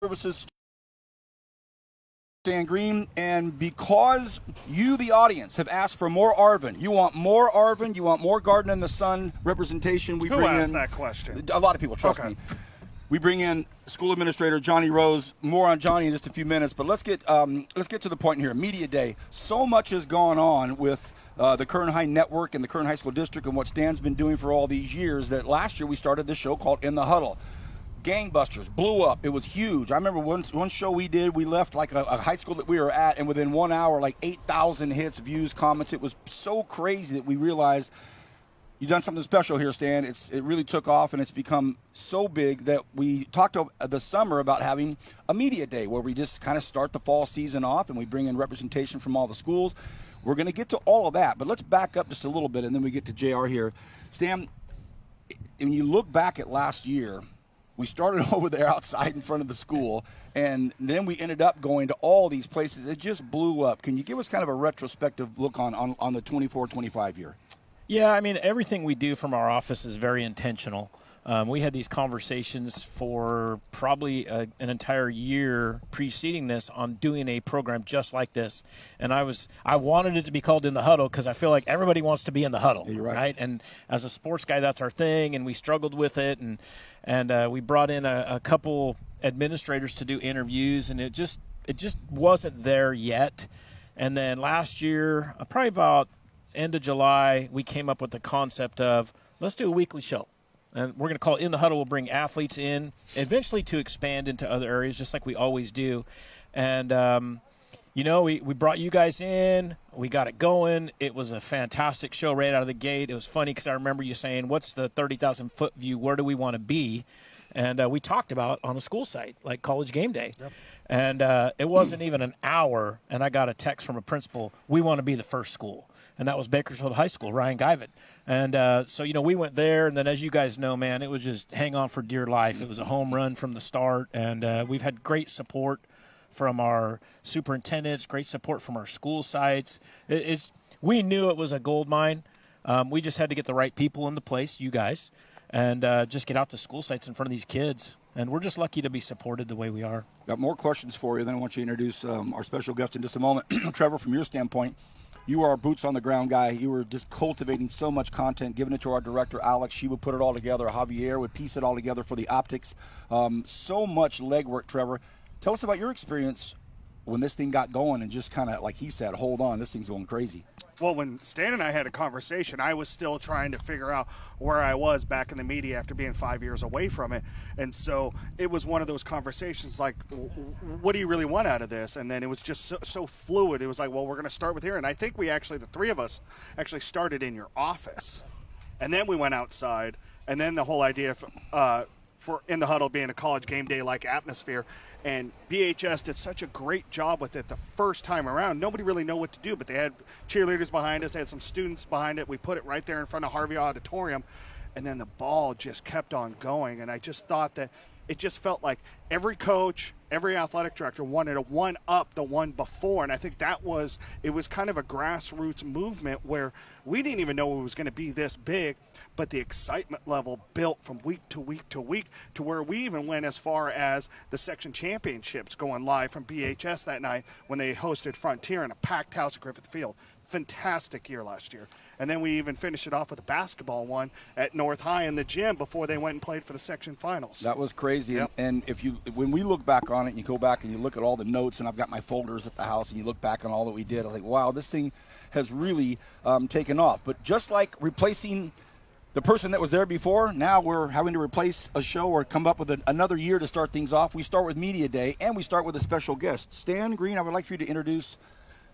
Services, Stan Green, and because you, the audience, have asked for more Arvin, you want more Arvin, you want more Garden in the Sun representation. Who asked that question? A lot of people, trust me. We bring in school administrator Johnny Rose. More on Johnny in just a few minutes, but let's get to the point here. Media Day. So much has gone on with the Kern High Network and the Kern High School District and what Stan's been doing for all these years that last year we started this show called In the Huddle. Gangbusters, blew up. It was huge. I remember one show we did, we left like a high school that we were at, and within 1 hour, like 8,000 hits, views, comments. It was so crazy that we realized you've done something special here, Stan. It really took off, and it's become so big that we talked the summer about having a media day where we just kind of start the fall season off and we bring in representation from all the schools. We're going to get to all of that, but let's back up just a little bit, and then we get to JR here. Stan, when you look back at last year, we started over there outside in front of the school, and then we ended up going to all these places. It just blew up. Can you give us kind of a retrospective look on the 24-25 year? Yeah, I mean, everything we do from our office is very intentional. We had these conversations for probably an entire year preceding this on doing a program just like this. And I wanted it to be called In the Huddle because I feel like everybody wants to be in the huddle, yeah, you're right? And as a sports guy, that's our thing, and we struggled with it. And we brought in a couple administrators to do interviews, and it just wasn't there yet. And then last year, probably about end of July, we came up with the concept of let's do a weekly show. And we're going to call it In the Huddle. We'll bring athletes in, eventually to expand into other areas, just like we always do. And, we brought you guys in. We got it going. It was a fantastic show right out of the gate. It was funny because I remember you saying, what's the 30,000-foot view? Where do we want to be? And we talked about on a school site, like College Game Day. Yep. And it wasn't even an hour, and I got a text from a principal, we want to be the first school. And that was Bakersfield High School, Ryan Guyvin. And so we went there, and then as you guys know, man, it was just hang on for dear life. It was a home run from the start, and we've had great support from our superintendents, great support from our school sites. We knew it was a gold mine. We just had to get the right people in the place, you guys, and just get out to school sites in front of these kids. And we're just lucky to be supported the way we are. Got more questions for you, then I want you to introduce our special guest in just a moment. Trevor, from your standpoint, you are our boots-on-the-ground guy. You were just cultivating so much content, giving it to our director, Alex. She would put it all together. Javier would piece it all together for the optics. So much legwork, Trevor. Tell us about your experience when this thing got going and just kind of, like he said, hold on, this thing's going crazy. Well, when Stan and I had a conversation, I was still trying to figure out where I was back in the media after being 5 years away from it. And so it was one of those conversations like, what do you really want out of this? And then it was just so fluid. It was like, well, we're going to start with here. And I think the three of us actually started in your office. And then we went outside. And then the whole idea for In the Huddle being a College Game Day-like atmosphere. And BHS did such a great job with it the first time around. Nobody really knew what to do, but they had cheerleaders behind us. They had some students behind it. We put it right there in front of Harvey Auditorium, and then the ball just kept on going. And I just thought that it just felt like every coach, every athletic director wanted to one-up the one before. And I think it was kind of a grassroots movement where we didn't even know it was going to be this big, but the excitement level built from week to week to week to where we even went as far as the section championships going live from BHS that night when they hosted Frontier in a packed house at Griffith Field. Fantastic year last year. And then we even finished it off with a basketball one at North High in the gym before they went and played for the section finals. That was crazy. Yep. And when we look back on it, and you go back and you look at all the notes, and I've got my folders at the house, and you look back on all that we did, I think, wow, this thing has really taken off. But just like replacing the person that was there before, now we're having to replace a show or come up with another year to start things off. We start with Media Day, and we start with a special guest. Stan Green, I would like for you to introduce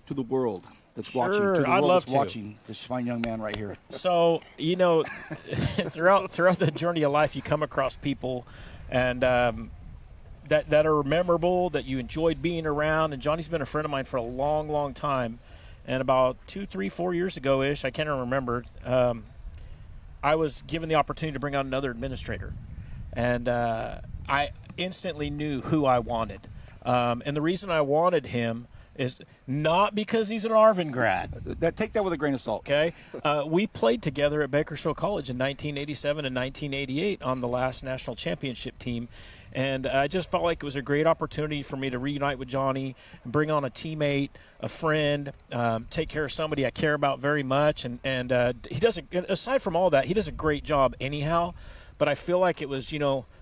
to the world that's watching, to the world that's watching this fine young man right here. So, throughout the journey of life, you come across people and that are memorable, that you enjoyed being around. And Johnny's been a friend of mine for a long, long time. And about 2, 3, 4 years ago-ish, I can't remember, I was given the opportunity to bring on another administrator. And I instantly knew who I wanted. And the reason I wanted him is not because he's an Arvin grad. Take that with a grain of salt. Okay, we played together at Bakersfield College in 1987 and 1988 on the last national championship team, and I just felt like it was a great opportunity for me to reunite with Johnny, bring on a teammate, a friend, take care of somebody I care about very much, and he does. Aside from all that, he does a great job anyhow. But I feel like it was,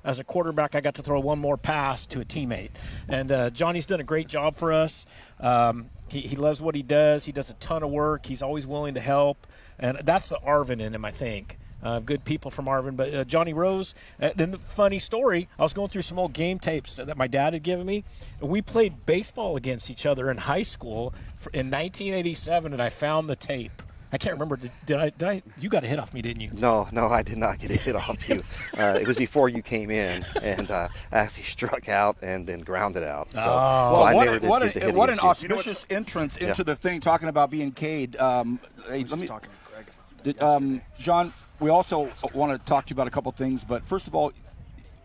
as a quarterback, I got to throw one more pass to a teammate. And Johnny's done a great job for us. He loves what he does. He does a ton of work. He's always willing to help. And that's the Arvin in him, I think. Good people from Arvin. But Johnny Rose, then the funny story, I was going through some old game tapes that my dad had given me. And we played baseball against each other in high school in 1987, and I found the tape. I can't remember. Did I? You got a hit off me, didn't you? No, I did not get a hit off you. It was before you came in, and I actually struck out and then grounded out. So, I never did get the hit what an against you. auspicious entrance into the thing, talking about being Cade. Let me, talking to Greg. John, we also want to talk to you about a couple things, but first of all,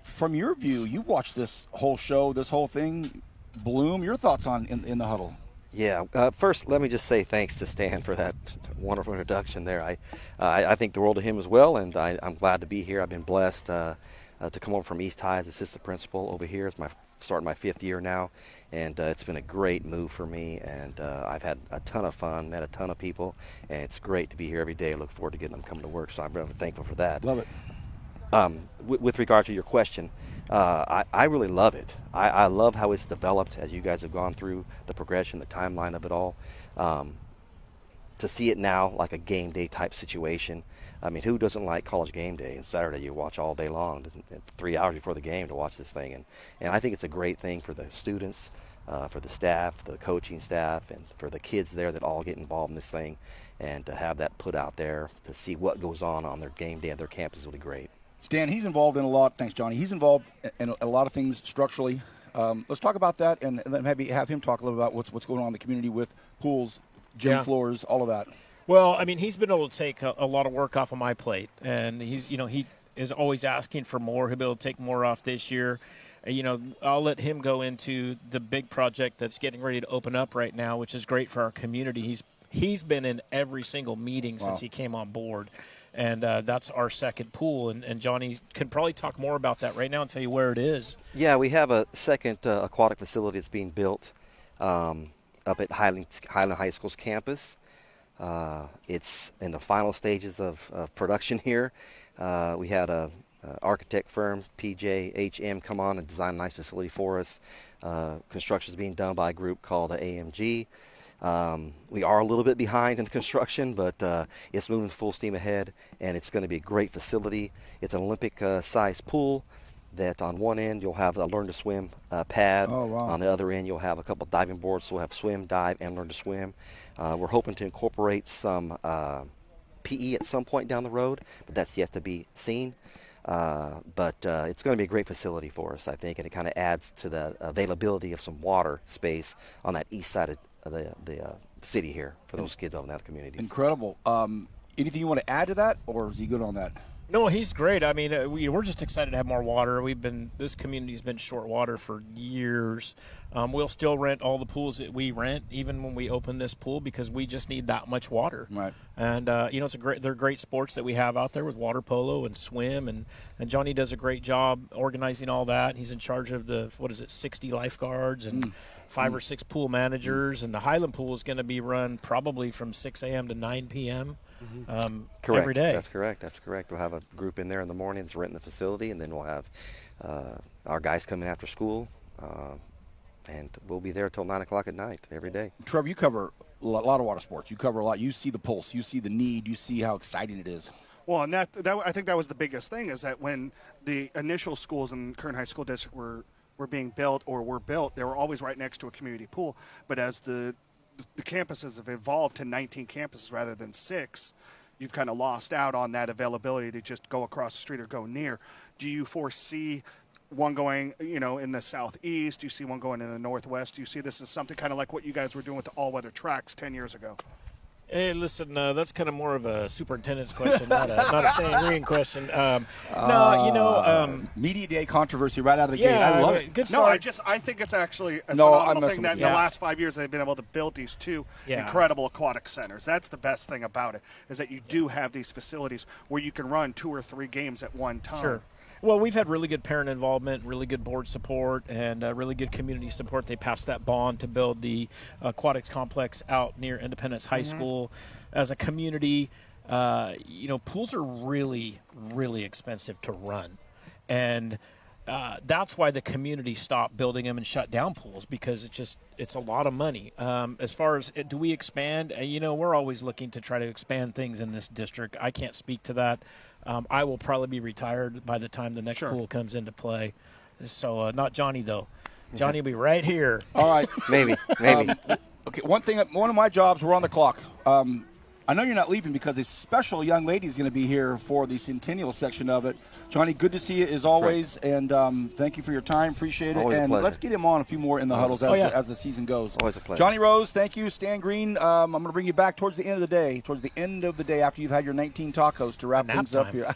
from your view, you've watched this whole show, this whole thing bloom. Your thoughts on In the Huddle? Yeah. First, let me just say thanks to Stan for that wonderful introduction there. I think the world of him as well, and I'm glad to be here. I've been blessed to come over from East High as assistant principal over here. It's starting my 5th year now, and it's been a great move for me. And I've had a ton of fun, met a ton of people, and it's great to be here every day. I look forward to getting them coming to work, so I'm really thankful for that. Love it. With regard to your question, I really love it. I love how it's developed as you guys have gone through the progression, the timeline of it all. To see it now like a game day type situation. I mean, who doesn't like college game day? And Saturday you watch all day long, 3 hours before the game to watch this thing. And I think it's a great thing for the students, for the staff, the coaching staff, and for the kids there that all get involved in this thing. And to have that put out there to see what goes on their game day at their campus will be great. Stan, he's involved in a lot. Thanks, Johnny. He's involved in a lot of things structurally. Let's talk about that, and then maybe have him talk a little about what's going on in the community with pools, gym floors, all of that. Well, I mean, he's been able to take a lot of work off of my plate, and he's, he is always asking for more. He'll be able to take more off this year. I'll let him go into the big project that's getting ready to open up right now, which is great for our community. He's been in every single meeting since he came on board. And that's our second pool. And Johnny can probably talk more about that right now and tell you where it is. Yeah, we have a second aquatic facility that's being built up at Highland High School's campus. It's in the final stages of production here. We had a architect firm, PJHM, come on and design a nice facility for us. Construction is being done by a group called AMG. We are a little bit behind in the construction, but it's moving full steam ahead, and it's going to be a great facility. It's an Olympic-sized pool that on one end you'll have a learn-to-swim pad. Oh, wow. On the other end you'll have a couple diving boards, so we'll have swim, dive, and learn to swim. We're hoping to incorporate some PE at some point down the road, but that's yet to be seen. But it's going to be a great facility for us, I think, and it kind of adds to the availability of some water space on that east side of the city here for those kids over in the other communities. Incredible. Anything you want to add to that, or is he good on that? No, he's great. I mean, we're just excited to have more water. This community's been short water for years. We'll still rent all the pools that we rent, even when we open this pool, because we just need that much water. Right. And they're great sports that we have out there with water polo and swim, and Johnny does a great job organizing all that. He's in charge of 60 lifeguards and 5 or 6 pool managers, and the Highland pool is going to be run probably from 6 a.m. to 9 p.m. Correct. Every day. That's correct. We'll have a group in there in the mornings renting the facility, and then we'll have our guys coming after school, and we'll be there till 9 o'clock at night every day. Trevor, you cover a lot of water sports. You cover a lot. You see the pulse. You see the need. You see how exciting it is. Well, and that I think that was the biggest thing, is that when the initial schools in Kern High School District were being built or were built, they were always right next to a community pool. But as the campuses have evolved to 19 campuses rather than 6, you've kind of lost out on that availability to just go across the street or go near. Do you foresee one going, in the southeast? Do you see one going in the northwest? Do you see this as something kind of like what you guys were doing with the all-weather tracks 10 years ago? Hey, listen, that's kind of more of a superintendent's question, not a Stan Green question. No, Media Day controversy right out of the gate. I love it. Good No, start. I think it's actually a No, I'm phenomenal messing thing with that in you. the Yeah. last 5 years they've been able to build these two Yeah. incredible aquatic centers. That's the best thing about it, is that you do have these facilities where you can run 2 or 3 games at one time. Sure. Well, we've had really good parent involvement, really good board support, and really good community support. They passed that bond to build the aquatics complex out near Independence High School. As a community, pools are really, really expensive to run. And that's why the community stopped building them and shut down pools, because it's a lot of money. As far as do we expand, we're always looking to try to expand things in this district. I can't speak to that. I will probably be retired by the time the next pool comes into play. So not Johnny, though. Johnny will be right here. All right. Maybe. Okay, one of my jobs, we're on the clock. I know you're not leaving because a special young lady is going to be here for the centennial section of it. Johnny, good to see you as always, and thank you for your time. Appreciate it. Always a And pleasure. let's get him on a few more in the huddles as the season goes. Always a pleasure. Johnny Rose, thank you. Stan Green, I'm going to bring you back towards the end of the day, after you've had your 19 tacos to wrap Nap things up time. here.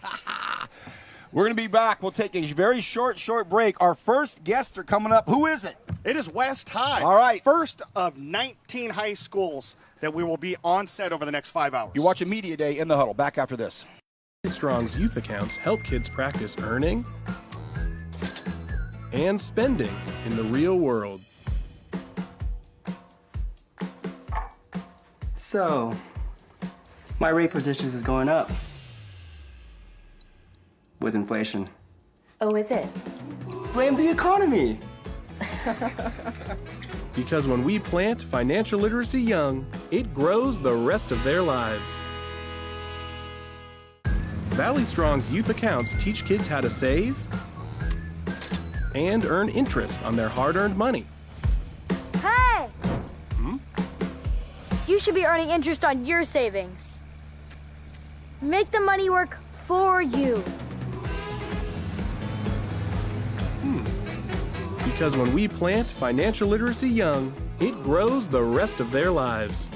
We're going to be back. We'll take a very short break. Our first guests are coming up. Who is it? It is West High. All right. First of 19 high schools that we will be on set over the next 5 hours. You're watching Media Day in the Huddle. Back after this. Strong's youth accounts help kids practice earning and spending in the real world. So, my rate for dishes is going up with inflation. Oh, is it? Blame the economy. Because when we plant financial literacy young, it grows the rest of their lives. Valley Strong's youth accounts teach kids how to save and earn interest on their hard-earned money. Hey! You should be earning interest on your savings. Make the money work for you. Because when we plant financial literacy young, it grows the rest of their lives.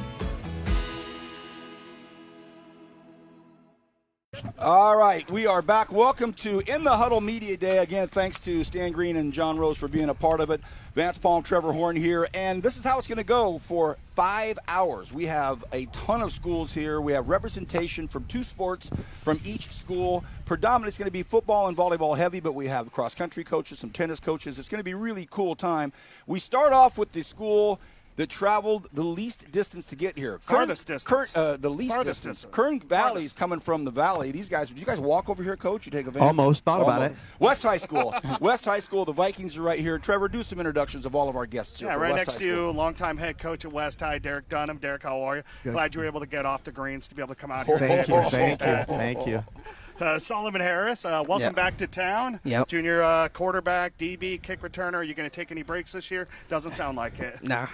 All right, we are back. Welcome to In the Huddle Media Day. Again, thanks to Stan Green and John Rose for being a part of it. Vance Palm, Trevor Horn here. And this is how it's going to go for 5 hours. We have a ton of schools here. We have representation from 2 sports from each school. Predominantly it's going to be football and volleyball heavy, but we have cross-country coaches, some tennis coaches. It's going to be a really cool time. We start off with the school that traveled the least distance to get here. Farthest distance. The least Farthest distance. distance. Kern Valley's coming from the valley. These guys, did you guys walk over here, Coach? You take a van? Almost. Thought about it. West High School. West High School. The Vikings are right here. Trevor, do some introductions of all of our guests here. Yeah, for right West next High to you, School. longtime head coach at West High, Derek Dunham. Derek, how are you? Good. Glad you were able to get off the greens to be able to come out here. Thank you. Solomon Harris, welcome Yep. back to town. Yep. Junior quarterback, DB, kick returner. Are you going to take any breaks this year? Doesn't sound like it. Nah.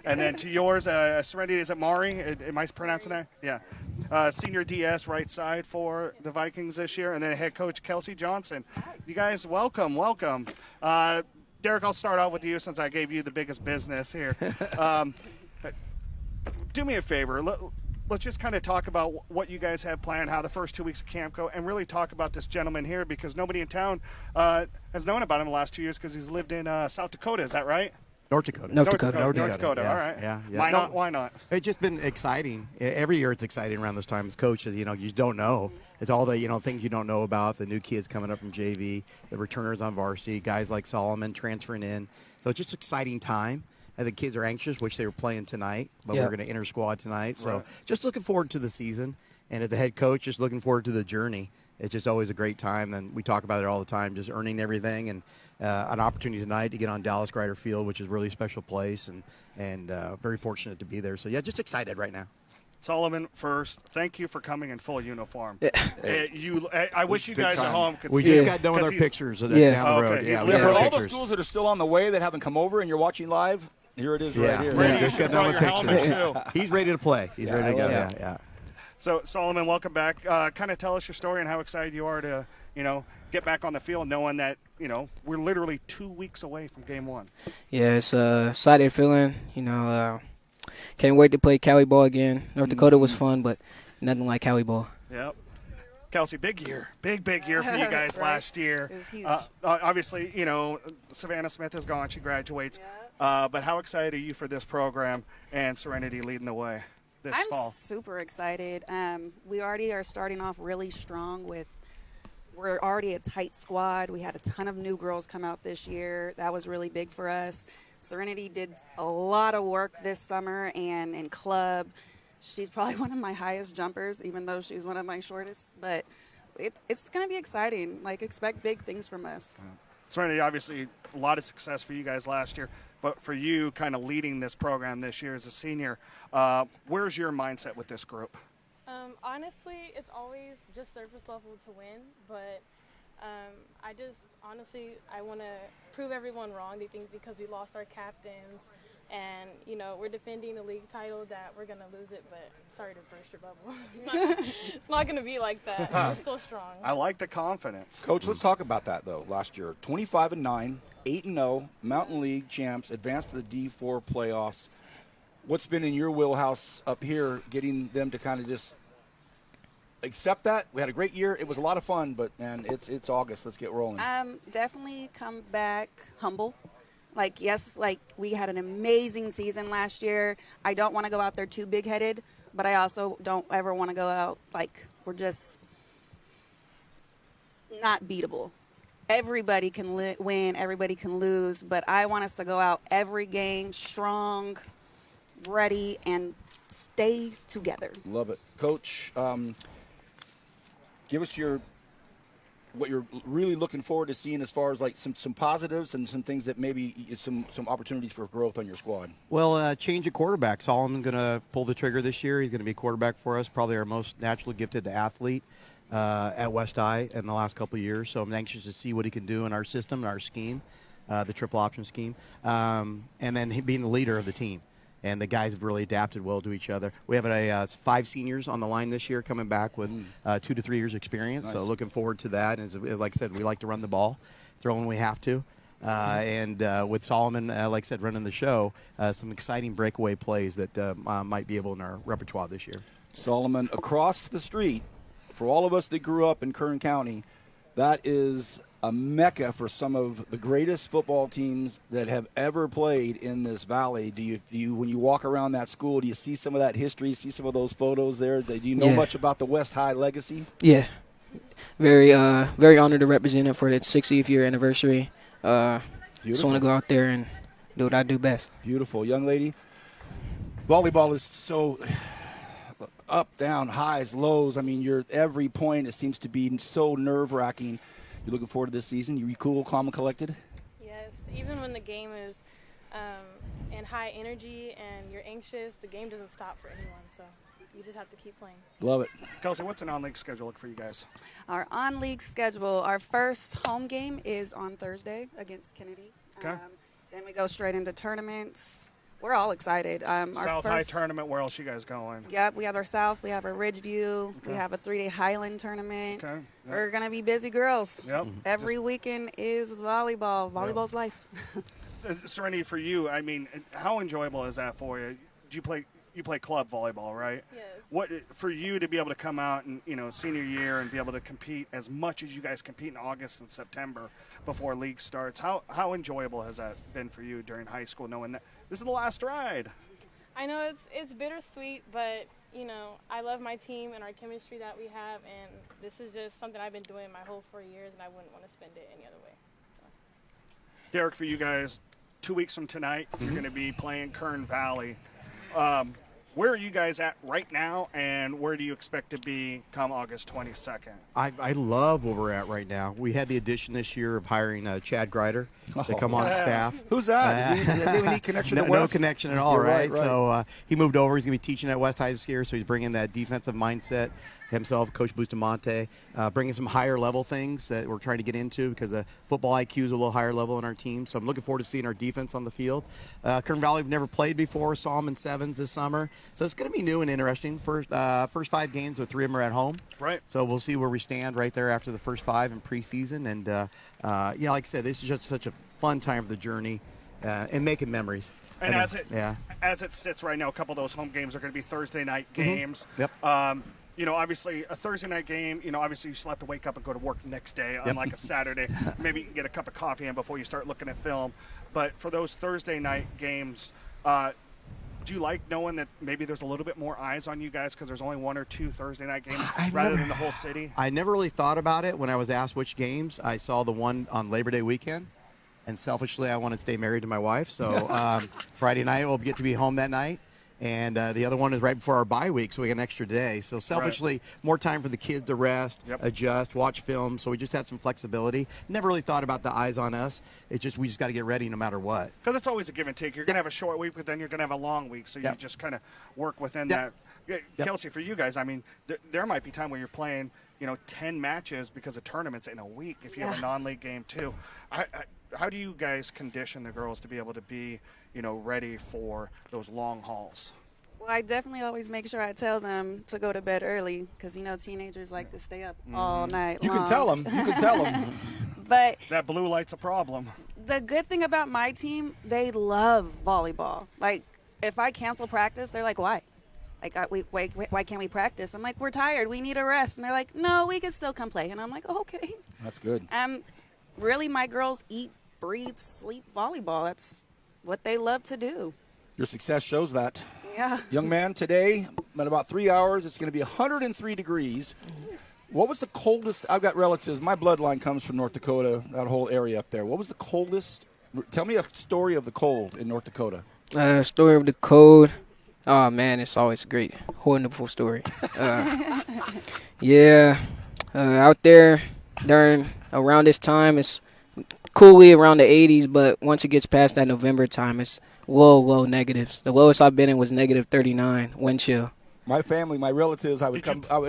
And then to yours, Serenity, is it Mari? Am I pronouncing that? Yeah. Senior DS, right side for the Vikings this year. And then head coach Kelsey Johnson. You guys, welcome. Derek, I'll start out with you since I gave you the biggest business here. Do me a favor. Let's just kind of talk about what you guys have planned, how the first 2 weeks of camp go, and really talk about this gentleman here, because nobody in town has known about him the last 2 years because he's lived in South Dakota. Is that right? North Dakota. North Dakota. Yeah, All right. Yeah. Why not? It's just been exciting. Every year it's exciting around this time as coaches. You just don't know. It's all the things you don't know about, the new kids coming up from JV, the returners on varsity, guys like Solomon transferring in. So it's just an exciting time. I think kids are anxious, wish they were playing tonight, but we're going to enter squad tonight. So just looking forward to the season. And as the head coach, just looking forward to the journey. It's just always a great time, and we talk about it all the time, just earning everything. And an opportunity tonight to get on Dallas Grider Field, which is a really special place, and very fortunate to be there. So, yeah, just excited right now. Solomon, first, thank you for coming in full uniform. I wish you guys at home could We see just it, got done with 'cause our he's- pictures down Yeah. the road. Okay. Yeah, For we Yeah, got for our all the pictures. schools that are still on the way that haven't come over and you're watching live, here it is right here. Brady, Yeah, you just should got done have with brought your pictures. helmet, too. He's ready to play. He's ready to go. Yeah. So, Solomon, welcome back. Kind of tell us your story and how excited you are to, get back on the field knowing that, we're literally 2 weeks away from game one. Yeah, it's excited feeling. can't wait to play Cali ball again. North Dakota was fun, but nothing like Cali ball. Yep. Kelsey, big year for you guys Right. last year. It was huge. Obviously, Savannah Smith is gone. She graduates. But how excited are you for this program and Serenity leading the way this I'm fall? super excited. We already are starting off really strong we're already a tight squad. We had a ton of new girls come out this year. That was really big for us. Serenity did a lot of work this summer and in club. She's probably one of my highest jumpers, even though she's one of my shortest. But it's going to be exciting. Like, expect big things from us. Serenity, obviously, a lot of success for you guys last year. But for you kind of leading this program this year as a senior, where's your mindset with this group? Honestly, it's always just surface level to win. But I want to prove everyone wrong. They think because we lost our captains and, we're defending the league title that we're going to lose it. But sorry to burst your bubble. It's not going to be like that. We're still strong. I like the confidence. Coach, let's talk about that, though. Last year, 25-9, 8-0, Mountain League champs, advanced to the D4 playoffs. What's been in your wheelhouse up here getting them to kind of just accept that? We had a great year. It was a lot of fun, but, man, it's August. Let's get rolling. Definitely come back humble. Yes, we had an amazing season last year. I don't want to go out there too big-headed, but I also don't ever want to go out like we're just not beatable. Everybody can win, everybody can lose, but I want us to go out every game strong, ready, and stay together. Love it. Coach, give us what you're really looking forward to seeing as far as some positives and some things that maybe some opportunities for growth on your squad. Well, change of quarterback. Solomon going to pull the trigger this year. He's going to be a quarterback for us, probably our most naturally gifted athlete at West High in the last couple of years. So I'm anxious to see what he can do in our system, our scheme, the triple option scheme, and then he being the leader of the team. And the guys have really adapted well to each other. We have 5 seniors on the line this year coming back with 2 to 3 years experience. Nice. So looking forward to that. And like I said, we like to run the ball, throw when we have to. And with Solomon, like I said, running the show, some exciting breakaway plays that might be able in our repertoire this year. Solomon, across the street, for all of us that grew up in Kern County, that is a mecca for some of the greatest football teams that have ever played in this valley. Do you when you walk around that school, do you see some of that history, see some of those photos there? Do you know much about the West High legacy? Yeah. Very honored to represent it for its 60th year anniversary. Just want to go out there and do what I do best. Beautiful. Young lady, volleyball is so up, down, highs, lows. I mean, every point, it seems to be so nerve-wracking. You looking forward to this season? You cool, calm, and collected? Yes. Even when the game is in high energy and you're anxious, the game doesn't stop for anyone. So you just have to keep playing. Love it. Kelsey, what's an on-league schedule look for you guys? Our on-league schedule, our first home game is on Thursday against Kennedy. Okay. Then we go straight into tournaments. We're all excited. South High tournament, where else you guys going? Yep, we have our South, we have our Ridgeview, we have a 3-day Highland tournament. Okay. Yep. We're going to be busy girls. Yep. Every weekend is volleyball. Volleyball's life. Serenity, for you, I mean, how enjoyable is that for you? You play club volleyball, right? Yes. What for you to be able to come out and senior year and be able to compete as much as you guys compete in August and September before league starts? How enjoyable has that been for you during high school, knowing that this is the last ride? I know it's bittersweet, but I love my team and our chemistry that we have, and this is just something I've been doing my whole 4 years, and I wouldn't want to spend it any other way. So. Derek, for you guys, 2 weeks from tonight, you're going to be playing Kern Valley. Where are you guys at right now, and where do you expect to be come August 22nd? I love where we're at right now. We had the addition this year of hiring Chad Greider to come on staff. Who's that? Does he have any connection to West? No connection at all, You're right? right. So he moved over. He's going to be teaching at West High this year, so he's bringing that defensive mindset himself, Coach Bustamante, bringing some higher level things that we're trying to get into because the football IQ is a little higher level in our team. So I'm looking forward to seeing our defense on the field. Kern Valley, we've never played before, saw them in sevens this summer. So it's going to be new and interesting. First 5 games, with 3 of them are at home. Right. So we'll see where we stand right there after the first 5 in preseason. And, like I said, this is just such a fun time of the journey and making memories. And as it sits right now, a couple of those home games are going to be Thursday night games. Yep. Obviously a Thursday night game, obviously you still have to wake up and go to work the next day, unlike a Saturday. Maybe you can get a cup of coffee in before you start looking at film. But for those Thursday night games, do you like knowing that maybe there's a little bit more eyes on you guys because there's only 1 or 2 Thursday night games rather than the whole city? I never really thought about it when I was asked which games. I saw the one on Labor Day weekend, and selfishly I wanted to stay married to my wife. So Friday night we'll get to be home that night. And the other one is right before our bye week, so we get an extra day. So selfishly, more time for the kids to rest, adjust, watch film. So we just had some flexibility. Never really thought about the eyes on us. It's just we just got to get ready no matter what. Because it's always a give and take. You're going to have a short week, but then you're going to have a long week. So you just kind of work within that. Kelsey, for you guys, I mean, there might be time where you're playing, 10 matches because of tournaments in a week if you have a non-league game too. How do you guys condition the girls to be able to be, ready for those long hauls? Well, I definitely always make sure I tell them to go to bed early because, teenagers like to stay up all night long. You can tell them. But that blue light's a problem. The good thing about my team, they love volleyball. Like, if I cancel practice, they're like, why? Like, why can't we practice? I'm like, we're tired. We need a rest. And they're like, no, we can still come play. And I'm like, oh, okay. That's good. Really, my girls eat, breathe, sleep volleyball. That's what they love to do. Your success shows that. Yeah. Young man, today, in about 3 hours, it's going to be 103 degrees. What was the coldest? I've got relatives. My bloodline comes from North Dakota, that whole area up there. What was the coldest? Tell me a story of the cold in North Dakota. Story of the cold. Oh, man, it's always a great, wonderful story. Out there around this time, it's coolly around the 80s, but once it gets past that November time, it's low negatives. The lowest I've been in was negative 39 wind chill. My family, my relatives, I would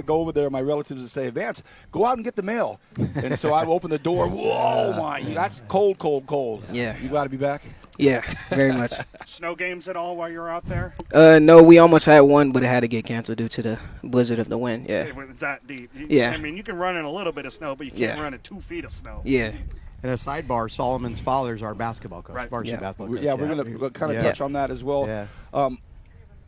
go over there. My relatives would say, "Vance, go out and get the mail." And so I would open the door. Whoa, that's cold. Yeah. You glad to be back? Yeah, very much. Snow games at all while you were out there? No, we almost had one, but it had to get canceled due to the blizzard of the wind. Yeah. It was that deep. Yeah. I mean, you can run in a little bit of snow, but you can't run in 2 feet of snow. Yeah. And a sidebar, Solomon's father's our basketball coach, varsity basketball coach. Yeah, we're going to kind of touch on that as well. Yeah.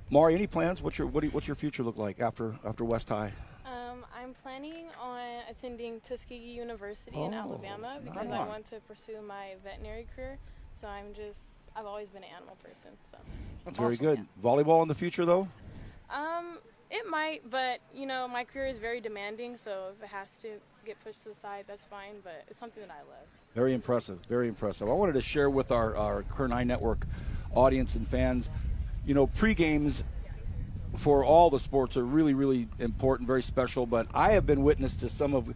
Maury, any plans? What's your future look like after West High? I'm planning on attending Tuskegee University in Alabama because I want to pursue my veterinary career. So I've always been an animal person. So that's very good. Yeah. Volleyball in the future, though? It might, but my career is very demanding. So if it has to get pushed to the side, that's fine. But it's something that I love. Very impressive. Very impressive. I wanted to share with our Kern High Network audience and fans. Pre-games for all the sports are really, really important, very special. But I have been witness to some of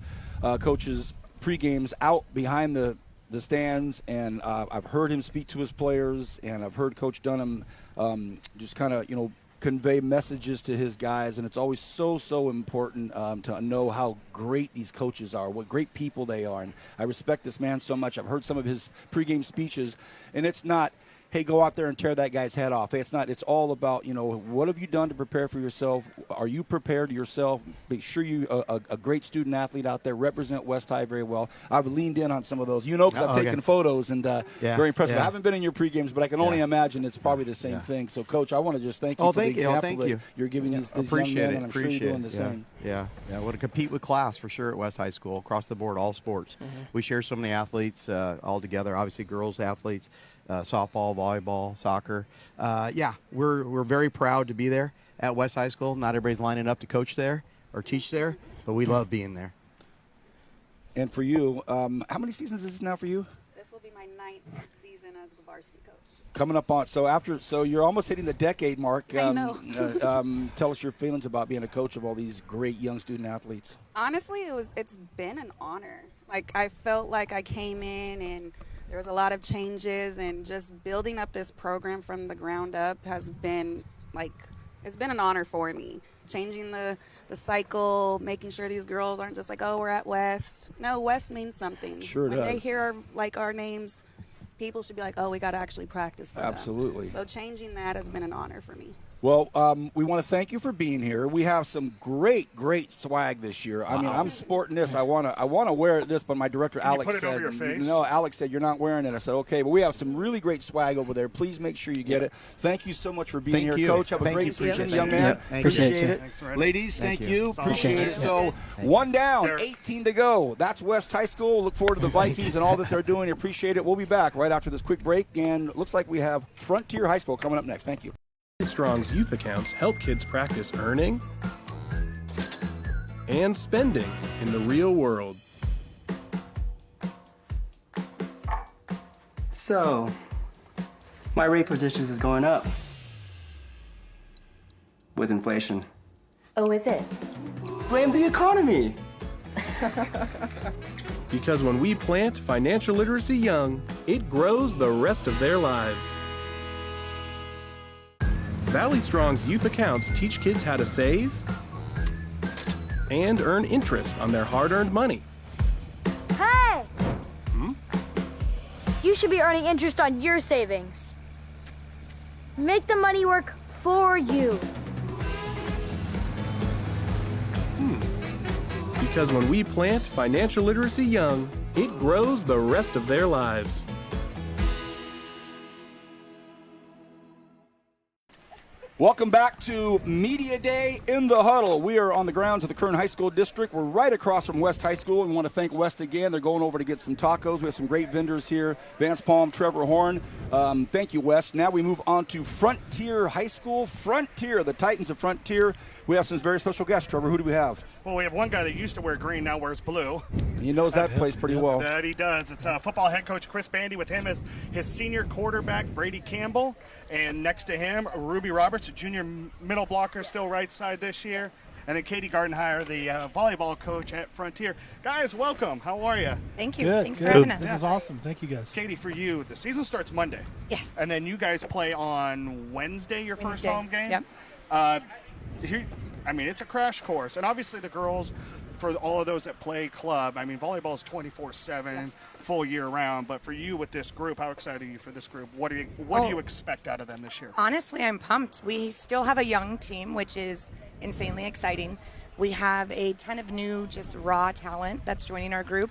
coaches' pre-games out behind the stands, and I've heard him speak to his players, and I've heard Coach Dunham just kind of, convey messages to his guys, and it's always so important to know how great these coaches are, what great people they are. And I respect this man so much. I've heard some of his pregame speeches, and it's not, hey, go out there and tear that guy's head off. Hey, it's not. It's all about, what have you done to prepare for yourself? Are you prepared yourself? Make sure you a great student athlete out there. Represent West High very well. I've leaned in on some of those, because I've taken photos and very impressive. I haven't been in your pre-games, but I can only imagine it's probably the same thing. So, Coach, I want to just thank you for the example that you're giving these young men, and I'm sure you're doing the same. Yeah. I want to compete with class for sure at West High School, across the board, all sports. Mm-hmm. We share so many athletes all together, obviously girls athletes. Softball, volleyball, soccer. We're very proud to be there at West High School. Not everybody's lining up to coach there or teach there, but we love being there. And for you, how many seasons is this now for you? This will be my 9th season as the varsity coach. Coming up on, so you're almost hitting the decade mark. I know. Tell us your feelings about being a coach of all these great young student athletes. Honestly, it's been an honor. Like, I felt like I came in and there was a lot of changes, and just building up this program from the ground up has been it's been an honor for me. Changing the cycle, making sure these girls aren't just like, oh, we're at West. No, West means something. Sure does. When they hear our names, people should be like, oh, we got to actually practice for them. Absolutely. So changing that has been an honor for me. Well, we want to thank you for being here. We have some great swag this year. I mean, I'm sporting this. I want to wear this, but my director Can you Alex put it said, over your face? no. Alex said you're not wearing it. I said okay, but we have some really great swag over there. Please make sure you get it. Thank you so much for being Thank here, you. Coach. Have a Thank great you. season, Thank young you. man. Yep. Thank Appreciate you. it. Thanks, Randy. Ladies, Thank thank you. you. Appreciate it. So you. one down, There. 18 to go. That's West High School. Look forward to the Vikings and all that they're doing. Appreciate it. We'll be back right after this quick break, and looks like we have Frontier High School coming up next. Thank you. Strong's youth accounts help kids practice earning and spending in the real world. So, my rate for dishes is going up with inflation. Oh, is it? Blame the economy! Because when we plant financial literacy young, it grows the rest of their lives. Valley Strong's youth accounts teach kids how to save and earn interest on their hard-earned money. Hey! You should be earning interest on your savings. Make the money work for you. Because when we plant financial literacy young, it grows the rest of their lives. Welcome back to Media Day in the Huddle. We are on the grounds of the Kern High School District. We're right across from West High School, and we want to thank West again. They're going over to get some tacos. We have some great vendors here. Vance Palm, Trevor Horn. Thank you, West. Now we move on to Frontier High School. Frontier, the Titans of Frontier. We have some very special guests. Trevor, who do we have? Well, we have one guy that used to wear green, now wears blue. He knows that place pretty well. That he does. It's football head coach Chris Bandy. With him as his senior quarterback, Brady Campbell. And next to him, Ruby Roberts, a junior middle blocker, still right side this year. And then Katie Gardenhire, the volleyball coach at Frontier. Guys, welcome. How are you? Thank you. Good, Thanks good. for having us. This is awesome. Thank you, guys. Katie, for you, the season starts Monday. Yes. And then you guys play on Wednesday, your first Wednesday. home game? Yep. It's a crash course. And obviously the girls, for all of those that play club, I mean, volleyball is 24/7, full year round. But for you with this group, how excited are you for this group? What do you expect out of them this year? Honestly, I'm pumped. We still have a young team, which is insanely exciting. We have a ton of new, just raw talent that's joining our group,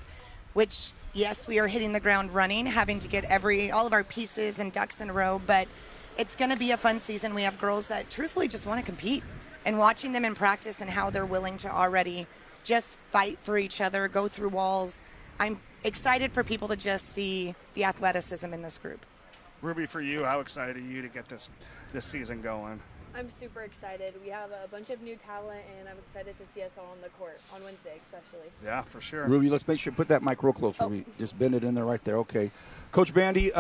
which, yes, we are hitting the ground running, having to get all of our pieces and ducks in a row, but it's going to be a fun season. We have girls that truthfully just want to compete, and watching them in practice and how they're willing to already just fight for each other, go through walls. I'm excited for people to just see the athleticism in this group. Ruby, for you, how excited are you to get this season going? I'm super excited. We have a bunch of new talent, and I'm excited to see us all on the court on Wednesday, especially. Yeah, for sure. Ruby, let's make sure, put that mic real close, Ruby. Just bend it in there right there. Okay. Coach Bandy,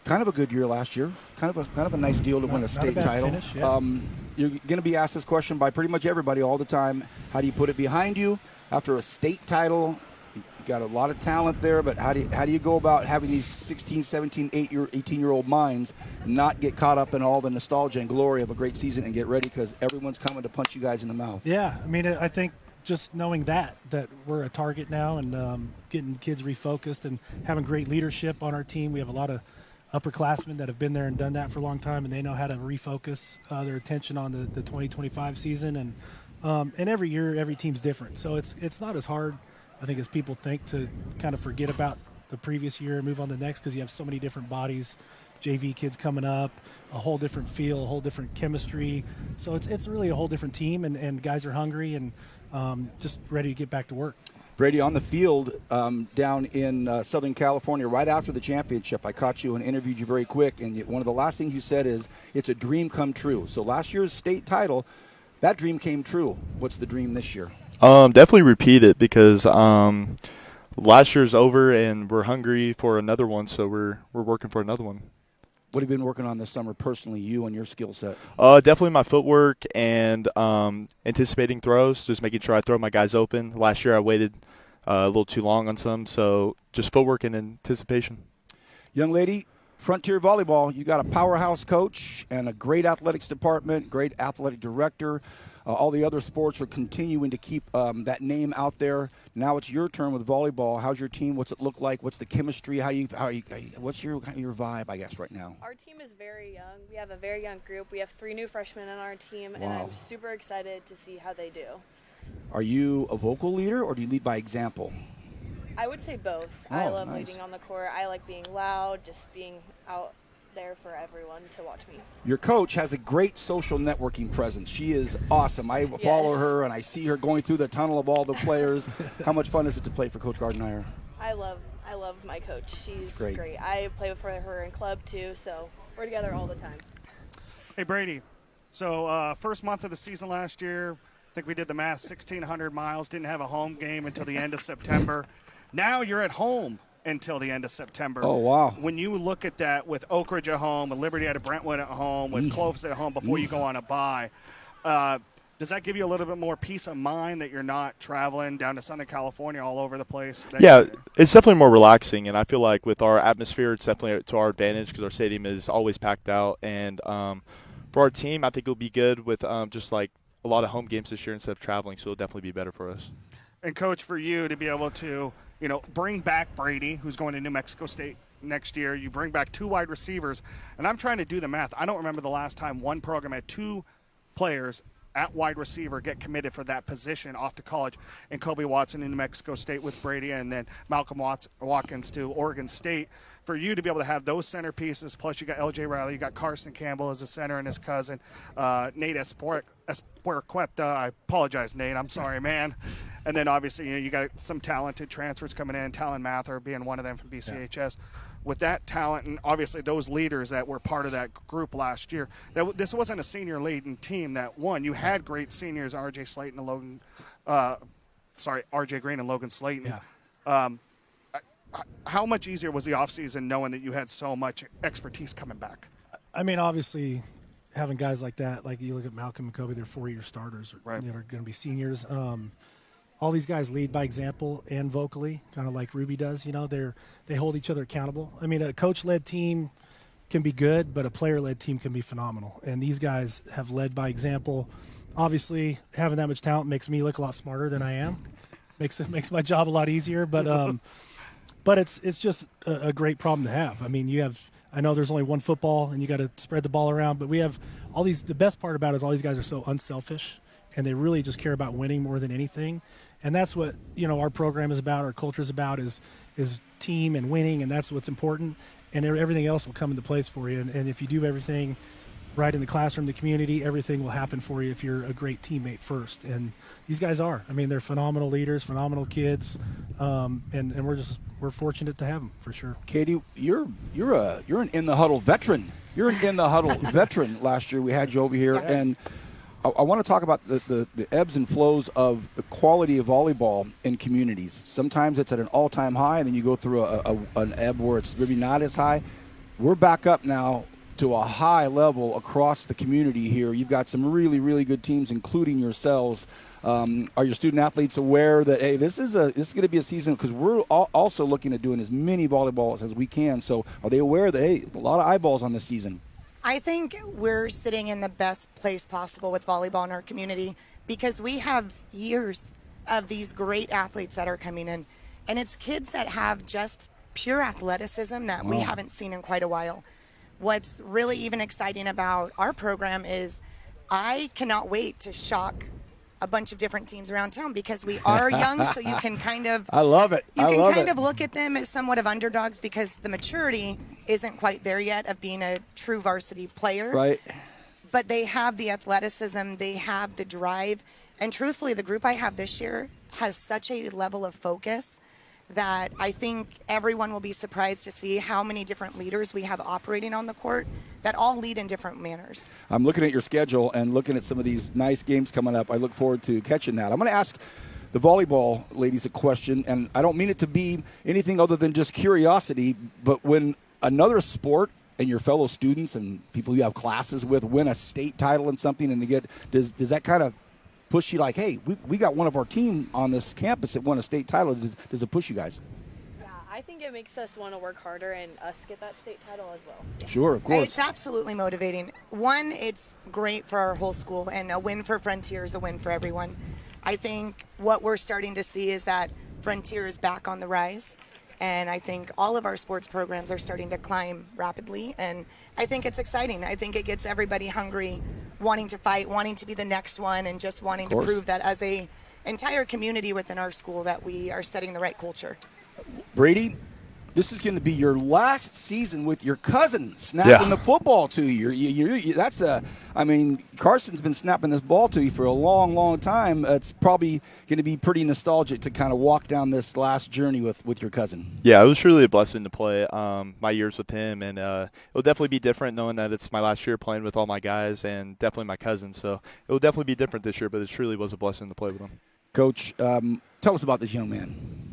kind of a good year last year. Kind of a nice deal to win a state title. Finish, yeah. You're going to be asked this question by pretty much everybody all the time. How do you put it behind you after a state title? You got a lot of talent there, but how do you go about having these 16, 17, 18-year-old minds not get caught up in all the nostalgia and glory of a great season and get ready because everyone's coming to punch you guys in the mouth? Yeah, I mean, I think just knowing that we're a target now and getting kids refocused and having great leadership on our team. We have a lot of upperclassmen that have been there and done that for a long time, and they know how to refocus their attention on the 2025 season. And every year, every team's different, so it's not as hard, I think, as people think, to kind of forget about the previous year and move on to the next, because you have so many different bodies, JV kids coming up, a whole different feel, a whole different chemistry. So it's really a whole different team, and guys are hungry and just ready to get back to work. Brady, on the field down in Southern California, right after the championship, I caught you and interviewed you very quick, and one of the last things you said is it's a dream come true. So last year's state title, that dream came true. What's the dream this year? Definitely repeat it, because last year's over and we're hungry for another one, so we're working for another one. What have you been working on this summer personally, you and your skill set? Definitely my footwork and anticipating throws, just making sure I throw my guys open. Last year I waited a little too long on some, so just footwork and anticipation. Young lady, Frontier Volleyball, you got a powerhouse coach and a great athletics department, great athletic director. All the other sports are continuing to keep that name out there. Now it's your turn with volleyball. How's your team? What's it look like? What's the chemistry? What's your vibe, I guess, right now? Our team is very young. We have a very young group. We have 3 new freshmen on our team, and Wow. I'm super excited to see how they do. Are you a vocal leader or do you lead by example? I would say both. Oh, I love nice. leading on the court. I like being loud, just being out there for everyone to watch me. Your coach has a great social networking presence. She is awesome. I follow her, and I see her going through the tunnel of all the players. How much fun is it to play for Coach Gardenhire? I love my coach. She's great. great. I play for her in club too, so we're together all the time. Hey, Brady. So first month of the season last year, I think we did the math, 1,600 miles, didn't have a home game until the end of September. Now you're at home until the end of September. Oh, wow. When you look at that with Oak Ridge at home, with Liberty at Brentwood at home, with Clovis at home before you go on a bye, does that give you a little bit more peace of mind that you're not traveling down to Southern California all over the place? Yeah, it's definitely more relaxing, and I feel like with our atmosphere, it's definitely to our advantage because our stadium is always packed out. And for our team, I think it'll be good with just like a lot of home games this year instead of traveling, so it'll definitely be better for us. And, Coach, for you to be able to, bring back Brady, who's going to New Mexico State next year. You bring back 2 wide receivers. And I'm trying to do the math. I don't remember the last time one program had 2 players at wide receiver get committed for that position off to college. And Kobe Watson in New Mexico State with Brady, and then Malcolm Watkins to Oregon State. For you to be able to have those centerpieces, plus you got L.J. Riley, you got Carson Campbell as a center and his cousin, Nate Espuerqueta. I apologize, Nate. I'm sorry, man. And then obviously, you got some talented transfers coming in, Talon Mather being one of them from BCHS. Yeah. With that talent and obviously those leaders that were part of that group last year, this wasn't a senior-laden team that won. You had great seniors, R.J. Slayton and Logan R.J. Green and Logan Slayton. Yeah. How much easier was the offseason knowing that you had so much expertise coming back? I mean, obviously, having guys like that, like you look at Malcolm and Kobe, they're 4-year starters. Right. They're going to be seniors. All these guys lead by example and vocally, kind of like Ruby does. They hold each other accountable. I mean, a coach-led team can be good, but a player-led team can be phenomenal. And these guys have led by example. Obviously, having that much talent makes me look a lot smarter than I am. Makes my job a lot easier, but but it's just a great problem to have. I mean, I know there's only one football and you got to spread the ball around, but we have all these. The best part about it is all these guys are so unselfish, and they really just care about winning more than anything. And that's what our program is about. Our culture is about is team and winning, and that's what's important. And everything else will come into place for you. And if you do everything right in the classroom, the community, everything will happen for you if you're a great teammate first. And these guys are. I mean, they're phenomenal leaders, phenomenal kids, and we're fortunate to have them for sure. Katie, you're an In the Huddle veteran. You're an In the Huddle veteran. Last year we had you over here, and I want to talk about the ebbs and flows of the quality of volleyball in communities. Sometimes it's at an all-time high, and then you go through an ebb where it's maybe not as high. We're back up now to a high level across the community here. You've got some really, really good teams, including yourselves. Are your student athletes aware that, hey, this is going to be a season, because we're also looking at doing as many volleyballs as we can. So are they aware that, hey, a lot of eyeballs on this season? I think we're sitting in the best place possible with volleyball in our community because we have years of these great athletes that are coming in. And it's kids that have just pure athleticism that we haven't seen in quite a while. What's really even exciting about our program is I cannot wait to shock a bunch of different teams around town because we are young, so you can kind of I love it. You can kind of look at them as somewhat of underdogs because the maturity isn't quite there yet of being a true varsity player. Right. But they have the athleticism, they have the drive, and truthfully, the group I have this year has such a level of focus that I think everyone will be surprised to see how many different leaders we have operating on the court that all lead in different manners. I'm looking at your schedule and looking at some of these nice games coming up. I look forward to catching that. I'm going to ask the volleyball ladies a question, and I don't mean it to be anything other than just curiosity, but when another sport and your fellow students and people you have classes with win a state title in something, and they get does that kind of push you like, hey, we got one of our team on this campus that won a state title? Does it push you guys? Yeah, I think it makes us want to work harder and us get that state title as well. Sure, of course. It's absolutely motivating. One, it's great for our whole school, and a win for Frontier is a win for everyone. I think what we're starting to see is that Frontier is back on the rise, and I think all of our sports programs are starting to climb rapidly, and I think it's exciting. I think it gets everybody hungry, wanting to fight, wanting to be the next one, and just wanting to prove that as a entire community within our school that we are setting the right culture. Brady, this is going to be your last season with your cousin snapping the football to you. That's I mean, Carson's been snapping this ball to you for a long, long time. It's probably going to be pretty nostalgic to kind of walk down this last journey with your cousin. Yeah, it was truly a blessing to play my years with him, and it'll definitely be different knowing that it's my last year playing with all my guys and definitely my cousin. So it will definitely be different this year, but it truly was a blessing to play with him. Coach, tell us about this young man.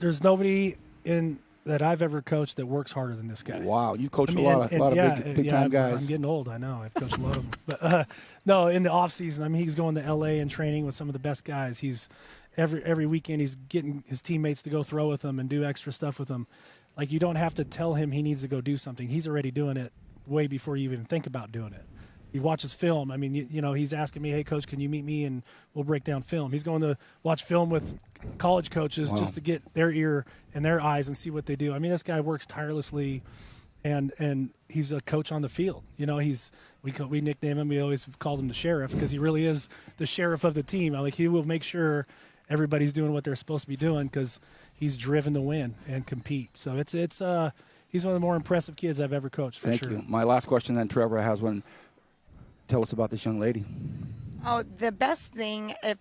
There's nobody in that I've ever coached that works harder than this guy. Wow, you coached a lot of big time guys. I'm getting old, I know. I've coached a lot of them. But no, in the off season, I mean, he's going to LA and training with some of the best guys. He's every weekend he's getting his teammates to go throw with him and do extra stuff with him. Like, you don't have to tell him he needs to go do something. He's already doing it way before you even think about doing it. He watches film. I mean, you know, he's asking me, hey, Coach, can you meet me and we'll break down film. He's going to watch film with college coaches just to get their ear and their eyes and see what they do. I mean, this guy works tirelessly, and he's a coach on the field. You know, we nickname him. We always called him the sheriff because he really is the sheriff of the team. Like, he will make sure everybody's doing what they're supposed to be doing because he's driven to win and compete. So it's he's one of the more impressive kids I've ever coached, for sure. Thank you. My last question then, Trevor, has one. Tell us about this young lady. Oh, the best thing, if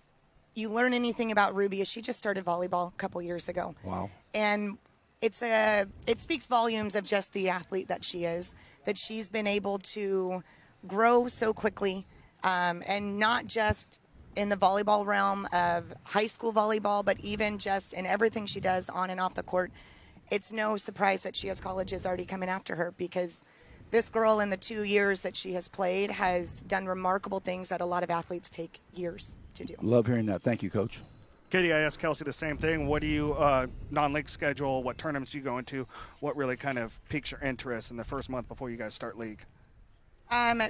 you learn anything about Ruby, is she just started volleyball a couple years ago. Wow. And it speaks volumes of just the athlete that she is, that she's been able to grow so quickly, and not just in the volleyball realm of high school volleyball, but even just in everything she does on and off the court. It's no surprise that she has colleges already coming after her, because this girl, in the 2 years that she has played, has done remarkable things that a lot of athletes take years to do. Love hearing that. Thank you, Coach. Katie, I asked Kelsey the same thing. What do you, non-league schedule, what tournaments do you go into? What really kind of piques your interest in the first month before you guys start league?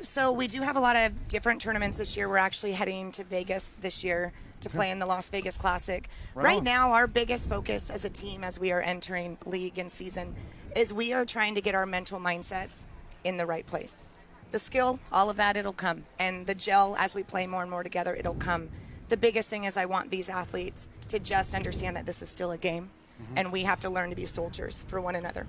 So we do have a lot of different tournaments this year. We're actually heading to Vegas this year to play in the Las Vegas Classic. Right now, our biggest focus as a team as we are entering league and season is we are trying to get our mental mindsets in the right place. The skill, all of that, it'll come. And the gel, as we play more and more together, it'll come. The biggest thing is I want these athletes to just understand that this is still a game, and we have to learn to be soldiers for one another.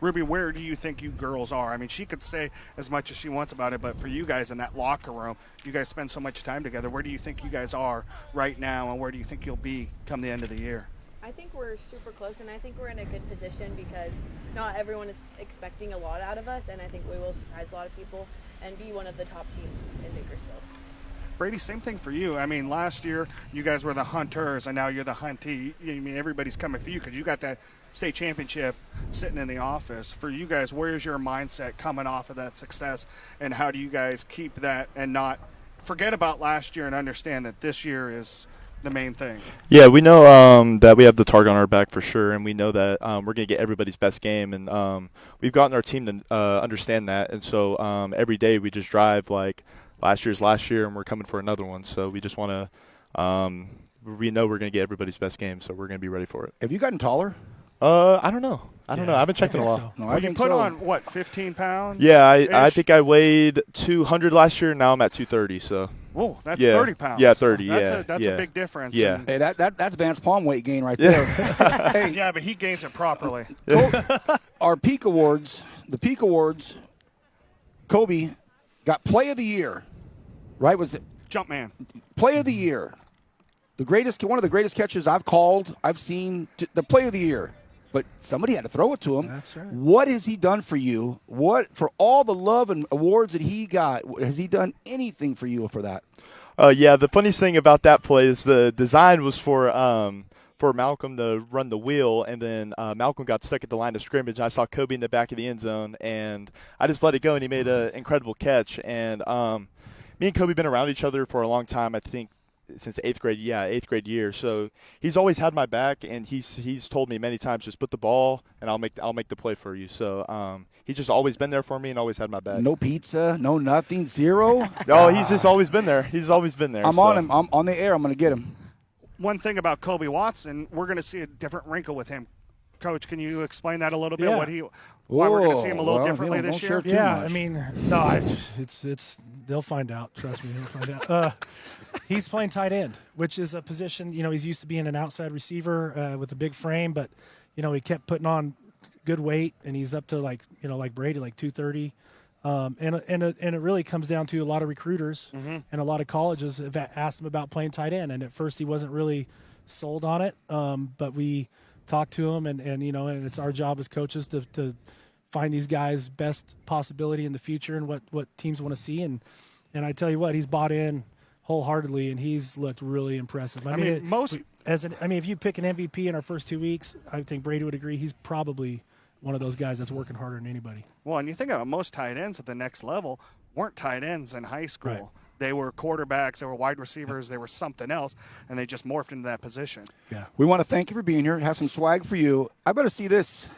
Ruby, where do you think you girls are? I mean, she could say as much as she wants about it, but for you guys in that locker room, you guys spend so much time together. Where do you think you guys are right now, and where do you think you'll be come the end of the year? I think we're super close, and I think we're in a good position because not everyone is expecting a lot out of us, and I think we will surprise a lot of people and be one of the top teams in Bakersfield. Brady, same thing for you. I mean, last year you guys were the hunters, and now you're the huntee. I mean, everybody's coming for you because you got that state championship sitting in the office. For you guys, where is your mindset coming off of that success, and how do you guys keep that and not forget about last year and understand that this year is the main thing? Yeah, we know that we have the target on our back for sure, and we know that we're going to get everybody's best game, and we've gotten our team to understand that, and so every day we just drive like last year, and we're coming for another one, so we just want to we know we're going to get everybody's best game, so we're going to be ready for it. Have you gotten taller? I don't know. I haven't checked in a while. So. No, well, you put on, what, 15 pounds? Yeah, I think I weighed 200 last year, and now I'm at 230, so. Whoa, that's 30 pounds. Yeah, 30, That's a big difference. Yeah. Hey, that's Vance Palm weight gain right there. Hey, yeah, but he gains it properly. Our Peak Awards, the Peak Awards, Kobe got Play of the Year, right? Was it Jumpman. Play of the Year. One of the greatest catches I've seen, the Play of the Year. But somebody had to throw it to him. That's right. What has he done for you? What, for all the love and awards that he got, has he done anything for you for that? Yeah, the funniest thing about that play is the design was for Malcolm to run the wheel, and then Malcolm got stuck at the line of scrimmage, and I saw Kobe in the back of the end zone, and I just let it go, and he made an incredible catch. And me and Kobe have been around each other for a long time. I think since eighth grade year. So he's always had my back, and he's told me many times, just put the ball and I'll make the play for you. So he's just always been there for me and always had my back. No pizza, no nothing, zero. No, he's just always been there. He's always been there. I'm on him. I'm on the air. I'm going to get him. One thing about Kobe Watson, we're going to see a different wrinkle with him. Coach, can you explain that a little bit? Yeah. Why we're going to see him a little differently this year? Yeah, I mean, no, it's they'll find out. Trust me, they'll find out. He's playing tight end, which is a position, he's used to being an outside receiver with a big frame, but he kept putting on good weight, and he's up to like Brady, like 230. And it really comes down to a lot of recruiters and a lot of colleges have asked him about playing tight end, and at first he wasn't really sold on it, but we talked to him, and it's our job as coaches to find these guys best possibility in the future and what teams want to see, and I tell you what, he's bought in wholeheartedly, and he's looked really impressive. I mean if you pick an MVP in our first 2 weeks, I think Brady would agree he's probably one of those guys that's working harder than anybody. Well, and you think about most tight ends at the next level weren't tight ends in high school. Right. They were quarterbacks, they were wide receivers, they were something else, and they just morphed into that position. Yeah. We want to thank you for being here. Have some swag for you. I better see this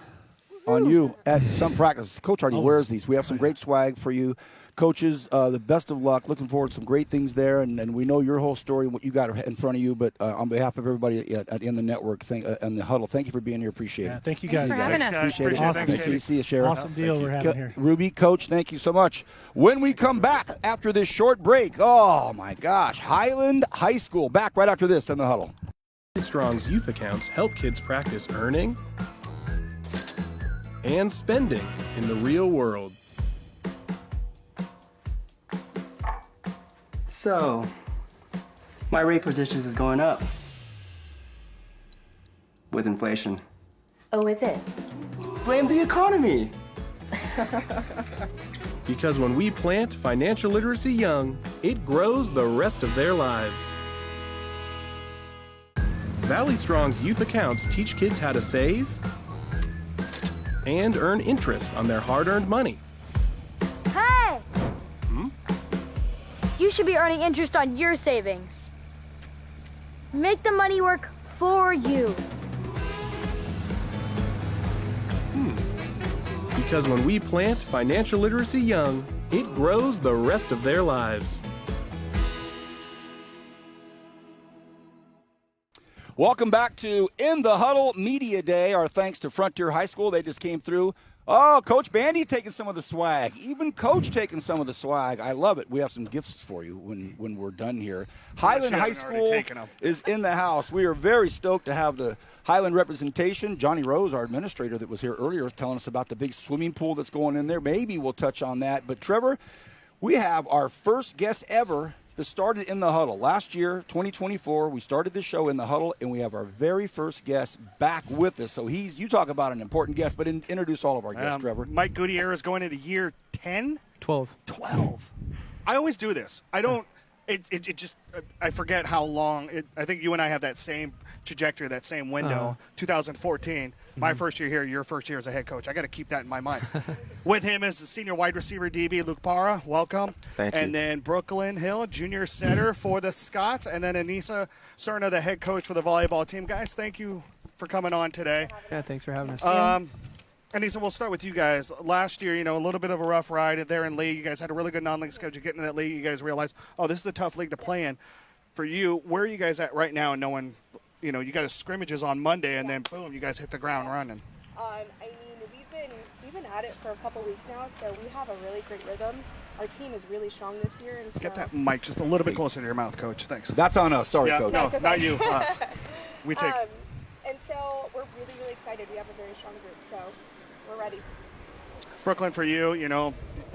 on you at some practice. Coach already wears these. We have some great swag for you. Coaches, the best of luck. Looking forward to some great things there, and we know your whole story and what you got in front of you. But on behalf of everybody at In the Network, in the Huddle, thank you for being here. Appreciate it. Thank you guys. Thanks for having us. Appreciate it. Awesome. Nice to see you, Sheriff. Awesome deal we're having here. Ruby, Coach, thank you so much. When we come back after this short break, oh my gosh, Highland High School back right after this in the Huddle. Strong's youth accounts help kids practice earning and spending in the real world. So, my rate for dishes is going up with inflation. Oh, is it? Blame the economy. Because when we plant financial literacy young, it grows the rest of their lives. Valley Strong's youth accounts teach kids how to save and earn interest on their hard-earned money. Hey! You should be earning interest on your savings. Make the money work for you. Because when we plant financial literacy young, it grows the rest of their lives. Welcome back to In the Huddle Media Day. Our thanks to Frontier High School. They just came through. Oh, Coach Bandy taking some of the swag. Even Coach taking some of the swag. I love it. We have some gifts for you when we're done here. Highland High School is in the house. We are very stoked to have the Highland representation. Johnny Rose, our administrator that was here earlier, was telling us about the big swimming pool that's going in there. Maybe we'll touch on that. But, Trevor, we have our first guest ever that started In the Huddle. Last year, 2024, we started this show In the Huddle, and we have our very first guest back with us. So you talk about an important guest, but introduce all of our guests, Trevor. Mike Gutierrez is going into year 10? 12. 12. I always do this. I don't it just I forget how long I think you and I have that same trajectory, that same window. 2014, my first year here, your first year as a head coach. I got to keep that in my mind. With him as the senior wide receiver DB, Luke Parra, welcome. Thank you. And then Brooklyn Hill, junior center for the Scots, and then Anissa Cerna, the head coach for the volleyball team. Guys, thank you for coming on today. Yeah, thanks for having us. Anissa, we'll start with you guys. Last year, a little bit of a rough ride there in league. You guys had a really good non-league schedule. Getting to that league, you guys realized, this is a tough league to play in. For you, where are you guys at right now, knowing, you got a scrimmages on Monday, and then boom, you guys hit the ground running? We've been at it for a couple weeks now, so we have a really great rhythm. Our team is really strong this year, and Get that mic just a little bit closer to your mouth, Coach. Thanks. That's on us. Sorry, Coach. No, okay. not you. Us. We take. And so we're really, really excited. We have a very strong group, so we're ready. Brooklyn, for you, you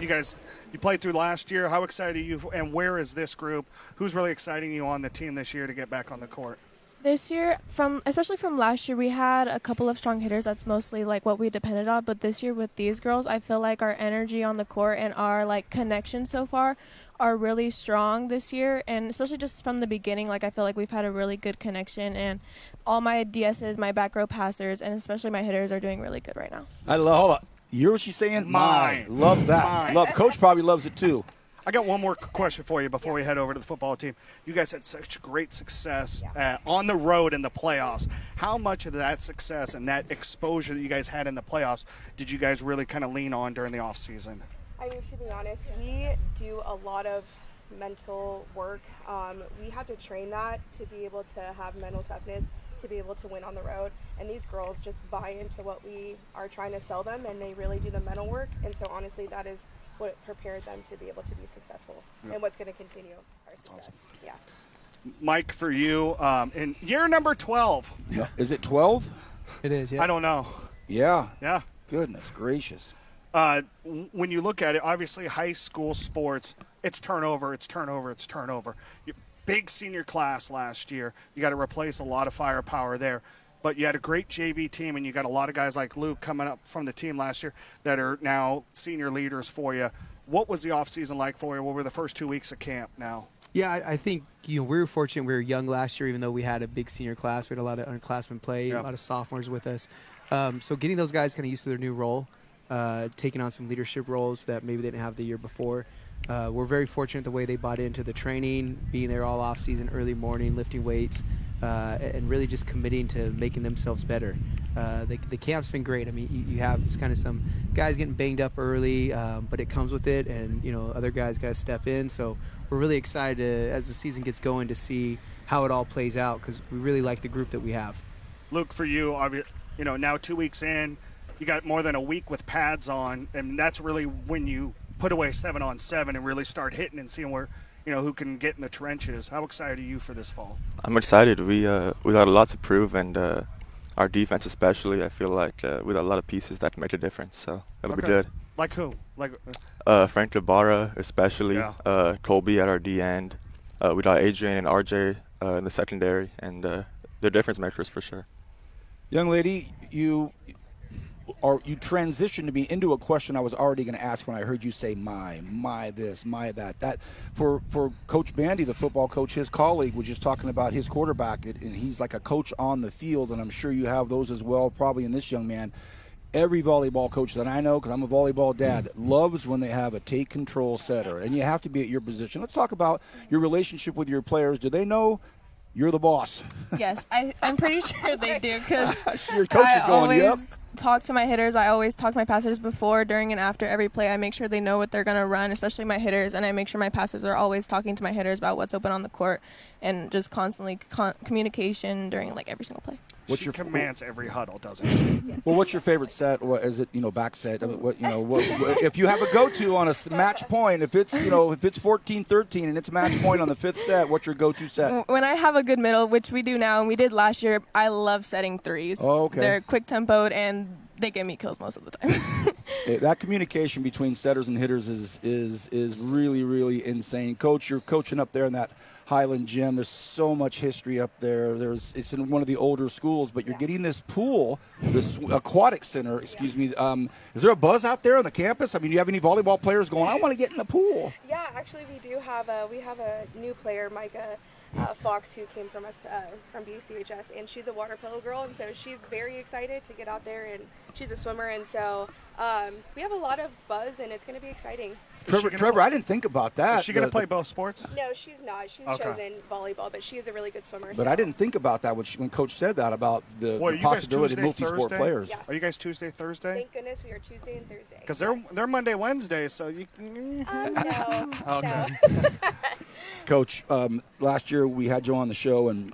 guys, you played through last year. How excited are you, and where is this group? Who's really exciting you on the team this year to get back on the court? This year, especially from last year, we had a couple of strong hitters. That's mostly like what we depended on. But this year with these girls, I feel like our energy on the court and our connection so far are really strong this year. And especially just from the beginning, I feel like we've had a really good connection. And all my DSs, my back row passers, and especially my hitters are doing really good right now. I love. Hold on. You hear what she's saying? Mine. Love that. Mine. Love. Coach probably loves it too. I got one more question for you before we head over to the football team. You guys had such great success on the road in the playoffs. How much of that success and that exposure that you guys had in the playoffs did you guys really kind of lean on during the offseason? I mean, to be honest, we do a lot of mental work. We have to train that to be able to have mental toughness, to be able to win on the road. And these girls just buy into what we are trying to sell them, and they really do the mental work. And so honestly, that is what prepared them to be able to be successful and what's going to continue our success. Awesome. Yeah. Mike, for you, in year number 12. Yeah. Is it 12? It is, yeah. I don't know. Yeah. Yeah. Goodness gracious. When you look at it, obviously high school sports, it's turnover. Big senior class last year. You got to replace a lot of firepower there. But you had a great JV team, and you got a lot of guys like Luke coming up from the team last year that are now senior leaders for you. What was the offseason like for you? What were the first 2 weeks of camp now? Yeah, I think we were fortunate. We were young last year, even though we had a big senior class. We had a lot of underclassmen play, a lot of sophomores with us. So getting those guys kind of used to their new role, taking on some leadership roles that maybe they didn't have the year before. We're very fortunate the way they bought into the training, being there all off season, early morning, lifting weights, and really just committing to making themselves better. The camp's been great. I mean, you have kind of some guys getting banged up early, but it comes with it, and other guys got to step in. So we're really excited as the season gets going to see how it all plays out, because we really like the group that we have. Luke, for you, now 2 weeks in, you got more than a week with pads on, and that's really when you put away 7-on-7 and really start hitting and seeing where who can get in the trenches. How excited are you for this fall? I'm excited. We got a lot to prove, and our defense especially. I feel like we got a lot of pieces that can make a difference, so it'll be good. Like who? Like Frank Labara especially. Colby at our D end. We got Adrian and RJ in the secondary, and they're difference makers for sure. Young lady, you transitioned to me into a question I was already going to ask when I heard you say my this, my that. That for Coach Bandy, the football coach, his colleague was just talking about his quarterback, and he's like a coach on the field, and I'm sure you have those as well, probably in this young man. Every volleyball coach that I know, because I'm a volleyball dad, loves when they have a take control setter, and you have to be at your position. Let's talk about your relationship with your players. Do they know you're the boss? Yes, I'm pretty sure they do, because your coach is going, yep. Talk to my hitters. I always talk to my passers before, during, and after every play. I make sure they know what they're going to run, especially my hitters, and I make sure my passers are always talking to my hitters about what's open on the court, and just constantly communication during every single play. She commands every huddle, doesn't she? Yes. Well, what's your favorite set? What is it? Back set. I mean, what if you have a go-to on a match point? If it's if it's 14-13 and it's match point on the fifth set, what's your go-to set? When I have a good middle, which we do now and we did last year, I love setting threes. Oh, okay. They're quick-tempoed and they get me kills most of the time. That communication between setters and hitters is really, really insane. Coach, you're coaching up there in that Highland Gym. There's so much history up there. It's in one of the older schools, but you're getting this pool, this aquatic center, excuse me. Is there a buzz out there on the campus? I mean, do you have any volleyball players going, I want to get in the pool? Yeah, actually we do have a new player, Micah Fox, who came from us from BCHS, and she's a water polo girl, and so she's very excited to get out there, and she's a swimmer, and so we have a lot of buzz, and it's going to be exciting. Trevor, I didn't think about that. Is she going to play both sports? No, she's not. She's chosen volleyball, but she is a really good swimmer. But I didn't think about that when Coach said that about the possibility of multi-sport players. Yeah. Are you guys Tuesday, Thursday? Thank goodness we are Tuesday and Thursday. Because they're Monday, Wednesday, so you can... No. Okay. No. Coach, last year we had you on the show and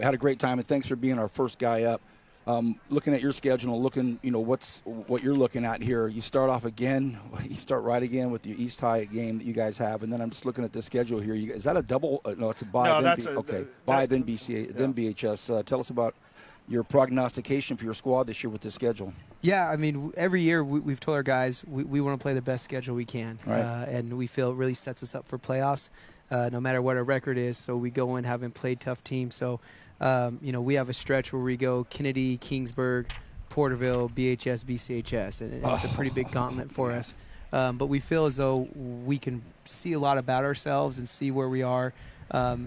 had a great time, and thanks for being our first guy up. Looking at your schedule, looking, what you're looking at here. You start off again. You start right again with your East High game that you guys have, and then I'm just looking at the schedule here. Is that a double? No, it's a bye. No, bye then BCA, then BHS. Tell us about your prognostication for your squad this year with this schedule. Yeah, I mean, every year we've told our guys we want to play the best schedule we can, right. And we feel it really sets us up for playoffs, no matter what our record is. So we go in having played tough teams. So. We have a stretch where we go Kennedy, Kingsburg, Porterville, BHS, BCHS, and it's a pretty big gauntlet for us. But we feel as though we can see a lot about ourselves and see where we are,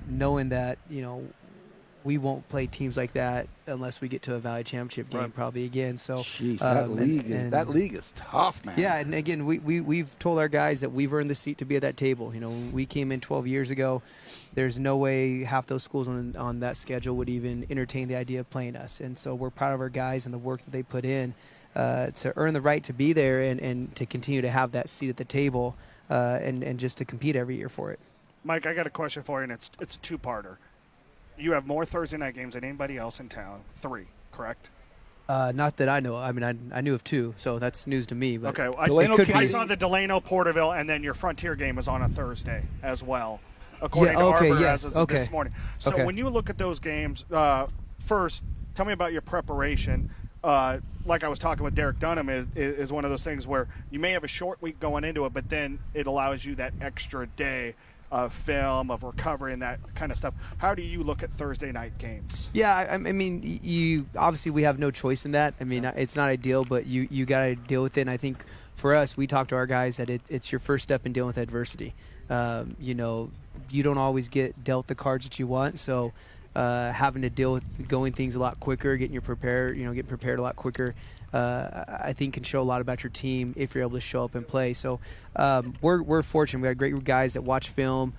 knowing that, we're we won't play teams like that unless we get to a Valley Championship game probably again. So, jeez, that league is tough, man. Yeah, and again, we've told our guys that we've earned the seat to be at that table. You know, when we came in 12 years ago, there's no way half those schools on that schedule would even entertain the idea of playing us. And so we're proud of our guys and the work that they put in to earn the right to be there and to continue to have that seat at the table and just to compete every year for it. Mike, I got a question for you, and it's a two-parter. You have more Thursday night games than anybody else in town. 3, correct? Not that I know. I mean, I knew of 2, so that's news to me. But Okay, I saw the Delano Porterville, and then your Frontier game is on a Thursday as well, according to Arbor as of this morning. So when you look at those games, first, tell me about your preparation. Like I was talking with Derek Dunham, is one of those things where you may have a short week going into it, but then it allows you that extra day of film, of recovery, and that kind of stuff. How do you look at Thursday night games? Yeah, I mean, you obviously we have no choice in that. I mean, it's not ideal, but you got to deal with it. And I think for us, we talk to our guys that it's your first step in dealing with adversity. You know, you don't always get dealt the cards that you want, so having to deal with going things a lot quicker, getting prepared a lot quicker, I think can show a lot about your team if you're able to show up and play. So we're fortunate. We got great guys that watch film.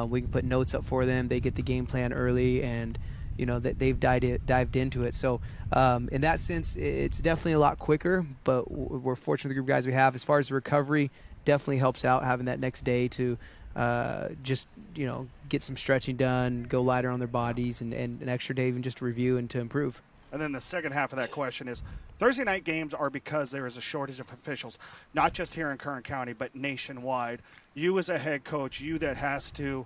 We can put notes up for them. They get the game plan early, and you know that they've dived into it. So in that sense, it's definitely a lot quicker. But we're fortunate with the group of guys we have. As far as the recovery, definitely helps out having that next day to just get some stretching done, go lighter on their bodies, and an extra day even just to review and to improve. And then the second half of that question is, Thursday night games are because there is a shortage of officials, not just here in Kern County, but nationwide. You as a head coach, you that has to,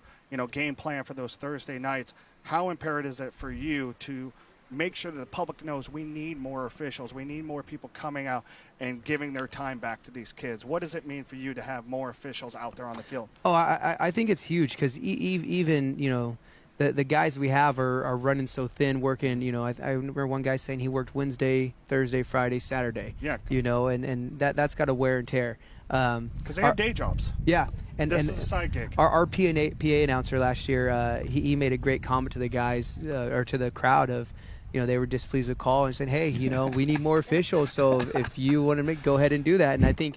game plan for those Thursday nights, how imperative is it for you to make sure that the public knows we need more officials, we need more people coming out and giving their time back to these kids? What does it mean for you to have more officials out there on the field? Oh, I think it's huge because even, the guys we have are running so thin, working, I remember one guy saying he worked Wednesday, Thursday, Friday, Saturday. Yeah. And that's got to wear and tear. Because they have day jobs. Yeah. And this is a side gig. Our PA announcer last year, he made a great comment to the guys or to the crowd of, they were displeased with the call and said, hey, we need more officials. So if you want to go ahead and do that. And I think,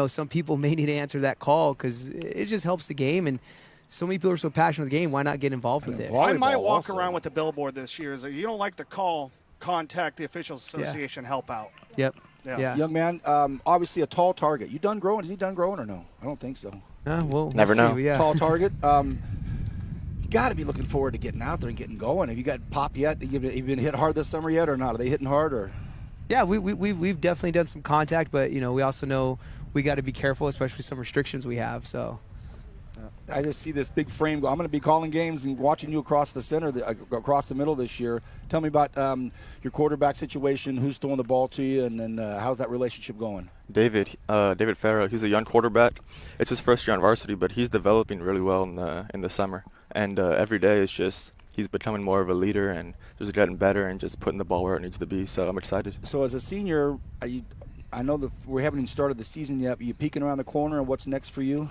some people may need to answer that call because it just helps the game. And so many people are so passionate with the game. Why not get involved with it? I might walk around with the billboard this year. Is that you don't like the call, contact the Officials Association, help out. Yep. Yeah. Young man, obviously a tall target. You done growing? Is he done growing or no? I don't think so. We'll never know. Yeah. Tall target. You got to be looking forward to getting out there and getting going. Have you got pop yet? Have you been hit hard this summer yet or not? Are they hitting hard or? Yeah, we've definitely done some contact, but we also know we got to be careful, especially some restrictions we have. So. I just see this big frame. I'm going to be calling games and watching you across the center, across the middle this year. Tell me about your quarterback situation, who's throwing the ball to you, and then how's that relationship going? David Farrow, he's a young quarterback. It's his first year on varsity, but he's developing really well in the summer. And every day it's just he's becoming more of a leader and just getting better and just putting the ball where it needs to be. So I'm excited. So as a senior, I know that we haven't even started the season yet, but you peeking around the corner and what's next for you?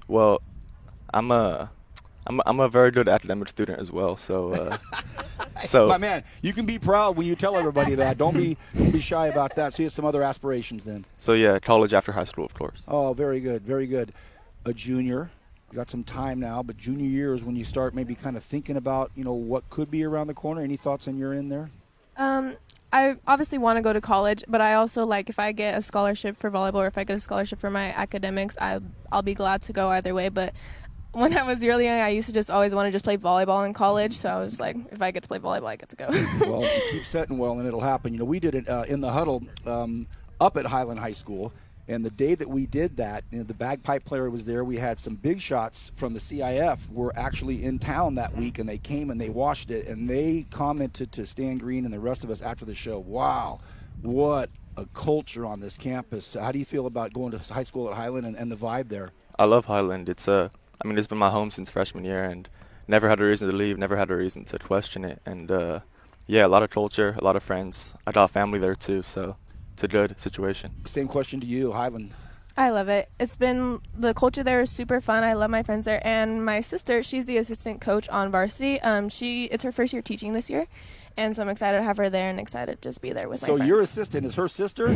Well, I'm a very good academic student as well. So, my man, you can be proud when you tell everybody that. Don't be shy about that. So you have some other aspirations then. So yeah, college after high school, of course. Oh, very good, very good. A junior, you got some time now, but junior year is when you start maybe kind of thinking about what could be around the corner. Any thoughts on your end there? I obviously want to go to college, but I also if I get a scholarship for volleyball or if I get a scholarship for my academics, I'll be glad to go either way. But when I was really young, I used to just always want to just play volleyball in college. So I was like, if I get to play volleyball, I get to go. Well, you keep setting well, and it'll happen. We did it in the huddle up at Highland High School. And the day that we did that, the bagpipe player was there. We had some big shots from the CIF were actually in town that week, and they came and they watched it, and they commented to Stan Green and the rest of us after the show, wow, what a culture on this campus. How do you feel about going to high school at Highland and the vibe there? I love Highland. It's been my home since freshman year, and never had a reason to leave, never had a reason to question it. And, a lot of culture, a lot of friends. I got family there, too, so it's a good situation. Same question to you, Highland. I love it. The culture there is super fun. I love my friends there. And my sister, she's the assistant coach on varsity. It's her first year teaching this year. And so I'm excited to have her there and excited to just be there with my friends. So your assistant is her sister?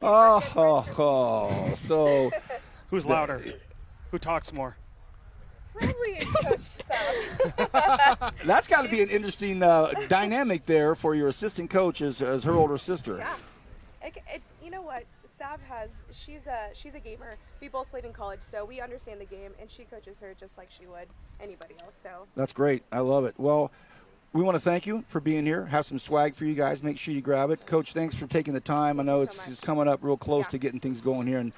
Yes. So who's louder? Who talks more? Probably Coach Sav. That's got to be an interesting dynamic there for your assistant coach as her older sister. Yeah. You know what? Sav she's a gamer. We both played in college, so we understand the game, and she coaches her just like she would anybody else. So That's great. I love it. Well, we want to thank you for being here. Have some swag for you guys. Make sure you grab it. Coach, thanks for taking the time. I know it's coming up real close to getting things going here, and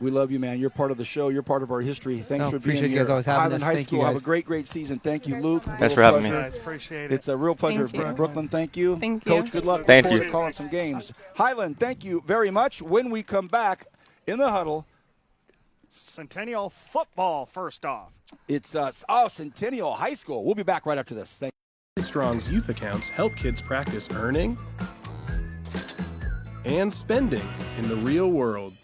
we love you, man. You're part of the show. You're part of our history. Thanks for being here. Appreciate you guys always having Highland us. High Thank School. you Have guys. a great, great season. Thank you, Luke. Thanks for having me. Guys, appreciate it. It's a real pleasure. Thank you. Brooklyn, thank you. Thank you. Coach, good luck. Thank Look forward you. to calling some games. Highland, thank you very much. When we come back in the huddle, Centennial football first off. it's Centennial High School. We'll be back right after this. Thank Strong's youth accounts help kids practice earning and spending in the real world.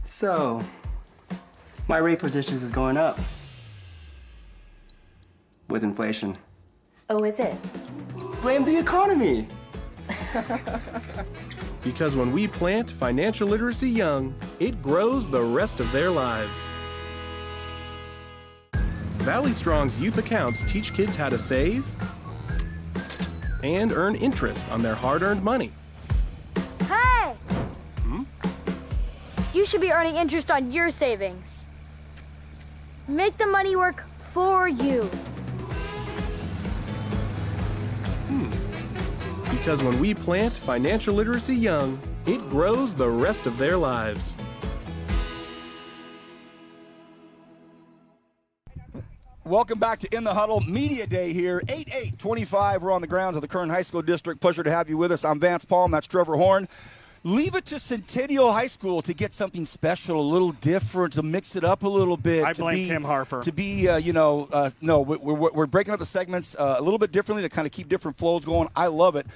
So, my rate for dishes is going up with inflation. Oh, is it? Blame the economy. Because when we plant financial literacy young, it grows the rest of their lives. Valley Strong's youth accounts teach kids how to save and earn interest on their hard-earned money. Hey! You should be earning interest on your savings. Make the money work for you. Because when we plant financial literacy young, it grows the rest of their lives. Welcome back to In the Huddle Media Day here, 8/8/25. We're on the grounds of the Kern High School District. Pleasure to have you with us. I'm Vance Palm. That's Trevor Horn. Leave it to Centennial High School to get something special, a little different, to mix it up a little bit. I blame Kim Harper. To be, no, we're breaking up the segments a little bit differently to kind of keep different flows going. I love it.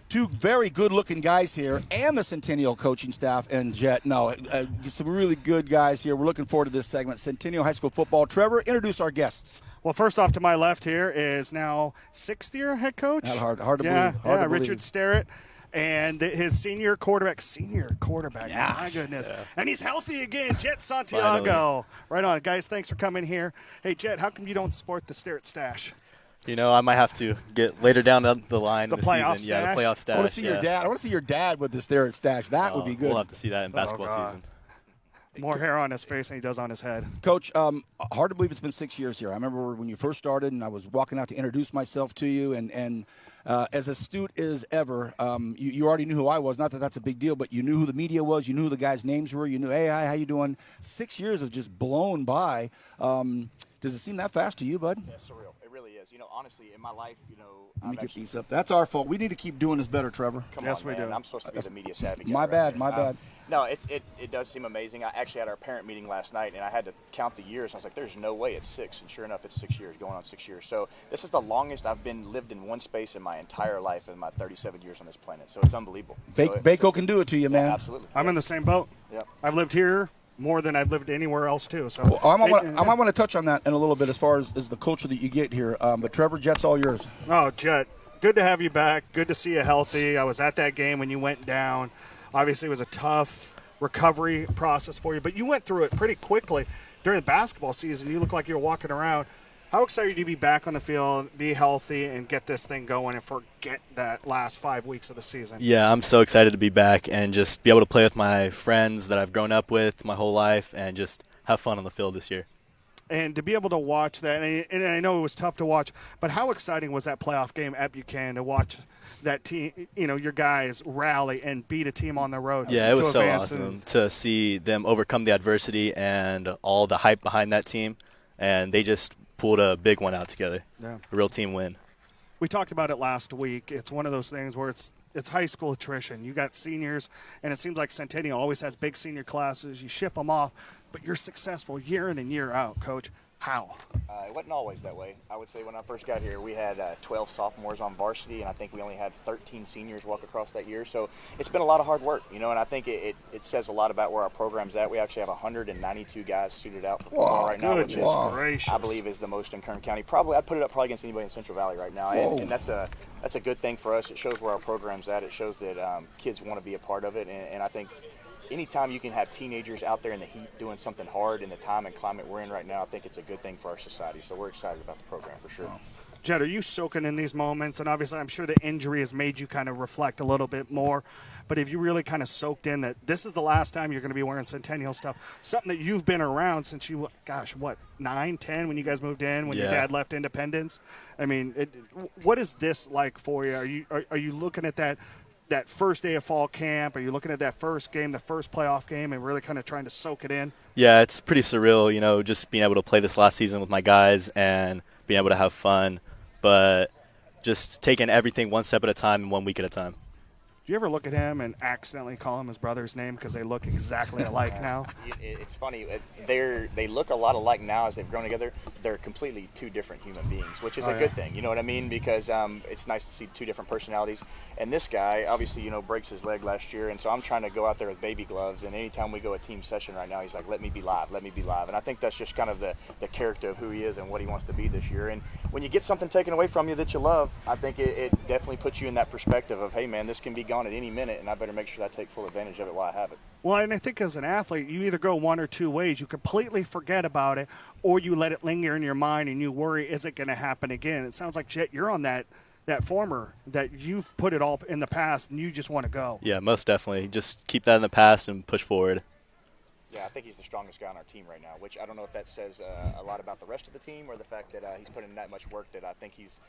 Two very good-looking guys here, and the Centennial coaching staff and Jet. Some really good guys here. We're looking forward to this segment. Centennial High School football. Trevor, introduce our guests. Well, first off to my left here is now sixth-year head coach. Not hard to yeah, believe. Hard to believe. Richard Sterrett. And his senior quarterback, Yeah. my goodness. And he's healthy again, Jet Santiago. Right on. Guys, thanks for coming here. Hey, Jet, how come you don't sport the Sterrett stash? You know, I might have to get later down the line The in the playoff season. Yeah, the stash? playoff stash. I want to see your dad. I want to see your dad with the Sterrett stash. That would be good. We'll have to see that in basketball God. season. More hair on his face than he does on his head. Coach, hard to believe it's been 6 years here. I remember when you first started, and I was walking out to introduce myself to you, and as astute as ever, you already knew who I was. Not that that's a big deal, but you knew who the media was. You knew who the guys' names were. You knew, hey, hi, how you doing? 6 years have just blown by. Does it seem that fast to you, bud? Yeah, surreal. It really is. You know, honestly, in my life, Let me get these up. That's our fault. We need to keep doing this better, Trevor. Come on, man. I'm supposed to be the media savvy guy. My bad. No, it does seem amazing. I actually had our parent meeting last night, and I had to count the years. I was like, there's no way it's 6. And sure enough, it's 6 years, going on 6 years. So this is the longest I've lived in one space in my entire life in my 37 years on this planet. So it's unbelievable. Bako can do it to you, man. Yeah, absolutely. I'm in the same boat. Yep. I've lived here more than I've lived anywhere else, too. So Well, I might want to touch on that in a little bit as far as the culture that you get here. But Trevor, Jet's all yours. Oh, Jet, good to have you back. Good to see you healthy. I was at that game when you went down. Obviously, it was a tough recovery process for you, but you went through it pretty quickly during the basketball season. You look like you were walking around. How excited are you to be back on the field, be healthy, and get this thing going and forget that last 5 weeks of the season? Yeah, I'm so excited to be back and just be able to play with my friends that I've grown up with my whole life and just have fun on the field this year. And to be able to watch that, and I know it was tough to watch, but how exciting was that playoff game at Buchanan to watch that team, your guys rally and beat a team on the road? Yeah, it was so awesome to see them overcome the adversity and all the hype behind that team, and they just pulled a big one out together. Yeah. A real team win. We talked about it last week. It's one of those things where it's high school attrition. You got seniors, and it seems like Centennial always has big senior classes. You ship them off, but you're successful year in and year out, Coach. How? It wasn't always that way. I would say when I first got here, we had 12 sophomores on varsity, and I think we only had 13 seniors walk across that year. So it's been a lot of hard work, and I think it says a lot about where our program's at. We actually have 192 guys suited out for football right now, which is, I believe, is the most in Kern County. I'd put it up probably against anybody in Central Valley right now, and that's a good thing for us. It shows where our program's at. It shows that kids want to be a part of it, and I think anytime you can have teenagers out there in the heat doing something hard in the time and climate we're in right now, I think it's a good thing for our society. So we're excited about the program for sure. Jed, are you soaking in these moments? And obviously, I'm sure the injury has made you kind of reflect a little bit more. But have you really kind of soaked in that this is the last time you're going to be wearing Centennial stuff? Something that you've been around since you, 9, 10 when you guys moved in, when your dad left Independence? I mean, what is this like for you? Are you looking at that first day of fall camp? Are you looking at that first game, the first playoff game, and really kind of trying to soak it in? Yeah, it's pretty surreal, just being able to play this last season with my guys and being able to have fun, but just taking everything one step at a time and 1 week at a time. Do you ever look at him and accidentally call him his brother's name because they look exactly alike now? It's funny. They look a lot alike now as they've grown together. They're completely two different human beings, which is a good thing. You know what I mean? Because it's nice to see two different personalities. And this guy, obviously, breaks his leg last year, and so I'm trying to go out there with baby gloves. And anytime we go a team session right now, he's like, let me be live, let me be live. And I think that's just kind of the character of who he is and what he wants to be this year. And when you get something taken away from you that you love, I think it definitely puts you in that perspective of, hey, man, this can be gone at any minute, and I better make sure that I take full advantage of it while I have it. Well, and I think as an athlete, you either go one or two ways. You completely forget about it, or you let it linger in your mind and you worry, is it going to happen again? It sounds like, Jet, you're on that former, that you've put it all in the past and you just want to go. Yeah, most definitely. Just keep that in the past and push forward. Yeah, I think he's the strongest guy on our team right now, which I don't know if that says a lot about the rest of the team or the fact that he's putting in that much work that I think he's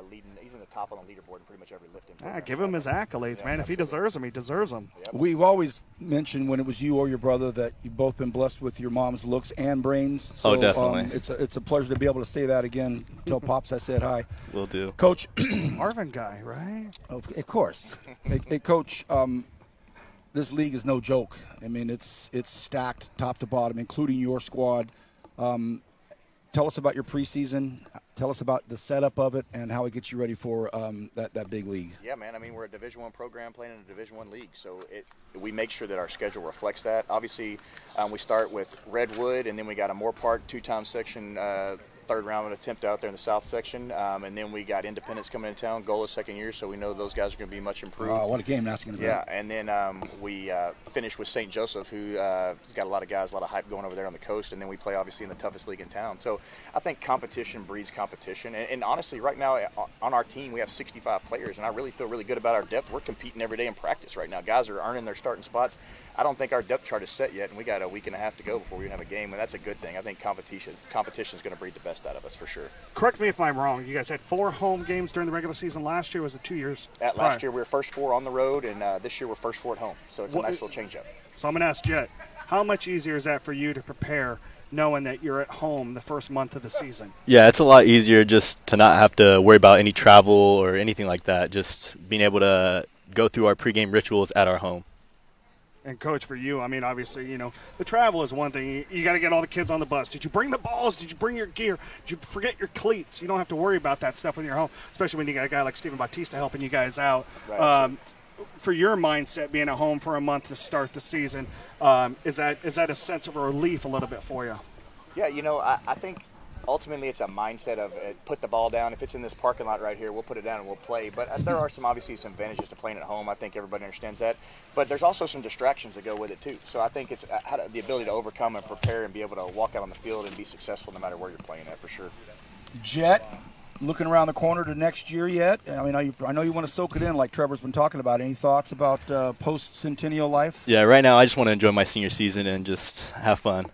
leading. He's in the top on the leaderboard in pretty much every lifting program. Give him his accolades, man. If he deserves them, he deserves them. Yep. We've always mentioned when it was you or your brother that you've both been blessed with your mom's looks and brains. So, definitely. It's a pleasure to be able to say that again. Tell Pops I said hi. Will do. Coach. Marvin guy, right? Of course. Hey, Coach, this league is no joke. I mean, it's stacked top to bottom, including your squad. Tell us about your preseason. Tell us about the setup of it and how it gets you ready for that big league. Yeah, man. I mean, we're a Division I program playing in a Division I league, so we make sure that our schedule reflects that. Obviously, we start with Redwood, and then we got a Moore Park two-time section third round attempt out there in the south section, and then we got Independence coming into town. Goal is second year, so we know those guys are going to be much improved. What a game that's going to be. Yeah, and then we finish with St. Joseph, who has got a lot of guys, a lot of hype going over there on the coast, and then we play obviously in the toughest league in town. So I think competition breeds competition, and honestly, right now on our team we have 65 players, and I really feel really good about our depth. We're competing every day in practice right now. Guys are earning their starting spots. I don't think our depth chart is set yet, and we got a week and a half to go before we have a game, and that's a good thing. I think competition is going to breed the best out of us for sure. Correct me if I'm wrong. You guys had 4 home games during the regular season last year. Was it 2 years? Last year we were first 4 on the road, and this year we're first 4 at home. So it's a nice little change-up. So I'm going to ask Jet, how much easier is that for you to prepare knowing that you're at home the first month of the season? Yeah, it's a lot easier just to not have to worry about any travel or anything like that. Just being able to go through our pregame rituals at our home. And, Coach, for you, I mean, obviously, the travel is one thing. You got to get all the kids on the bus. Did you bring the balls? Did you bring your gear? Did you forget your cleats? You don't have to worry about that stuff when you're home, especially when you got a guy like Steven Bautista helping you guys out. Right. For your mindset, being at home for a month to start the season, is that a sense of relief a little bit for you? Yeah, I think ultimately it's a mindset of put the ball down. If it's in this parking lot right here, we'll put it down and we'll play. But there are obviously some advantages to playing at home. I think everybody understands that. But there's also some distractions that go with it too. So I think it's the ability to overcome and prepare and be able to walk out on the field and be successful no matter where you're playing at for sure. Jet, looking around the corner to next year yet? I mean, I know you want to soak it in like Trevor's been talking about. Any thoughts about post-Centennial life? Yeah, right now I just want to enjoy my senior season and just have fun.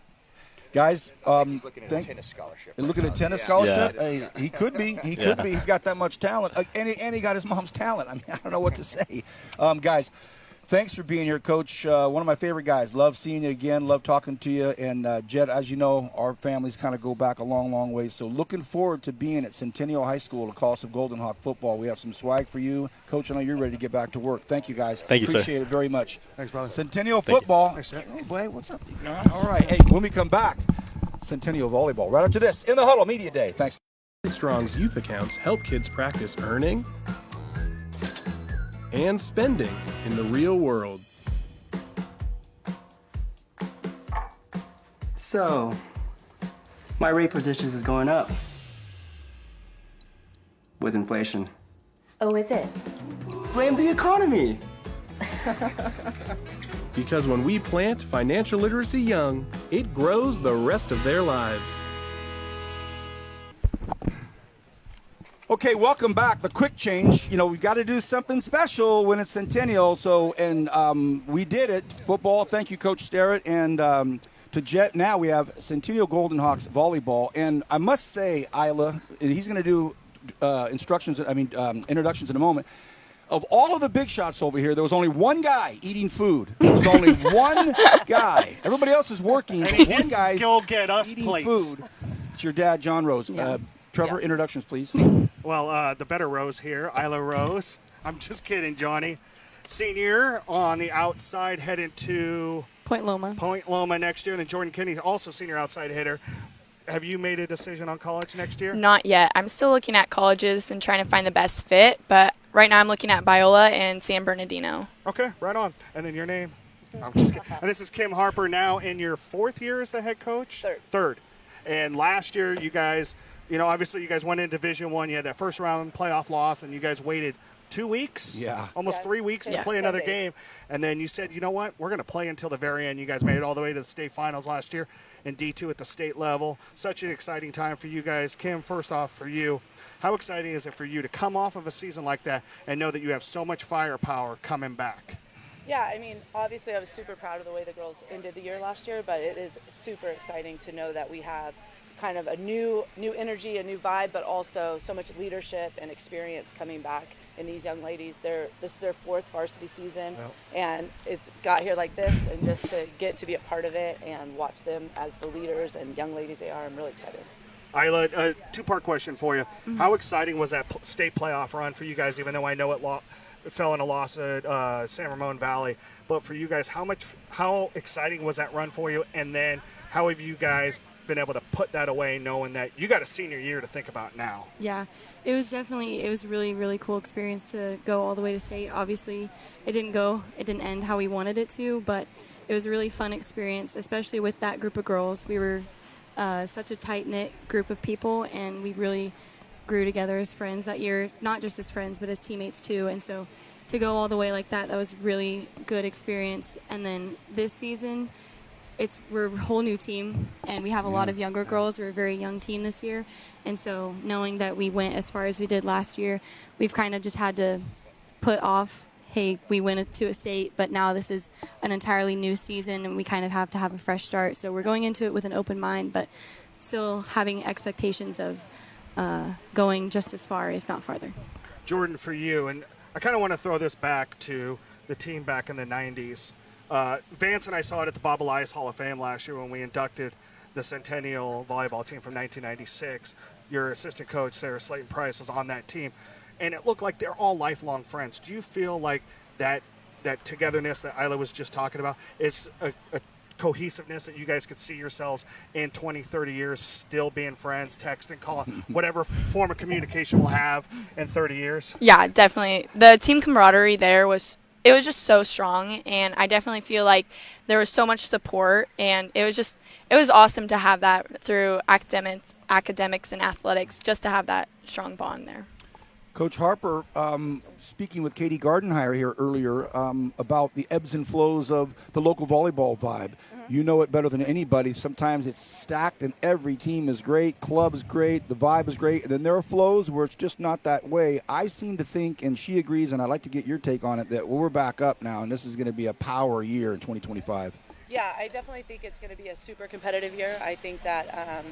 Guys, he's looking at a tennis scholarship. Looking at a tennis scholarship? Yeah. Hey, he could be. He could be. He's got that much talent. And he got his mom's talent. I mean, I don't know what to say. Guys, thanks for being here, Coach. One of my favorite guys. Love seeing you again. Love talking to you. And, Jed, as you know, our families kind of go back a long, long way. So looking forward to being at Centennial High School to call some Golden Hawk football. We have some swag for you. Coach, I know you're ready to get back to work. Thank you, guys. Thank you, sir. Appreciate it very much. Thanks, brother. Centennial Thank football. Thanks, Jet. Hey, boy, what's up? All right. Hey, when we come back, Centennial Volleyball. Right after this, In the Huddle Media Day. Thanks. Strong's youth accounts help kids practice earning and spending in the real world. So, my rate for dishes is going up with inflation. Oh, is it? Blame the economy. Because when we plant financial literacy young, it grows the rest of their lives. Okay, welcome back. The quick change. You know, we've got to do something special when it's Centennial. So, and we did it. Football, thank you, Coach Starrett. And to Jet, now we have Centennial Golden Hawks volleyball. And I must say, Isla, and he's going to do introductions in a moment. Of all of the big shots over here, there was only one guy eating food. There was only one guy. Everybody else is working. And he one didn't guy's go get us eating plates. food. It's your dad, John Rose. Trevor, introductions, please. Well, the better Rose here, Isla Rose. I'm just kidding, Johnny. Senior on the outside, headed to Point Loma next year. And then Jordan Kinney, also senior outside hitter. Have you made a decision on college next year? Not yet. I'm still looking at colleges and trying to find the best fit, but right now I'm looking at Biola and San Bernardino. Okay, right on. And then your name? I'm just kidding. And this is Kim Harper, now in your 4th year as the head coach? Third. And last year you guys, obviously you guys went in Division I. You had that first round playoff loss, and you guys waited 2 weeks? Yeah. Almost 3 weeks to play another game. And then you said, you know what, we're going to play until the very end. You guys made it all the way to the state finals last year in D2 at the state level. Such an exciting time for you guys. Kim, first off for you, how exciting is it for you to come off of a season like that and know that you have so much firepower coming back? Yeah, I mean, obviously I was super proud of the way the girls ended the year last year, but it is super exciting to know that we have kind of a new energy, a new vibe, but also so much leadership and experience coming back in these young ladies. This is their 4th varsity season, and it's got here like this, and just to get to be a part of it and watch them as the leaders and young ladies they are, I'm really excited. Isla, a 2-part question for you. Mm-hmm. How exciting was that state playoff run for you guys, even though I know it fell in a loss at San Ramon Valley? But for you guys, how exciting was that run for you? And then how have you guys been able to put that away knowing that you got a senior year to think about now? Yeah, it was really, really cool experience to go all the way to state. Obviously, it didn't end how we wanted it to, but it was a really fun experience, especially with that group of girls. We were such a tight-knit group of people, and we really grew together as friends that year, not just as friends, but as teammates too. And so to go all the way like that was really good experience. And then this season, we're a whole new team, and we have a lot of younger girls. We're a very young team this year. And so knowing that we went as far as we did last year, we've kind of just had to put off, hey, we went to a state, but now this is an entirely new season, and we kind of have to have a fresh start. So we're going into it with an open mind, but still having expectations of going just as far, if not farther. Jordan, for you, and I kind of want to throw this back to the team back in the 90s. Vance and I saw it at the Bob Elias Hall of Fame last year when we inducted the Centennial volleyball team from 1996. Your assistant coach, Sarah Slayton-Price, was on that team, and it looked like they're all lifelong friends. Do you feel like that togetherness that Isla was just talking about is a cohesiveness that you guys could see yourselves in 20, 30 years still being friends, texting, calling, whatever form of communication we'll have in 30 years? Yeah, definitely. The team camaraderie there was just so strong, and I definitely feel like there was so much support, and it was awesome to have that through academics and athletics, just to have that strong bond there. Coach Harper, speaking with Katie Gardenhire here earlier about the ebbs and flows of the local volleyball vibe. You know it better than anybody. Sometimes it's stacked and every team is great, club is great, the vibe is great, and then there are flows where it's just not that way. I seem to think, and she agrees, and I'd like to get your take on it, that we're back up now, and this is going to be a power year in 2025. Yeah, I definitely think it's going to be a super competitive year. I think that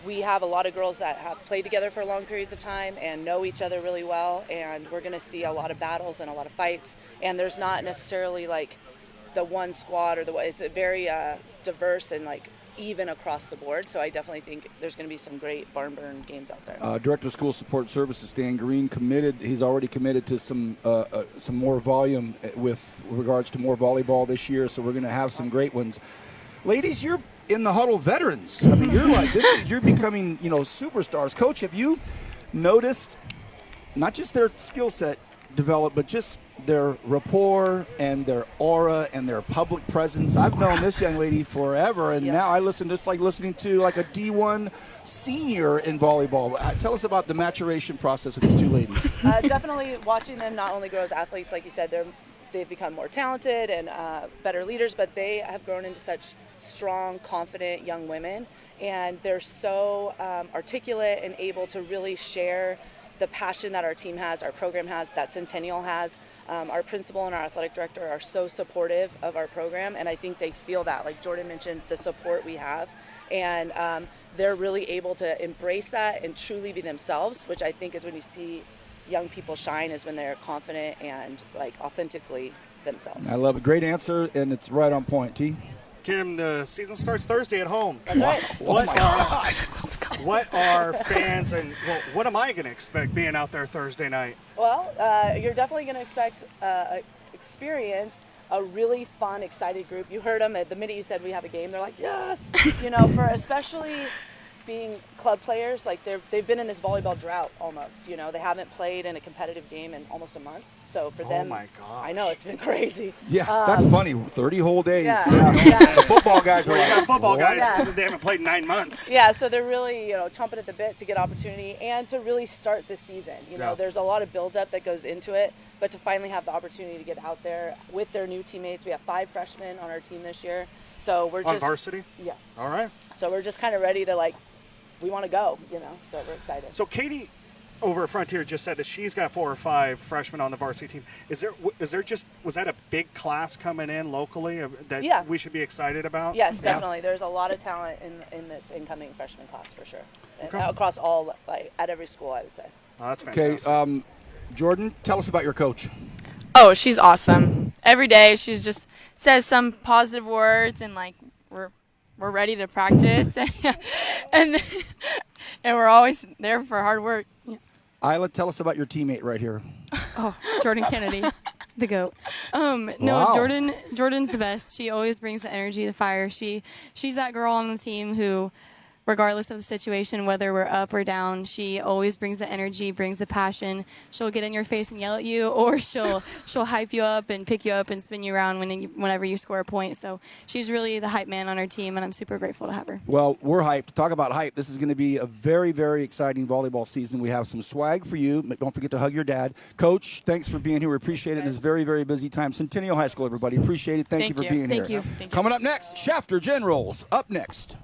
we have a lot of girls that have played together for long periods of time and know each other really well, and we're going to see a lot of battles and a lot of fights, and there's not necessarily like the one squad or it's a very diverse and like even across the board. So I definitely think there's going to be some great barn burn games out there. Director of School Support Services Stan Green he's already committed to some more volume with regards to more volleyball this year, so we're going to have some great ones. Ladies, you're In the Huddle veterans. I mean, you're becoming, superstars. Coach, have you noticed not just their skill set develop, but just their rapport and their aura and their public presence? I've known this young lady forever, and now I listen. It's like listening to like a D1 senior in volleyball. Tell us about the maturation process of these two ladies. Definitely watching them not only grow as athletes, like you said, they've become more talented and better leaders, but they have grown into such strong, confident young women, and they're so articulate and able to really share the passion that our team has, our program has, that Centennial has. Our principal and our athletic director are so supportive of our program, and I think they feel that. Like Jordan mentioned, the support we have, and they're really able to embrace that and truly be themselves, which I think is when you see young people shine, is when they're confident and like authentically themselves. I love it. Great answer, and it's right on point. T. Kim, the season starts Thursday at home. That's right. What are fans and what am I going to expect being out there Thursday night? Well, you're definitely going to expect experience a really fun, excited group. You heard them the minute you said we have a game. They're like, yes. For especially being club players, like they've been in this volleyball drought almost. They haven't played in a competitive game in almost a month. So for them, oh my gosh. I know it's been crazy. Yeah, that's funny. 30 whole days. Yeah. The football guys are like, football guys. Yeah. They haven't played in 9 months. Yeah, so they're really chomping at the bit to get opportunity and to really start the season. There's a lot of buildup that goes into it, but to finally have the opportunity to get out there with their new teammates. We have 5 freshmen on our team this year, so we're on just varsity. Yes. All right. So we're just kind of ready to we want to go. So we're excited. So Katie over at Frontier just said that she's got 4 or 5 freshmen on the varsity team. Was that a big class coming in locally that we should be excited about? Yes, definitely. There's a lot of talent in this incoming freshman class for sure. Okay. Across all, at every school, I would say. Oh, that's fantastic. Okay, Jordan, tell us about your coach. Oh, she's awesome. Every day she's just says some positive words and we're ready to practice and we're always there for hard work. Yeah. Isla, tell us about your teammate right here. Oh, Jordan Kennedy, the GOAT. No, Wow. Jordan's the best. She always brings the energy, the fire. She's that girl on the team who, regardless of the situation, whether we're up or down, she always brings the energy, brings the passion. She'll get in your face and yell at you, or she'll hype you up and pick you up and spin you around whenever you score a point. So she's really the hype man on our team, and I'm super grateful to have her. Well, we're hyped. Talk about hype. This is going to be a very, very exciting volleyball season. We have some swag for you. Don't forget to hug your dad. Coach, thanks for being here. We appreciate it. It's a very, very busy time. Centennial High School, everybody. Appreciate it. Thank you for being here. Thank you. Coming up next, Shafter Generals. Up next.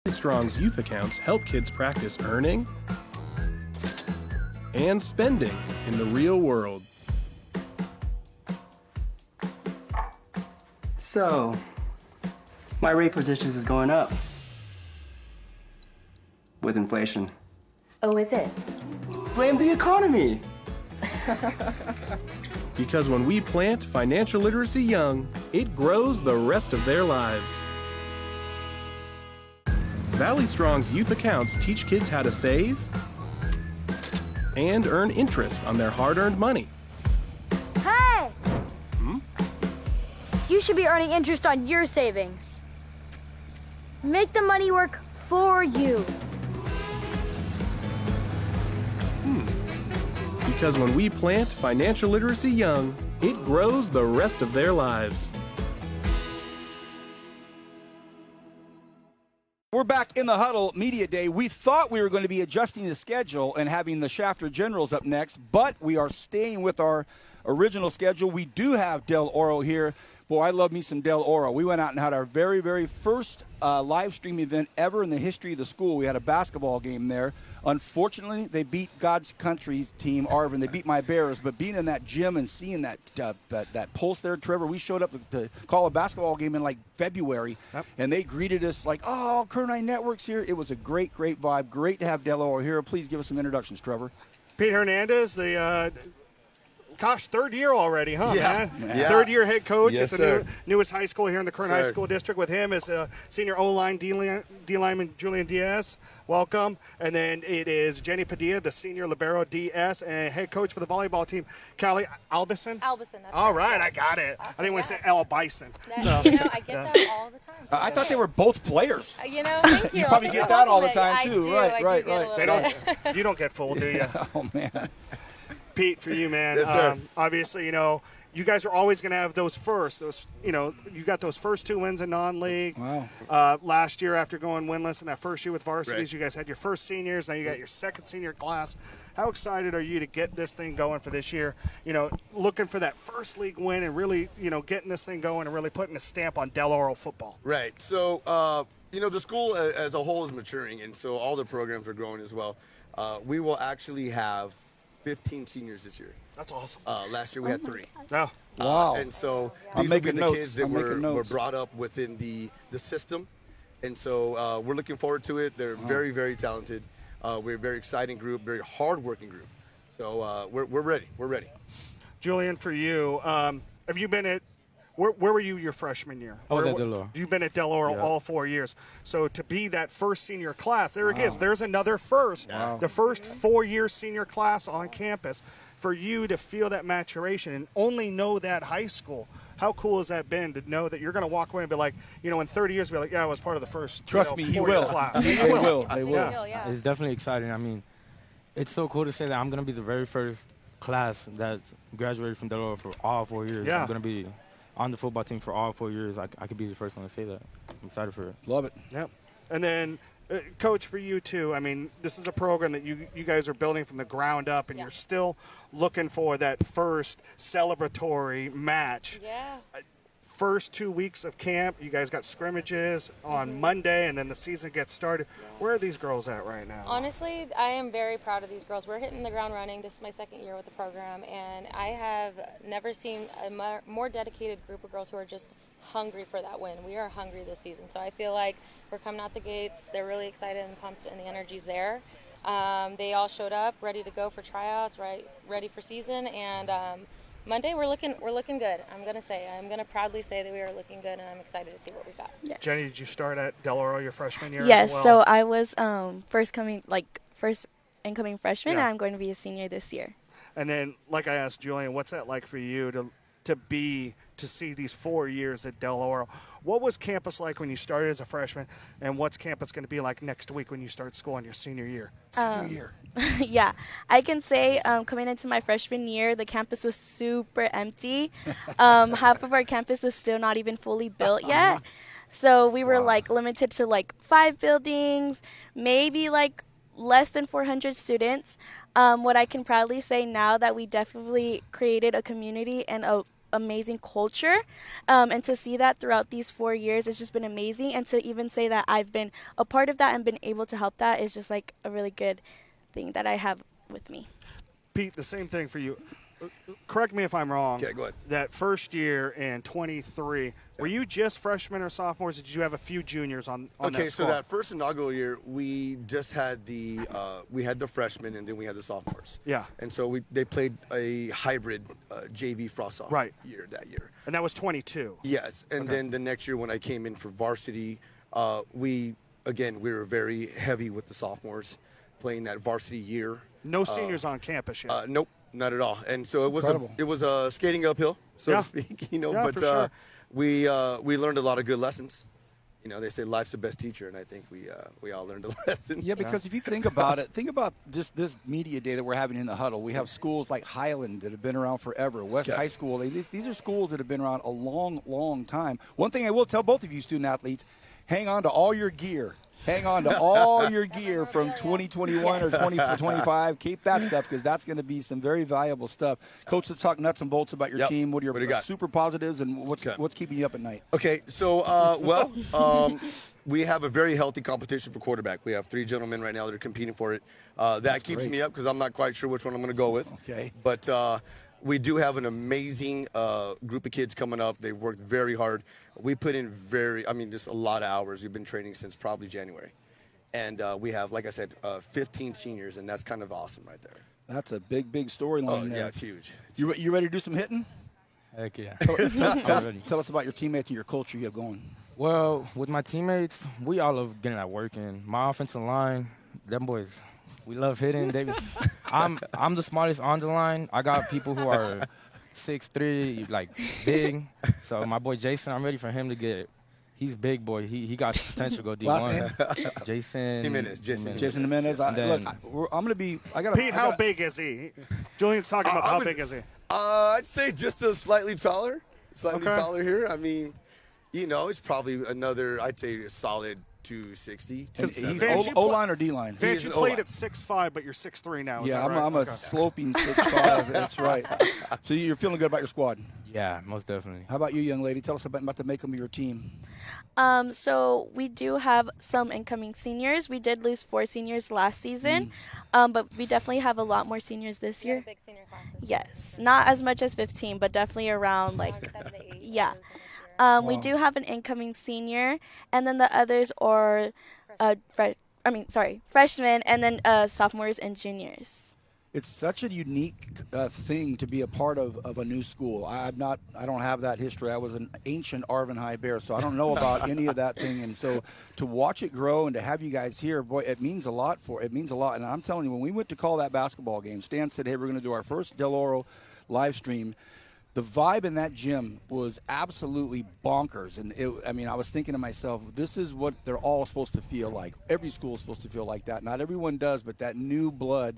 Strong's youth accounts help kids practice earning and spending in the real world. So, my rate for dishes is going up with inflation. Oh, is it? Blame the economy. Because when we plant financial literacy young, it grows the rest of their lives. Valley Strong's youth accounts teach kids how to save and earn interest on their hard-earned money. Hey! You should be earning interest on your savings. Make the money work for you. Because when we plant financial literacy young, it grows the rest of their lives. We're back in the Huddle Media Day. We thought we were going to be adjusting the schedule and having the Shafter Generals up next, but we are staying with our original schedule. We do have Del Oro here. Boy, I love me some Del Oro. We went out and had our very, very first live stream event ever in the history of the school. We had a basketball game there. Unfortunately, they beat God's Country team, Arvin. They beat my Bears. But being in that gym and seeing that pulse there, Trevor, we showed up to call a basketball game in February, and they greeted us like, oh, Kern Network's here. It was a great, great vibe. Great to have Del Oro here. Please give us some introductions, Trevor. Pete Hernandez, the gosh, third year already, huh? Yeah. Man? Yeah. Third year head coach Yes, at the sir. newest high school here in the Kern High Sir. School District. With him is senior O-line D lineman Julian Diaz. Welcome. And then it is Jenny Padilla, the senior libero DS, and head coach for the volleyball team, Callie Albison. Albison, that's All correct. right, I got it. Awesome, I didn't want to yeah. say Al Bison. That, you know, I get that all the time. I thought they were both players. You know, thank you. You probably I'll get take that all the compliment. time, too. I do, Right, I right, do get right. a They little don't. You don't get fooled, do you? Oh, man. Pete, for you, man. Yes, sir. Obviously, you know, you guys are always going to have those first. Those, you know, you got those first 2 wins in non-league. Wow. Last year, after going winless in that first year with varsities, Right. you guys had your first seniors. Now you got your second senior class. How excited are you to get this thing going for this year? You know, looking for that first league win and really, you know, getting this thing going and really putting a stamp on Del Oro football. Right. So, you know, the school as a whole is maturing, and so all the programs are growing as well. We will actually have 15 seniors this year. That's awesome. Last year we had 3. No. Wow. And so I'm these will be making the notes. kids that I'm making were notes. brought up within the system. And so we're looking forward to it. They're very, very talented. We're a very exciting group, very hardworking group. So we're ready. We're ready. Julian, for you, have you been at where were you your freshman year? I was Where- at Del Oro. You've been at Del Oro Yeah. all 4 years. So to be that first senior class, there it is. There's another first. Wow. The first 4-year senior class on campus. For you to feel that maturation and only know that high school, how cool has that been to know that you're going to walk away and be like, you know, in 30 years, be like, yeah, I was part of the first. Trust me, he 4-year will. Class. They will. They will. Yeah. It's definitely exciting. I mean, it's so cool to say that I'm going to be the very first class that graduated from Del Oro for all 4 years. Yeah. I'm going to be on the football team for all 4 years. I could be the first one to say that. I'm excited for it. Love it. Yep. And then, Coach, for you too, I mean, this is a program that you guys are building from the ground up, and you're still looking for that first celebratory match. Yeah. First 2 weeks of camp, you guys got scrimmages on Monday, and then the season gets started. Where are these girls at right now? Honestly, I am very proud of these girls. We're hitting the ground running. This is my second year with the program, and I have never seen a more dedicated group of girls who are just hungry for that win. We are hungry this season, so I feel like we're coming out the gates. They're really excited and pumped, and the energy's there. They all showed up, ready to go for tryouts, ready for season, and Monday we're looking good. I'm gonna proudly say that we are looking good, and I'm excited to see what we got. Yes. Jenny, did you start at Del Oro your freshman year? Yes, as well? so I was first incoming freshman, Yeah. and I'm going to be a senior this year. And then, like I asked Julian, what's that like for you to see these 4 years at Del Oro? What was campus like when you started as a freshman, and what's campus going to be like next week when you start school in your senior year? Yeah, I can say coming into my freshman year, the campus was super empty. Half of our campus was still not even fully built yet. So we were like limited to like 5 buildings, maybe like less than 400 students. What I can proudly say now that we definitely created a community and a amazing culture, and to see that throughout these 4 years has just been amazing, and to even say that I've been a part of that and been able to help that is just like a really good thing that I have with me. Pete, the same thing for you. Correct me if I'm wrong. Okay, go ahead. That first year in 23, were you just freshmen or sophomores? Or did you have a few juniors on Okay, that so squad? that first inaugural year, we just had the freshmen, and then we had the sophomores. Yeah. And so they played a hybrid JV frost-off year that year. And that was 22. Yes, and Okay. then the next year when I came in for varsity, we were very heavy with the sophomores, playing that varsity year. No seniors on campus yet. Nope, not at all. And so it was Incredible. skating uphill, so Yeah. to speak. You know, Yeah, but for sure. we learned a lot of good lessons. You know, they say life's the best teacher, and I think we all learned a lesson. Yeah, because if you think about it, think about just this media day that we're having in the huddle. We have schools like Highland that have been around forever, West High School. These are schools that have been around a long, long time. One thing I will tell both of you student athletes, hang on to all your gear. Hang on to all your gear from 2021 or 2025. Keep that stuff because that's going to be some very valuable stuff. Coach, let's talk nuts and bolts about your team. What are your super positives and what's keeping you up at night? Okay, so, we have a very healthy competition for quarterback. We have 3 gentlemen right now that are competing for it. That keeps me up because I'm not quite sure which one I'm going to go with. Okay. But we do have an amazing group of kids coming up. They've worked very hard. We put in just a lot of hours. We've been training since probably January. And we have, like I said, 15 seniors, and that's kind of awesome right there. That's a big storyline there. Yeah, it's huge. You ready to do some hitting? Heck yeah. Tell us about your teammates and your culture you have going. Well, with my teammates, we all love getting at work, and my offensive line, them boys, we love hitting. I'm the smartest on the line. I got people who are 6'3", like big. So my boy Jason, I'm ready for him to get. He's big boy. He got potential to go D1. Jason Jimenez. Jason Jimenez. I'm gonna be. Pete, how big is he? Julian's talking about how big is he? I'd say just a slightly taller. Okay. Taller here. I mean, it's probably another. I'd say a solid 260. He's O-line or D-line? Vance, you played at 6'5", but you're 6'3" now. Yeah, is that right? I'm a sloping 6'5". That's right. So you're feeling good about your squad? Yeah, most definitely. How about you, young lady? Tell us about the makeup of your team. So we do have some incoming seniors. We did lose 4 seniors last season, but we definitely have a lot more seniors this year. Big senior classes. Yes, not as much as 15, but definitely around 7 to 8. Yeah. We do have an incoming senior, and then the others are freshmen, and then sophomores and juniors. It's such a unique thing to be a part of a new school. I don't have that history. I was an ancient Arvin High Bear, so I don't know about any of that thing. And so to watch it grow and to have you guys here, boy, it means a lot. It means a lot. And I'm telling you, when we went to call that basketball game, Stan said, "Hey, we're going to do our first Del Oro live stream." The vibe in that gym was absolutely bonkers. And, I was thinking to myself, this is what they're all supposed to feel like. Every school is supposed to feel like that. Not everyone does, but that new blood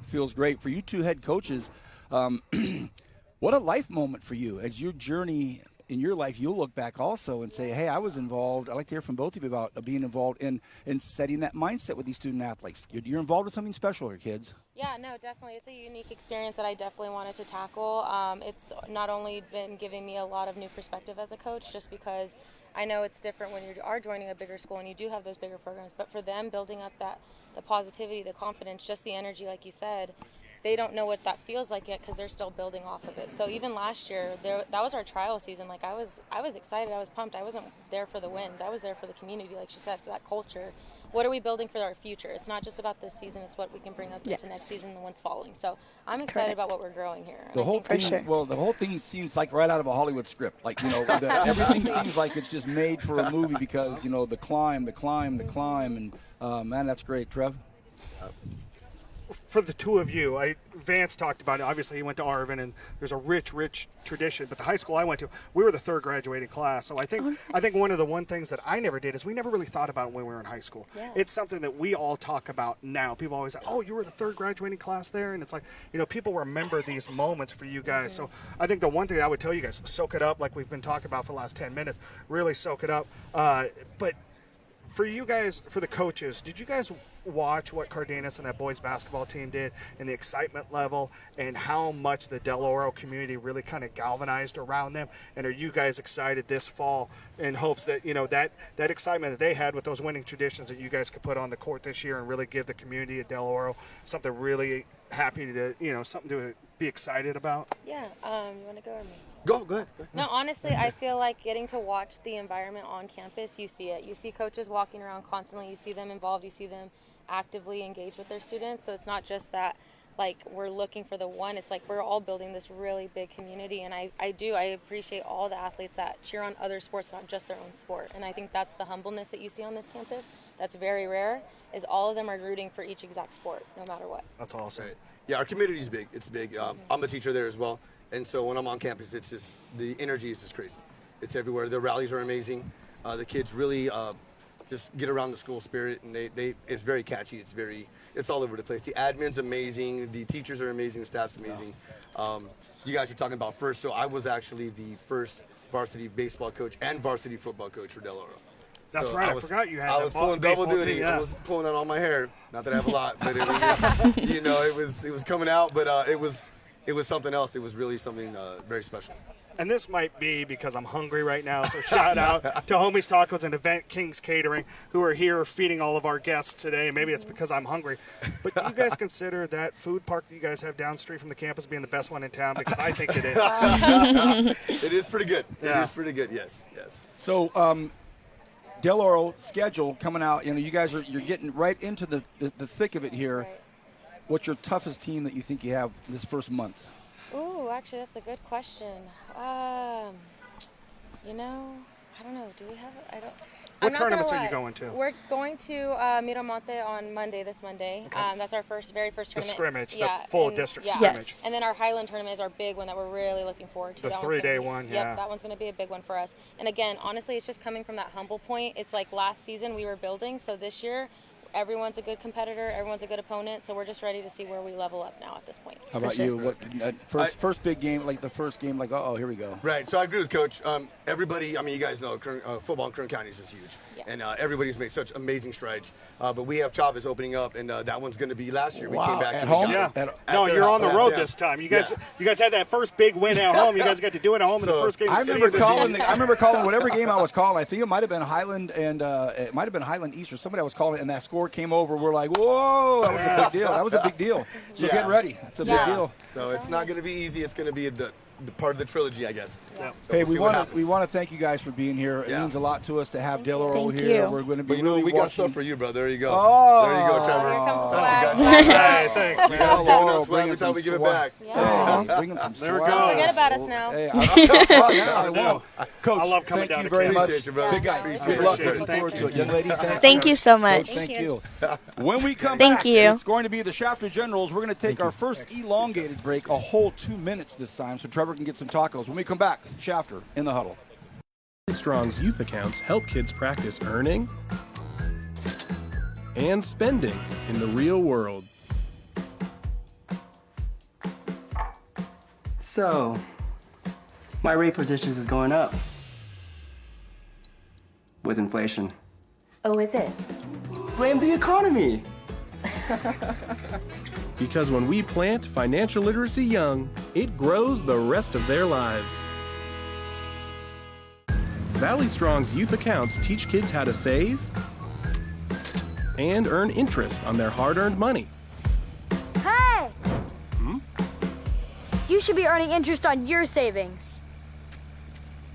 feels great. For you two head coaches, what a life moment for you. As your journey in your life, you'll look back also and say, hey, I was involved. I'd like to hear from both of you about being involved in setting that mindset with these student athletes. You're involved with something special here, kids. Yeah, no, definitely. It's a unique experience that I definitely wanted to tackle. It's not only been giving me a lot of new perspective as a coach, just because I know it's different when you are joining a bigger school and you do have those bigger programs, but for them, building up the positivity, the confidence, just the energy, like you said, they don't know what that feels like yet because they're still building off of it. So even last year, that was our trial season. Like I was excited, I was pumped. I wasn't there for the wins. I was there for the community, like she said, for that culture. What are we building for our future? It's not just about this season, it's what we can bring up into next season and the ones following. So I'm excited about what we're growing here. The whole thing seems like right out of a Hollywood script. Like, everything seems like it's just made for a movie because, the climb, and man, that's great. Trev? For the two of you, Vance talked about it. Obviously, he went to Arvin, and there's a rich tradition. But the high school I went to, we were the 3rd graduating class. So I think one of the things that I never did is we never really thought about it when we were in high school. Yeah. It's something that we all talk about now. People always say, "Oh, you were the 3rd graduating class there," and it's like, people remember these moments for you guys. So I think the one thing I would tell you guys, soak it up, like we've been talking about for the last 10 minutes. Really soak it up. But for you guys, for the coaches, did you guys watch what Cardenas and that boys basketball team did and the excitement level and how much the Del Oro community really kind of galvanized around them? And are you guys excited this fall in hopes that, that excitement that they had with those winning traditions that you guys could put on the court this year and really give the community of Del Oro something really happy to, something to be excited about? Yeah. You want to go or me? Go ahead. No, honestly, I feel like getting to watch the environment on campus, you see it. You see coaches walking around constantly. You see them involved. You see them actively engaged with their students. So it's not just that, like, we're looking for the one. It's like we're all building this really big community. And I appreciate all the athletes that cheer on other sports, not just their own sport. And I think that's the humbleness that you see on this campus. That's very rare, is all of them are rooting for each exact sport, no matter what. That's awesome. Right. Yeah, our community is big. It's big. I'm a teacher there as well. And so when I'm on campus, it's just, the energy is just crazy. It's everywhere. The rallies are amazing. The kids really just get around the school spirit, and it's very catchy. It's all over the place. The admin's amazing. The teachers are amazing. The staff's amazing. You guys are talking about first, so I was actually the first varsity baseball coach and varsity football coach for Del Oro. That's right. I forgot you had that. I was pulling double duty. I was pulling out all my hair. Not that I have a lot, but it was, it was coming out. But it was something else. It was really something very special. And this might be because I'm hungry right now, so shout out to Homies Tacos and Event Kings Catering, who are here feeding all of our guests today. Maybe it's because I'm hungry. But do you guys consider that food park that you guys have down street from the campus being the best one in town? Because I think it is. It is pretty good. Yeah. It is pretty good, yes. So, Del Oro schedule coming out, you guys you're getting right into the thick of it here. Right. what's your toughest team that you think you have this first month? Ooh, actually, that's a good question. You know, I don't know. Do we have? I don't. What I'm not tournaments gonna are lie. you going to? We're going to Miramonte on Monday. This Monday. Okay. That's our very first The tournament. scrimmage, the full district scrimmage. And then our Highland tournament is our big one that we're really looking forward to. The that 3-day one, yeah. Yep, that one's going to be a big one for us. And again, honestly, it's just coming from that humble point. It's like last season we were building, so this year everyone's a good competitor, everyone's a good opponent, so we're just ready to see where we level up now at this point. How about you? What first big game, like the first game, like here we go. Right. So I agree with Coach. Everybody, I mean, you guys know Kern, football in Kern County is huge, and everybody's made such amazing strides. But we have Chavez opening up, and that one's going to be last year. We came back at home. No, you're on the road this time. You guys had that first big win at home. You guys got to do it at home in the first game. I remember calling whatever game I was calling. I think it might have been Highland and it might have been Highland East or somebody I was calling, and that score came over. We're like, whoa, that was a big deal. That was a big deal. So get ready. It's a big deal. So it's not going to be easy. It's going to be the part of the trilogy, I guess. Yeah. So hey, we'll we want to thank you guys for being here. It means a lot to us to have Dillaro here. We're going to be. we got stuff for you, bro. There you go. Oh, there you go, Trevor. Here comes the That's swag. Hey, thanks, man. Laurel, every time we give it back. Bringing some There we swag. go. Forget about us now. Hey, I will. Coach, I love coming thank down you to very camp. much. Appreciate you, brother. Big guy. Appreciate Good luck. it. Looking forward to it. Young lady, Thank you so much. Coach, thank you. When we come Thank back, you. it's going to be the Shafter Generals. We're going to take our first elongated break, a whole 2 minutes this time, so Trevor can get some tacos. When we come back, Shafter in the huddle. Strong's youth accounts help kids practice earning and spending in the real world. So, my rate for dishes is going up with inflation. Oh, is it? Blame the economy. Because when we plant financial literacy young, it grows the rest of their lives. Valley Strong's youth accounts teach kids how to save and earn interest on their hard-earned money. Hey! You should be earning interest on your savings.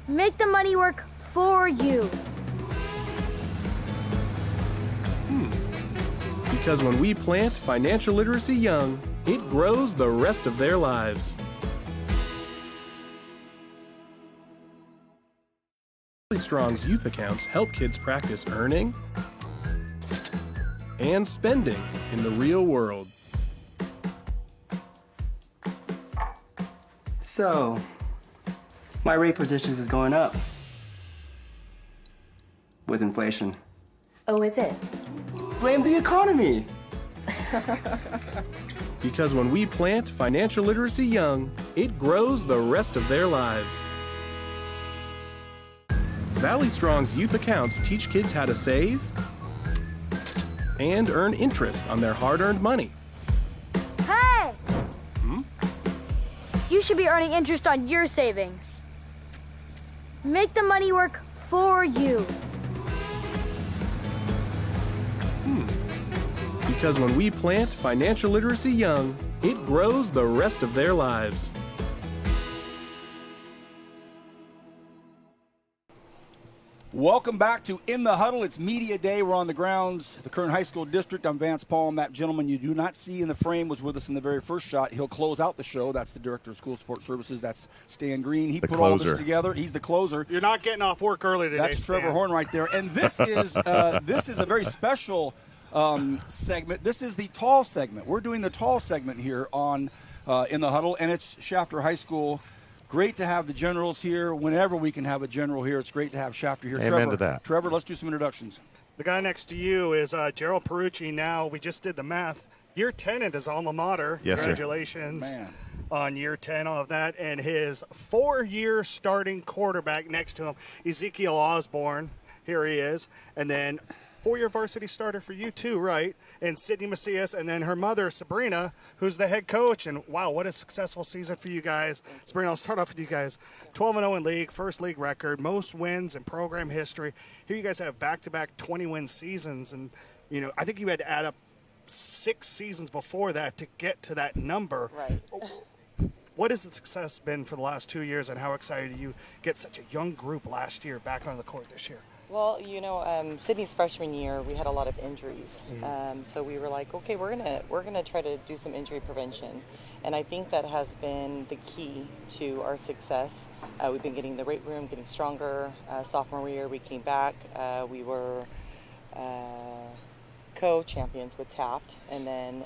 Make the money work for you. Because when we plant financial literacy young, it grows the rest of their lives. Valley Strong's youth accounts help kids practice earning and spending in the real world. So, my rate for dishes is going up with inflation. Oh, is it? Blame the economy. Because when we plant financial literacy young, it grows the rest of their lives. Valley Strong's youth accounts teach kids how to save and earn interest on their hard-earned money. Hey! You should be earning interest on your savings. Make the money work for you. Because when we plant financial literacy young, it grows the rest of their lives. Welcome back to In the Huddle. It's Media Day. We're on the grounds of the Kern High School District. I'm Vance Palm. That gentleman you do not see in the frame was with us in the very first shot. He'll close out the show. That's the Director of School Support Services. That's Stan Green. He put all this together. He's the closer. You're not getting off work early today. That's Trevor Stan. Horn right there. And this is a very special segment. This is the tall segment. We're doing the tall segment here on In the Huddle, and it's Shafter High School. Great to have the Generals here. Whenever we can have a General here, it's great to have Shafter here. Amen to that. Trevor, let's do some introductions. The guy next to you is Gerald Perucci. Now, we just did the math. Year 10 at his alma mater. Yes, Congratulations Man. on year 10 of that. And his 4-year starting quarterback next to him, Ezekiel Osborne. Here he is. And then 4-year varsity starter for you too, right? And Sydney Macias, and then her mother, Sabrina, who's the head coach. And wow, what a successful season for you guys. Sabrina, I'll start off with you guys. 12-0 in league, first league record, most wins in program history. Here you guys have back-to-back 20-win seasons. And, you know, I think you had to add up 6 seasons before that to get to that number. Right. What has the success been for the last 2 years, and how excited do you get such a young group last year back on the court this year? Well, Sydney's freshman year, we had a lot of injuries. So we were like, okay, we're gonna try to do some injury prevention, and I think that has been the key to our success. We've been getting the weight room, getting stronger. Sophomore year, we came back. We were co-champions with Taft, and then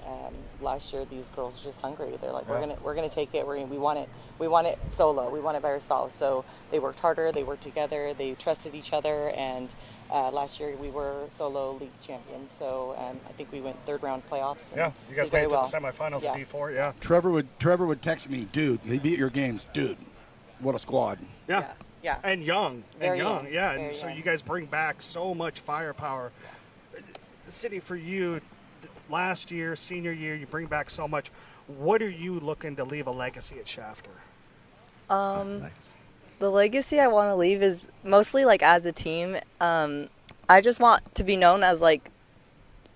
last year these girls were just hungry. They're like, we're gonna take it. We want it solo. We want it by ourselves. So they worked harder. They worked together. They trusted each other. And last year we were solo league champions. So I think we went third round playoffs. Yeah, you guys made it to the semifinals of D4. Yeah. Trevor would text me, dude. They beat your games, dude. What a squad. Yeah. And young. Very young. young. Yeah. Very And so young. you guys bring back so much firepower. The city for you, last year, senior year, you bring back so much. What are you looking to leave a legacy at Shafter? The legacy I want to leave is mostly like as a team. I just want to be known as like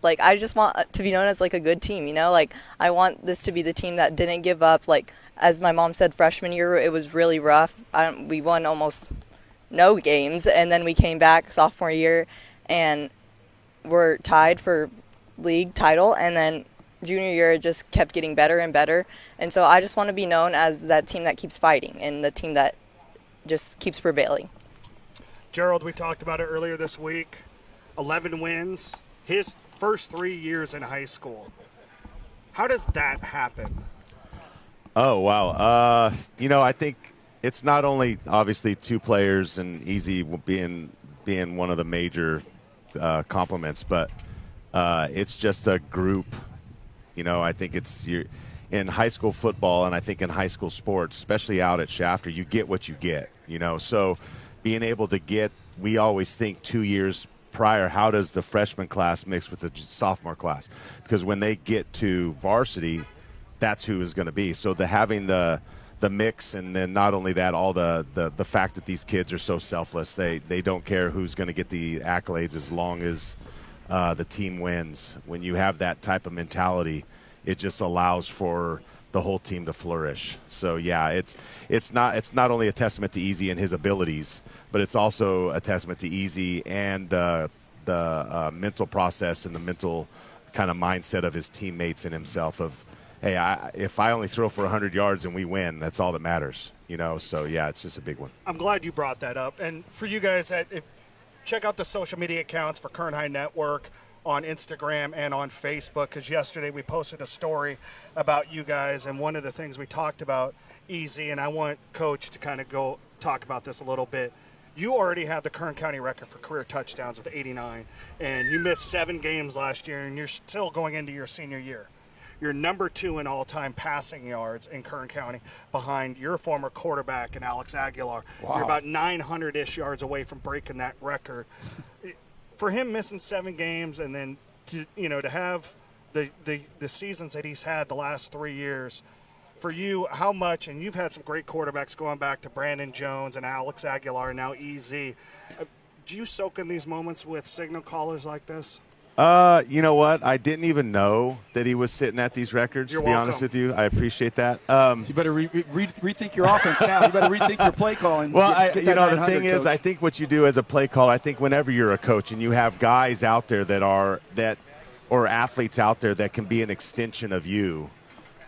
I just want to be known as like a good team, like I want this to be the team that didn't give up. Like as my mom said, freshman year it was really rough. We won almost no games, and then we came back sophomore year and we're tied for league title, and then junior year it just kept getting better and better. And so I just want to be known as that team that keeps fighting and the team that just keeps prevailing. Gerald, we talked about it earlier this week. 11 wins, his first 3 years in high school. How does that happen? Oh, wow. I think it's not only obviously two players and Easy being one of the major compliments, but it's just a group. I think you're in high school football, and I think in high school sports, especially out at Shafter, you get what you get. So being able to get, we always think 2 years prior, how does the freshman class mix with the sophomore class? Because when they get to varsity, that's who is going to be. So having the mix, and then not only that, all the fact that these kids are so selfless. They don't care who's going to get the accolades as long as the team wins. When you have that type of mentality, it just allows for the whole team to flourish. So yeah, it's not only a testament to Easy and his abilities, but it's also a testament to Easy and the mental process and the mental kind of mindset of his teammates and himself of, hey, if I only throw for 100 yards and we win, that's all that matters. So yeah, it's just a big one. I'm glad you brought that up. And for you guys, check out the social media accounts for Kern High Network on Instagram and on Facebook, because yesterday we posted a story about you guys, and one of the things we talked about, Easy, and I want Coach to kind of go talk about this a little bit. You already have the Kern County record for career touchdowns with 89, and you missed 7 games last year, and you're still going into your senior year. You're number 2 in all-time passing yards in Kern County, behind your former quarterback and Alex Aguilar. Wow. You're about 900-ish yards away from breaking that record. For him missing 7 games, and then to have the seasons that he's had the last 3 years, for you, how much? And you've had some great quarterbacks going back to Brandon Jones and Alex Aguilar, and now EZ. Do you soak in these moments with signal callers like this? You know what? I didn't even know that he was sitting at these records, to be honest with you. I appreciate that. You better rethink your offense now. You better rethink your play calling. Well, the thing is, I think what you do as a play call, I think whenever you're a coach and you have guys out there or athletes out there that can be an extension of you,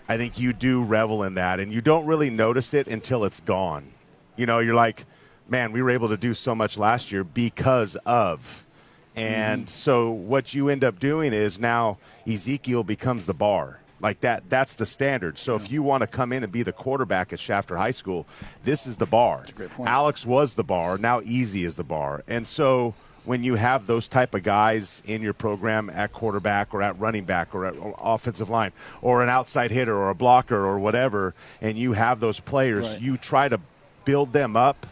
I think you do revel in that, and you don't really notice it until it's gone. You're like, man, we were able to do so much last year because of. And so what you end up doing is now Ezekiel becomes the bar. Like that's the standard. So if you want to come in and be the quarterback at Shafter High School, this is the bar. That's a great point. Alex was the bar. Now Easy is the bar. And so when you have those type of guys in your program at quarterback or at running back or at offensive line or an outside hitter or a blocker or whatever, and you have those players, you try to build them up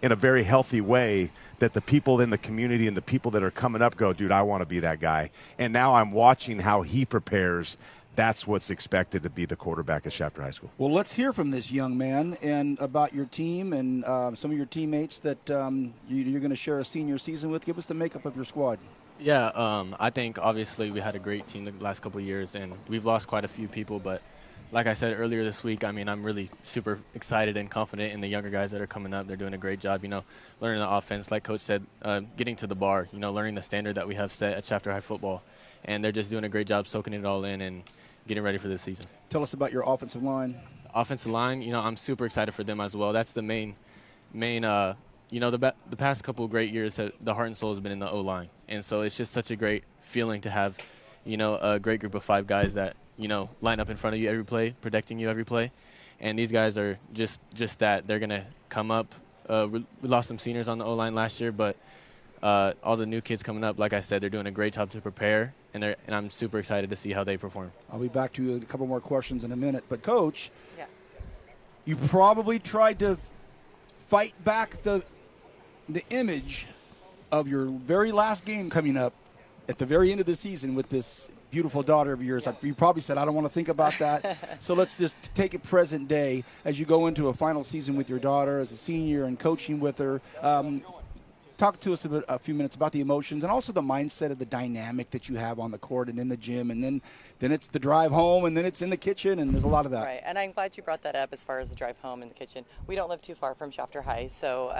in a very healthy way that the people in the community and the people that are coming up go, dude, I want to be that guy. And now I'm watching how he prepares. That's what's expected to be the quarterback at Shafter High School. Well, let's hear from this young man and about your team and some of your teammates that you're going to share a senior season with. Give us the makeup of your squad. Yeah, I think obviously we had a great team the last couple of years, and we've lost quite a few people, but like I said earlier this week, I mean, I'm really super excited and confident in the younger guys that are coming up. They're doing a great job, learning the offense. Like Coach said, getting to the bar, learning the standard that we have set at Chapter High football. And they're just doing a great job soaking it all in and getting ready for this season. Tell us about your offensive line. Offensive line, I'm super excited for them as well. That's the main the past couple of great years, the heart and soul has been in the O-line. And so it's just such a great feeling to have, a great group of 5 guys that, line up in front of you every play, protecting you every play. And these guys are just that. They're going to come up. We lost some seniors on the O-line last year, but all the new kids coming up, like I said, they're doing a great job to prepare, and I'm super excited to see how they perform. I'll be back to you with a couple more questions in a minute. But, Coach, you probably tried to fight back the image of your very last game coming up at the very end of the season with this beautiful daughter of yours. You probably said, I don't want to think about that. So let's just take it present day as you go into a final season with your daughter as a senior and coaching with her. Talk to us a few minutes about the emotions and also the mindset of the dynamic that you have on the court and in the gym, and then it's the drive home, and then it's in the kitchen, and there's a lot of that. Right, and I'm glad you brought that up as far as the drive home in the kitchen. We don't live too far from Shafter High, so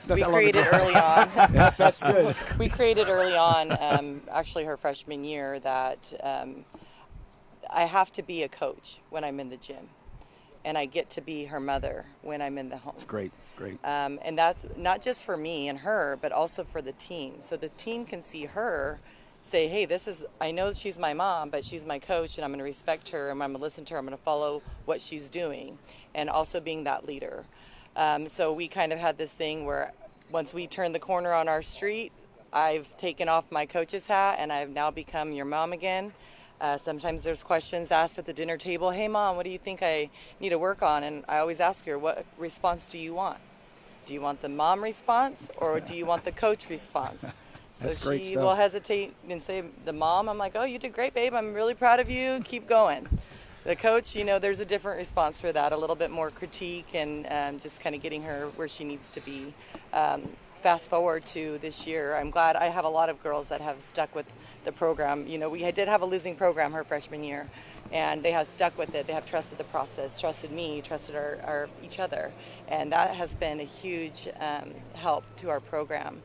we created early on. Yeah, that's good. We created early on, actually her freshman year, that I have to be a coach when I'm in the gym, and I get to be her mother when I'm in the home. It's great. Great. And that's not just for me and her, but also for the team. So the team can see her say, hey, I know she's my mom, but she's my coach, and I'm going to respect her, and I'm going to listen to her, I'm going to follow what she's doing, and also being that leader. So we kind of had this thing where once we turned the corner on our street, I've taken off my coach's hat, and I've now become your mom again. Sometimes there's questions asked at the dinner table, hey, Mom, what do you think I need to work on? And I always ask her, what response do you want? Do you want the mom response, or do you want the coach response? So she will hesitate and say, the mom, I'm like, oh, you did great, babe. I'm really proud of you. Keep going. The coach, there's a different response for that, a little bit more critique and just kind of getting her where she needs to be. Fast forward to this year, I'm glad I have a lot of girls that have stuck with the program. We did have a losing program her freshman year, and they have stuck with it. They have trusted the process, trusted me, trusted each other, and that has been a huge help to our program.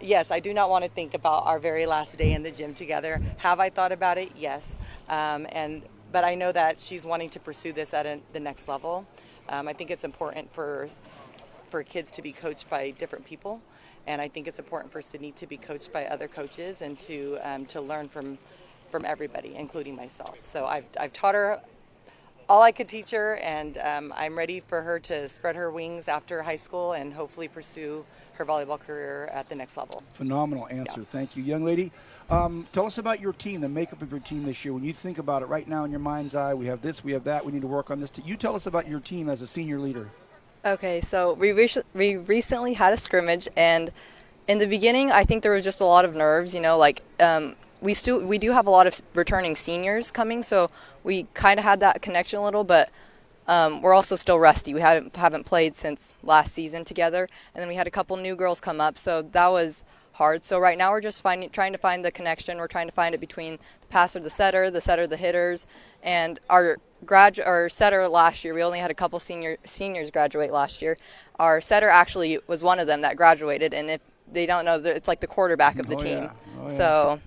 Yes, I do not want to think about our very last day in the gym together. Have I thought about it? Yes, but I know that she's wanting to pursue this at the next level. I think it's important for kids to be coached by different people, and I think it's important for Sydney to be coached by other coaches and to learn from everybody, including myself. So I've taught her all I could teach her, and I'm ready for her to spread her wings after high school and hopefully pursue her volleyball career at the next level. Phenomenal answer. Yeah. Thank you. Young lady, tell us about your team, the makeup of your team this year. When you think about it right now in your mind's eye, we have this, we have that, we need to work on this. You tell us about your team as a senior leader. Okay, so we recently had a scrimmage, and in the beginning, I think there was just a lot of nerves, we do have a lot of returning seniors coming, so we kind of had that connection a little, but we're also still rusty. We haven't played since last season together, and then we had a couple new girls come up, so that was hard. So right now we're just trying to find the connection. We're trying to find it between the passer, the setter, the hitters, and our setter last year. We only had a couple seniors graduate last year. Our setter actually was one of them that graduated, and if they don't know, it's like the quarterback of the team. Yeah. Oh, yeah. So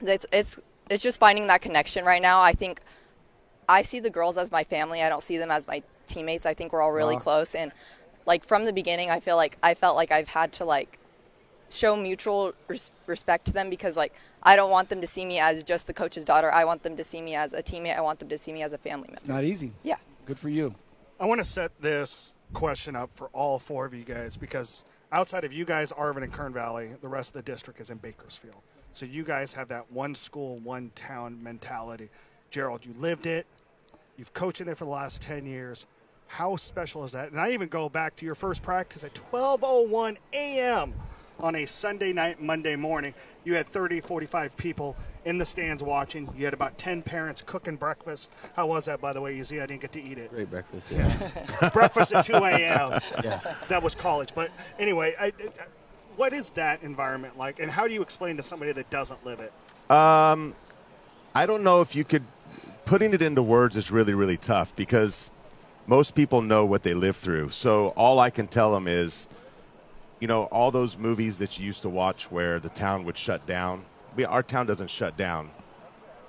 it's just finding that connection right now. I think I see the girls as my family. I don't see them as my teammates. I think we're all really close, and from the beginning, I felt like I've had to show mutual respect to them, because I don't want them to see me as just the coach's daughter. I want them to see me as a teammate. I want them to see me as a family member. It's not easy. Yeah. Good for you. I want to set this question up for all 4 of you guys, because outside of you guys, Arvin and Kern Valley, the rest of the district is in Bakersfield. So you guys have that one school, one town mentality. Gerald, you lived it. You've coached in it for the last 10 years. How special is that? And I even go back to your first practice at 12:01 a.m. on a Sunday night, Monday morning. You had 30, 45 people in the stands watching. You had about 10 parents cooking breakfast. How was that, by the way, Izzy? I didn't get to eat it. Great breakfast, yes. Breakfast at 2 a.m. Yeah. That was college. But anyway, what is that environment like, and how do you explain to somebody that doesn't live it? I don't know if you could putting it into words is really, really tough because most people know what they live through. So all I can tell them is, you know, all those movies that you used to watch where the town would shut down. Our town doesn't shut down,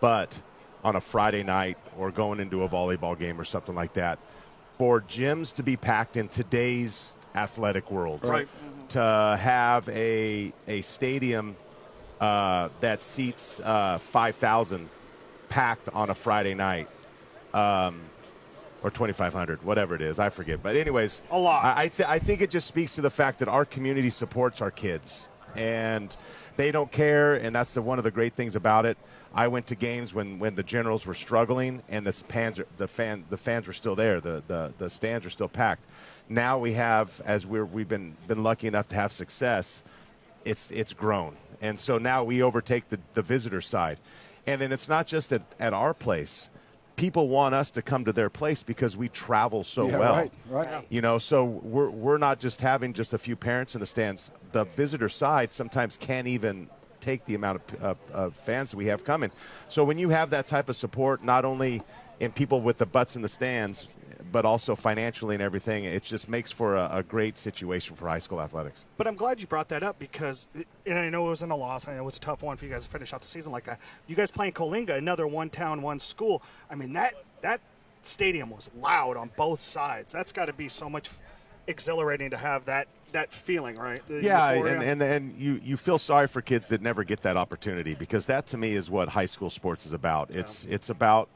but on a Friday night or going into a volleyball game or something like that, for gyms to be packed in today's athletic world, Right. to have a stadium that seats 5,000 packed on a Friday night, or 2,500, whatever it is, I forget. But anyways, A lot. I think it just speaks to the fact that our community supports our kids, and they don't care, and that's one of the great things about it. I went to games when the Generals were struggling, and the fans were still there. The stands are still packed. Now we have, as we've been lucky enough to have success, it's grown, and so now we overtake the visitor side, and then it's not just at our place. People want us to come to their place because we travel so well. Right. You know, so we're not just having just a few parents in the stands. The visitor side sometimes can't even take the amount of fans that we have coming. So when you have that type of support, not only in people with the butts in the stands, but also financially and everything, it just makes for a great situation for high school athletics. But I'm glad you brought that up because, and I know it wasn't a loss. I know it was a tough one for you guys to finish out the season like that. You guys playing Coalinga, another one town, one school. I mean, that stadium was loud on both sides. That's got to be so much exhilarating to have that feeling, right? Yeah, and you feel sorry for kids that never get that opportunity, because that to me is what high school sports is about. It's about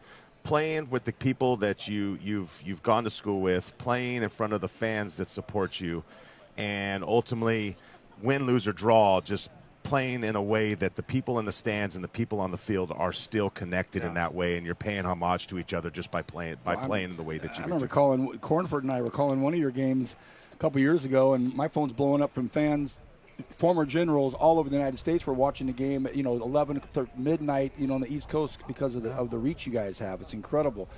playing with the people that you've gone to school with, playing in front of the fans that support you, and ultimately, win, lose, or draw, just playing in a way that the people in the stands and the people on the field are still connected in that way, and you're paying homage to each other just by playing in the way that you I do. remember Cornford and I were calling one of your games a couple years ago, and my phone's blowing up from fans, former Generals all over the United States were watching the game at 11 midnight, on the East Coast because of the reach you guys have. It's incredible.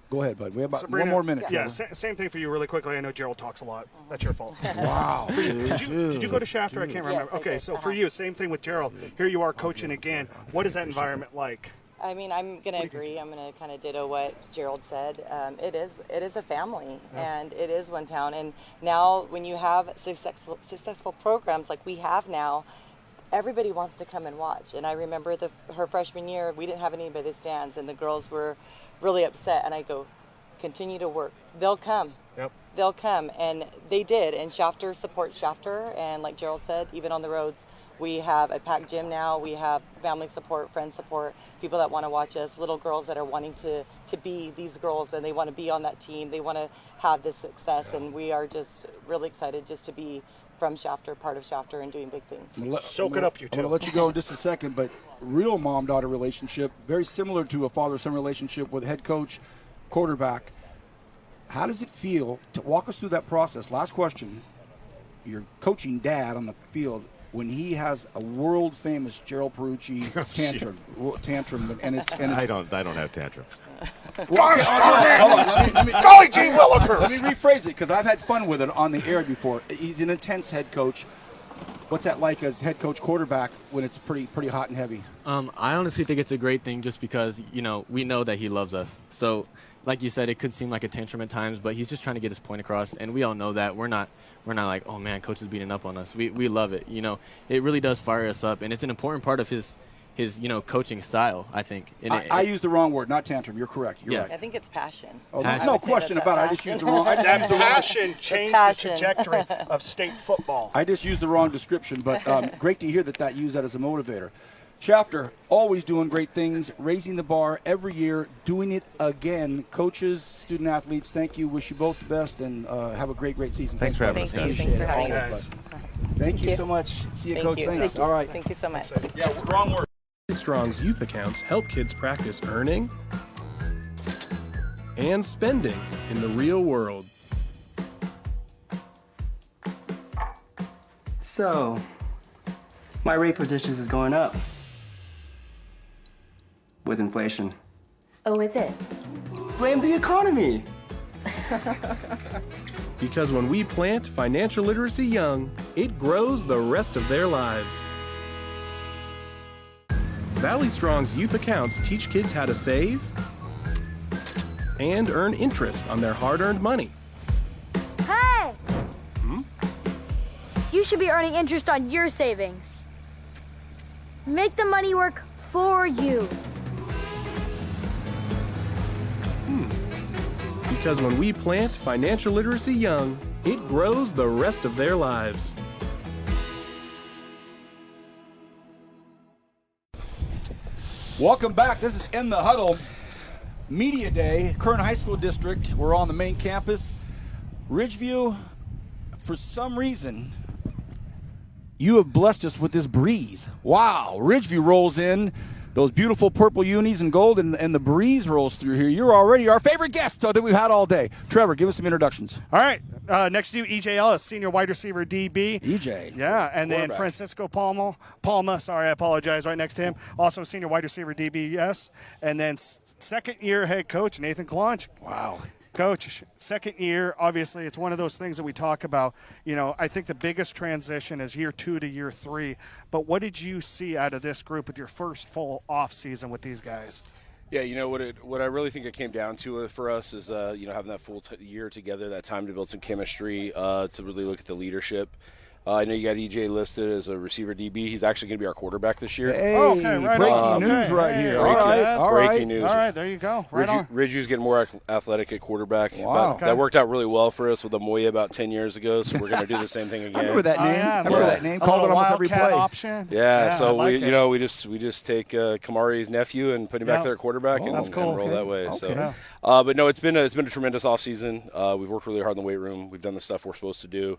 Go ahead, bud. We have about Sabrina, 1 more minute. Yeah, same thing for you really quickly. I know Gerald talks a lot. That's your fault. Wow. Did you go to Shafter? I can't remember. Yes, Okay, so for you, same thing with Gerald. Here you are coaching again. What is that environment like? I mean, I'm going to agree. I'm going to kind of ditto what Gerald said. It is a family, and it is one town. And now when you have successful programs like we have now, everybody wants to come and watch. And I remember her freshman year, we didn't have anybody in the stands, and the girls were really upset. And I go, continue to work. They'll come. Yep. They'll come. And they did. And Shafter supports Shafter. And like Gerald said, even on the roads, we have a packed gym now. We have family support, friend support, people that want to watch us, little girls that are wanting to be these girls, and they want to be on that team. They want to have this success. And we are just really excited just to be from Shafter, part of Shafter, and doing big things. Soak it up, you two. I'm going to let you go in just a second, but real mom-daughter relationship, very similar to a father-son relationship with head coach, quarterback. How does it feel to walk us through that process? Last question. You're coaching dad on the field when he has a world-famous Gerald Perucci tantrum, and it's I don't have tantrums. Golly gee willikers! Let me rephrase it, because I've had fun with it on the air before. He's an intense head coach. What's that like as head coach quarterback when it's pretty hot and heavy? I honestly think it's a great thing just because, we know that he loves us. So, like you said, it could seem like a tantrum at times, but he's just trying to get his point across, and we all know that. We're not like, oh, man, coach is beating up on us. We love it. It really does fire us up, and it's an important part of his coaching style, I think. I used the wrong word, not tantrum. You're correct. You're Yeah. right. I think it's passion. Oh, no question about it. I just used the wrong. That passion changed the trajectory of state football. I just used the wrong description, but great to hear that used that as a motivator. Shafter, always doing great things, raising the bar every year, doing it again. Coaches, student athletes, thank you. Wish you both the best, and have a great season. Thanks for having us, guys. Thanks for having us. Thank you so much. See you, Coach. Thanks. All right. Thank you so much. Yeah, strong word. Strong's youth accounts help kids practice earning and spending in the real world. So, my rate for dishes is going up with inflation. Oh, is it? Blame the economy. Because when we plant financial literacy young, it grows the rest of their lives. Valley Strong's youth accounts teach kids how to save, and earn interest on their hard-earned money. Hey! You should be earning interest on your savings. Make the money work for you. Because when we plant financial literacy young, it grows the rest of their lives. Welcome back. This is In the Huddle Media Day, Kern High School District. We're on the main campus. Ridgeview, for some reason, you have blessed us with this breeze. Wow. Ridgeview rolls in, those beautiful purple unis and gold, and the breeze rolls through here. You're already our favorite guest that we've had all day. Trevor, give us some introductions. All right. Next to you, EJ Ellis, senior wide receiver DB. EJ. Yeah, and then Francisco Palma, sorry, I apologize, right next to him. Also senior wide receiver DB, yes. And then second-year head coach, Nathan Kalonch. Wow. Coach, second year, obviously, it's one of those things that we talk about. You know, I think the biggest transition is year 2 to year 3. But what did you see out of this group with your first full off season with these guys? Yeah, you know what I really think it came down to for us is having that full year together, that time to build some chemistry, to really look at the leadership. I know you got EJ listed as a receiver DB. He's actually going to be our quarterback this year. Hey, right breaking news right here. Breaking news. All right, there you go. Right on. Ridgew's getting more athletic at quarterback. Wow. That worked out really well for us with Amoya about 10 years ago, so we're going to do the same thing again. I remember that name. Yeah, I remember that name. Called it almost every play. Option. Yeah, so we just take Kamari's nephew and put him back there at quarterback and roll that way. Okay. So, but no, it's been a tremendous offseason. We've worked really hard in the weight room. We've done the stuff we're supposed to do.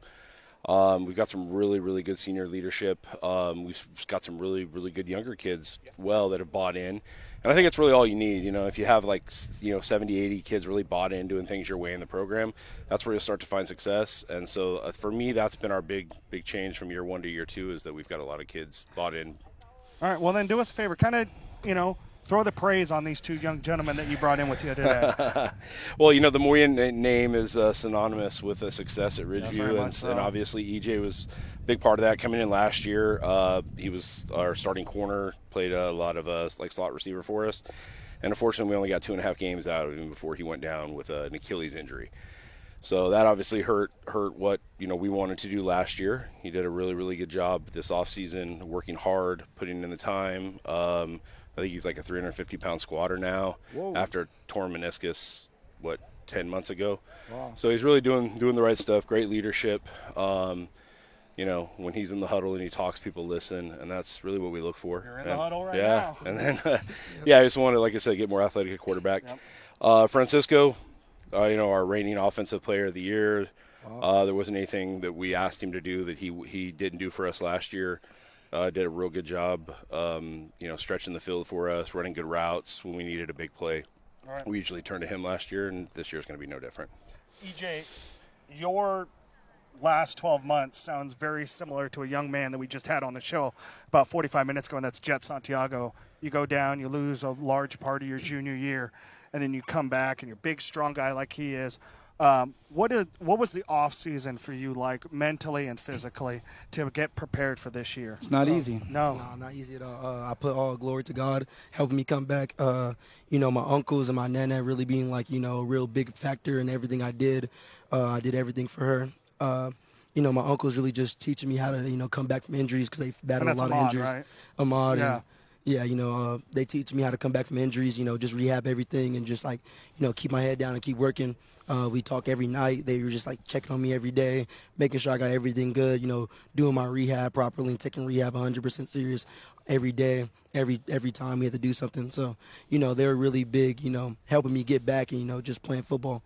We've got some really, really good senior leadership. We've got some really, really good younger kids that have bought in. And I think it's really all you need. You know, if you have 70, 80 kids really bought in doing things your way in the program, that's where you'll start to find success. And so for me, that's been our big change from year 1 to year 2 is that we've got a lot of kids bought in. All right, well then do us a favor. Kind of, throw the praise on these two young gentlemen that you brought in with you today. Well, the Moyen name is synonymous with success at Ridgeview, and obviously EJ was a big part of that. Coming in last year, he was our starting corner, played a lot of slot receiver for us, and unfortunately we only got 2.5 games out of him before he went down with an Achilles injury. So that obviously hurt what we wanted to do last year. He did a really, really good job this offseason, working hard, putting in the time. I think he's like a 350-pound squatter now. Whoa. After torn meniscus, 10 months ago. Wow. So he's really doing the right stuff, great leadership. When he's in the huddle and he talks, people listen, and that's really what we look for. You're in the huddle right now. And then, I just want to, like I said, get more athletic at quarterback. Yep. Francisco, our reigning offensive player of the year. Wow. There wasn't anything that we asked him to do that he didn't do for us last year. Did a real good job, stretching the field for us, running good routes when we needed a big play. All right. We usually turn to him last year, and this year is going to be no different. EJ, your last 12 months sounds very similar to a young man that we just had on the show about 45 minutes ago, and that's Jet Santiago. You go down, you lose a large part of your junior year, and then you come back, and you're a big, strong guy like he is. What was the off season for you like mentally and physically to get prepared for this year? It's not easy. No, not easy at all. I put all glory to God helping me come back. My uncles and my nana really being a real big factor in everything I did. I did everything for her. My uncles really just teaching me how to come back from injuries because they battled a lot of injuries. Right? Ahmad, yeah. They teach me how to come back from injuries. Just rehab everything and just keep my head down and keep working. We talk every night. They were just checking on me every day, making sure I got everything good, doing my rehab properly and taking rehab 100% serious every day, every time we had to do something. So, they were really big, helping me get back and, just playing football.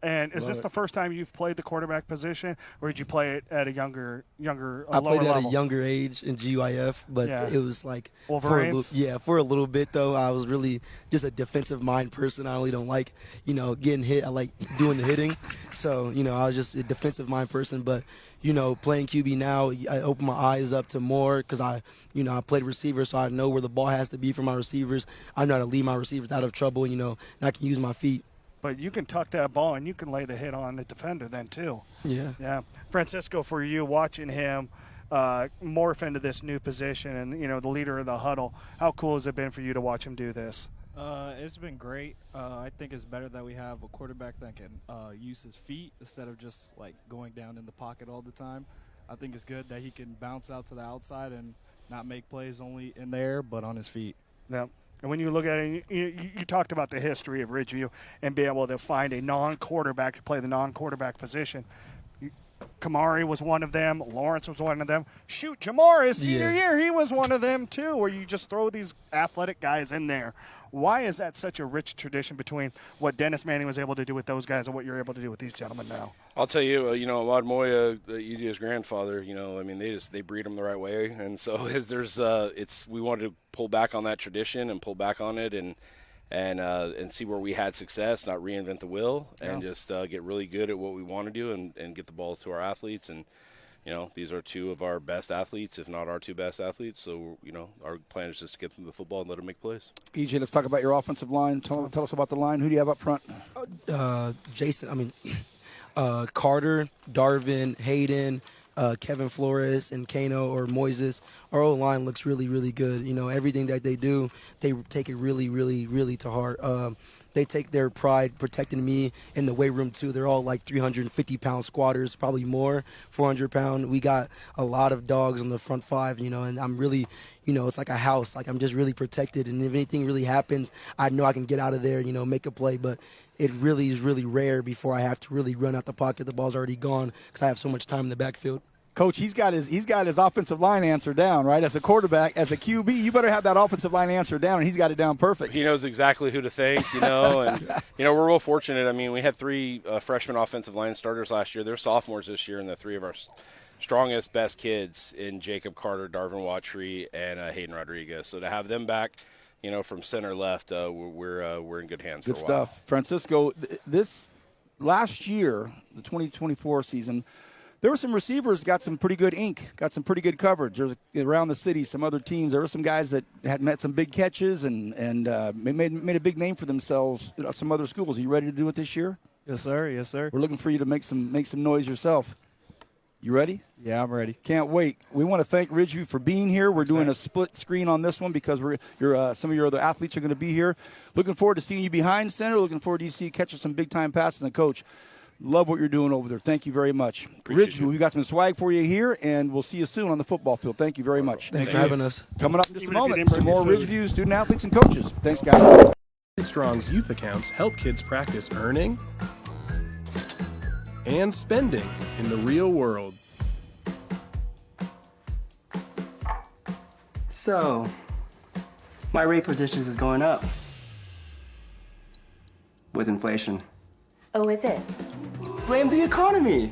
And is this the first time you've played the quarterback position, or did you play it at a younger I played it at a younger age in GYF, but it was Wolverines? for a little bit, though. I was really just a defensive mind person. I really don't like, getting hit. I like doing the hitting. So, I was just a defensive mind person. But, playing QB now, I open my eyes up to more because I played receiver, so I know where the ball has to be for my receivers. I know how to lead my receivers out of trouble, and I can use my feet. But you can tuck that ball and you can lay the hit on the defender then too. Yeah. Yeah. Francisco, for you, watching him morph into this new position and, the leader of the huddle, how cool has it been for you to watch him do this? It's been great. I think it's better that we have a quarterback that can use his feet instead of just like going down in the pocket all the time. I think it's good that he can bounce out to the outside and not make plays only in the air, but on his feet. Yeah. And when you look at it, you talked about the history of Ridgeview and be able to find a non-quarterback to play the non-quarterback position. Kamari was one of them. Lawrence was one of them. Shoot, Jamar, his senior year, he was one of them too, where you just throw these athletic guys in there. Why is that such a rich tradition between what Dennis Manning was able to do with those guys and what you're able to do with these gentlemen now? I'll tell you, Ahmad Moya, EJ's grandfather, they breed them the right way. And so we wanted to pull back on that tradition and pull back on it and see where we had success, not reinvent the wheel, and just get really good at what we want to do and get the ball to our athletes. And, these are two of our best athletes, if not our two best athletes. So, our plan is just to get them the football and let them make plays. EJ, let's talk about your offensive line. Tell us about the line. Who do you have up front? Carter, Darvin, Hayden, Kevin Flores, and Kano or Moises. Our O-line looks really, really good. Everything that they do, they take it really, really, really to heart. They take their pride protecting me in the weight room, too. They're all like 350-pound squatters, probably more, 400-pound. We got a lot of dogs on the front five, and I'm really, it's like a house. Like, I'm just really protected, and if anything really happens, I know I can get out of there, make a play. But it really is really rare before I have to really run out the pocket. The ball's already gone because I have so much time in the backfield. Coach, he's got his offensive line answer down, right? As a quarterback, as a QB, you better have that offensive line answer down, and he's got it down perfect. He knows exactly who to thank, and we're real fortunate. I mean, we had three freshman offensive line starters last year. They're sophomores this year, and the three of our strongest, best kids in Jacob Carter, Darvin Watry, and Hayden Rodriguez. So to have them back, from center left, we're in good hands. Good for a while. stuff, Francisco. This last year, the 2024 season. There were some receivers got some pretty good ink, got some pretty good coverage. There's around the city, some other teams. There were some guys that had met some big catches and made a big name for themselves at some other schools. Are you ready to do it this year? Yes, sir. Yes, sir. We're looking for you to make some noise yourself. You ready? Yeah, I'm ready. Can't wait. We want to thank Ridgeview for being here. We're doing a split screen on this one because some of your other athletes are going to be here. Looking forward to seeing you behind center. Looking forward to see you catching some big-time passes. And, Coach, love what you're doing over there. Thank you very much. Ridgeview, we got some swag for you here, and we'll see you soon on the football field. Thank you very much. Thanks for having us. Coming up in just a moment, some more Ridgeview student athletes and coaches. Thanks, guys. Strong's youth accounts help kids practice earning and spending in the real world. So, my rate for dishes is going up with inflation. Oh, is it? Blame the economy.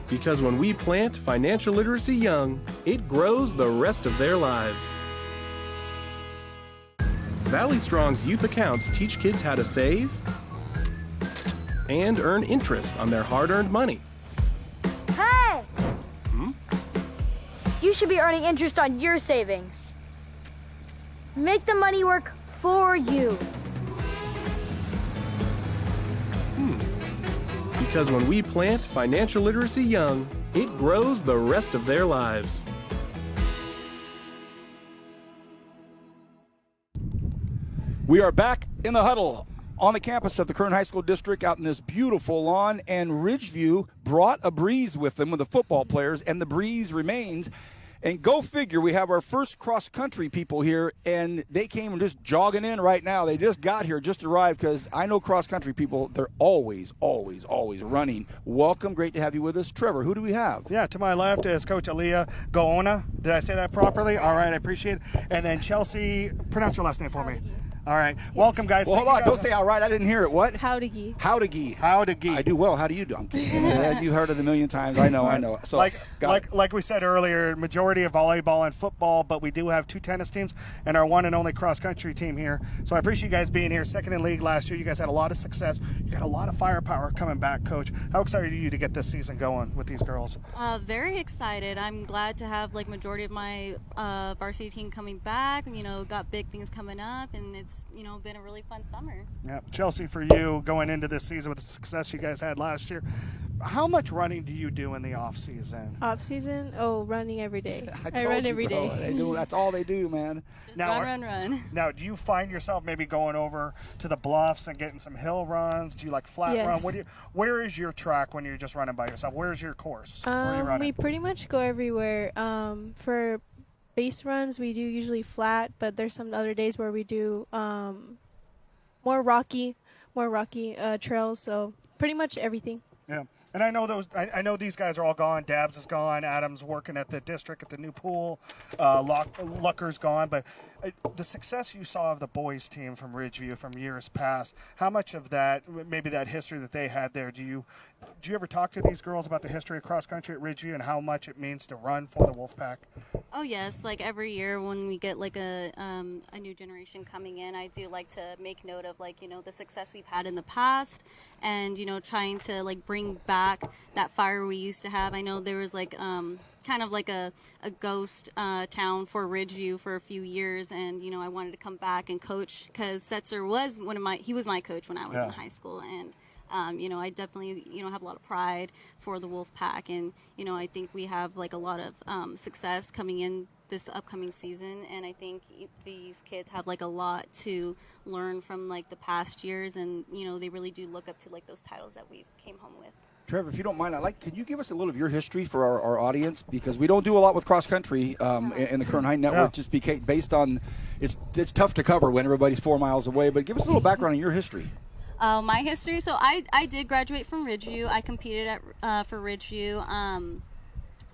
Because when we plant financial literacy young, it grows the rest of their lives. Valley Strong's youth accounts teach kids how to save and earn interest on their hard-earned money. Hey! You should be earning interest on your savings. Make the money work for you. Because when we plant financial literacy young, it grows the rest of their lives. We are back in the huddle on the campus of the Kern High School District out in this beautiful lawn, and Ridgeview brought a breeze with them with the football players, and the breeze remains. And go figure, we have our first cross-country people here, and they came just jogging in right now. They just got here, just arrived, because I know cross-country people, they're always, always, always running. Welcome. Great to have you with us. Trevor, who do we have? Yeah, to my left is Coach Aaliyah Goona. Did I say that properly? All right, I appreciate it. And then Chelsea, pronounce your last name for me. All right. Yes. Welcome, guys. Well, hold on. Don't say all right. I didn't hear it. What? Howdy. Howdy. Howdy. I do well. How do you do? I'm kidding. You heard it a million times. I know. So, like we said earlier, majority of volleyball and football, but we do have two tennis teams and our one and only cross-country team here. So I appreciate you guys being here. Second in league last year. You guys had a lot of success. You got a lot of firepower coming back, Coach. How excited are you to get this season going with these girls? Very excited. I'm glad to have majority of my varsity team coming back. Got big things coming up, and it's been a really fun summer. Yeah, Chelsea, for you going into this season with the success you guys had last year, how much running do you do in the off season? Off season? Oh, running every day. I told run you, every bro. day. They do, that's all they do, man. Run. Now, do you find yourself maybe going over to the bluffs and getting some hill runs? Do you like flat Yes. run? Where is your track when you're just running by yourself? Where's your course? Where are you running? We pretty much go everywhere. For base runs, we do usually flat, but there's some other days where we do more rocky trails. So pretty much everything. Yeah. And I know I know these guys are all gone. Dabbs is gone. Adam's working at the district at the new pool. Lucker's gone. But the success you saw of the boys team from Ridgeview from years past, how much of that, maybe that history that they had there, do you ever talk to these girls about the history of cross country at Ridgeview and how much it means to run for the Wolfpack? Oh yes, like every year when we get like a new generation coming in, I do like to make note of like, you know, the success we've had in the past, and you know, trying to like bring back that fire we used to have. I know there was like kind of like a ghost town for Ridgeview for a few years, and you know, I wanted to come back and coach because Setzer was he was my coach when I was in high school, and you know, I definitely, you know, have a lot of pride for the Wolfpack, and you know, I think we have like a lot of success coming in this upcoming season, and I think these kids have like a lot to learn from like the past years, and you know, they really do look up to like those titles that we came home with. Trevor, if you don't mind, can you give us a little of your history for our audience? Because we don't do a lot with cross country in the Kern High Network, just based on it's tough to cover when everybody's 4 miles away. But give us a little background on your history. My history. So I did graduate from Ridgeview. I competed for Ridgeview.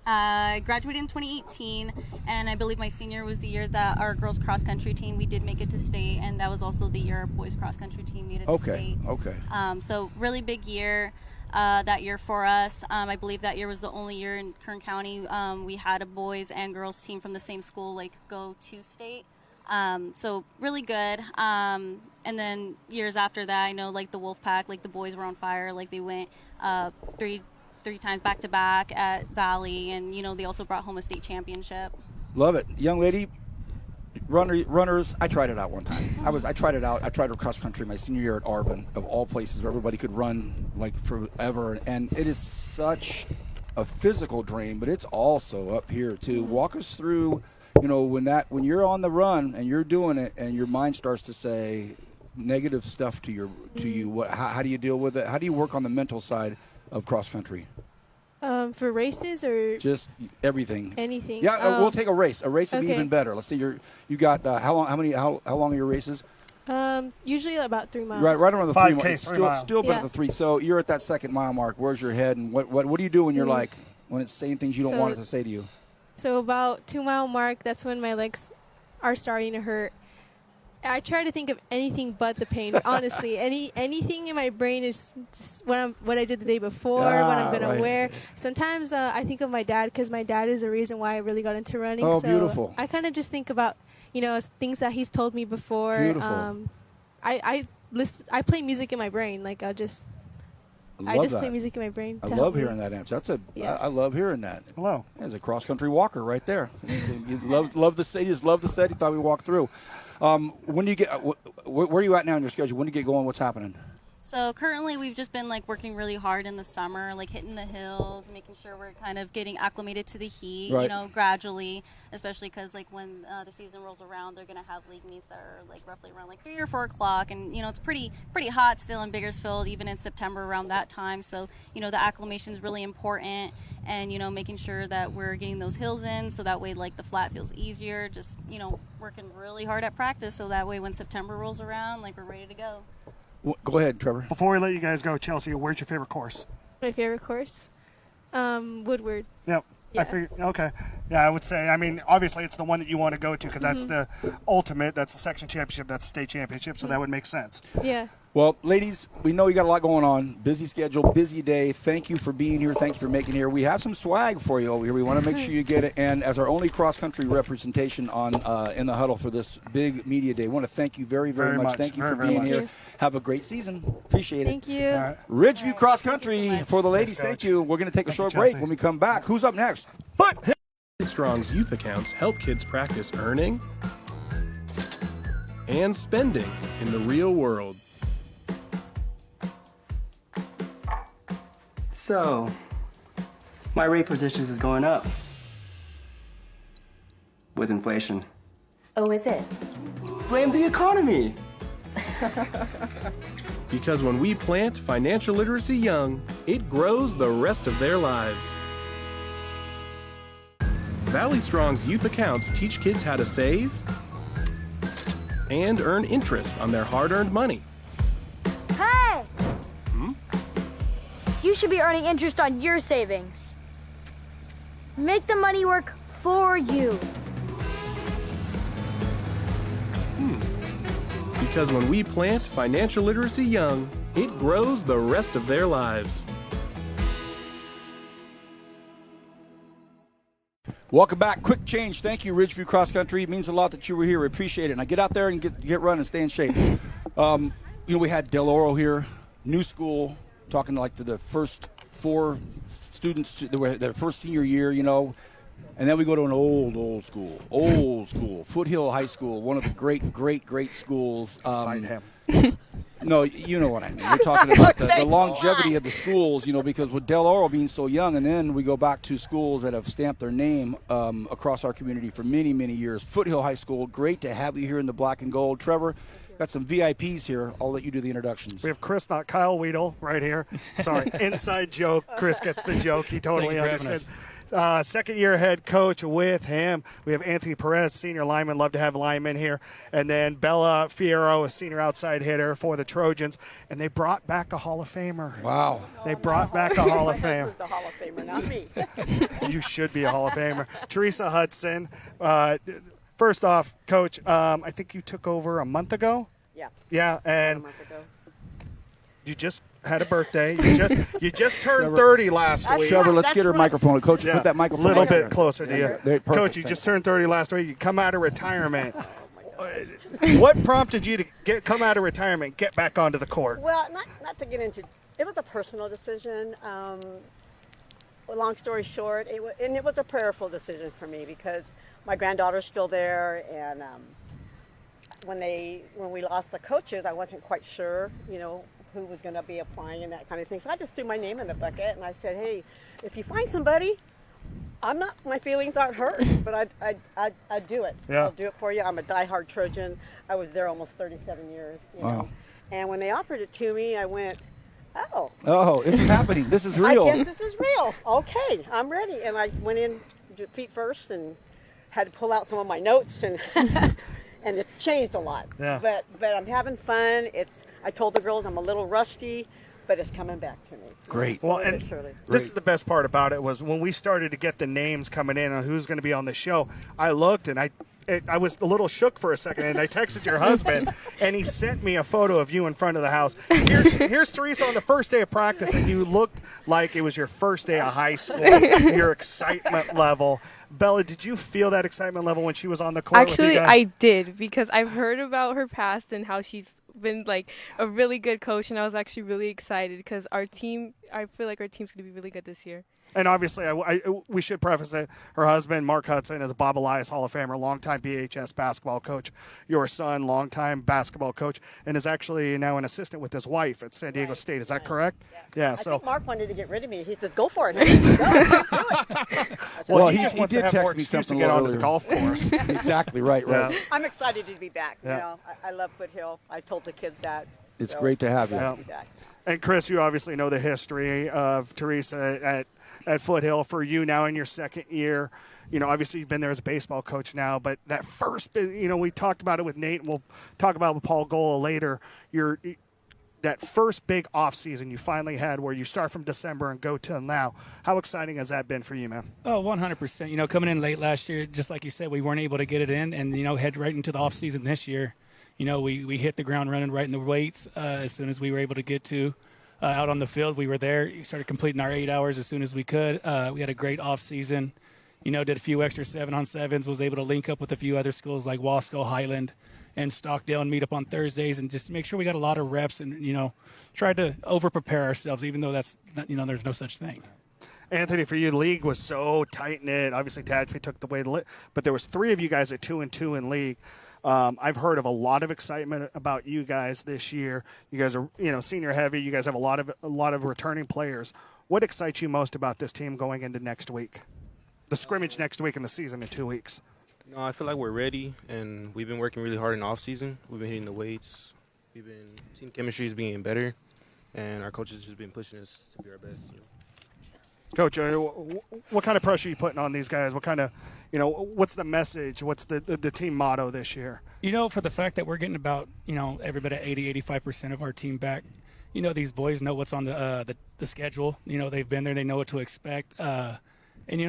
I graduated in 2018, and I believe my senior was the year that our girls cross country team, we did make it to state, and that was also the year our boys cross country team made it to state. Okay. So really big year that year for us. I believe that year was the only year in Kern County we had a boys and girls team from the same school like go to state. So really good. And then years after that, I know like the Wolfpack, like the boys were on fire. Like they went three times back to back at Valley, and you know, they also brought home a state championship. Love it, young lady. Runners. I tried it out one time. I tried it out. I tried cross country my senior year at Arvin, of all places where everybody could run like forever, and it is such a physical drain, but it's also up here too. Walk us through. You know, when you're on the run and you're doing it, and your mind starts to say negative stuff to you, how do you deal with it? How do you work on the mental side of cross country? For races or just everything? Anything. Yeah, we'll take a race. A race would be okay. even better. Let's say you got how long are your races? Usually about 3 miles. Right around the 3 miles. Still about the 3. So you're at that second mile mark. Where's your head, and what do you do when you're like when it's saying things you don't want it to say to you? So about 2 mile mark, that's when my legs are starting to hurt. I try to think of anything but the pain. Honestly, anything in my brain is just what I did the day before, what I'm gonna wear. Sometimes I think of my dad, because my dad is the reason why I really got into running. Oh, so beautiful. I kind of just think about things that he's told me before. Beautiful. I play music in my brain. Like I just play music in my brain. I love hearing that answer. I love hearing that. Hello. There's a cross country walker right there. You love the set. He just loved the set. He thought we'd walk through. When do you get? Where are you at now in your schedule? When do you get going? What's happening? So currently we've just been like working really hard in the summer, like hitting the hills, making sure we're kind of getting acclimated to the heat, right. You know, gradually, especially because like when the season rolls around, they're going to have league meets that are like roughly around like 3 or 4 o'clock. And, you know, it's pretty hot still in Bakersfield, even in September around that time. So, you know, the acclimation is really important, and, you know, making sure that we're getting those hills in so that way like the flat feels easier, just, you know, working really hard at practice so that way when September rolls around, like we're ready to go. Go ahead, Trevor. Before we let you guys go, Chelsea, where's your favorite course? My favorite course? Woodward. Yep. Yeah. Okay. Yeah, I would say, I mean, obviously it's the one that you want to go to because that's the ultimate, that's the section championship, that's the state championship, so that would make sense. Yeah. Well, ladies, we know you got a lot going on. Busy schedule, busy day. Thank you for being here. Thank you for making it here. We have some swag for you over here. We want to make sure you get it. And as our only cross-country representation on In the Huddle for this big media day, I want to thank you very, very much. Thank you for being here. Have a great season. Appreciate it. Thank you. Ridgeview Cross Country for the ladies. Thank you. We're going to take a short break. When we come back, who's up next? Strong's youth accounts help kids practice earning and spending in the real world. So, my rate for dishes is going up with inflation. Oh, is it? Blame the economy. Because when we plant financial literacy young, it grows the rest of their lives. Valley Strong's youth accounts teach kids how to save and earn interest on their hard-earned money. Hey! You should be earning interest on your savings. Make the money work for you. Because when we plant financial literacy young, it grows the rest of their lives. Welcome back. Quick change. Thank you, Ridgeview Cross Country. It means a lot that you were here. We appreciate it. Now get out there and get running and stay in shape. We had Del Oro here, new school, talking like to the first 4 students, their first senior year, And then we go to an old school, Foothill High School, one of the great schools. Find him. No, you know what I mean. We're talking about the longevity of the schools, because with Del Oro being so young, and then we go back to schools that have stamped their name across our community for many, many years. Foothill High School, great to have you here in the black and gold. Trevor, got some VIPs here. I'll let you do the introductions. We have Chris, not Kyle Weedle, right here. Sorry, inside joke. Chris gets the joke. He totally understands. Second-year head coach with him. We have Anthony Perez, senior lineman. Love to have linemen here. And then Bella Fierro, a senior outside hitter for the Trojans. And they brought back a Hall of Famer. Wow. They brought back a Hall of Famer. Who's the Hall of Famer, not me. You should be a Hall of Famer. Teresa Hudson. First off, Coach, I think you took over a month ago? Yeah. Yeah, and a month ago. You just had a birthday. You just turned 30 last week. Trevor, let's get her microphone. Coach, put that microphone a little right bit there. closer to you. Perfect. Coach, you just turned 30 last week. You come out of retirement. What prompted you to come out of retirement, get back onto the court? Well, not to get into – it was a personal decision. Long story short, it was a prayerful decision for me because my granddaughter's still there, and when we lost the coaches, I wasn't quite sure, who was going to be applying and that kind of thing. So I just threw my name in the bucket, and I said, hey, if you find somebody, my feelings aren't hurt, but I'd do it. Yeah. I'll do it for you. I'm a diehard Trojan. I was there almost 37 years. Wow. And when they offered it to me, I went, oh. Oh, this is happening. This is real. I guess this is real. Okay, I'm ready. And I went in feet first and had to pull out some of my notes, and and it's changed a lot. Yeah. But I'm having fun. I told the girls I'm a little rusty, but it's coming back to me. Great. Well, and this is the best part about it was when we started to get the names coming in on who's going to be on the show, I looked and I was a little shook for a second, and I texted your husband, and he sent me a photo of you in front of the house. Here's Teresa on the first day of practice, and you looked like it was your first day of high school, your excitement level. Bella, did you feel that excitement level when she was on the court? Actually, I did, because I've heard about her past and how she's been like a really good coach, and I was actually really excited because I feel like our team's going to be really good this year. And obviously, we should preface it. Her husband, Mark Hudson, is a Bob Elias Hall of Famer, longtime BHS basketball coach. Your son, longtime basketball coach, and is actually now an assistant with his wife at San Diego State. Is that correct? Yeah. I So think Mark wanted to get rid of me. He said, "Go for it." Well, he did text me excuse something to get a little onto the earlier. golf course. Exactly right. Yeah. I'm excited to be back. Yeah. I love Foothill. I told the kids that. It's So, great to have you. glad to be back. And Chris, you obviously know the history of Teresa at Foothill for you now in your second year. Obviously you've been there as a baseball coach now, but that first, we talked about it with Nate, and we'll talk about it with Paul Gola later. That first big off season you finally had where you start from December and go till now. How exciting has that been for you, man? Oh, 100%. Coming in late last year, just like you said, we weren't able to get it in, and, head right into the off season this year. We hit the ground running right in the weights as soon as we were able to get to out on the field. We were there. We started completing our 8 hours as soon as we could. We had a great off season. Did a few extra 7-on-7s, was able to link up with a few other schools like Wasco, Highland, and Stockdale and meet up on Thursdays and just make sure we got a lot of reps and, tried to over-prepare ourselves, even though that's, there's no such thing. Anthony, for you, the league was so tight-knit. Obviously, Tadpy took the way to but there was 3 of you guys at 2-2 in league. I've heard of a lot of excitement about you guys this year. You guys are, senior heavy. You guys have a lot of returning players. What excites you most about this team going into next week? The scrimmage next week and the season in 2 weeks. No, I feel like we're ready, and we've been working really hard in the off season. We've been hitting the weights. Team chemistry is being better, and our coaches just been pushing us to be our best. Coach, what kind of pressure are you putting on these guys? What kind of, what's the message? What's the team motto this year? For the fact that we're getting about, everybody 85% of our team back, these boys know what's on the schedule. They've been there. They know what to expect. And,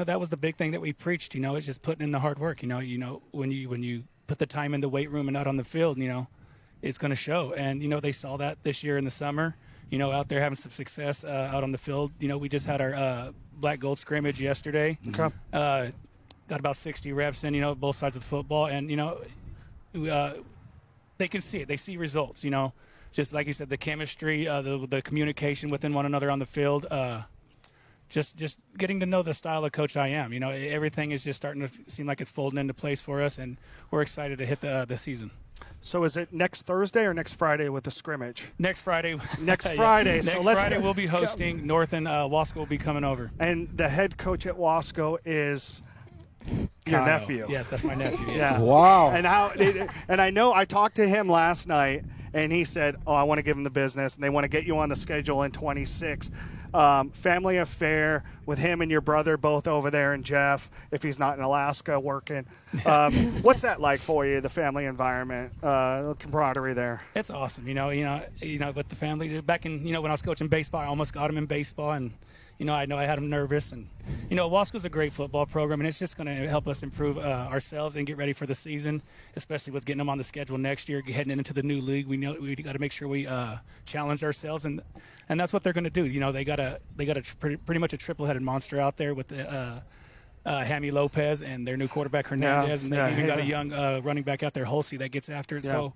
that was the big thing that we preached, it's just putting in the hard work. When you put the time in the weight room and out on the field, it's going to show. And, they saw that this year in the summer, out there having some success out on the field. We just had our black gold scrimmage yesterday. Okay. Got about 60 reps in, both sides of the football. And, they can see it. They see results, just like you said, the chemistry, the communication within one another on the field. Just getting to know the style of coach I am. Everything is just starting to seem like it's folding into place for us, and we're excited to hit the season. So is it next Thursday or next Friday with the scrimmage? Next Friday. Next Friday. Next Friday we'll be hosting. North and Wasco will be coming over. And the head coach at Wasco is your Kyle. nephew. Yes, that's my nephew. Yes. Yeah. Wow. And I know I talked to him last night, and he said, I want to give him the business, and they want to get you on the schedule in 26. Family affair with him and your brother both over there, and Jeff, if he's not in Alaska working. What's that like for you, the family environment, the camaraderie there? It's awesome. With the family. Back in, when I was coaching baseball, I almost got him in baseball, and I know I had him nervous. And, Wasco's a great football program, and it's just going to help us improve ourselves and get ready for the season, especially with getting them on the schedule next year, heading into the new league. We know we got to make sure we challenge ourselves, and that's what they're going to do. They got pretty much a triple-headed monster out there with the Hammy Lopez and their new quarterback Hernandez, and they even got a young running back out there, Hulsey, that gets after it. Yeah. So,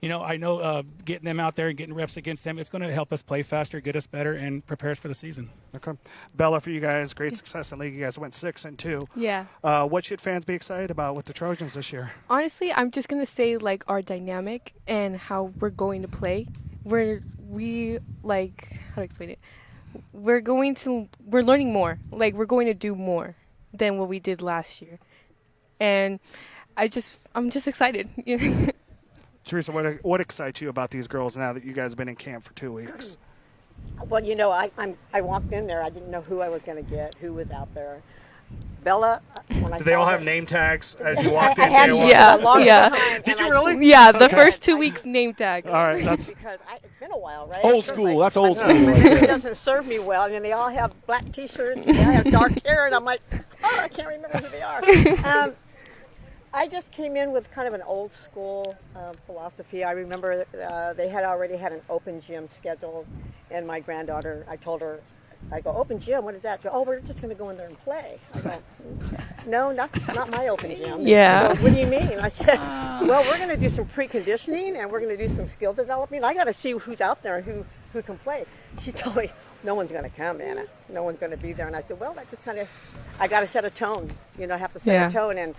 I know getting them out there and getting reps against them, it's going to help us play faster, get us better, and prepare us for the season. Okay. Bella, for you guys, great success in the league. You guys went 6-2. Yeah. What should fans be excited about with the Trojans this year? Honestly, I'm just going to say, our dynamic and how we're going to play. How to explain it? We're learning more. We're going to do more than what we did last year. And I'm just excited. Teresa, what excites you about these girls now that you guys have been in camp for 2 weeks? Well, I walked in there. I didn't know who I was going to get, who was out there. Bella, when I Did they all have name tags as you walked in? Yeah. Did you really? Yeah, the first 2 weeks name tags. All right, that's because it's been a while, right? Old school. That's old school. It doesn't serve me well. And they all have black T-shirts. They all have dark hair, and I'm like, I can't remember who they are. I just came in with kind of an old school philosophy. I remember they had already had an open gym scheduled, and my granddaughter, I told her, I go, open gym, what is that? She goes, we're just going to go in there and play. I go, no, that's not my open gym. Yeah. She goes, what do you mean? I said, well, we're going to do some preconditioning, and we're going to do some skill development. I got to see who's out there and who can play. She told me, no one's going to come, Anna. No one's going to be there. And I said, well, that just kind of, I got to set a tone. I have to set a tone, and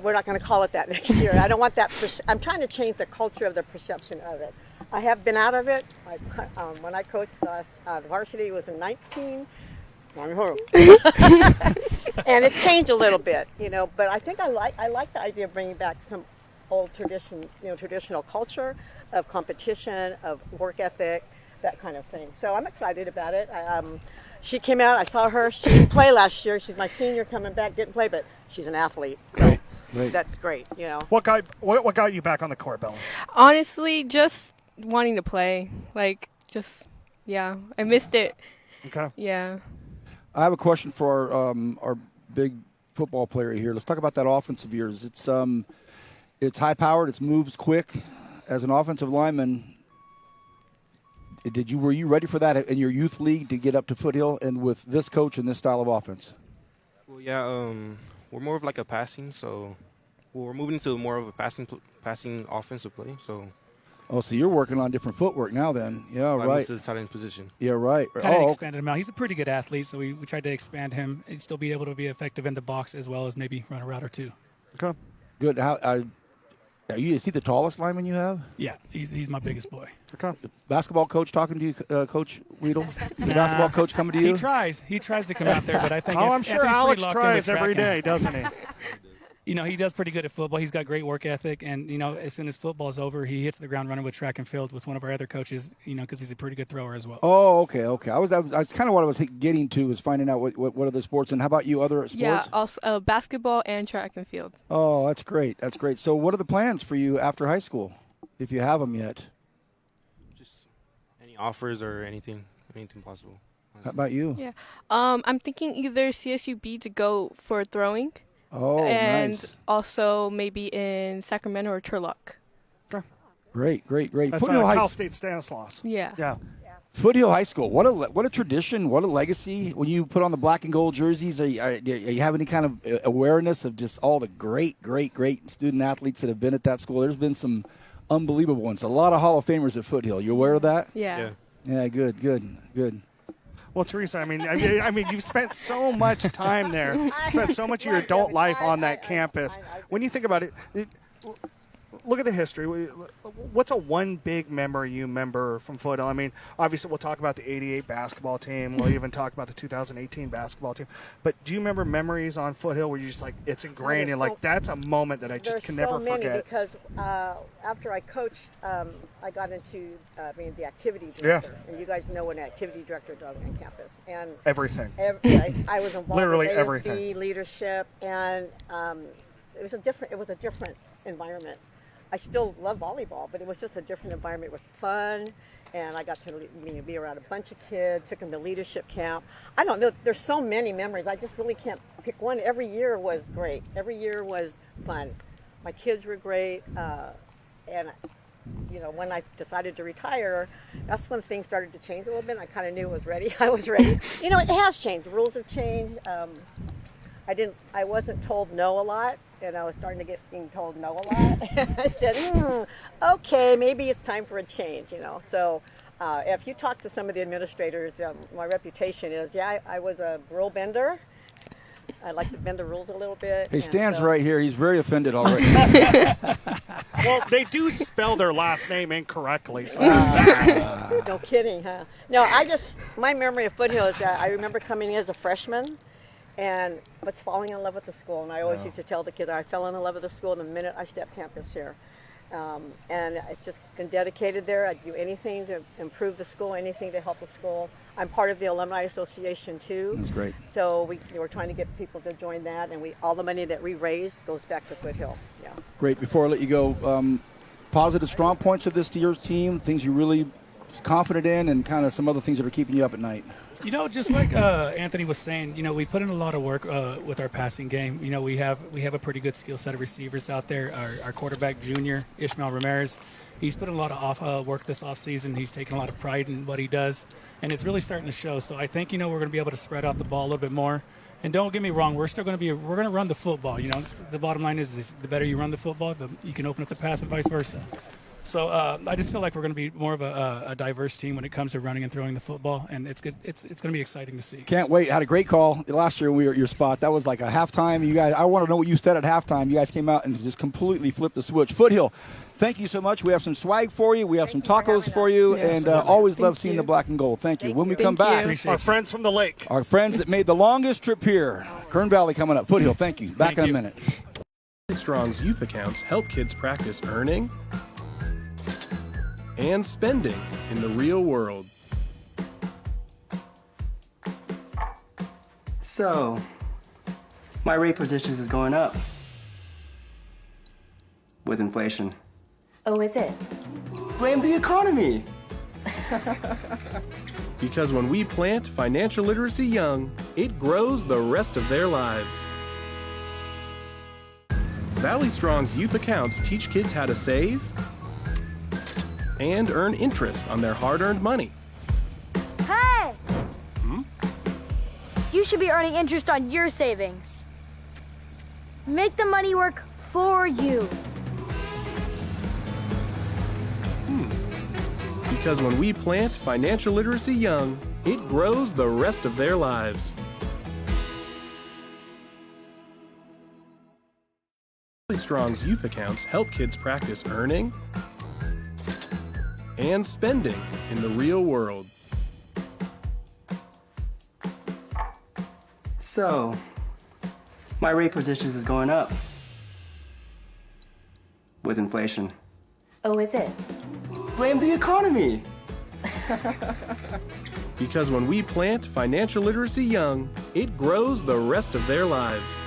we're not going to call it that next year. I don't want that. I'm trying to change the culture of the perception of it. I have been out of it. When I coached the varsity, it was in 19. And it's changed a little bit, But I think I like the idea of bringing back some old tradition, traditional culture of competition, of work ethic, that kind of thing. So I'm excited about it. She came out. I saw her. She didn't play last year. She's my senior coming back. Didn't play, but she's an athlete. So that's great, What got you back on the court, Bella? Honestly, just wanting to play. I missed it. Okay. Yeah. I have a question for our big football player here. Let's talk about that offense of yours. It's high-powered. It moves quick. As an offensive lineman, were you ready for that in your youth league to get up to Foothill and with this coach and this style of offense? Well, yeah. We're more of a passing, so we're moving into more of a passing offensive play. So. Oh, so you're working on different footwork now, then? Yeah, right. Moved to the tight end position. Yeah, right. Kind of expanded him out. He's a pretty good athlete, so we tried to expand him and still be able to be effective in the box as well as maybe run a route or two. Okay. Good. Is he the tallest lineman you have? Yeah, he's my biggest boy. Okay. Basketball coach talking to you, Coach Weedle? Is the basketball coach coming to you? He tries to come out there, but I think I'm sure Anthony's Alex pretty locked in with tries every track day, and- doesn't he? He does pretty good at football. He's got great work ethic, and as soon as football's over, he hits the ground running with track and field with one of our other coaches. Because he's a pretty good thrower as well. Oh, okay. I was kind of what I was getting to was finding out what other sports. And how about you, other sports? Yeah, also basketball and track and field. Oh, that's great. That's great. So, what are the plans for you after high school, if you have them yet? Just any offers or anything possible. How about you? Yeah, I'm thinking either CSUB to go for throwing. Oh, and nice. also maybe in Sacramento or Turlock. Great. That's Foothill High Cal State Stanislaus. Yeah. Yeah. Foothill High School. What a tradition. What a legacy. When you put on the black and gold jerseys, are you have any kind of awareness of just all the great student athletes that have been at that school? There's been some unbelievable ones. A lot of Hall of Famers at Foothill. You aware of that? Yeah. Yeah. Good. Well, Teresa, I mean, you've spent so much time there, spent so much of your adult life on that campus. When you think about it, look at the history. What's one big memory you remember from Foothill? I mean, obviously, we'll talk about the '88 basketball team. We'll even talk about the 2018 basketball team. But do you remember memories on Foothill where you're just like, it's ingrained and like that's a moment that I just can never forget? There's so many because after I coached, I got into being the activity director. Yeah. And you guys know what an activity director does on campus. And everything. I was involved literally with ASB, everything. Leadership, and it was a different environment. I still love volleyball, but it was just a different environment. It was fun, and I got to be around a bunch of kids, took them to leadership camp. I don't know. There's so many memories. I just really can't pick one. Every year was great. Every year was fun. My kids were great, and when I decided to retire, that's when things started to change a little bit. I kind of knew I was ready. It has changed. The rules have changed. I wasn't told no a lot. And I was starting to being told no a lot. I said, okay, maybe it's time for a change, So if you talk to some of the administrators, my reputation is, I was a rule bender. I like to bend the rules a little bit. Hey, Stan's right here. He's very offended already. Well, they do spell their last name incorrectly. So there's that. No kidding, huh? No, my memory of Foothill is that I remember coming in as a freshman and was falling in love with the school. And I always used to tell the kids I fell in love with the school the minute I stepped campus here. And I've just been dedicated there. I'd do anything to improve the school, anything to help the school. I'm part of the Alumni Association, too. That's great. So we're trying to get people to join that, and all the money that we raised goes back to Foothill. Yeah. Great. Before I let you go, positive, strong points of this year's team, things you're really confident in, and kind of some other things that are keeping you up at night. Just like Anthony was saying, we put in a lot of work with our passing game. We have a pretty good skill set of receivers out there. Our quarterback, junior, Ishmael Ramirez, he's put in a lot of work this offseason. He's taken a lot of pride in what he does, and it's really starting to show. So I think, we're going to be able to spread out the ball a little bit more. And don't get me wrong, we're going to run the football. The bottom line is the better you run the football, you can open up the pass and vice versa. So I just feel like we're going to be more of a diverse team when it comes to running and throwing the football, and it's good. It's going to be exciting to see. Can't wait. Had a great call last year when we were at your spot. That was like a halftime. You guys, I want to know what you said at halftime. You guys came out and just completely flipped the switch. Foothill, thank you so much. We have some swag for you. We have some tacos for you, and always love seeing the black and gold. Thank you. When we come back, our friends from the lake, our friends that made the longest trip here, Kern Valley coming up. Foothill, thank you. Back in a minute. Strong's youth accounts help kids practice earning and spending in the real world. So, my rate for dishes is going up with inflation. Oh, is it? Blame the economy. Because when we plant financial literacy young, it grows the rest of their lives. Valley Strong's youth accounts teach kids how to save and earn interest on their hard-earned money. Hey! You should be earning interest on your savings. Make the money work for you. Because when we plant financial literacy young, it grows the rest of their lives. Strong's youth accounts help kids practice earning and spending in the real world. So, my rate for dishes is going up with inflation. Oh, is it? Blame the economy. Because when we plant financial literacy young, it grows the rest of their lives.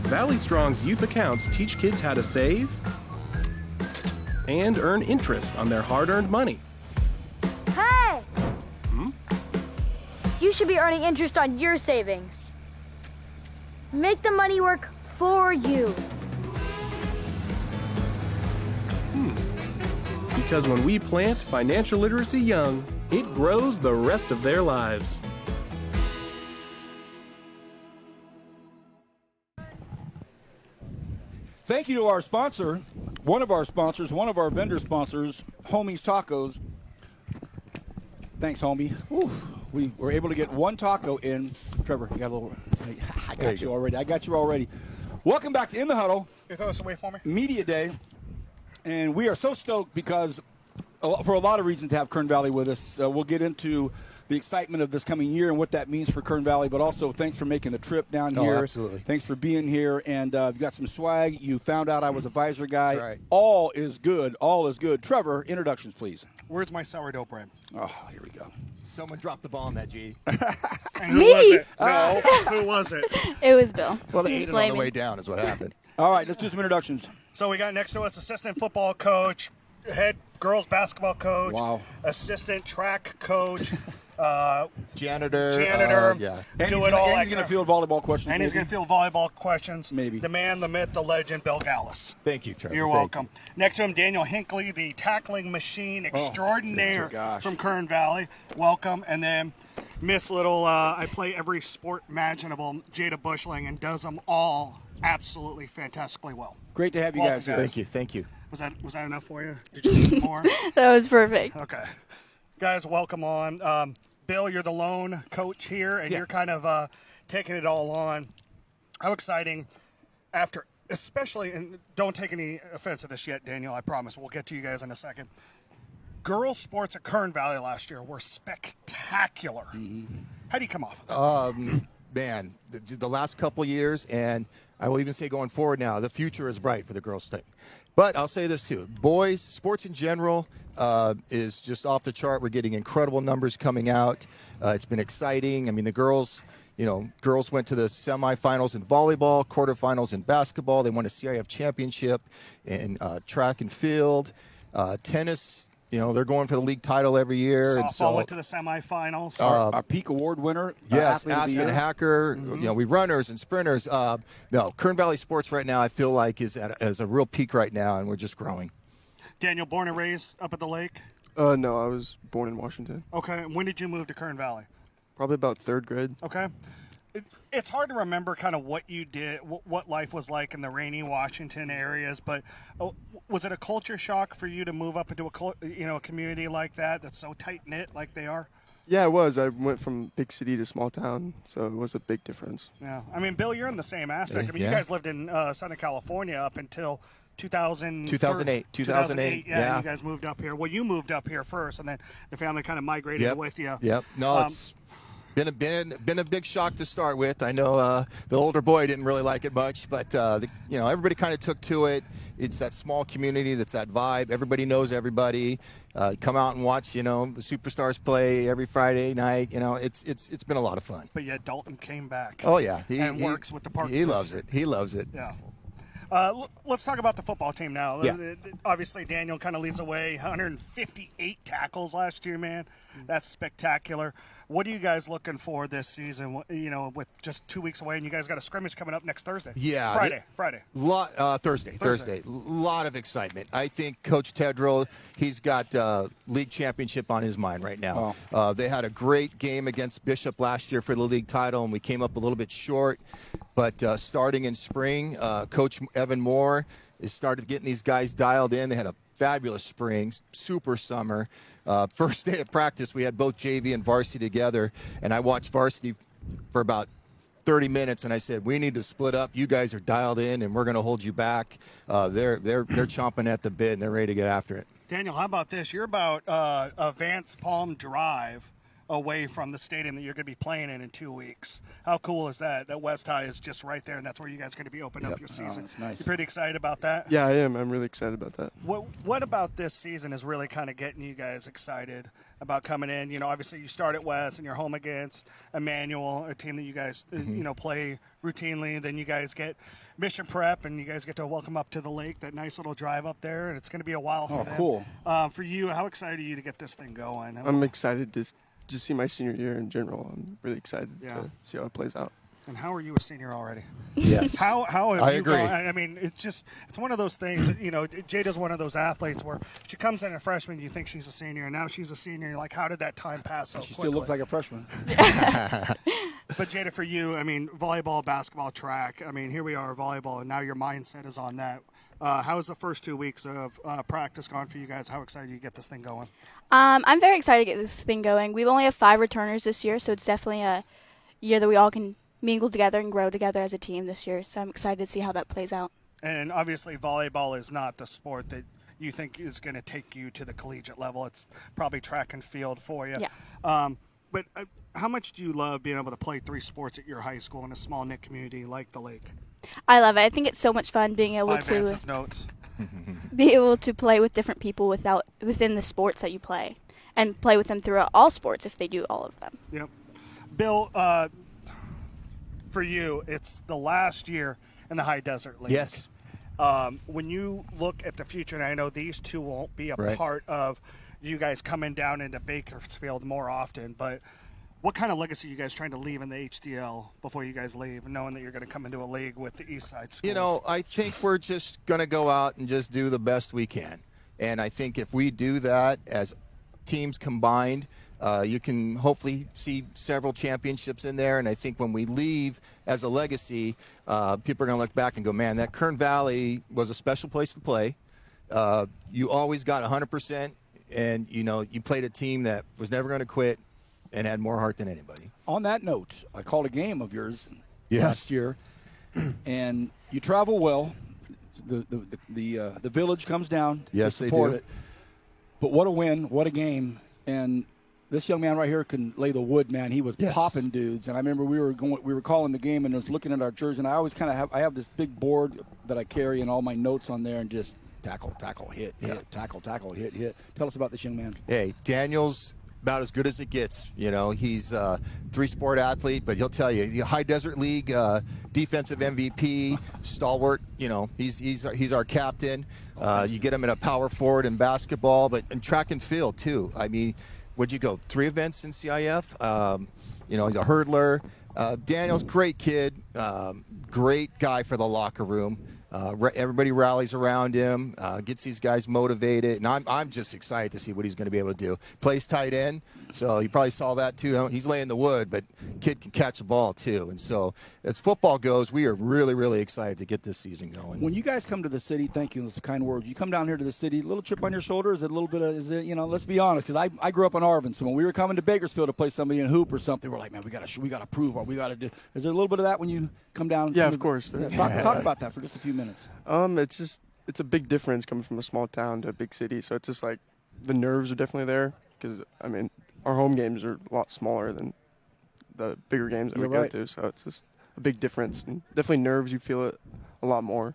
Valley Strong's youth accounts teach kids how to save and earn interest on their hard-earned money. Hey! You should be earning interest on your savings. Make the money work for you. Because when we plant financial literacy young, it grows the rest of their lives. Thank you to our sponsor, one of our vendor sponsors, Homie's Tacos. Thanks, homie. Whew. We were able to get one taco in. Trevor, you got a little. I got you already. Welcome back to In the Huddle. You throw this away for me? Media Day. And we are so stoked because, for a lot of reasons, to have Kern Valley with us. We'll get into the excitement of this coming year and what that means for Kern Valley, but also thanks for making the trip down here. Absolutely. Thanks for being here, and you've got some swag. You found out I was a visor guy. That's right. All is good. Trevor, introductions, please. Where's my sourdough bread? Oh, here we go. Someone dropped the ball on that, G. And who was it? No, who was it? It was Bill. Well, they He's ate it on the blaming. way down is what happened. All right, let's do some introductions. So we got next to us assistant football coach, head girls basketball coach, assistant track coach, janitor. Yeah. And Do he's it all. going to field volleyball questions. And he's going to field volleyball questions. Maybe. The man, the myth, the legend, Bill Gallis. Thank you, Trevor. You're Thank welcome. Next to him, Daniel Hinckley, the tackling machine extraordinaire from Kern Valley. Welcome. And then Miss Little, I play every sport imaginable, Jada Bushling, and does them all absolutely fantastically well. Great to have you guys here. Thank you. Was that enough for you? Did you need more? That was perfect. Okay. Guys, welcome on. Bill, you're the lone coach here, and you're kind of taking it all on. How exciting after, especially, and don't take any offense to this yet, Daniel, I promise. We'll get to you guys in a second. Girls' sports at Kern Valley last year were spectacular. How do you come off of that? Man, the last couple years, and I will even say going forward now, the future is bright for the girls' team. But I'll say this too. Boys, sports in general is just off the chart. We're getting incredible numbers coming out. It's been exciting. I mean, the girls went to the semifinals in volleyball, quarterfinals in basketball. They won a CIF championship in track and field. Tennis, they're going for the league title every year. Softball went to the semifinals. Our Peak Award winner. Yes, Aspen Hacker. We runners and sprinters. No, Kern Valley sports right now, I feel like is at a real peak right now, and we're just growing. Daniel, born and raised up at the lake? No, I was born in Washington. Okay. When did you move to Kern Valley? Probably about third grade. Okay. It's hard to remember kind of what you did, what life was like in the rainy Washington areas, but was it a culture shock for you to move up into a community like that that's so tight-knit like they are? Yeah, it was. I went from big city to small town, so it was a big difference. Yeah. I mean, Bill, you're in the same aspect. I mean, you guys lived in Southern California up until 2008. 2008. Yeah, you guys moved up here. Well, you moved up here first, and then the family kind of migrated with you. Yep. No, it's been a big shock to start with. I know the older boy didn't really like it much, but everybody kind of took to it. It's that small community. That's that vibe. Everybody knows everybody. Come out and watch, the superstars play every Friday night. It's been a lot of fun. But yet Dalton came back. Oh yeah, and works with the Parkers. He loves it. He loves it. Yeah. Let's talk about the football team now. Yeah. Obviously, Daniel kind of leads the way. 158 tackles last year, man. That's spectacular. What are you guys looking for this season? With just 2 weeks away, and you guys got a scrimmage coming up next Thursday. Yeah, Friday. Thursday. A lot of excitement. I think Coach Tedrow, he's got league championship on his mind right now. They had a great game against Bishop last year for the league title, and we came up a little bit short. But starting in spring, Coach Evan Moore has started getting these guys dialed in. They had a fabulous spring, super summer. First day of practice, we had both JV and varsity together, and I watched varsity for about 30 minutes, and I said, we need to split up. You guys are dialed in, and we're going to hold you back. They're chomping at the bit, and they're ready to get after it. Daniel, how about this? You're about a Vance Palm drive away from the stadium that you're going to be playing in 2 weeks. How cool is that? That West High is just right there, and that's where you guys are going to be opening up your season. That's nice. You pretty excited about that? Yeah, I am. I'm really excited about that. What about this season is really kind of getting you guys excited about coming in? You know, obviously you start at West, and you're home against Emmanuel, a team that you guys play routinely. Then you guys get Mission Prep, and you guys get to welcome up to the lake, that nice little drive up there, and it's going to be a while for them. Cool. For you, how excited are you to get this thing going? I'm excited to just see my senior year in general. I'm really excited to see how it plays out. And how are you a senior already? Yes. How have I you agree. gone? I mean, it's one of those things. Jada's one of those athletes where she comes in a freshman, you think she's a senior, and now she's a senior. You're like, how did that time pass so She quickly? still looks like a freshman. But Jada, for you, I mean, volleyball, basketball, track. I mean, here we are, volleyball, and now your mindset is on that. How has the first 2 weeks of practice gone for you guys? How excited are you to get this thing going? I'm very excited to get this thing going. We only have 5 returners this year, so it's definitely a year that we all can mingle together and grow together as a team this year. So I'm excited to see how that plays out. And obviously, volleyball is not the sport that you think is going to take you to the collegiate level. It's probably track and field for you. Yeah. But how much do you love being able to play 3 sports at your high school in a small knit community like the Lake? I love it. I think it's so much fun being able to notes. be able to play with different people within the sports that you play, and play with them throughout all sports if they do all of them. Yep. Bill, for you, it's the last year in the High Desert League. Yes. When you look at the future, and I know these two won't be a Right. part of you guys coming down into Bakersfield more often, but what kind of legacy are you guys trying to leave in the HDL before you guys leave, knowing that you're going to come into a league with the East Side schools? I think we're just going to go out and just do the best we can. And I think if we do that as teams combined, you can hopefully see several championships in there. And I think when we leave as a legacy, people are going to look back and go, man, that Kern Valley was a special place to play. You always got 100%, and, you played a team that was never going to quit and had more heart than anybody. On that note, I called a game of yours Yes. last year, and you travel well. The village comes down Yes, to they support do. it. But what a win, what a game. And this young man right here can lay the wood, man. He was Yes. popping dudes. And I remember we were calling the game, and I was looking at our jersey, and I always kind of have this big board that I carry and all my notes on there, and just tackle, hit, tackle, hit. Tell us about this young man. Hey, Daniel's about as good as it gets. He's a 3-sport athlete, but he'll tell you, the High Desert League defensive MVP, stalwart. He's our captain. You get him in a power forward in basketball, but in track and field too. I mean, would you go 3 events in CIF? He's a hurdler. Daniel's great kid, great guy for the locker room. Everybody rallies around him, gets these guys motivated, and I'm just excited to see what he's going to be able to do. Plays tight end, so you probably saw that too. He's laying the wood, but kid can catch a ball too. And so as football goes, we are really, really excited to get this season going. When you guys come to the city, thank you, those kind words. You come down here to the city, a little chip on your shoulder? Is it a little bit of, let's be honest, because I grew up in Arvin, so when we were coming to Bakersfield to play somebody in hoop or something, we're like, man, we got to prove what we got to do. Is there a little bit of that when you come down? Yeah, of course. Yeah, talk about that for just a few minutes. It's a big difference coming from a small town to a big city. So it's just like the nerves are definitely there because, our home games are a lot smaller than the bigger games that we go to. So it's just a big difference. And definitely nerves, you feel it a lot more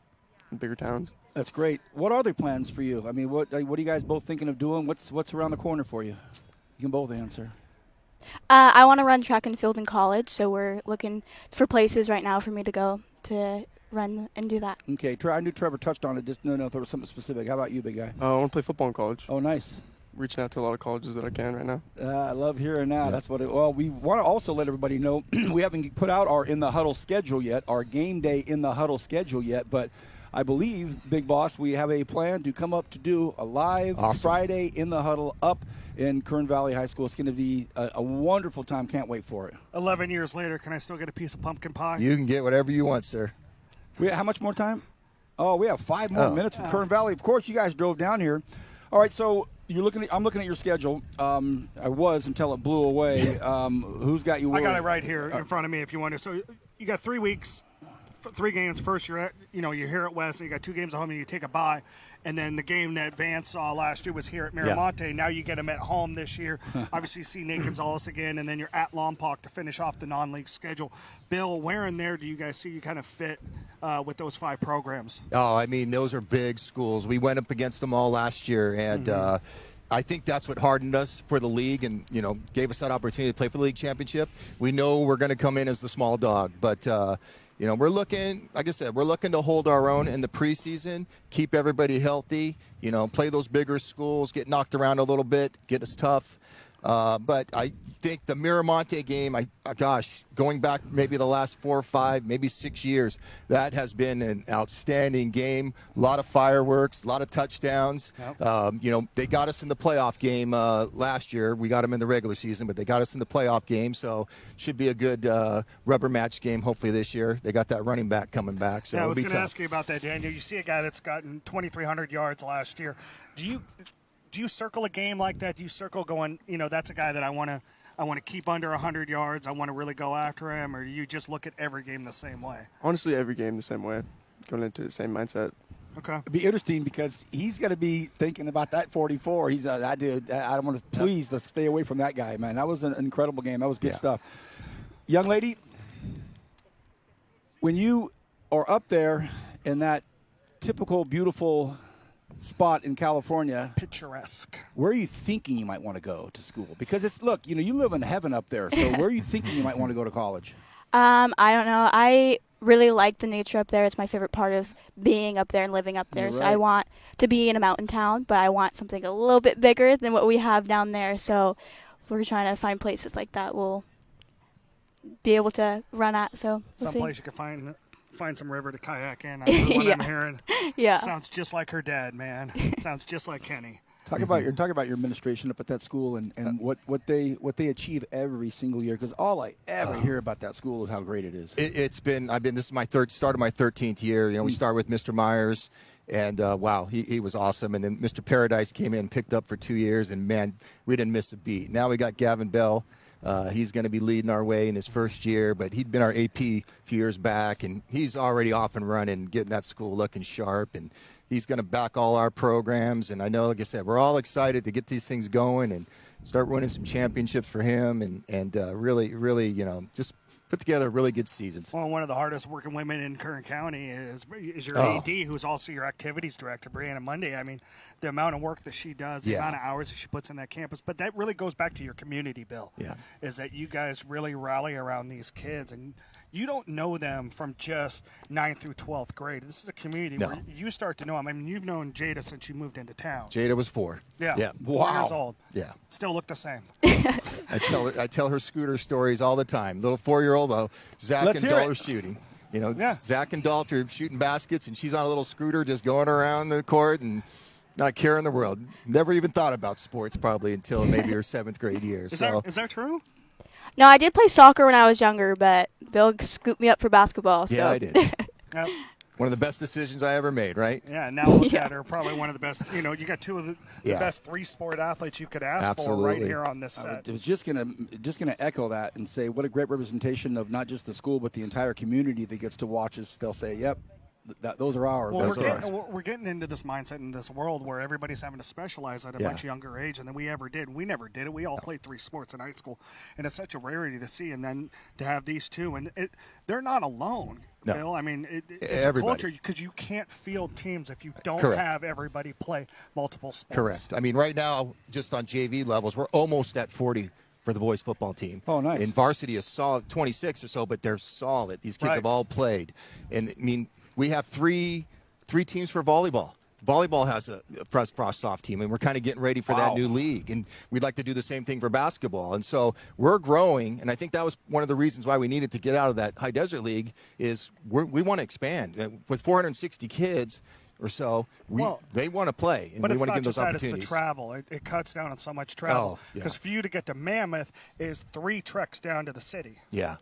in bigger towns. That's great. What are the plans for you? I mean, what are you guys both thinking of doing? What's around the corner for you? You can both answer. I want to run track and field in college, so we're looking for places right now for me to go to run and do that. Okay, I knew Trevor touched on it. Just no, if there was something specific. How about you, big guy? I want to play football in college. Oh, nice. Reaching out to a lot of colleges that I can right now. I love hearing that. Yeah. That's what we want to also let everybody know. We haven't put out our In the Huddle schedule yet, our game day In the Huddle schedule yet, but I believe, Big Boss, we have a plan to come up to do a live Friday In the Huddle up in Kern Valley High School. It's going to be a wonderful time. Can't wait for it. 11 years later, can I still get a piece of pumpkin pie? You can get whatever you want, sir. How much more time? Oh, we have 5 more minutes with Kern Valley. Of course, you guys drove down here. All right, so I'm looking at your schedule. I was until it blew away. Who's got you? I got it right here in front of me if you want to. So you got 3 weeks, 3 games. First, you're here at West. So you got 2 games at home, and you take a bye. And then the game that Vance saw last year was here at Miramonte. Yeah. Now you get them at home this year. Obviously, you see Nate Gonzalez again, and then you're at Lompoc to finish off the non-league schedule. Bill, where in there do you guys see you kind of fit with those 5 programs? Oh, I mean, those are big schools. We went up against them all last year, and I think that's what hardened us for the league and, gave us that opportunity to play for the league championship. We know we're going to come in as the small dog, but we're looking, like I said, we're looking to hold our own in the preseason, keep everybody healthy, play those bigger schools, get knocked around a little bit, get us tough. But I think the Miramonte game, going back maybe the last 4 or 5, maybe 6 years, that has been an outstanding game. A lot of fireworks, a lot of touchdowns. Yep. They got us in the playoff game last year. We got them in the regular season, but they got us in the playoff game. So should be a good rubber match game hopefully this year. They got that running back coming back. So I was going to ask you about that, Daniel. You see a guy that's gotten 2,300 yards last year. Do you circle a game like that? Do you circle going, that's a guy that I want to keep under 100 yards. I want to really go after him, or do you just look at every game the same way? Honestly, every game the same way, going into the same mindset. Okay. It'd be interesting because he's going to be thinking about that 44. He's I don't want to please let's stay away from that guy, man. That was an incredible game. That was good stuff. Young lady, when you are up there in that typical beautiful spot in California, picturesque, where are you thinking you might want to go to school? Because you live in heaven up there. So where are you thinking you might want to go to college? I don't know. I really like the nature up there. It's my favorite part of being up there and living up there. So I want to be in a mountain town, but I want something a little bit bigger than what we have down there. So we're trying to find places like that we'll be able to run at. So we'll see. Someplace you can find some river to kayak in. I'm hearing. Yeah. Sounds just like her dad, man. Sounds just like Kenny. Talk about your administration up at that school and what they achieve every single year, because all I ever hear about that school is how great it is. This is my started my 13th year. We started with Mr. Myers, and he was awesome. And then Mr. Paradise came in, picked up for 2 years, and man, we didn't miss a beat. Now we got Gavin Bell. He's going to be leading our way in his first year, but he'd been our AP a few years back, and he's already off and running, getting that school looking sharp, and he's going to back all our programs. And I know, like I said, we're all excited to get these things going and start winning some championships for him and really, just put together really good seasons. Well, one of the hardest working women in Kern County is your AD, who's also your activities director, Brianna Monday. I mean, the amount of work that she does, the amount of hours that she puts in that campus. But that really goes back to your community, Bill, is that you guys really rally around these kids. And you don't know them from just 9th through 12th grade. This is a community where you start to know them. I mean, you've known Jada since you moved into town. Jada was 4. Yeah. Wow. 4 years old. Yeah. Still look the same. I tell her scooter stories all the time. Little 4-year-old, Zach and Dahl are shooting. Zach and Dahl are shooting baskets, and she's on a little scooter just going around the court and not a care in the world. Never even thought about sports probably until maybe her 7th grade year. Is that true? No, I did play soccer when I was younger, but Bill scooped me up for basketball. So. Yeah, I did. Yep. One of the best decisions I ever made, right? Yeah, now look at her, probably one of the best. You got 2 of the best 3-sport athletes you could ask for right here on this set. I was just gonna echo that and say what a great representation of not just the school but the entire community that gets to watch us. They'll say, "Yep, those are ours." Well, we're getting into this mindset in this world where everybody's having to specialize at a much younger age than we ever did. We never did it. We all played 3 sports in high school, and it's such a rarity to see. And then to have these 2, and they're not alone. No. Bill, I mean, it's a culture because you can't field teams if you don't have everybody play multiple sports. Correct. I mean, right now, just on JV levels, we're almost at 40 for the boys football team. Oh, nice. In varsity is solid, 26 or so, but they're solid. These kids have all played. And, I mean, we have three teams for volleyball. Volleyball has a frost-off team, and we're kind of getting ready for that new league. And we'd like to do the same thing for basketball. And so we're growing, and I think that was one of the reasons why we needed to get out of that high desert league is we want to expand. With 460 kids or so, they want to play, and we want to give them those opportunities. It's the travel. It cuts down on so much travel. Because for you to get to Mammoth is 3 treks down to the city. Yeah.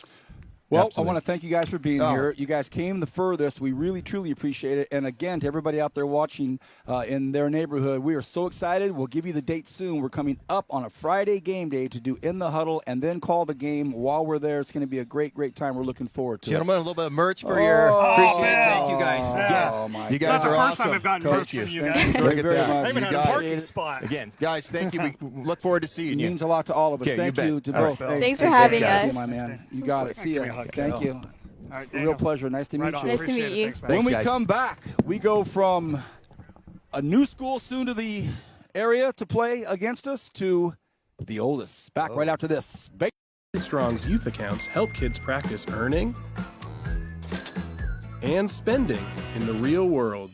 Well, Absolutely. I want to thank you guys for being Oh. here. You guys came the furthest. We really, truly appreciate it. And again, to everybody out there watching in their neighborhood, we are so excited. We'll give you the date soon. We're coming up on a Friday game day to do In the Huddle and then call the game while we're there. It's going to be a great, great time. We're looking forward to Gentlemen, it. a little bit of merch for your appreciate it. Thank you guys. Oh, my You guys God. are That's the first awesome. time I've gotten Thank merch from you guys. Look at very that. much. I even You had a got parking it. spot. Again, guys, thank you. We look forward to seeing It you. means a lot to all of us. Okay, Thank you you bet. to All both. right. Hey, Thanks for thanks, having guys. us. My man. You got it. See Give ya. me a hug, Thank Cal. you. All right, Real Daniel. pleasure. Nice to Right meet on. you. Nice to Appreciate meet it. you. Thanks, man. When we guys. come back, we go from a new school soon to the area to play against us to the oldest. Back right after this. Strong's youth accounts help kids practice earning and spending in the real world.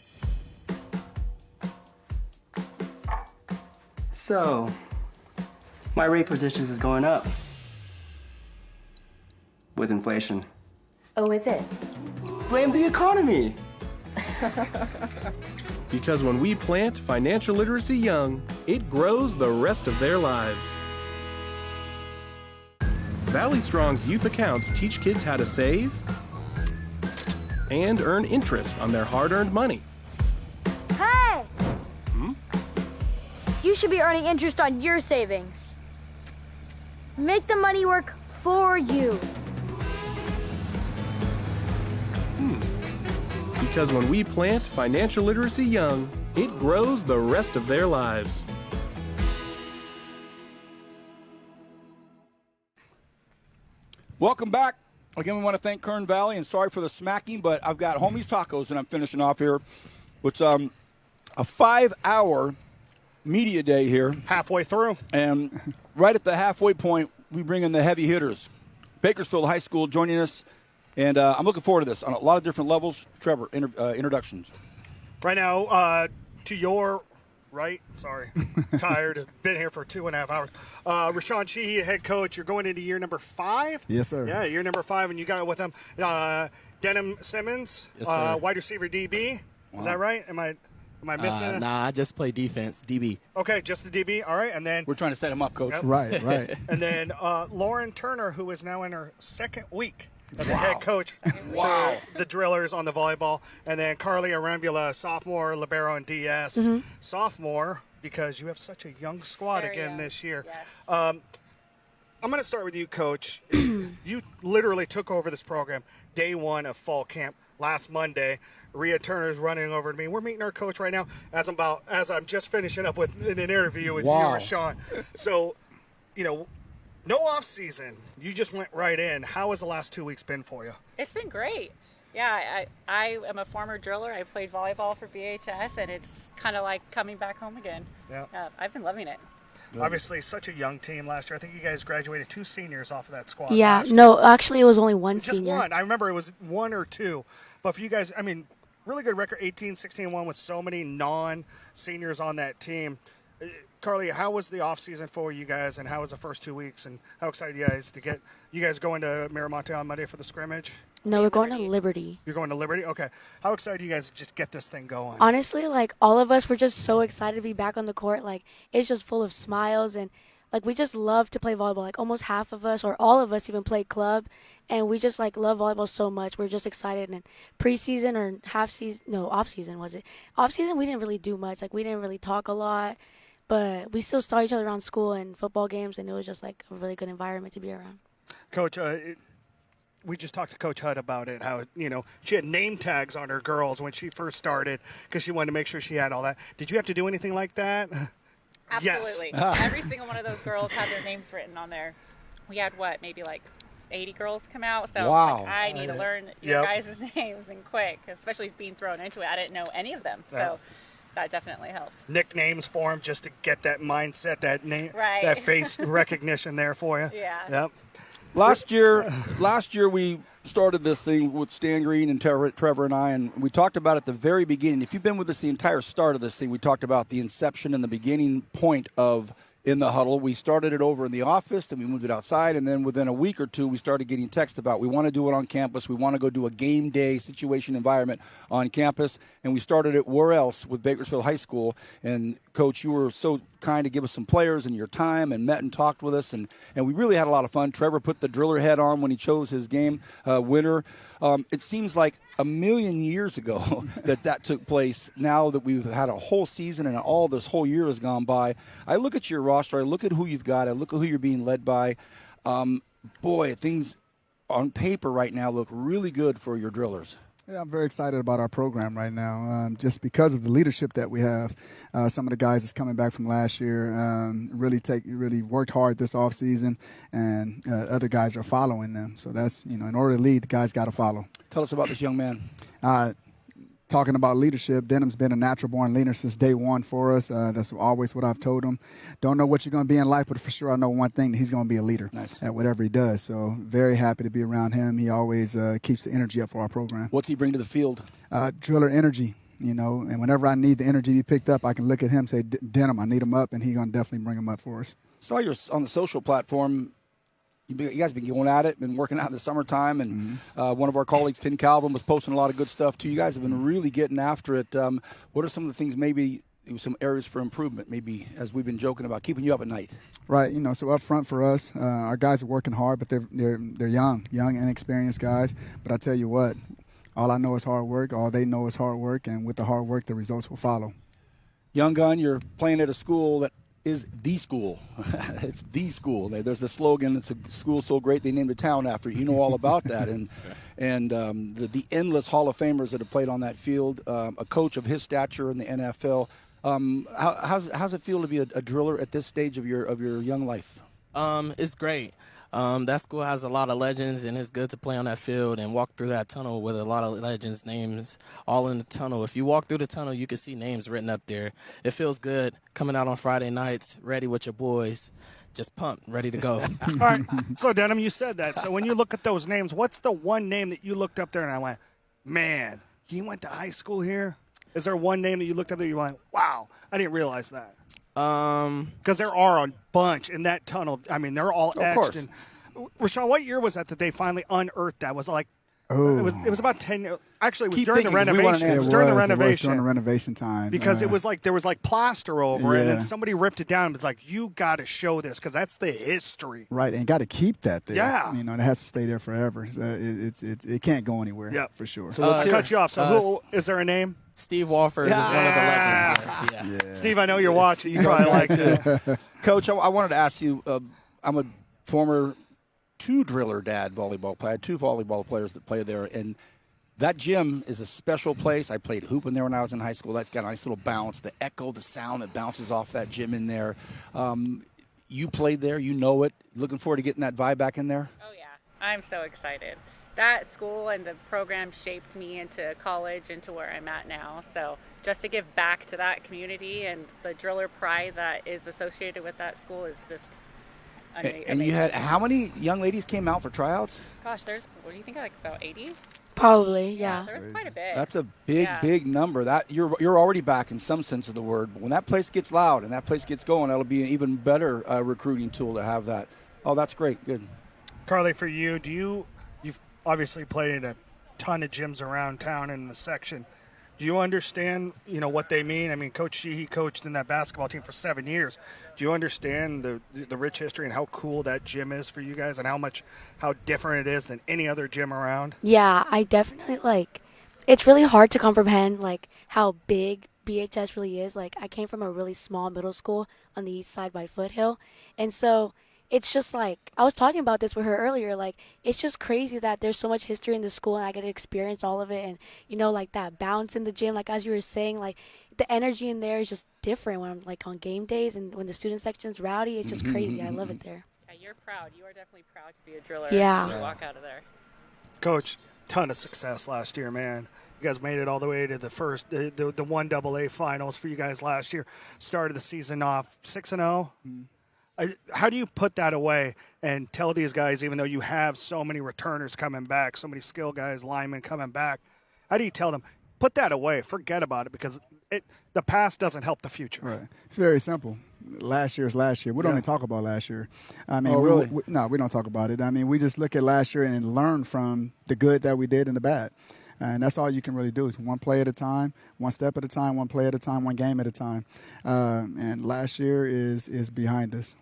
So, my rate for dishes is going up with inflation. Oh, is it? Blame the economy. Because when we plant financial literacy young, it grows the rest of their lives. Valley Strong's youth accounts teach kids how to save and earn interest on their hard-earned money. Hey! You should be earning interest on your savings. Make the money work for you. Because when we plant financial literacy young, it grows the rest of their lives. Welcome back. Again, we want to thank Kern Valley, and sorry for the smacking, but I've got Homie's Tacos, and I'm finishing off here, which a 5-hour media day here. Halfway through. And right at the halfway point, we bring in the heavy hitters. Bakersfield High School joining us, and I'm looking forward to this on a lot of different levels. Trevor, introductions. Right now, to your right, sorry, tired, been here for 2.5 hours. Rashawn Sheehy, head coach, you're going into year number 5? Yes, sir. Yeah, year number 5, and you got with him Denham Simmons, Yes, sir. wide receiver DB. Is that right? Am I missing it? Nah, I just play defense, DB. Okay, just the DB. All right, and then We're trying to set him up, Coach. Yep. Right. and then Lauren Turner, who is now in her second week as a head coach Wow. for the Drillers on the volleyball. And then Carly Arambula, sophomore, libero and DS. Sophomore, because you have such a young squad again this year. Yes. I'm going to start with you, Coach. You literally took over this program day 1 of fall camp last Monday. Rhea Turner's running over to me. We're meeting our coach right now as I'm just finishing up with an interview with you, Rashawn. So, no off season. You just went right in. How has the last 2 weeks been for you? It's been great. Yeah, I am a former driller. I played volleyball for BHS, and it's kind of like coming back home again. Yeah. I've been loving it. Obviously, such a young team last year. I think you guys graduated 2 seniors off of that squad. Yeah, last year. no, actually it was only one Just senior. one. I remember it was 1 or 2. But for you guys, really good record, 18-16-1 with so many non-seniors on that team. Carly, how was the offseason for you guys, and how was the first 2 weeks, and how excited you guys to get you guys going to Miramonte on Monday for the scrimmage? No, we're going to Liberty. You're going to Liberty? Okay. How excited are you guys to just get this thing going? Honestly, all of us were just so excited to be back on the court. It's just full of smiles, and we just love to play volleyball. Almost half of us or all of us even play club, and we just love volleyball so much. We're just excited. And preseason or off season was it? Off season we didn't really do much. We didn't really talk a lot, but we still saw each other around school and football games, and it was just a really good environment to be around. Coach, we just talked to Coach Hutt about it, how, she had name tags on her girls when she first started because she wanted to make sure she had all that. Did you have to do anything like that? Absolutely. Yes. Every single one of those girls had their names written on there. We had, maybe 80 girls come out. So Wow. I need to learn your guys' names and quick, especially being thrown into it. I didn't know any of them. So that definitely helped. Nicknames for them just to get that mindset, that name, Right. that face recognition there for you. Yeah. Yep. Last year we started this thing with Stan Green and Trevor and I, and we talked about at the very beginning. If you've been with us the entire start of this thing, we talked about the inception and the beginning point of In the Huddle. We started it over in the office, then we moved it outside, and then within a week or two, we started getting text about we want to do it on campus. We want to go do a game day situation environment on campus, and we started it where else with Bakersfield High School. And, Coach, you were so kind to give us some players and your time and met and talked with us, and we really had a lot of fun. Trevor put the driller head on when he chose his game winner. It seems like a million years ago that took place. Now that we've had a whole season and all this whole year has gone by, I look at your roster, I look at who you've got, I look at who you're being led by. Boy, things on paper right now look really good for your drillers. Yeah, I'm very excited about our program right now, just because of the leadership that we have. Some of the guys that's coming back from last year really worked hard this offseason, and other guys are following them. So that's, in order to lead, the guys got to follow. Tell us about this young man. Talking about leadership, Denham's been a natural-born leader since day one for us. That's always what I've told him. Don't know what you're going to be in life, but for sure I know one thing, that he's going to be a leader at whatever he does. So very happy to be around him. He always keeps the energy up for our program. What's he bring to the field? Driller energy, and whenever I need the energy to be picked up, I can look at him and say, Denham, I need him up, and he's going to definitely bring him up for us. Saw you're on the social platform. You guys been going at it, been working out in the summertime, and one of our colleagues, Ken Calvin, was posting a lot of good stuff too. You guys have been really getting after it. What are some of the things, maybe some areas for improvement, maybe as we've been joking about, keeping you up at night? Right, so up front for us, our guys are working hard, but they're young, inexperienced guys. But I tell you what, all I know is hard work. All they know is hard work, and with the hard work, the results will follow. Young gun, you're playing at a school that is the school. It's the school. There's the slogan, it's a school so great they named a town after it. You know all about that. And the endless Hall of Famers that have played on that field, a coach of his stature in the NFL. How's it feel to be a driller at this stage of your young life? It's great. That school has a lot of legends, and it's good to play on that field and walk through that tunnel with a lot of legends' names all in the tunnel. If you walk through the tunnel, you can see names written up there. It feels good coming out on Friday nights, ready with your boys, just pumped, ready to go. All right. So, Denham, you said that. So when you look at those names, what's the one name that you looked up there and I went, man, he went to high school here? Is there one name that you looked up there and you went, wow, I didn't realize that? Because there are a bunch in that tunnel. I mean, they're all etched. Of course. And Rashawn, what year was that they finally unearthed that? Was it like it was about 10 years. Actually, it was during the renovation. It was during the renovation time. Because it was like there was like plaster over it, and then somebody ripped it down and was like, you got to show this because that's the history. Right, and got to keep that there. Yeah. It has to stay there forever. It can't go anywhere, for sure. So let's cut you off. So is there a name? Steve Walford is one of the legends there. Yeah. Steve, I know you're watching. You probably like it. Coach, I wanted to ask you, I'm a former two-driller dad volleyball player. I had two volleyball players that play there, and that gym is a special place. I played hooping there when I was in high school. That's got a nice little bounce. The echo, the sound that bounces off that gym in there. You played there. You know it. Looking forward to getting that vibe back in there? Oh, yeah. I'm so excited. That school and the program shaped me into college, into where I'm at now. So just to give back to that community and the driller pride that is associated with that school is just amazing. And you had how many young ladies came out for tryouts? Gosh, there's, what do you think, like about 80? Probably, yeah. There was quite a bit. That's a big number. That you're already back in some sense of the word. But when that place gets loud and that place gets going, that'll be an even better recruiting tool to have that. Oh, that's great. Good. Carly, for you, you've obviously played in a ton of gyms around town in the section. Do you understand, what they mean? I mean, Coach Sheehy coached in that basketball team for 7 years. Do you understand the rich history and how cool that gym is for you guys and how different it is than any other gym around? Yeah, I definitely, it's really hard to comprehend, how big BHS really is. I came from a really small middle school on the east side by Foothill, and so it's just I was talking about this with her earlier, it's just crazy that there's so much history in the school and I get to experience all of it. And, that bounce in the gym, as you were saying, the energy in there is just different when I'm on game days and when the student section's rowdy. It's just crazy. I love it there. Yeah, you're proud. You are definitely proud to be a driller. Yeah. When you walk out of there. Coach, ton of success last year, man. You guys made it all the way to the 1AA finals for you guys last year. Started the season off 6-0. How do you put that away and tell these guys, even though you have so many returners coming back, so many skill guys, linemen coming back, how do you tell them, put that away, forget about it, because the past doesn't help the future. Right. It's very simple. Last year is last year. We don't even talk about last year. I mean, really? No, we don't talk about it. I mean, we just look at last year and learn from the good that we did and the bad. And that's all you can really do is one play at a time, one step at a time, one play at a time, one game at a time. And last year is behind us.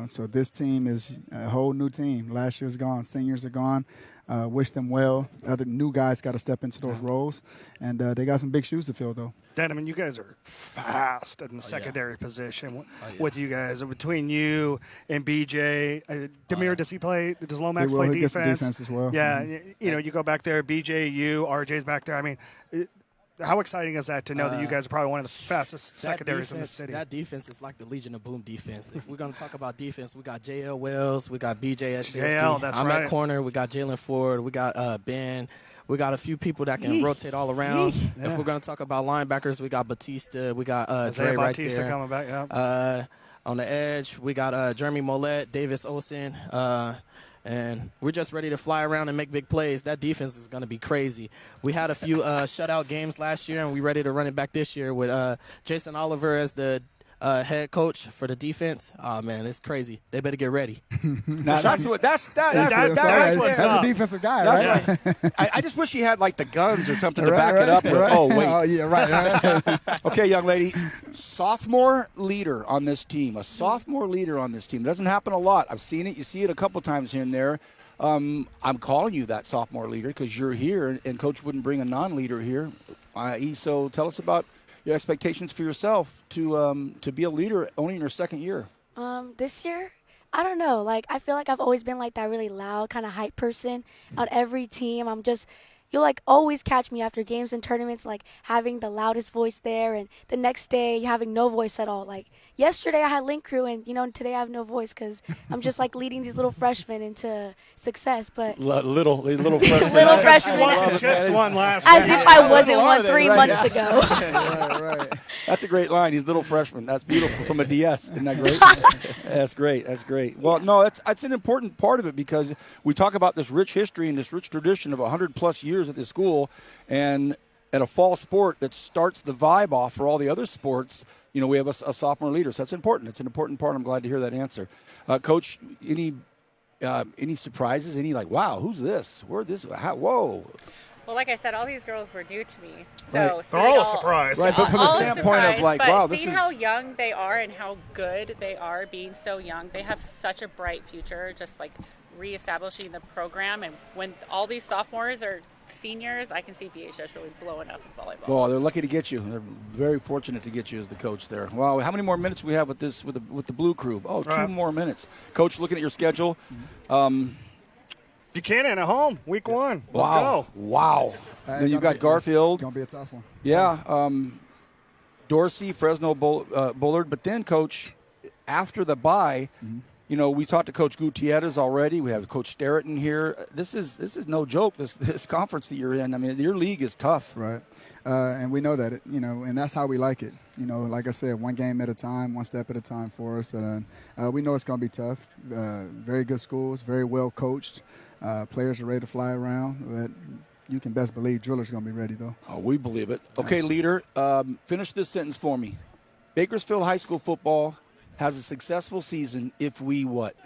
So this team is a whole new team. Last year's gone. Seniors are gone. Wish them well. Other new guys got to step into those roles, and they got some big shoes to fill, though. Dan, I mean, you guys are fast in the secondary position with you guys. Between you and BJ, Demir, does Lomax play He gets defense? some defense as well. Yeah, you go back there, BJ, you, RJ's back there. I mean, how exciting is that to know that you guys are probably one of the fastest secondaries in the city? That defense is like the Legion of Boom defense. If we're going to talk about defense, we got JL Wells, we got BJ at safety. I'm at corner. We got Jalen Ford. We got Ben. We got a few people that can rotate all around. Yeah. If we're going to talk about linebackers, we got Batista. We got Dre right there. Coming back, yeah. On the edge, we got Jeremy Mollett, Davis Olsen. And we're just ready to fly around and make big plays. That defense is going to be crazy. We had a few shutout games last year, and we're ready to run it back this year with Jason Oliver as the head coach for the defense. Oh, man, it's crazy. They better get ready. That's a defensive guy, right? I just wish he had, like, the guns or something to back it up. Right. Oh, wait. Oh, yeah, right. Okay, young lady. Sophomore leader on this team. A sophomore leader on this team. It doesn't happen a lot. I've seen it. You see it a couple times here and there. I'm calling you that sophomore leader because you're here, and Coach wouldn't bring a non-leader here. So tell us about your expectations for yourself to be a leader only in your second year. This year, I don't know. Like, I feel like I've always been like that really loud kind of hype person on every team. You'll like always catch me after games and tournaments, like having the loudest voice there, and the next day having no voice at all. Like yesterday I had link crew, and today I have no voice because I'm just like leading these little freshmen into success. But little freshmen, little freshmen, just one last. As if I wasn't one 3 months ago. Right. That's a great line. He's little freshman. That's beautiful from a DS. Isn't that great? That's great. That's great. Well, no, it's an important part of it because we talk about this rich history and this rich tradition of 100+ years at this school, and at a fall sport that starts the vibe off for all the other sports, we have a sophomore leader. So that's important. It's an important part. I'm glad to hear that answer. Coach, any surprises? Any like, wow, who's this? Where this? How, whoa. Well, like I said, all these girls were new to me, so right. They're all surprised. Right, but from the standpoint of like, wow, this seeing is how young they are and how good they are being so young, they have such a bright future. Just like reestablishing the program, and when all these sophomores are seniors, I can see BHS really blowing up in volleyball. Well, they're lucky to get you. They're very fortunate to get you as the coach there. Wow, how many more minutes do we have with the blue crew? Oh, 2 more minutes. Coach, looking at your schedule. Buchanan at home, week 1. Let's go. Wow. Then you got Garfield. It's going to be a tough one. Yeah. Dorsey, Fresno, Bullard. But then, Coach, after the bye, we talked to Coach Gutierrez already. We have Coach Sterriton here. This is no joke, this conference that you're in. I mean, your league is tough. Right. And we know that, and that's how we like it. Like I said, one game at a time, one step at a time for us. We know it's going to be tough. Very good schools, very well coached. Players are ready to fly around. But you can best believe drillers going to be ready, though. Oh, we believe it. Okay, leader, finish this sentence for me. Bakersfield High School football has a successful season if we what?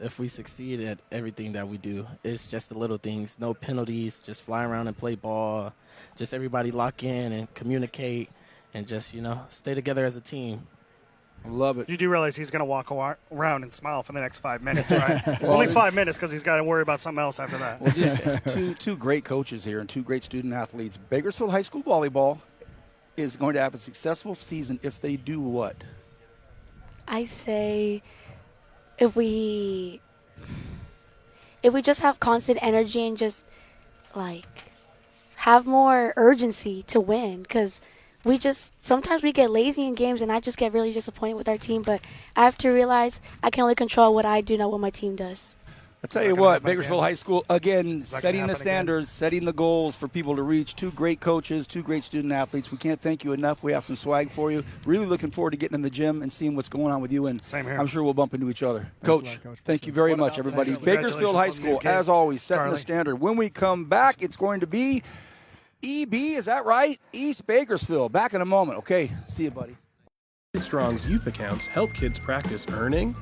If we succeed at everything that we do. It's just the little things, no penalties, just fly around and play ball, just everybody lock in and communicate and just, stay together as a team. I love it. You do realize he's going to walk around and smile for the next 5 minutes, right? Only 5 minutes because he's got to worry about something else after that. Well, just two great coaches here and 2 great student athletes. Bakersfield High School volleyball is going to have a successful season if they do what? I say if we just have constant energy and just like have more urgency to win, because sometimes we get lazy in games and I just get really disappointed with our team, but I have to realize I can only control what I do, not what my team does. I'll tell you what, Bakersfield High School, again, setting the standards, setting the goals for people to reach. 2 great coaches, 2 great student athletes. We can't thank you enough. We have some swag for you. Really looking forward to getting in the gym and seeing what's going on with you. And same here. I'm sure we'll bump into each other. Coach, thank you very much, everybody. Bakersfield High School, as always, setting the standard. When we come back, it's going to be EB, is that right? East Bakersfield. Back in a moment. Okay, see you, buddy. Strong's youth accounts help kids practice earning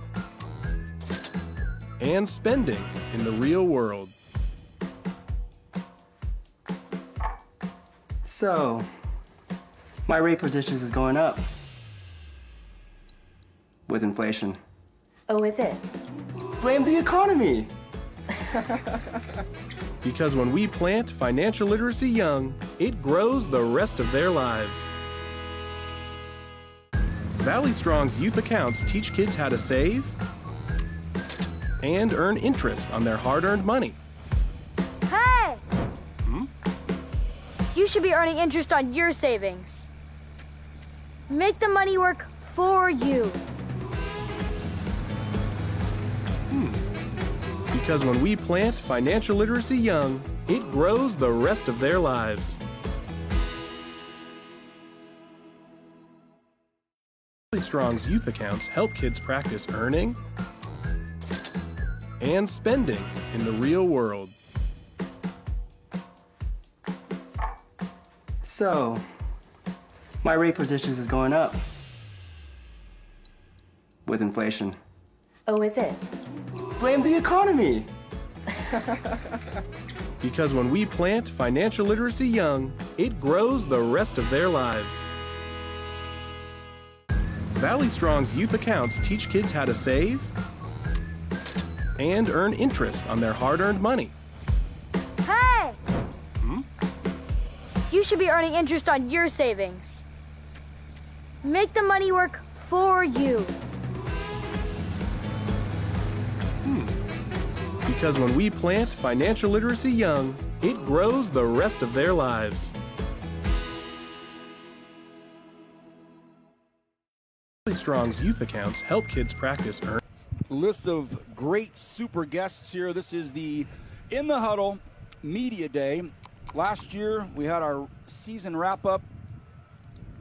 and spending in the real world. So, my rate for dishes is going up with inflation. Oh, is it? Blame the economy. Because when we plant financial literacy young, it grows the rest of their lives. Valley Strong's youth accounts teach kids how to save and earn interest on their hard-earned money. Hey! You should be earning interest on your savings. Make the money work for you. Because when we plant financial literacy young, it grows the rest of their lives. Valley Strong's youth accounts help kids practice earning and spending in the real world. So, my rate for dishes is going up with inflation. Oh, is it? Blame the economy. Because when we plant financial literacy young, it grows the rest of their lives. Valley Strong's youth accounts teach kids how to save and earn interest on their hard-earned money. Hey! You should be earning interest on your savings. Make the money work for you. Because when we plant financial literacy young, it grows the rest of their lives. Valley Strong's youth accounts help kids practice earn. List of great super guests here. This is the In the Huddle Media Day. Last year, we had our season wrap-up.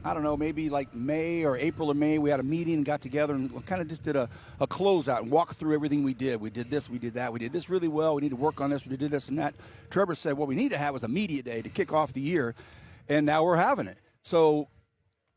I don't know, maybe like May or April or May, we had a meeting and got together and kind of just did a closeout and walked through everything we did. We did this, we did that, we did this really well, we need to work on this, we did this and that. Trevor said what we need to have was a media day to kick off the year, and now we're having it. So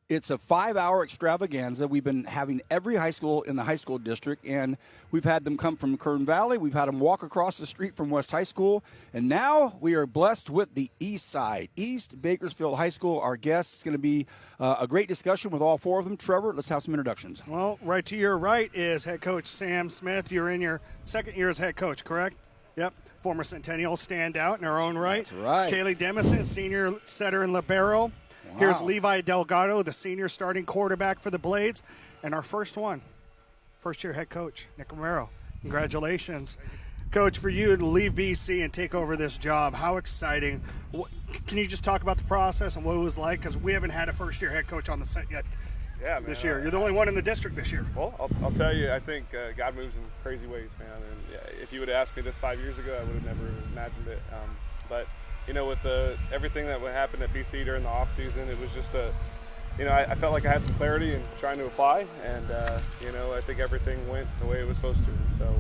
it's a 5-hour extravaganza. We've been having every high school in the high school district, and we've had them come from Kern Valley. We've had them walk across the street from West High School, and now we are blessed with the East Side, East Bakersfield High School. Our guest is going to be a great discussion with all four of them. Trevor, let's have some introductions. Well, right to your right is head coach Sam Smith. You're in your second year as head coach, correct? Yep. Former Centennial standout in her own right. That's right. Kaylee Demison, senior setter and libero. Wow. Here's Levi Delgado, the senior starting quarterback for the Blades. And our first-year head coach, Nick Romero. Congratulations. Coach, for you to leave BC and take over this job, how exciting. Can you just talk about the process and what it was like? Because we haven't had a first-year head coach on the set yet this year. You're the only one in the district this year. Well, I'll tell you, I think God moves in crazy ways, man. And if you would have asked me this 5 years ago, I would have never imagined it. But you know, with everything that would happen at BC during the off season, it was just I felt like I had some clarity in trying to apply, and I think everything went the way it was supposed to. So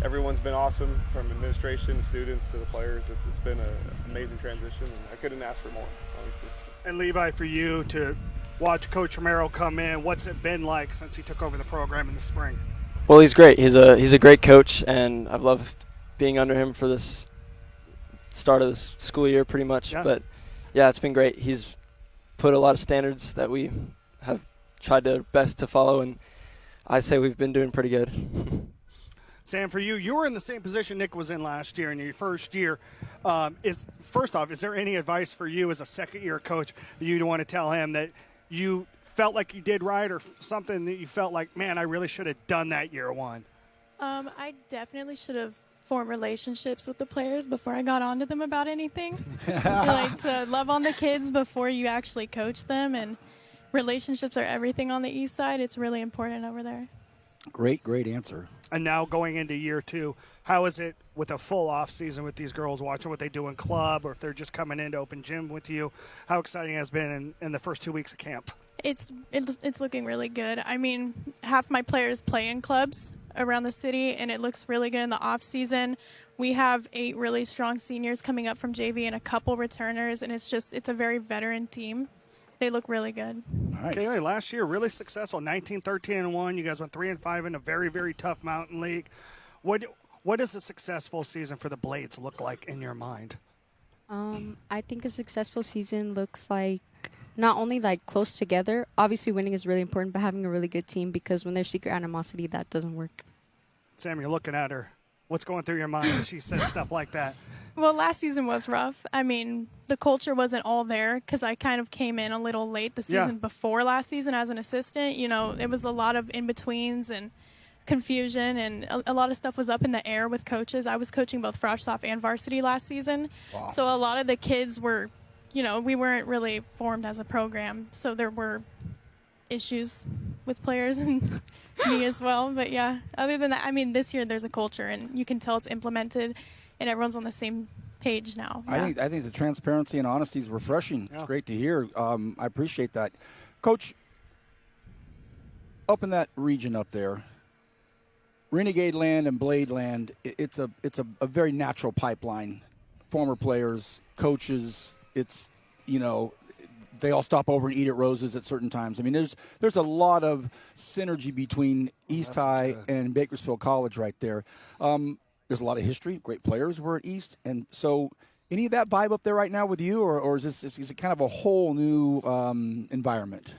everyone's been awesome, from administration, students to the players. It's been an amazing transition, and I couldn't ask for more, honestly. And Levi, for you to watch Coach Romero come in, what's it been like since he took over the program in the spring? Well, he's great. He's a great coach, and I've loved being under him for this start of this school year pretty much. Yeah. But yeah, it's been great. He's put a lot of standards that we have tried to best to follow, and I say we've been doing pretty good. Sam, for you, you were in the same position Nick was in last year in your first year. First off, is there any advice for you as a second-year coach that you'd want to tell him that you felt like you did right, or something that you felt like, man, I really should have done that year one? I definitely should have formed relationships with the players before I got on to them about anything. Like to love on the kids before you actually coach them, and relationships are everything on the east side. It's really important over there. Great answer. And now going into year two, how is it with a full off season with these girls, watching what they do in club, or if they're just coming into open gym with you? How exciting has it been in the first 2 weeks of camp? It's looking really good. I mean, half my players play in clubs around the city, and it looks really good in the off season. We have 8 really strong seniors coming up from JV and a couple returners, and it's a very veteran team. They look really good. Nice. Okay, last year really successful, 19-13-1. You guys went 3-5 in a very, very tough Mountain League. What does a successful season for the Blades look like in your mind? I think a successful season looks like not only like close together. Obviously, winning is really important, but having a really good team, because when there's secret animosity, that doesn't work. Sam, you're looking at her. What's going through your mind when she says stuff like that? Well, last season was rough. I mean, the culture wasn't all there because I kind of came in a little late the season before last season as an assistant. You know, it was a lot of in-betweens and confusion, and a lot of stuff was up in the air with coaches. I was coaching both Froshtoff and varsity last season. Wow. So a lot of the kids were, you know, we weren't really formed as a program. So there were issues with players and me as well. But, yeah, other than that, I mean, this year there's a culture, and you can tell it's implemented, and everyone's on the same page now. Yeah. I think the transparency and honesty is refreshing. Yeah. It's great to hear. I appreciate that. Coach, up in that region up there, Renegade Land and Blade Land, it's a very natural pipeline. Former players, coaches, it's, you know, they all stop over and eat at Rose's at certain times. I mean, there's a lot of synergy between East High and Bakersfield College right there. There's a lot of history. Great players were at East. And so any of that vibe up there right now with you, or is it kind of a whole new environment?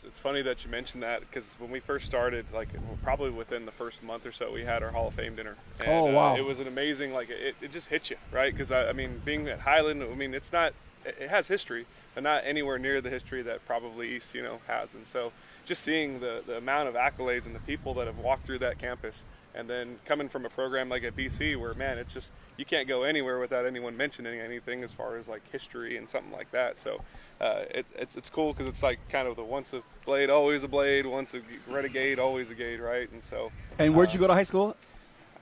It's funny that you mentioned that, because when we first started, like probably within the first month or so, we had our Hall of Fame dinner. And, oh, wow. It was an amazing, like it just hit you, right? Because, I mean, being at Highland, I mean, it has history, but not anywhere near the history that probably East, you know, has. And so just seeing the amount of accolades and the people that have walked through that campus, and then coming from a program like at BC where, man, it's just, you can't go anywhere without anyone mentioning anything as far as like history and something like that. So it's cool, because it's like kind of the once a Blade, always a Blade, once a Renegade, always a Gade, right? And so. And where'd you go to high school?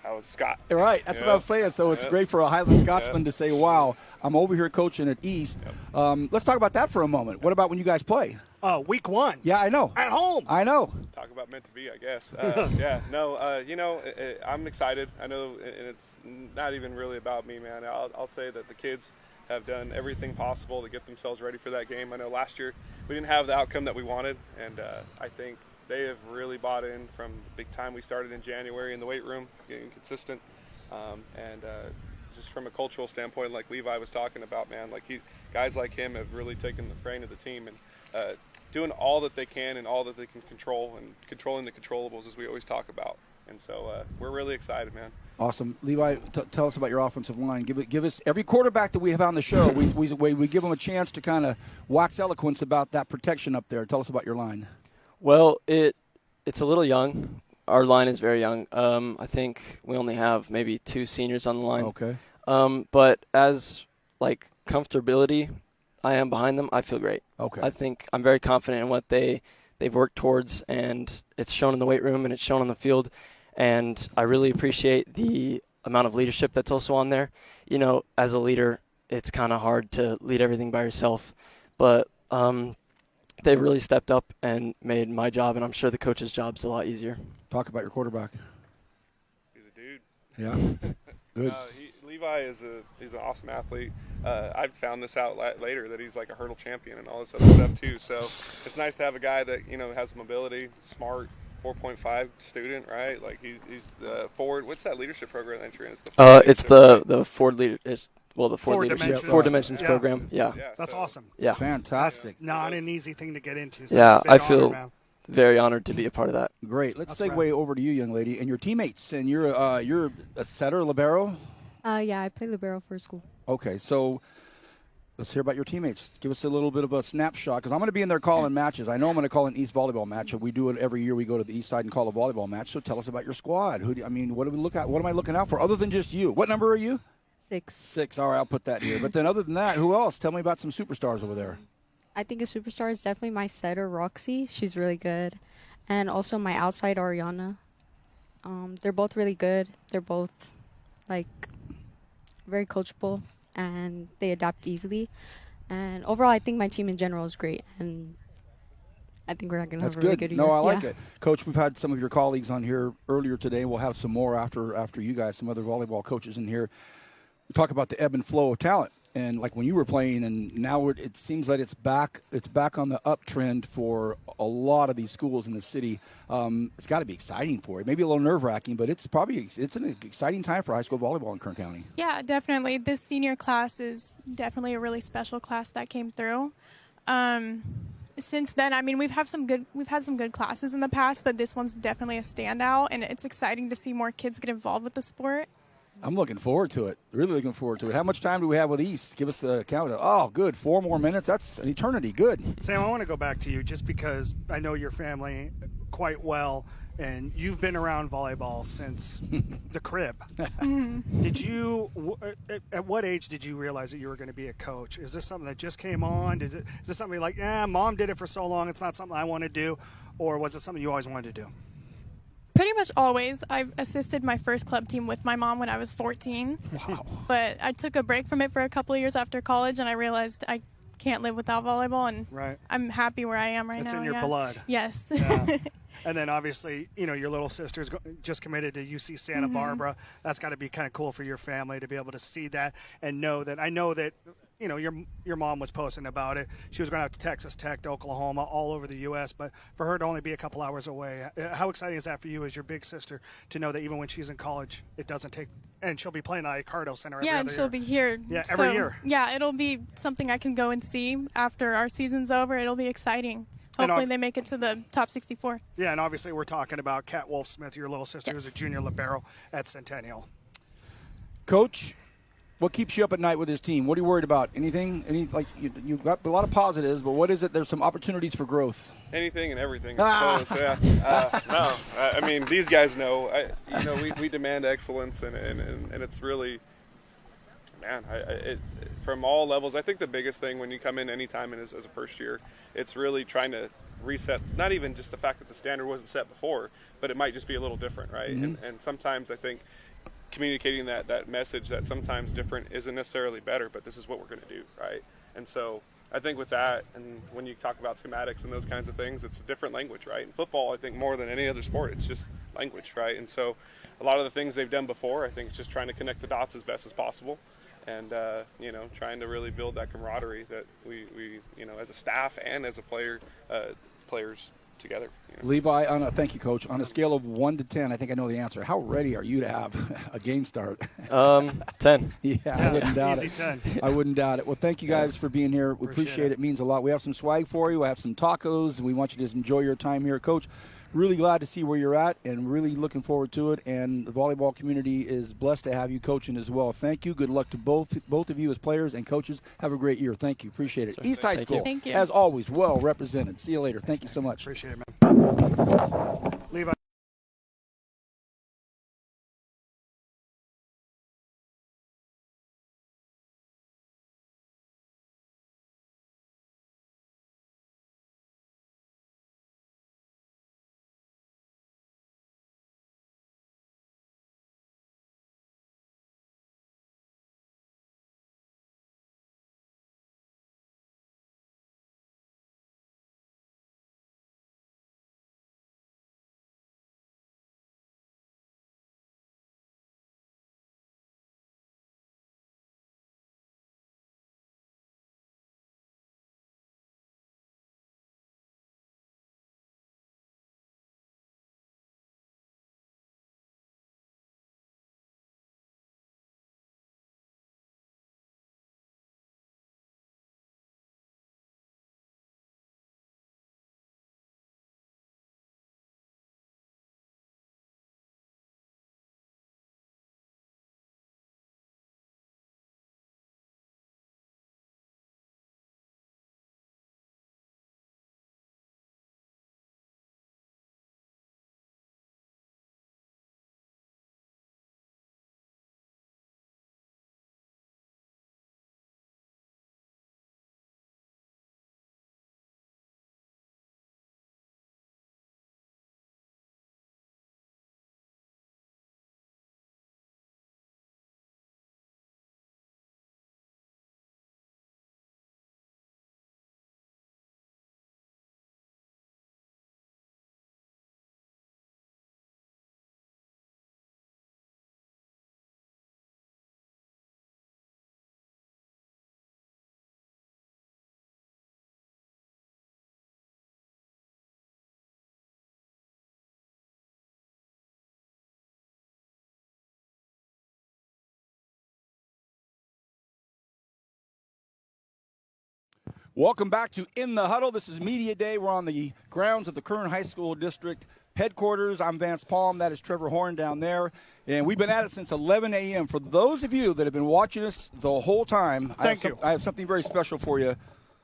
I was Scott. Right, that's what I was saying. So it's great for a Highland Scotsman to say, wow, I'm over here coaching at East. Let's talk about that for a moment. What about when you guys play? Week 1. Yeah, I know. At home. I know. Talk about meant to be, I guess. You know, I'm excited. I know, and it's not even really about me, man. I'll say that the kids have done everything possible to get themselves ready for that game. I know last year we didn't have the outcome that we wanted, and I think they have really bought in from the big time we started in January in the weight room, getting consistent, and just from a cultural standpoint, like Levi was talking about, man, like guys like him have really taken the reign of the team and doing all that they can and all that they can control, and controlling the controllables, as we always talk about. And so we're really excited, man. Awesome. Levi, tell us about your offensive line. Give us every quarterback that we have on the show, we give them a chance to kind of wax eloquence about that protection up there. Tell us about your line. Well, it's a little young. Our line is very young. I think we only have maybe 2 seniors on the line. Okay. But as, like, comfortability, I am behind them. I feel great. Okay. I think I'm very confident in what they've worked towards, and it's shown in the weight room and it's shown on the field. And I really appreciate the amount of leadership that's also on there. You know, as a leader, it's kind of hard to lead everything by yourself. But they've really stepped up and made my job, and I'm sure the coach's job's a lot easier. Talk about your quarterback. He's a dude. Yeah. Good. Levi he's an awesome athlete. I found this out later that he's like a hurdle champion and all this other stuff too. So it's nice to have a guy that, you know, has mobility, smart, 4.5 student, right? Like he's the Ford. What's that leadership program that you're in? It's the Ford leader. The Four Dimensions program. Yeah. That's awesome. Yeah. Fantastic. It's not an easy thing to get into. So yeah, it's a big I honor, feel man. very honored to be a part of that. Great. Let's segue over to you, young lady, and your teammates. And you're a setter, libero. Yeah, I play libero for school. Okay, so let's hear about your teammates. Give us a little bit of a snapshot, because I'm going to be in there calling matches. I know I'm going to call an East volleyball match. We do it every year. We go to the East Side and call a volleyball match. So tell us about your squad. What do we look at? What am I looking out for, other than just you? What number are you? 6. 6. All right, I'll put that here. But then other than that, who else? Tell me about some superstars over there. I think a superstar is definitely my setter, Roxy. She's really good. And also my outside, Ariana. They're both really good. They're both, like, very coachable, and they adapt easily. And overall, I think my team in general is great. And I think we're going to That's have a really good. good year. No, I like Yeah. it. Coach, we've had some of your colleagues on here earlier today. We'll have some more after you guys, some other volleyball coaches in here. We talk about the ebb and flow of talent. And like when you were playing, and now it seems like it's back on the uptrend for a lot of these schools in the city. It's got to be exciting for you. Maybe a little nerve-wracking, but it's an exciting time for high school volleyball in Kern County. Yeah, definitely. This senior class is definitely a really special class that came through. Since then, I mean, we've had some good classes in the past, but this one's definitely a standout, and it's exciting to see more kids get involved with the sport. I'm looking forward to it. Really looking forward to it. How much time do we have with East? Give us a count. Oh, good. 4 more minutes. That's an eternity. Good. Sam, I want to go back to you just because I know your family quite well, and you've been around volleyball since the crib. Did you, at what age did you realize that you were going to be a coach? Is this something that just came on? Is this something like, mom did it for so long, it's not something I want to do? Or was it something you always wanted to do? Pretty much always. I've assisted my first club team with my mom when I was 14. Wow. But I took a break from it for a couple of years after college, and I realized I can't live without volleyball, and I'm happy where I am right now. It's in your blood. Yes. Yeah. And then obviously, your little sister's just committed to UC Santa Barbara. That's got to be kind of cool for your family to be able to see that and know that. I know that, your mom was posting about it. She was going out to Texas Tech, to Oklahoma, all over the U.S., but for her to only be a couple hours away, how exciting is that for you as your big sister to know that even when she's in college, it doesn't take – and she'll be playing at Icardo Center every yeah, other and she'll year. be here. Yeah, every year. Yeah, it'll be something I can go and see after our season's over. It'll be exciting. Hopefully they make it to the top 64. Yeah, and obviously we're talking about Kat Wolf-Smith, your little sister, who's a junior libero at Centennial. Coach, what keeps you up at night with this team? What are you worried about? Anything? You've got a lot of positives, but what is it? There's some opportunities for growth. Anything and everything, I suppose. Yeah. No, I mean, these guys know. We demand excellence, and it's really, man, from all levels. I think the biggest thing when you come in anytime as a first year, it's really trying to reset, not even just the fact that the standard wasn't set before, but it might just be a little different, right? Mm-hmm. And sometimes I think communicating that message that sometimes different isn't necessarily better, but this is what we're going to do, right? And so I think with that, and when you talk about schematics and those kinds of things, it's a different language, right? In football, I think more than any other sport, it's just language, right? And so a lot of the things they've done before, I think it's just trying to connect the dots as best as possible, and trying to really build that camaraderie that we as a staff and as a players together. Levi, thank you, Coach. On a scale of 1 to 10, I think I know the answer. How ready are you to have a game start? 10. Yeah, I wouldn't doubt easy it. 10. I wouldn't doubt it. Well, thank you guys for being here. We appreciate it. It means a lot. We have some swag for you. We have some tacos. We want you to just enjoy your time here, Coach. Really glad to see where you're at and really looking forward to it. And the volleyball community is blessed to have you coaching as well. Thank you. Good luck to both of you as players and coaches. Have a great year. Thank you. Appreciate it. East High School, Thank you. as always, well represented. See you later. Thank you so much. Appreciate it, man. Levi. Welcome back to In the Huddle. This is Media Day. We're on the grounds of the Kern High School District headquarters. I'm Vance Palm. That is Trevor Horn down there. And we've been at it since 11 a.m. For those of you that have been watching us the whole time, I have something very special for you.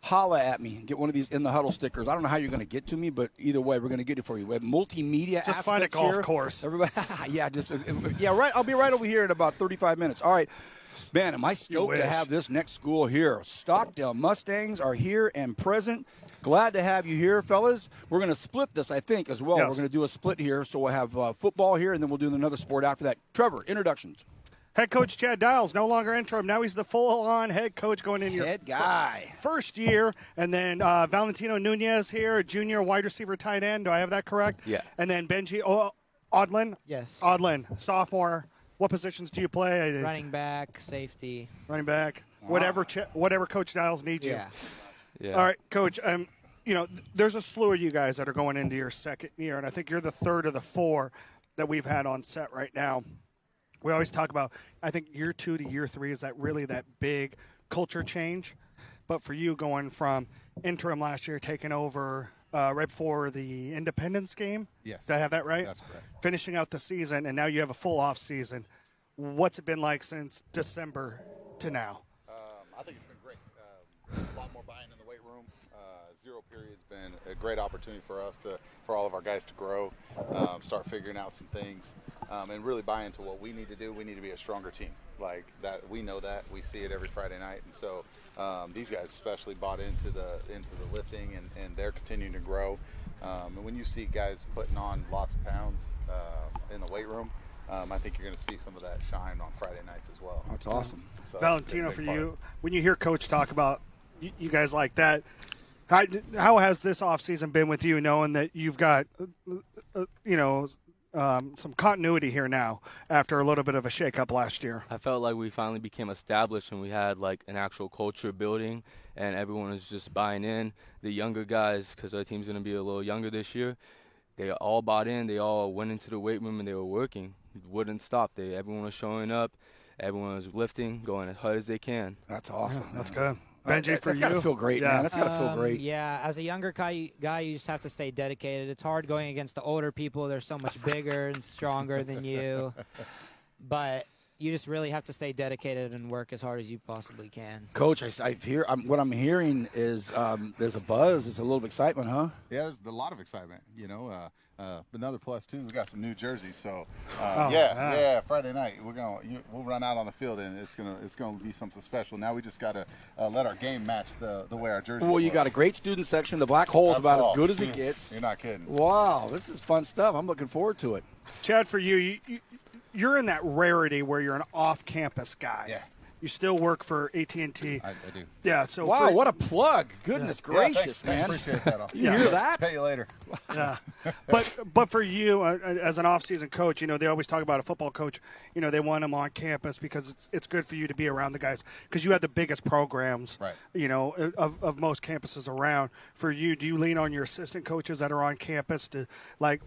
Holla at me. Get one of these In the Huddle stickers. I don't know how you're going to get to me, but either way, we're going to get it for you. We have multimedia Just find a golf here. course. Everybody, right. I'll be right over here in about 35 minutes. All right. Man, am I stoked to have this next school here. Stockdale Mustangs are here and present. Glad to have you here, fellas. We're going to split this, I think, as well. Yes. We're going to do a split here, so we'll have football here, and then we'll do another sport after that. Trevor, introductions. Head coach Chad Dials, no longer interim. Now he's the full-on head coach going into your head guy. First year. And then Valentino Nunez here, junior wide receiver tight end. Do I have that correct? Yeah. And then Benji Odlin. Yes. Odlin, sophomore. What positions do you play? Running back, safety. Running back. Whatever Coach Dials needs you. Yeah. All right, Coach. There's a slew of you guys that are going into your second year, and I think you're the third of the four that we've had on set right now. We always talk about, I think year 2 to year 3 is that big culture change. But for you going from interim last year, taking over right before the Independence game. Yes. Did I have that right? That's correct. Finishing out the season, and now you have a full off season. What's it been like since December to now? I think it's been great. A lot more buying in the weight room. Zero period's been a great opportunity for us for all of our guys to grow, start figuring out some things, and really buy into what we need to do. We need to be a stronger team. Like that, we know that. We see it every Friday night, and so these guys especially bought into the lifting, and they're continuing to grow. And when you see guys putting on lots of pounds in the weight room, I think you're going to see some of that shine on Friday nights as well. That's awesome. So Valentino, for you, when you hear Coach talk about you guys like that, how has this offseason been with you, knowing that you've got some continuity here now after a little bit of a shakeup last year? I felt like we finally became established and we had like an actual culture building and everyone was just buying in. The younger guys, because our team's going to be a little younger this year, they all bought in. They all went into the weight room and they were working. Wouldn't stop. Everyone was showing up. Everyone was lifting, going as hard as they can. That's awesome. Yeah, that's good. Benji, for you? That's got to feel great, man. That's got to feel great. Yeah, as a younger guy, you just have to stay dedicated. It's hard going against the older people. They're so much bigger and stronger than you. But you just really have to stay dedicated and work as hard as you possibly can. Coach, what I'm hearing is there's a buzz. There's a little excitement, huh? Yeah, there's a lot of excitement. Another plus too. We got some new jerseys, so Friday night we'll run out on the field and it's gonna be something special. Now we just gotta let our game match the way our jerseys. Well, you got a great student section. The black hole is about as good as it gets. You're not kidding. Wow, this is fun stuff. I'm looking forward to it. Chad, for you're in that rarity where you're an off-campus guy. Yeah. You still work for AT&T. I do. Yeah. So wow, what a plug! Goodness gracious, thanks, man! Appreciate that. You hear that? Pay you later. Yeah. But for you as an off-season coach, they always talk about a football coach. They want them on campus because it's good for you to be around the guys because you have the biggest programs. Right. Of most campuses around. For you, do you lean on your assistant coaches that are on campus to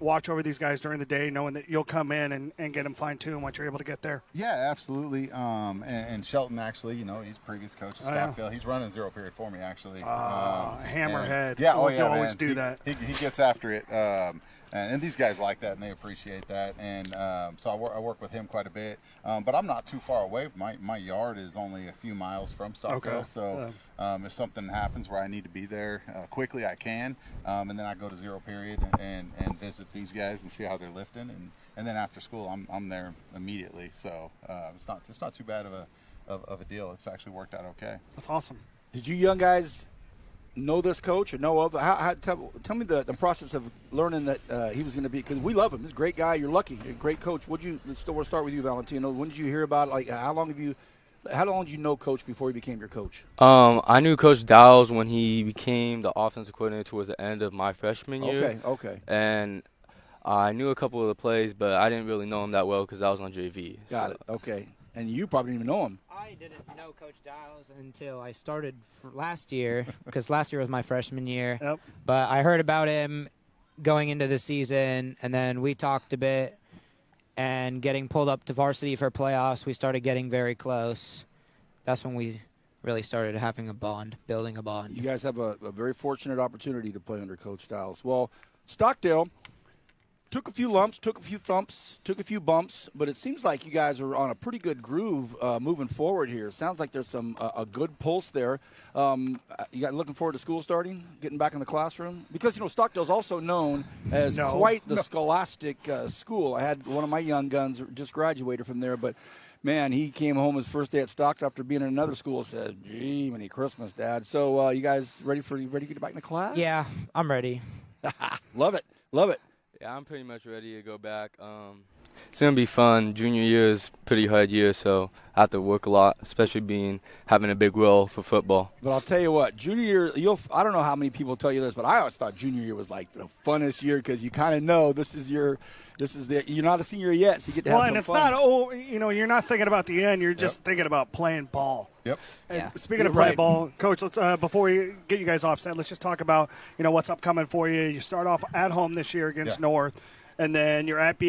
watch over these guys during the day, knowing that you'll come in and get them fine-tuned once you're able to get there? Yeah, absolutely. And Shelton, actually, he's previous coach at Stockdale. He's running zero period for me, actually. Hammerhead. Yeah, He'll always man. do that. He gets after it. And these guys like that, and they appreciate that. And so I work with him quite a bit. But I'm not too far away. My yard is only a few miles from Stockdale. Okay. So if something happens where I need to be there quickly, I can. And then I go to zero period and visit these guys and see how they're lifting. And then after school, I'm there immediately. So it's not too bad of a deal. It's actually worked out okay. That's awesome. Did you young guys know this coach or know of? Tell me the process of learning that he was going to be, because we love him. He's a great guy. You're lucky. You're a great coach. We'll start with you, Valentino. When did you hear about how long did you know Coach before he became your coach? I knew Coach Dowles when he became the offensive coordinator towards the end of my freshman year. Okay. And I knew a couple of the plays, but I didn't really know him that well because I was on JV. Got it. Okay. And you probably didn't even know him. I didn't know Coach Dials until I started last year, because last year was my freshman year. Yep. But I heard about him going into the season, and then we talked a bit, and getting pulled up to varsity for playoffs, we started getting very close. That's when we really started having a bond, building a bond. You guys have a very fortunate opportunity to play under Coach Stiles. Well, Stockdale took a few lumps, took a few thumps, took a few bumps, but it seems like you guys are on a pretty good groove moving forward here. It sounds like there's a good pulse there. You guys looking forward to school starting, getting back in the classroom? Because, Stockdale's also known as quite the scholastic school. I had one of my young guns just graduated from there, but man, he came home his first day at Stockdale after being in another school and said, gee, many Christmas, Dad. So you guys ready to get back in the class? Yeah, I'm ready. Love it. Yeah, I'm pretty much ready to go back. It's going to be fun. Junior year is pretty hard year, so I have to work a lot, especially having a big role for football. But I'll tell you what, junior year, I don't know how many people tell you this, but I always thought junior year was like the funnest year because you kind of know you're not a senior yet, so you get to have some and it's fun. not, you're not thinking about the end. You're just thinking about playing ball. Yep. And speaking of playing ball, Coach, let's before we get you guys offset, let's just talk about what's upcoming for you. You start off at home this year against North, and then you're at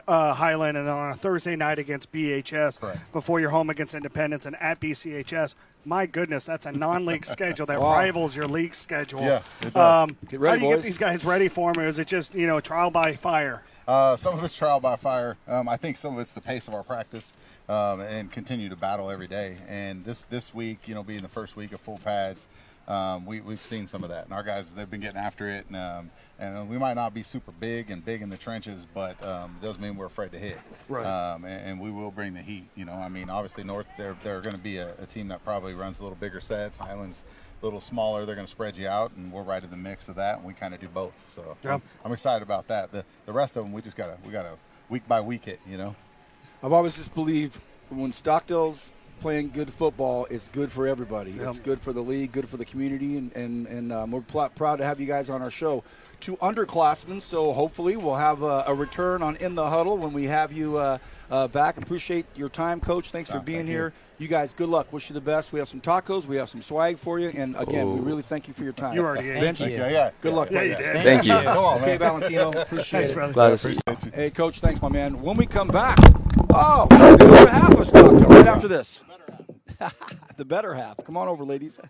Highland, and then on a Thursday night against BHS before you're home against Independence and at BCHS. My goodness, that's a non-league schedule that rivals your league schedule. Yeah, it does. Get ready, how do you boys. get these guys ready for them, or is it just trial by fire? Some of it's trial by fire. I think some of it's the pace of our practice and continue to battle every day. And this week, being the first week of full pads, we've seen some of that. And our guys, they've been getting after it. And we might not be super big in the trenches, but doesn't mean we're afraid to hit. Right. And we will bring the heat. Obviously North, they're going to be a team that probably runs a little bigger sets. Highland's a little smaller. They're going to spread you out, and we're right in the mix of that, and we kind of do both. So I'm excited about that. The rest of them, we got to week by week it. I've always just believed when Stockdale's playing good football, it's good for everybody. Yep. It's good for the league, good for the community, and we're proud to have you guys on our show. 2 underclassmen, so hopefully we'll have a return on In the Huddle when we have you back. Appreciate your time, Coach. Thanks for being here. You guys, good luck. Wish you the best. We have some tacos. We have some swag for you. And, again, we really thank you for your time. You already ate. Benji, good luck. Yeah, you did. Thank you. Okay, Valentino. Appreciate it. Glad to see you. Hey, Coach, thanks, my man. When we come back, we're going to do half of Stockdale right after this. The better half. Come on over, ladies.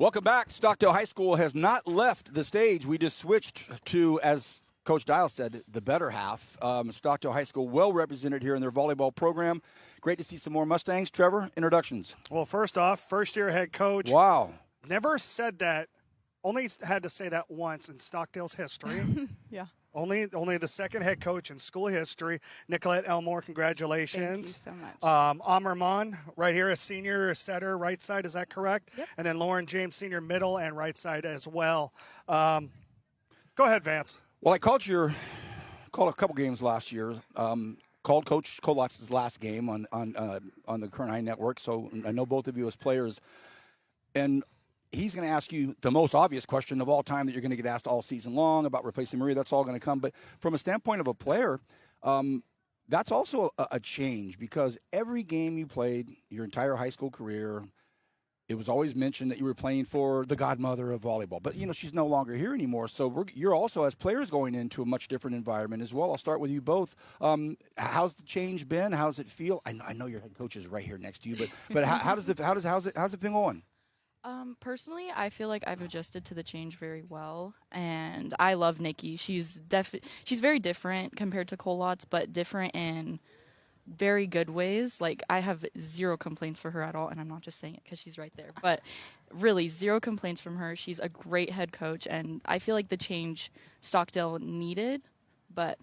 Welcome back. Stockdale High School has not left the stage. We just switched to, as Coach Dial said, the better half. Stockdale High School well represented here in their volleyball program. Great to see some more Mustangs. Trevor, introductions. Well, first off, first-year head coach. Wow. Never said that. Only had to say that once in Stockdale's history. Yeah. Only the second head coach in school history. Nicolette Elmore, congratulations. Thank you so much. Amr Rahman, right here, a senior setter, right side. Is that correct? Yep. And then Lauren James, senior middle and right side as well. Go ahead, Vance. Well, I called a couple games last year. Called Coach Kolotz's last game on the Kern High Network, so I know both of you as players. And he's going to ask you the most obvious question of all time that you're going to get asked all season long about replacing Maria. That's all going to come. But from a standpoint of a player, that's also a change because every game you played your entire high school career, it was always mentioned that you were playing for the godmother of volleyball. But, she's no longer here anymore. So you're also, as players, going into a much different environment as well. I'll start with you both. How's the change been? How's it feel? I know your head coach is right here next to you, but how's it been going? Personally, I feel like I've adjusted to the change very well, and I love Nikki. She's very different compared to Colotz, but different in very good ways. Like, I have zero complaints for her at all, and I'm not just saying it because she's right there. But really, zero complaints from her. She's a great head coach, and I feel like the change Stockdale needed, but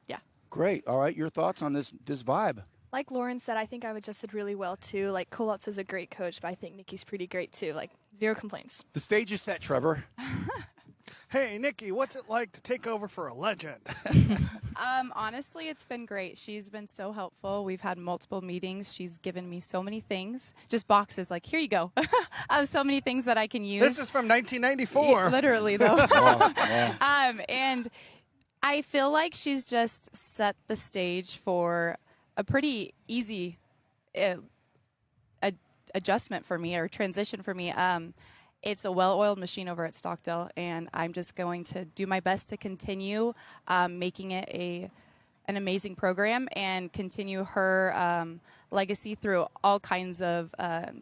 yeah. Great. All right, your thoughts on this vibe? Like Lauren said, I think I've adjusted really well, too. Like, Colotz was a great coach, but I think Nikki's pretty great, too. Like, zero complaints. The stage is set, Trevor. Hey, Nikki, what's it like to take over for a legend? Honestly, it's been great. She's been so helpful. We've had multiple meetings. She's given me so many things, just boxes like, here you go. I have so many things that I can use. This is from 1994. Yeah, literally, though. Wow. And I feel like she's just set the stage for a pretty easy adjustment for me, or transition for me. It's a well-oiled machine over at Stockdale, and I'm just going to do my best to continue making it an amazing program and continue her legacy through all kinds of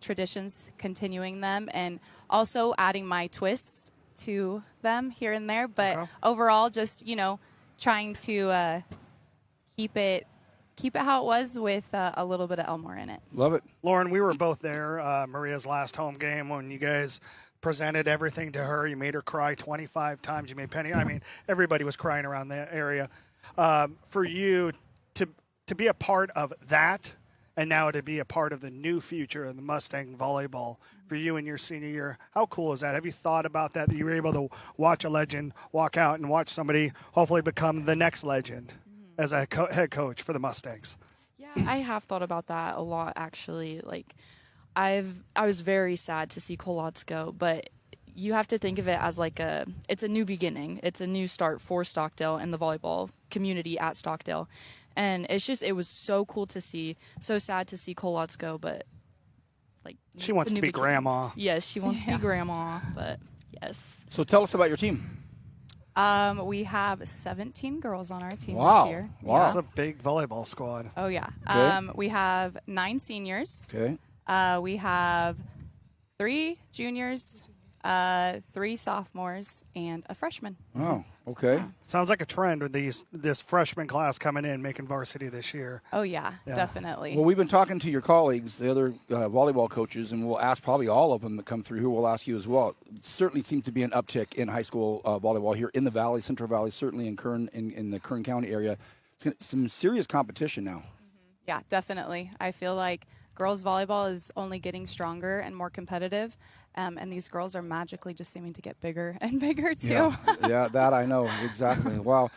traditions, continuing them, and also adding my twists to them here and there. But overall, just, trying to keep it how it was with a little bit of Elmore in it. Love it. Lauren, we were both there, Maria's last home game, when you guys presented everything to her. You made her cry 25 times. You made Penny. I mean, everybody was crying around that area. For you to be a part of that, and now to be a part of the new future of the Mustang volleyball for you in your senior year, how cool is that? Have you thought about that you were able to watch a legend walk out and watch somebody hopefully become the next legend as a head coach for the Mustangs? Yeah, I have thought about that a lot, actually. Like, I was very sad to see Colotz go, but you have to think of it as like it's a new beginning. It's a new start for Stockdale and the volleyball community at Stockdale. And it was so cool to see, so sad to see Colotz go, but like, she wants to be grandma. Yes, she wants to be grandma, but yes. So tell us about your team. We have 17 girls on our team Wow. this year. Wow. That's a big volleyball squad. Oh, yeah. Okay. We have 9 seniors. Okay. We have 3 juniors, 3 sophomores, and a freshman. Oh, okay. Sounds like a trend with this freshman class coming in, making varsity this year. Oh, yeah, definitely. Well, we've been talking to your colleagues, the other volleyball coaches, and we'll ask probably all of them that come through here. We'll ask you as well. It certainly seems to be an uptick in high school volleyball here in the Valley, Central Valley, certainly in Kern, in the Kern County area. It's some serious competition now. Yeah, definitely. I feel like girls volleyball is only getting stronger and more competitive, and these girls are magically just seeming to get bigger and bigger too. Yeah, that I know exactly. Wow,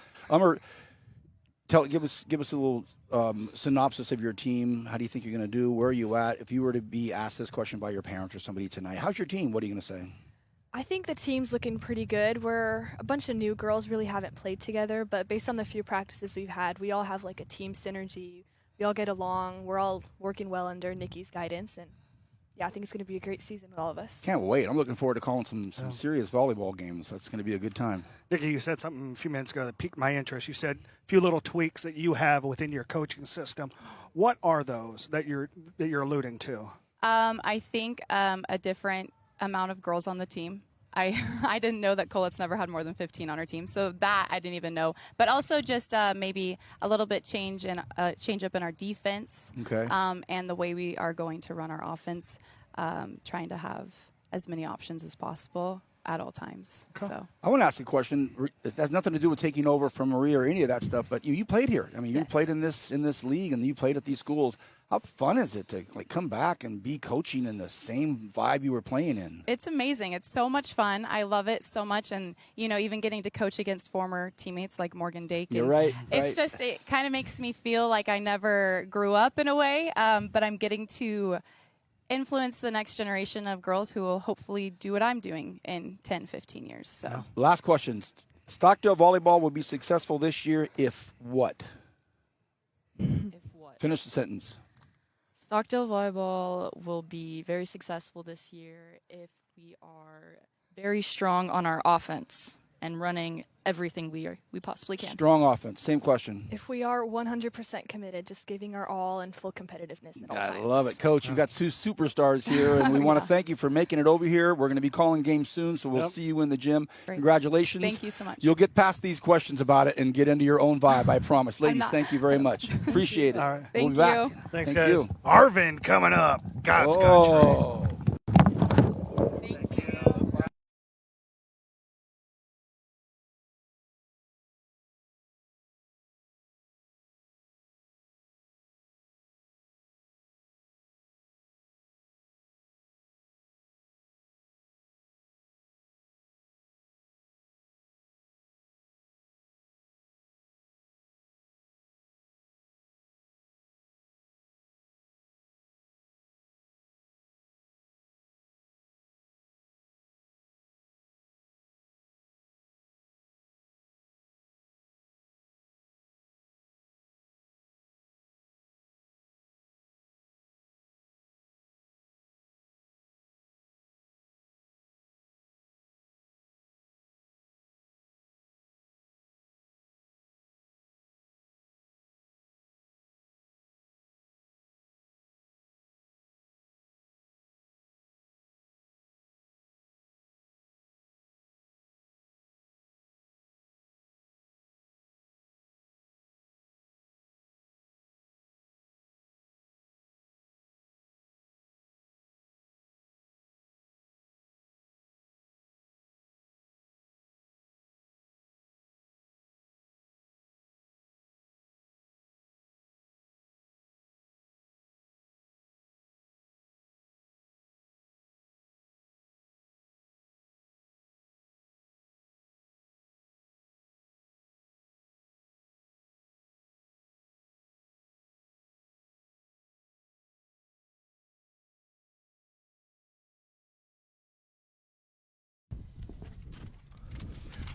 give us a little synopsis of your team. How do you think you're going to do? Where are you at? If you were to be asked this question by your parents or somebody tonight, how's your team? What are you going to say? I think the team's looking pretty good. We're a bunch of new girls, really haven't played together, but based on the few practices we've had, we all have like a team synergy. We all get along. We're all working well under Nikki's guidance, and yeah, I think it's going to be a great season with all of us. Can't wait. I'm looking forward to calling some serious volleyball games. That's going to be a good time. Nikki, you said something a few minutes ago that piqued my interest. You said a few little tweaks that you have within your coaching system. What are those that you're alluding to? I think a different amount of girls on the team. I didn't know that Colotz never had more than 15 on her team, so that I didn't even know. But also just maybe a little bit change up in our defense, and the way we are going to run our offense, trying to have as many options as possible at all times. Okay. So I want to ask a question. It has nothing to do with taking over from Maria or any of that stuff, but you played here. I mean, you played in this league, and you played at these schools. How fun is it to come back and be coaching in the same vibe you were playing in? It's amazing. It's so much fun. I love it so much, and even getting to coach against former teammates like Morgan Dake. You're right. It's just, it kind of makes me feel like I never grew up in a way, but I'm getting to influence the next generation of girls who will hopefully do what I'm doing in 10, 15 years. So Last question. Stockdale volleyball will be successful this year if what? If what? Finish the sentence. Stockdale volleyball will be very successful this year if we are very strong on our offense and running everything we possibly can. Strong offense. Same question. If we are 100% committed, just giving our all and full competitiveness at all times. I love it. Coach, you've got two superstars here, and we want to thank you for making it over here. We're going to be calling games soon, so we'll see you in the gym. Great. Congratulations. Thank you so much. You'll get past these questions about it and get into your own vibe, I promise. Ladies, thank you very much. Appreciate it. All right. We'll be back. Thanks, Thank guys. you. Arvin coming up. God's Oh. country.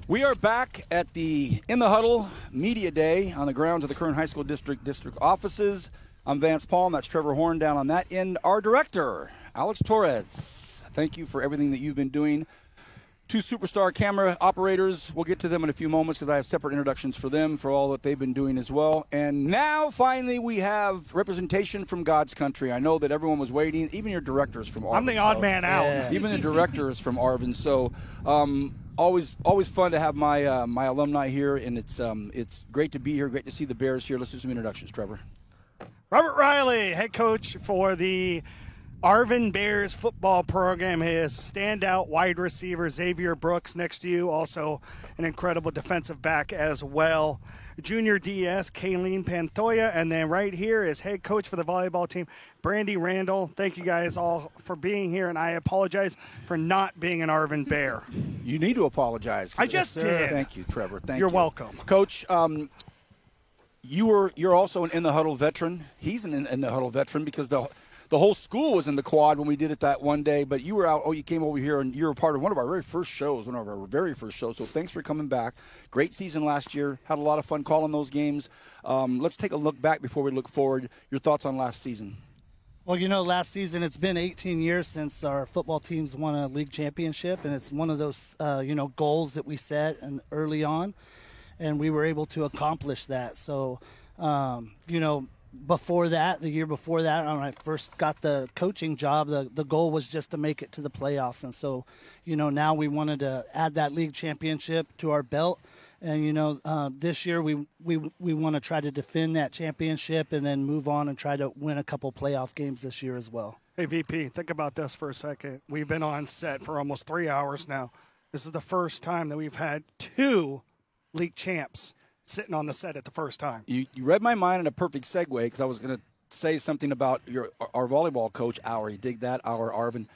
We are back at the In the Huddle Media Day on the grounds of the Kern High School District offices. I'm Vance Palm. That's Trevor Horn down on that end. Our director, Alex Torres. Thank you for everything that you've been doing. Two superstar camera operators. We'll get to them in a few moments because I have separate introductions for them for all that they've been doing as well. And now, finally, we have representation from God's country. I know that everyone was waiting. Even your director is from Arvin. I'm the odd man out. Yeah. Even the director is from Arvin. So always fun to have my my alumni here, and it's great to be here. Great to see the Bears here. Let's do some introductions, Trevor. Robert Riley, head coach for the Arvin Bears football program. His standout wide receiver, Xavier Brooks, next to you. Also an incredible defensive back as well. Junior DS, Kayleen Pantoya. And then right here is head coach for the volleyball team, Brandy Randall. Thank you guys all for being here, and I apologize for not being an Arvin Bear. You need to apologize. I just did. Thank you, Trevor. Thank you. You're welcome. Coach, you're also an In the Huddle veteran. He's an In the Huddle veteran because the whole school was in the quad when we did it that one day, but you were out. You came over here, and you were part of one of our very first shows, So thanks for coming back. Great season last year. Had a lot of fun calling those games. Let's take a look back before we look forward. Your thoughts on last season? Well, last season it's been 18 years since our football teams won a league championship, and it's one of those, goals that we set and early on, and we were able to accomplish that. So, before that, the year before that, when I first got the coaching job, the goal was just to make it to the playoffs. And so, now we wanted to add that league championship to our belt. And, this year we want to try to defend that championship and then move on and try to win a couple playoff games this year as well. Hey, VP, think about this for a second. We've been on set for almost 3 hours now. This is the first time that we've had two league champs sitting on the set at the first time. You read my mind in a perfect segue because I was going to say something about our volleyball coach, Our. You dig that, Our Arvin?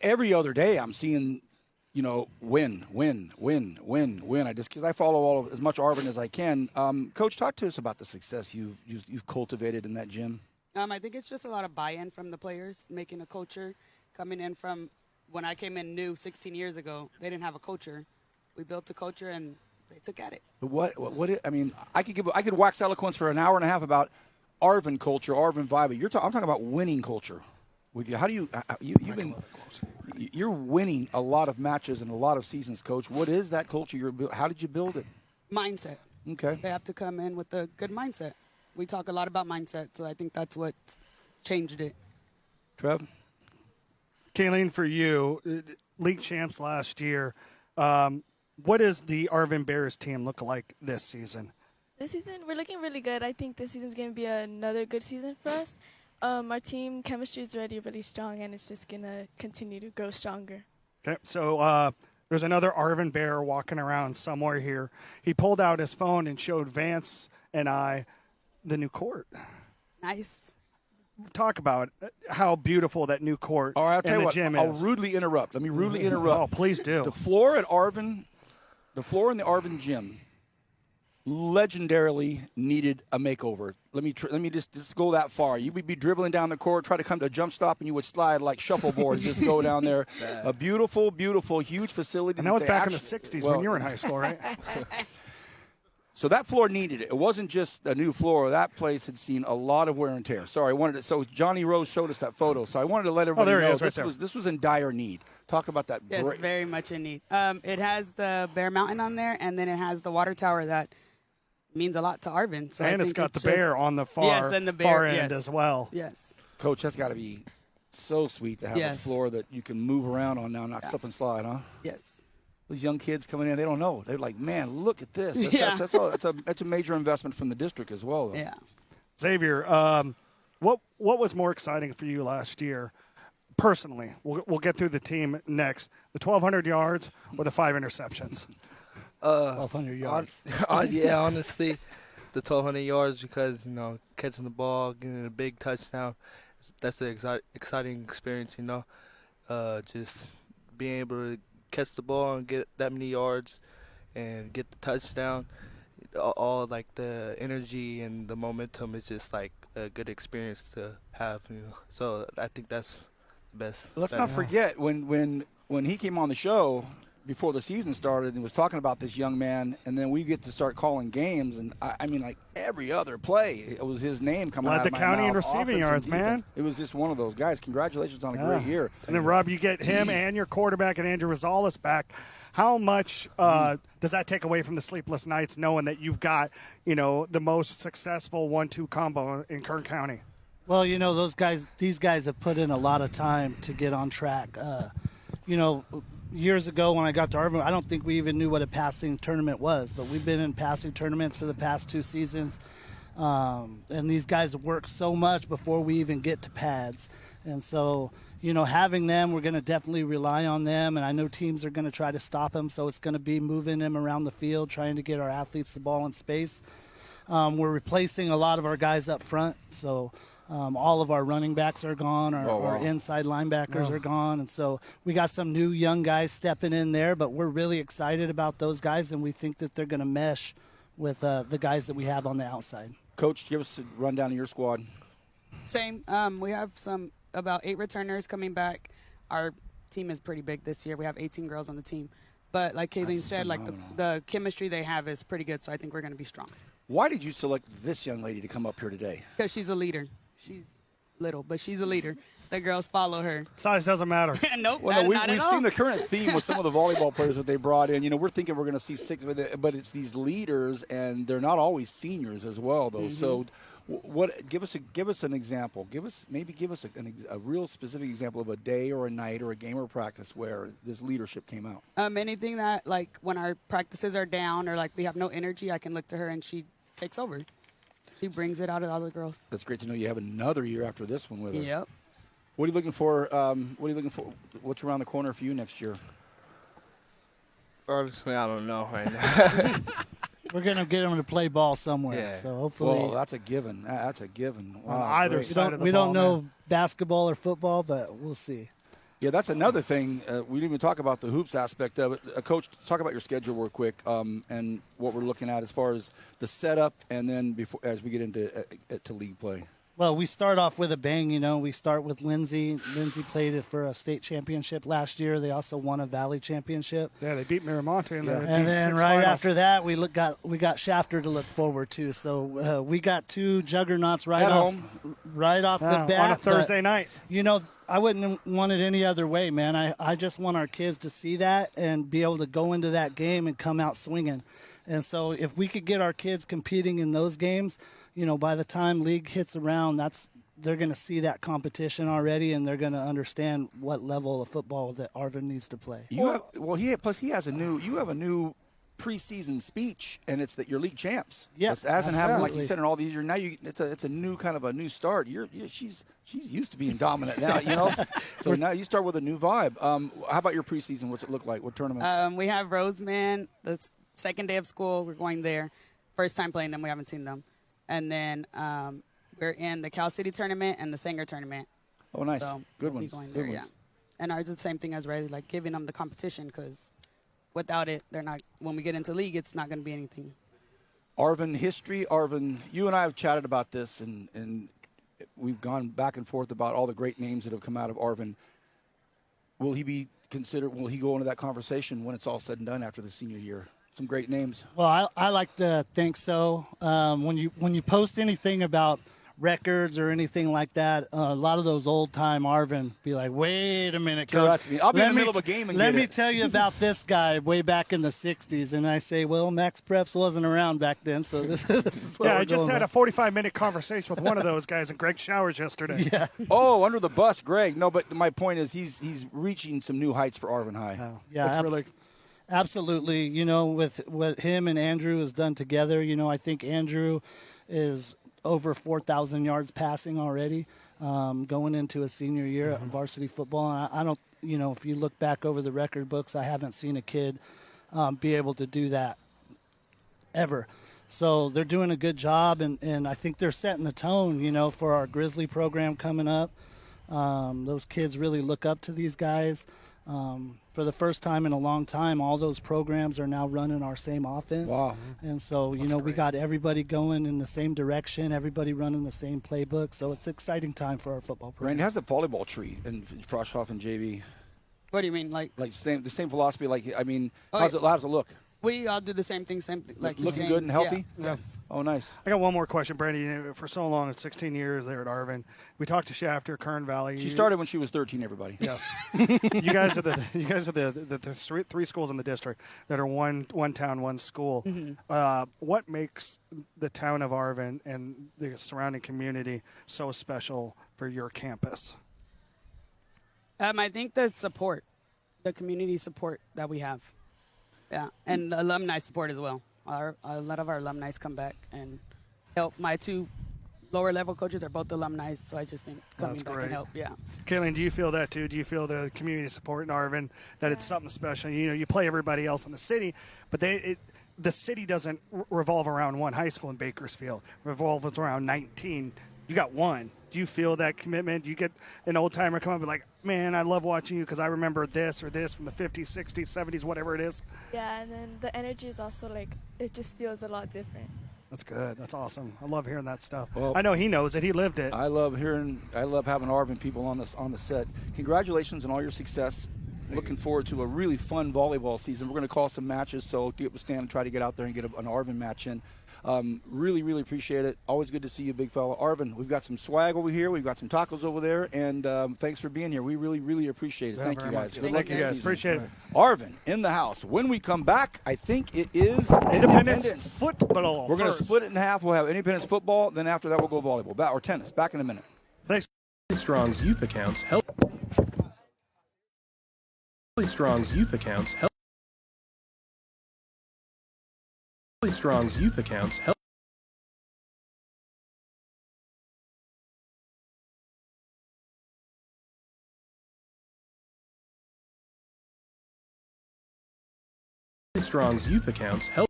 Every other day I'm seeing, win. I just because I follow as much Arvin as I can. Coach, talk to us about the success you've cultivated in that gym. I think it's just a lot of buy-in from the players, making a culture. Coming in from when I came in new 16 years ago, they didn't have a culture. We built the culture and they took at it. I could wax eloquence for an hour and a half about Arvin culture, Arvin vibe. I'm talking about winning culture. with you. How do you're winning a lot of matches and a lot of seasons, Coach. What is that culture how did you build it? Mindset. Okay. They have to come in with a good mindset. We talk a lot about mindset, so I think that's what changed it. Trev? Kayleen, for you, league champs last year, what does the Arvin Bears team look like this season? This season, we're looking really good. I think this season's going to be another good season for us. Our team chemistry is already really strong, and it's just going to continue to grow stronger. Okay, so there's another Arvin Bear walking around somewhere here. He pulled out his phone and showed Vance and I the new court. Nice. Talk about how beautiful that new court All right, I'll tell and you the what, gym I'll is. rudely interrupt. Let me rudely interrupt. Oh, please do. The floor in the Arvin gym legendarily needed a makeover. Let me just go that far. You would be dribbling down the court, try to come to a jump stop, and you would slide like shuffleboard, just go down there. A beautiful, beautiful, huge facility. And that was back in the 60s when you were in high school, right? So that floor needed it. It wasn't just a new floor. That place had seen a lot of wear and tear. Sorry, so Johnny Rose showed us that photo. So I wanted to let everybody know this was in dire need. Talk about that. Yes, very much in need. It has the Bear Mountain on there, and then it has the water tower that means a lot to Arvin. So and it's got the bear on the far, yes, and the bear, far end as well. Yes. Coach, that's got to be so sweet to have a floor that you can move around on now, not slip and slide, huh? Yes. These young kids coming in, they don't know. They're like, man, look at this. That's a major investment from the district as well, though. Yeah. Xavier, what was more exciting for you last year? Personally, we'll get through the team next. The 1,200 yards or the 5 interceptions? 1,200 yards. Yeah, honestly, the 1,200 yards because, catching the ball, getting a big touchdown, that's an exciting experience, just being able to catch the ball and get that many yards and get the touchdown. All like the energy and the momentum is just like a good experience to have, So I think that's the best. Let's not forget when he came on the show before the season started and was talking about this young man, and then we get to start calling games, and I mean, like every other play, it was his name coming out of my mouth. Led the county in receiving yards, man. It was just one of those guys. Congratulations on a great year. And then, Rob, you get him and your quarterback and Andrew Rosales back. How much does that take away from the sleepless nights, knowing that you've got, the most successful 1-2 combo in Kern County? Well, these guys have put in a lot of time to get on track. Years ago when I got to Arvin, I don't think we even knew what a passing tournament was, but we've been in passing tournaments for the past 2 seasons. And these guys work so much before we even get to pads. And so, having them, we're going to definitely rely on them. And I know teams are going to try to stop them. So it's going to be moving them around the field, trying to get our athletes the ball in space. We're replacing a lot of our guys up front. So all of our running backs are gone. Our inside linebackers are gone. And so we got some new young guys stepping in there. But we're really excited about those guys. And we think that they're going to mesh with the guys that we have on the outside. Coach, give us a rundown of your squad. Same. We have about 8 returners coming back. Our team is pretty big this year. We have 18 girls on the team. But like Kayleen said, like the chemistry they have is pretty good, so I think we're going to be strong. Why did you select this young lady to come up here today? Because she's a leader. She's little, but she's a leader. The girls follow her. Size doesn't matter. Nope, well, no, not we've at all. seen the current theme with some of the volleyball players that they brought in. We're thinking we're going to see 6, but it's these leaders, and they're not always seniors as well, though. Mm-hmm. So, give us an example. Give us a real specific example of a day or a night or a game or practice where this leadership came out. Anything that, like, when our practices are down or like we have no energy, I can look to her and she takes over. She brings it out of all the girls. That's great to know you have another year after this one with her. Yep. What are you looking for? What's around the corner for you next year? Honestly, I don't know right now. We're going to get them to play ball somewhere. Yeah. So hopefully. Well, that's a given. That's a given. Wow, on either side of the ball. We don't know basketball or football, but we'll see. Yeah, that's another thing. We didn't even talk about the hoops aspect of it. Coach, talk about your schedule real quick and what we're looking at as far as the setup and then as we get into league play. Well, we start off with a bang, you know. We start with Lindsay. Lindsay played it for a state championship last year. They also won a Valley championship. Yeah, they beat Miramonte in the And then D6 right finals. after that, we got Shafter to look forward to. So we got two juggernauts right At off the bat. on a Thursday but, night. You know, I wouldn't want it any other way, man. I just want our kids to see that and be able to go into that game and come out swinging. And so if we could get our kids competing in those games, you know, by the time league hits around, they're going to see that competition already, and they're going to understand what level of football that Arvin needs to play. He has a new preseason speech, and it's that you're league champs. Yeah, it hasn't happened like you absolutely. said in all these years. Now it's a new kind of a new start. She's used to being dominant now, you know. So now you start with a new vibe. How about your preseason? What's it look like? What tournaments? We have Roseman, the second day of school. We're going there. First time playing them. We haven't seen them. And then we're in the Cal City tournament and the Sanger tournament. Oh, nice. So Good we'll ones. be going Good there, ones. yeah. And ours is the same thing as Riley, like giving them the competition, because without it, they're not. When we get into league, it's not going to be anything. Arvin history. Arvin, you and I have chatted about this, and we've gone back and forth about all the great names that have come out of Arvin. Will he be considered? Will he go into that conversation when it's all said and done after the senior year? Some great names. Well, I like to think so. When you post anything about records or anything like that, a lot of those old-time Arvin be like, wait a minute, Coach. Trust me, I'll be in the middle of a game and let get me it. tell you about this guy way back in the 60s. And I say, well, Max Preps wasn't around back then, so this is what Yeah, we're I just going had with. a 45-minute conversation with one of those guys in Greg Showers yesterday. Yeah. Oh, under the bus, Greg. No, but my point is he's reaching some new heights for Arvin High. Yeah, It's really absolutely. You know, with what him and Andrew has done together, you know, I think Andrew is over 4,000 yards passing already, going into a senior year at varsity football. And I don't, you know, if you look back over the record books, I haven't seen a kid be able to do that ever. So they're doing a good job, and I think they're setting the tone, you know, for our Grizzly program coming up. Those kids really look up to these guys. For the first time in a long time, all those programs are now running our same offense. Wow. And so, you know, we got everybody going in the same direction, everybody running the same playbook. So it's an exciting time for our football program. Randy, how's the volleyball tree in Froschhoff and JV? What do you mean, like the same philosophy? Like, I mean, Oh, how's yeah. it look? We all do the same thing, like Looking same- good and healthy? Yeah. Yes. Oh, nice. I got one more question, Brandy. For so long, 16 years there at Arvin, we talked to Shafter, Kern Valley. She started when she was 13, everybody. Yes. you guys are the three schools in the district that are one town, one school. What makes the town of Arvin and the surrounding community so special for your campus? I think the support, the community support that we have. Yeah, and the alumni support as well. A lot of our alumni come back and help. My two lower level coaches are both alumni, so I just think coming That's back great. and help. Yeah. Kaylin, do you feel that too? Do you feel the community support in Arvin, that it's something special? You know, you play everybody else in the city, but the city doesn't revolve around one high school in Bakersfield. It revolves around 19. You got one. Do you feel that commitment? Do you get an old timer come up and be like, man, I love watching you because I remember this or this from the 50s, 60s, 70s, whatever it is? Yeah, and then the energy is also like, it just feels a lot different. That's good. That's awesome. I love hearing that stuff. Well, I know he knows it. He lived it. I love having Arvin people on the set. Congratulations on all your success. Looking forward to a really fun volleyball season. We're going to call some matches, so Stan and try to get out there and get an Arvin match in. Really, really appreciate it. Always good to see you, big fella. Arvin, we've got some swag over here. We've got some tacos over there, and thanks for being here. We really, really appreciate it. Yeah, Thank you, very guys. much. Good Thank luck you, this guys. season. Appreciate it. Arvin in the house. When we come back, I think it is Independence football. We're going to first. split it in half. We'll have Independence football. Then after that, we'll go volleyball or tennis. Back in a minute. Thanks. Strong's youth accounts help. Strong's youth accounts help. Strong's youth accounts help. Strong's youth accounts help.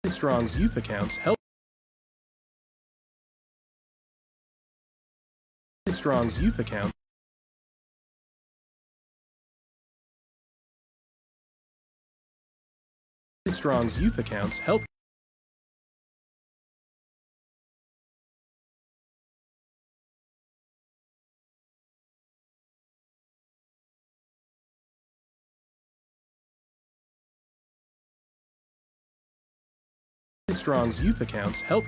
Strong's youth accounts help. Strong's youth account. Strong's youth accounts help Strong's youth accounts help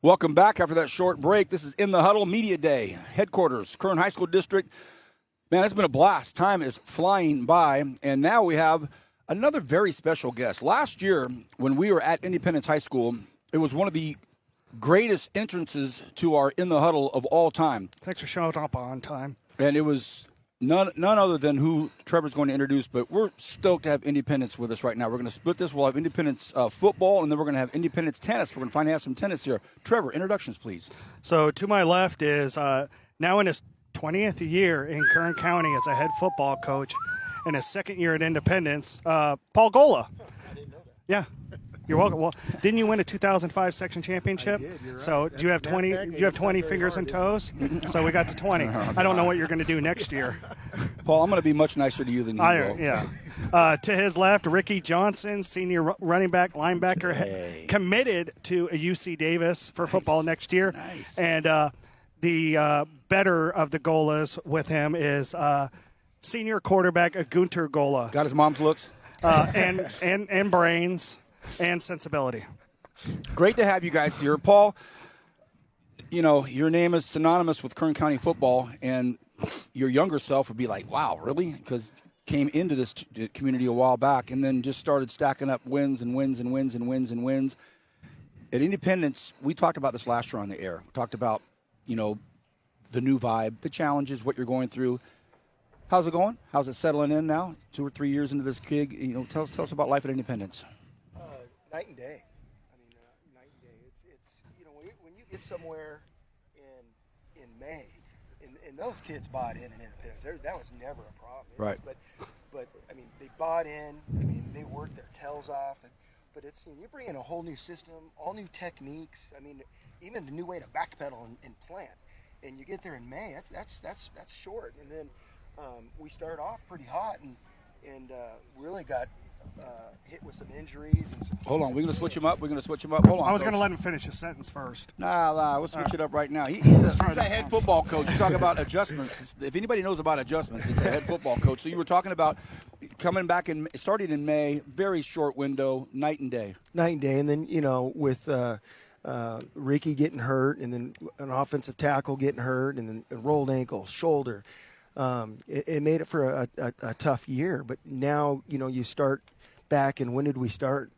Welcome back after that short break. This is In the Huddle Media Day, headquarters, Kern High School District. Man, it's been a blast. Time is flying by, and now we have another very special guest. Last year, when we were at Independence High School, it was one of the greatest entrances to our In the Huddle of all time. Thanks for showing up on time. And it was none other than who Trevor's going to introduce, but we're stoked to have Independence with us right now. We're going to split this. We'll have Independence football, and then we're going to have Independence tennis. We're going to finally have some tennis here. Trevor, introductions, please. So to my left is now in his 20th year in Kern County as a head football coach, and his second year at Independence, Paul Gola. I didn't know that. Yeah. You're welcome. Well, didn't you win a 2005 section championship? I did, you're right. So do you have 20? You have 20 fingers and toes. So we got to 20. I don't know what you're going to do next year. Paul, I'm going to be much nicer to you than you will. Yeah. To his left, Ricky Johnson, senior running back, linebacker, committed to a UC Davis for football next year. Nice. And the better of the Golas with him is senior quarterback Gunter Gola. Got his mom's looks? And brains. And sensibility. Great to have you guys here. Paul, you know, your name is synonymous with Kern County football, and your younger self would be like, wow, really? Because came into this community a while back and then just started stacking up wins and wins and wins and wins and wins. At Independence, we talked about this last year on the air. We talked about, you know, the new vibe, the challenges, what you're going through. How's it going? How's it settling in now? 2 or 3 years into this gig. You know, tell us about life at Independence. Night and day. I mean, night and day. It's you know, when you get somewhere in May, and those kids bought in Independence. That was never a problem. Right. But I mean, they bought in. I mean, they worked their tails off. But it's, you know, you bring in a whole new system, all new techniques. I mean, even a new way to backpedal and plant. And you get there in May. That's short. And then we started off pretty hot and really got hit with some injuries and some. Hold on, we're going to switch him up. Hold on. I was going to let him finish his sentence first. Nah, we'll switch it up right now. He's a head football coach. You talk about adjustments. If anybody knows about adjustments, he's a head football coach. So you were talking about coming back and starting in May, very short window, night and day. Night and day, and then, you know, with Ricky getting hurt, and then an offensive tackle getting hurt, and then a rolled ankle, shoulder. It made it for a tough year, but now, you know, you start back, and when did we start?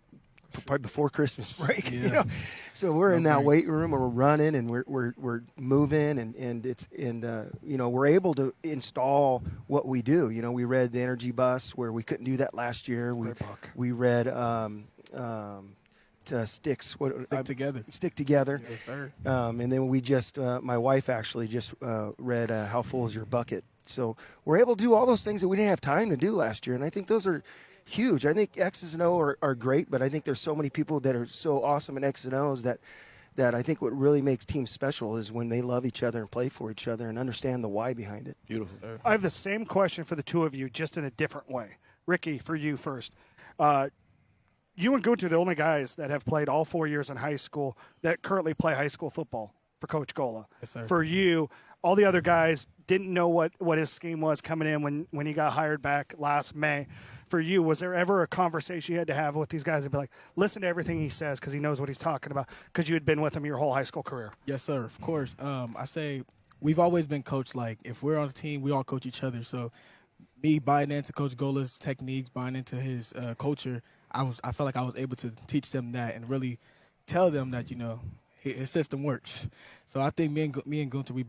Probably before Christmas break. Yeah. You know? So we're in that weight room, and we're running, and we're moving, and you know, we're able to install what we do. You know, we read the energy bus where we couldn't do that last year. We read Stick Together. Yes, sir. And then we just, my wife actually just read How Full Is Your Bucket? So we're able to do all those things that we didn't have time to do last year, and I think those are huge. I think X's and O are great, but I think there's so many people that are so awesome in X's and O's that I think what really makes teams special is when they love each other and play for each other and understand the why behind it. Beautiful. I have the same question for the two of you, just in a different way. Ricky, for you first. You and Gunter are the only guys that have played all 4 years in high school that currently play high school football for Coach Gola. Yes, sir. For you, all the other guys didn't know what his scheme was coming in when he got hired back last May. For you, was there ever a conversation you had to have with these guys and be like, listen to everything he says because he knows what he's talking about, because you had been with him your whole high school career? Yes, sir. Of course. I say we've always been coached like if we're on a team, we all coach each other. So me buying into Coach Gola's techniques, buying into his culture, I felt like I was able to teach them that and really tell them that, you know, his system works. So I think me and Gunter, we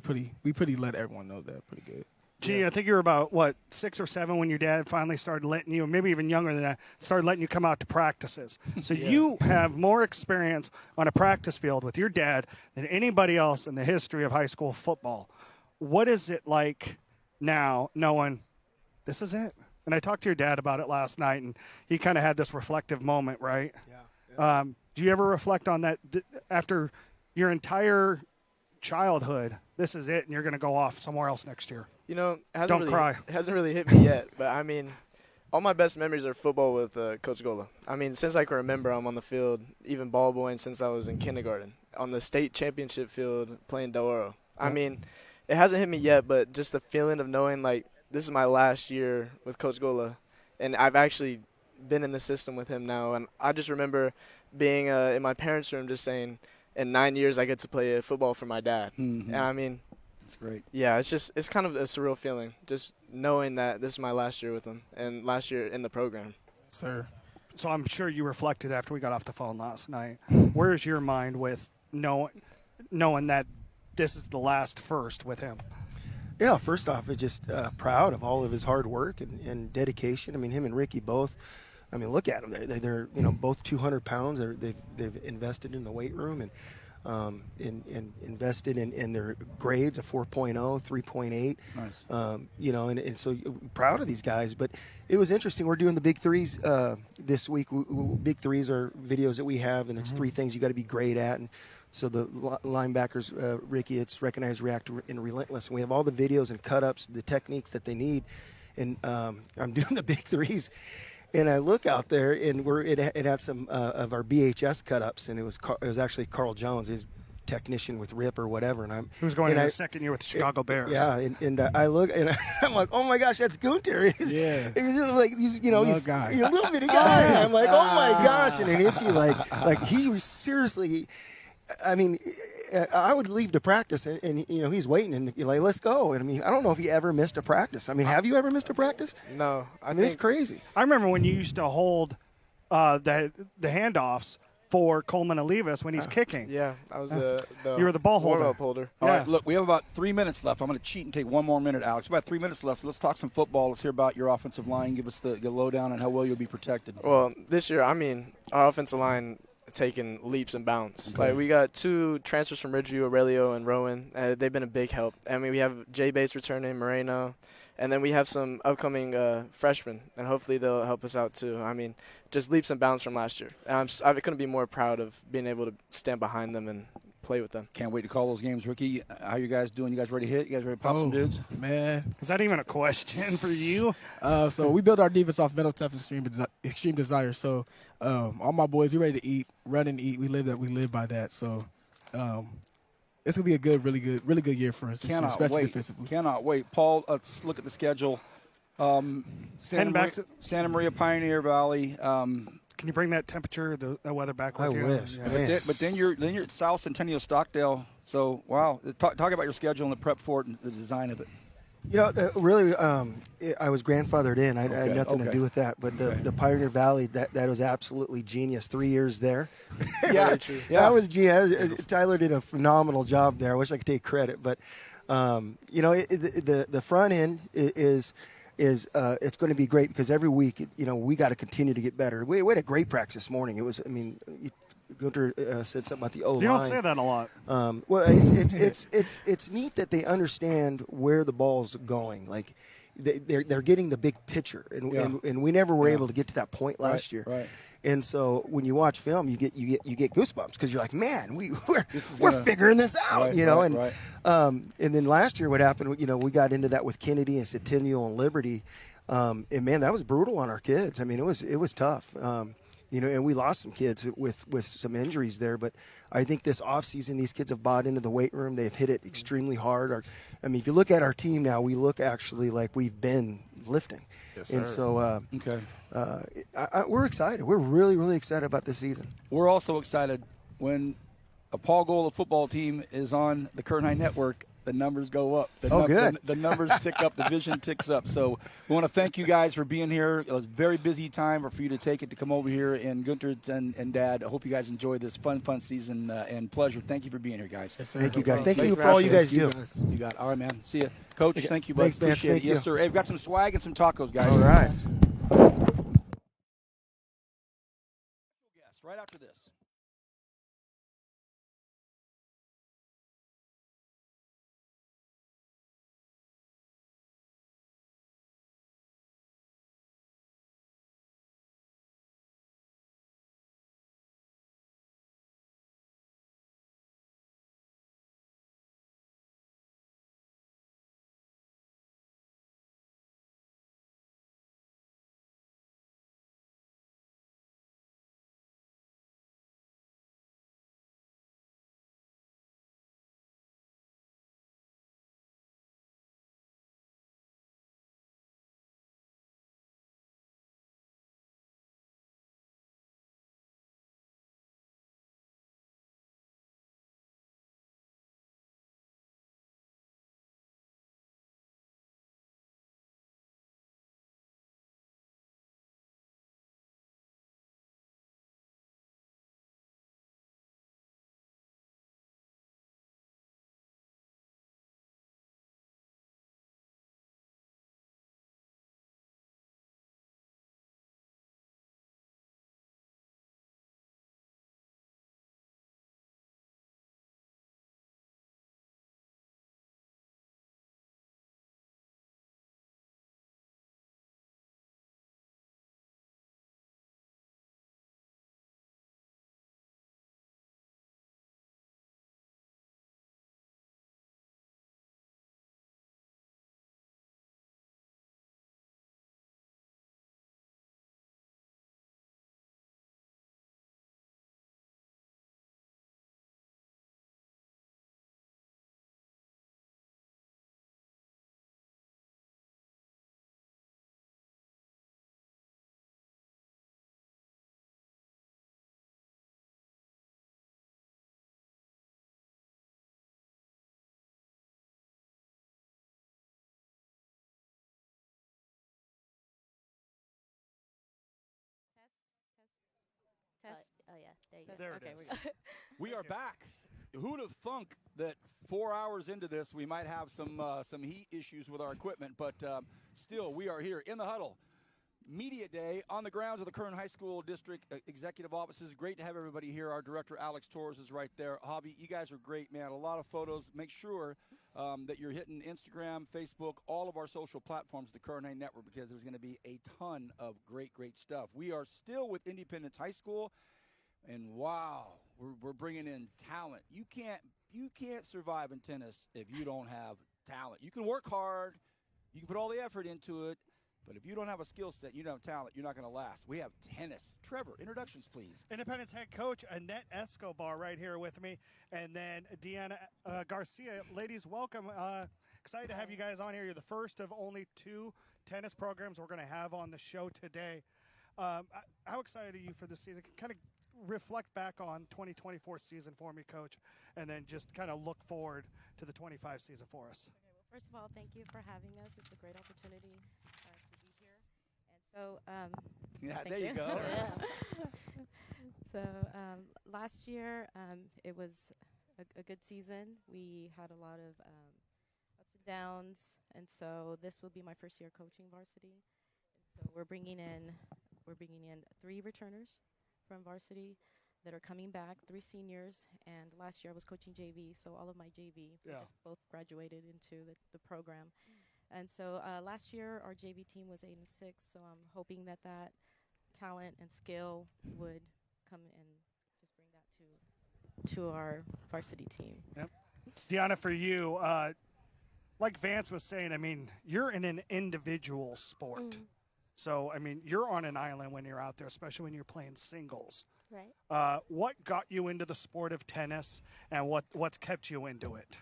pretty let everyone know that pretty good. Gee, I think you were about, 6 or 7 when your dad finally started letting you, maybe even younger than that, started letting you come out to practices. So you have more experience on a practice field with your dad than anybody else in the history of high school football. What is it like now knowing this is it? And I talked to your dad about it last night, and he kind of had this reflective moment, right? Yeah. Do you ever reflect on that after your entire childhood? This is it, and you're going to go off somewhere else next year. You know, it Don't cry. It hasn't really hit me yet, but I mean, all my best memories are football with Coach Gola. I mean, since I can remember, I'm on the field, even ball boying since I was in kindergarten, on the state championship field playing Del Oro. I mean, it hasn't hit me yet, but just the feeling of knowing, like, this is my last year with Coach Gola, and I've actually been in the system with him now. And I just remember being in my parents' room just saying, in 9 years I get to play football for my dad. Mm-hmm. And I mean, that's great. Yeah, it's kind of a surreal feeling, just knowing that this is my last year with him and last year in the program. Sir. So I'm sure you reflected after we got off the phone last night. Where's your mind with knowing that this is the last first with him? Yeah, first off, it's just proud of all of his hard work and dedication. I mean, him and Ricky both. I mean, look at them. They're both 200 pounds. They've invested in the weight room and invested in their grades of 4.0, 3.8. Nice. And so proud of these guys. But it was interesting. We're doing the big threes this week. Big threes are videos that we have, and it's 3 things you got to be great at. And so the linebackers, Ricky, it's recognize, react, and relentless. And we have all the videos and cut-ups, the techniques that they need. And I'm doing the big threes. And I look out there, and it had some of our BHS cut-ups, and it was actually Carl Jones, his technician with RIP or whatever. And who's going in his second year with the Chicago Bears. Yeah, and I look, and I'm like, oh my gosh, that's Gunter. He's just like he's a little bitty guy. And I'm like, oh my gosh, and then Itchy like he was seriously. I mean, I would leave to practice, and he's waiting, and like, let's go. And I mean, I don't know if he ever missed a practice. I mean, have you ever missed a practice? No, I mean, it's crazy. I remember when you used to hold the handoffs for Coleman Olivas when he's kicking. Yeah, I was the you were the ball holder. warm-up holder. All right, look, we have about 3 minutes left. I'm going to cheat and take one more minute, Alex. About 3 minutes left. So let's talk some football. Let's hear about your offensive line. Give us the lowdown on how well you'll be protected. Well, this year, I mean, our offensive line taking leaps and bounds. Okay. Like, we got 2 transfers from Ridgeview, Aurelio and Rowan. They've been a big help. I mean, we have Jay Bates returning, Moreno, and then we have some upcoming freshmen, and hopefully they'll help us out too. I mean, just leaps and bounds from last year. And I couldn't be more proud of being able to stand behind them and play with them. Can't wait to call those games. Ricky, how you guys doing? You guys ready to hit? You guys ready to pop some dudes? Man. Is that even a question for you? So we build our defense off mental toughness, extreme desire. So all my boys, we ready to eat, run and eat. We live by that. So it's gonna be a really good year for us this year, especially defensively. Cannot wait. Paul, let's look at the schedule. Santa Maria, Pioneer Valley. Can you bring that temperature, the weather back with you? I wish. Yeah. But then you're at South Centennial, Stockdale. So wow, talk about your schedule and the prep for it and the design of it. Really, I was grandfathered in. I had nothing to do with that. But the Pioneer Valley, that was absolutely genius. 3 years there. That was genius. Tyler did a phenomenal job there. I wish I could take credit, but the front end is it's going to be great because every week, we got to continue to get better. We had a great practice this morning. It was, Gunter said something about the O-line. You don't say that a lot. Well, it's neat that they understand where the ball's going. Like they're getting the big picture, and we never were able to get to that point last year. Right. And so when you watch film, you get goosebumps because you're like, man, we're figuring this out, and then last year what happened, we got into that with Kennedy and Centennial and Liberty, and man, that was brutal on our kids. I mean, it was tough. And we lost some kids with some injuries there. But I think this offseason, these kids have bought into the weight room. They've hit it extremely hard. If you look at our team now, we look actually like we've been lifting. Yes, and sir. So we're excited. We're really, really excited about this season. We're also excited when a Paul Gola football team is on the Kern High Network the numbers go up. Good. The numbers tick up. The vision ticks up. So we want to thank you guys for being here. It was a very busy time for you to take it to come over here. And Gunter and Dad, I hope you guys enjoyed this fun season and pleasure. Thank you for being here, guys. Yes, thank you, guys. Thank you for all you guys do. You got it. All right, man. See you. Coach, Okay. thank you, bud. Thanks, man. Appreciate Thank it. you. Yes, sir. Hey, we've got some swag and some tacos, guys. All right. Yes, right after this. Test. Oh yeah, there you go. There it Okay, is. we're good. We are back. Who'd have thunk that 4 hours into this we might have some heat issues with our equipment, but still we are here in the huddle. Media Day on the grounds of the Kern High School District Executive Offices. Great to have everybody here. Our director, Alex Torres, is right there. Javi, you guys are great, man. A lot of photos. Make sure that you're hitting Instagram, Facebook, all of our social platforms, the Kern High Network, because there's going to be a ton of great stuff. We are still with Independence High School, and wow, we're bringing in talent. You can't survive in tennis if you don't have talent. You can work hard. You can put all the effort into it. But if you don't have a skill set, you don't have talent, you're not going to last. We have tennis. Trevor, introductions, please. Independence head coach Annette Escobar right here with me. And then Deanna Garcia. Ladies, welcome. Excited to have you guys on here. You're the first of only 2 tennis programs we're going to have on the show today. How excited are you for this season? Kind of reflect back on 2024 season for me, Coach, and then just kind of look forward to the 25 season for us. Okay, well, first of all, thank you for having us. It's a great opportunity to be here. And so, yeah, thank there you go. So last year, it was a good season. We had a lot of ups and downs, and so this will be my first year coaching varsity. And so we're bringing in 3 returners from varsity that are coming back, 3 seniors, and last year I was coaching JV, so all of my JV just both graduated into the program. And so last year our JV team was 8-6, so I'm hoping that talent and skill would come and just bring that to our varsity team. Yep. Deanna, for you, like Vance was saying, I mean, you're in an individual sport. So, I mean, you're on an island when you're out there, especially when you're playing singles. Right. What got you into the sport of tennis, and what's kept you into it?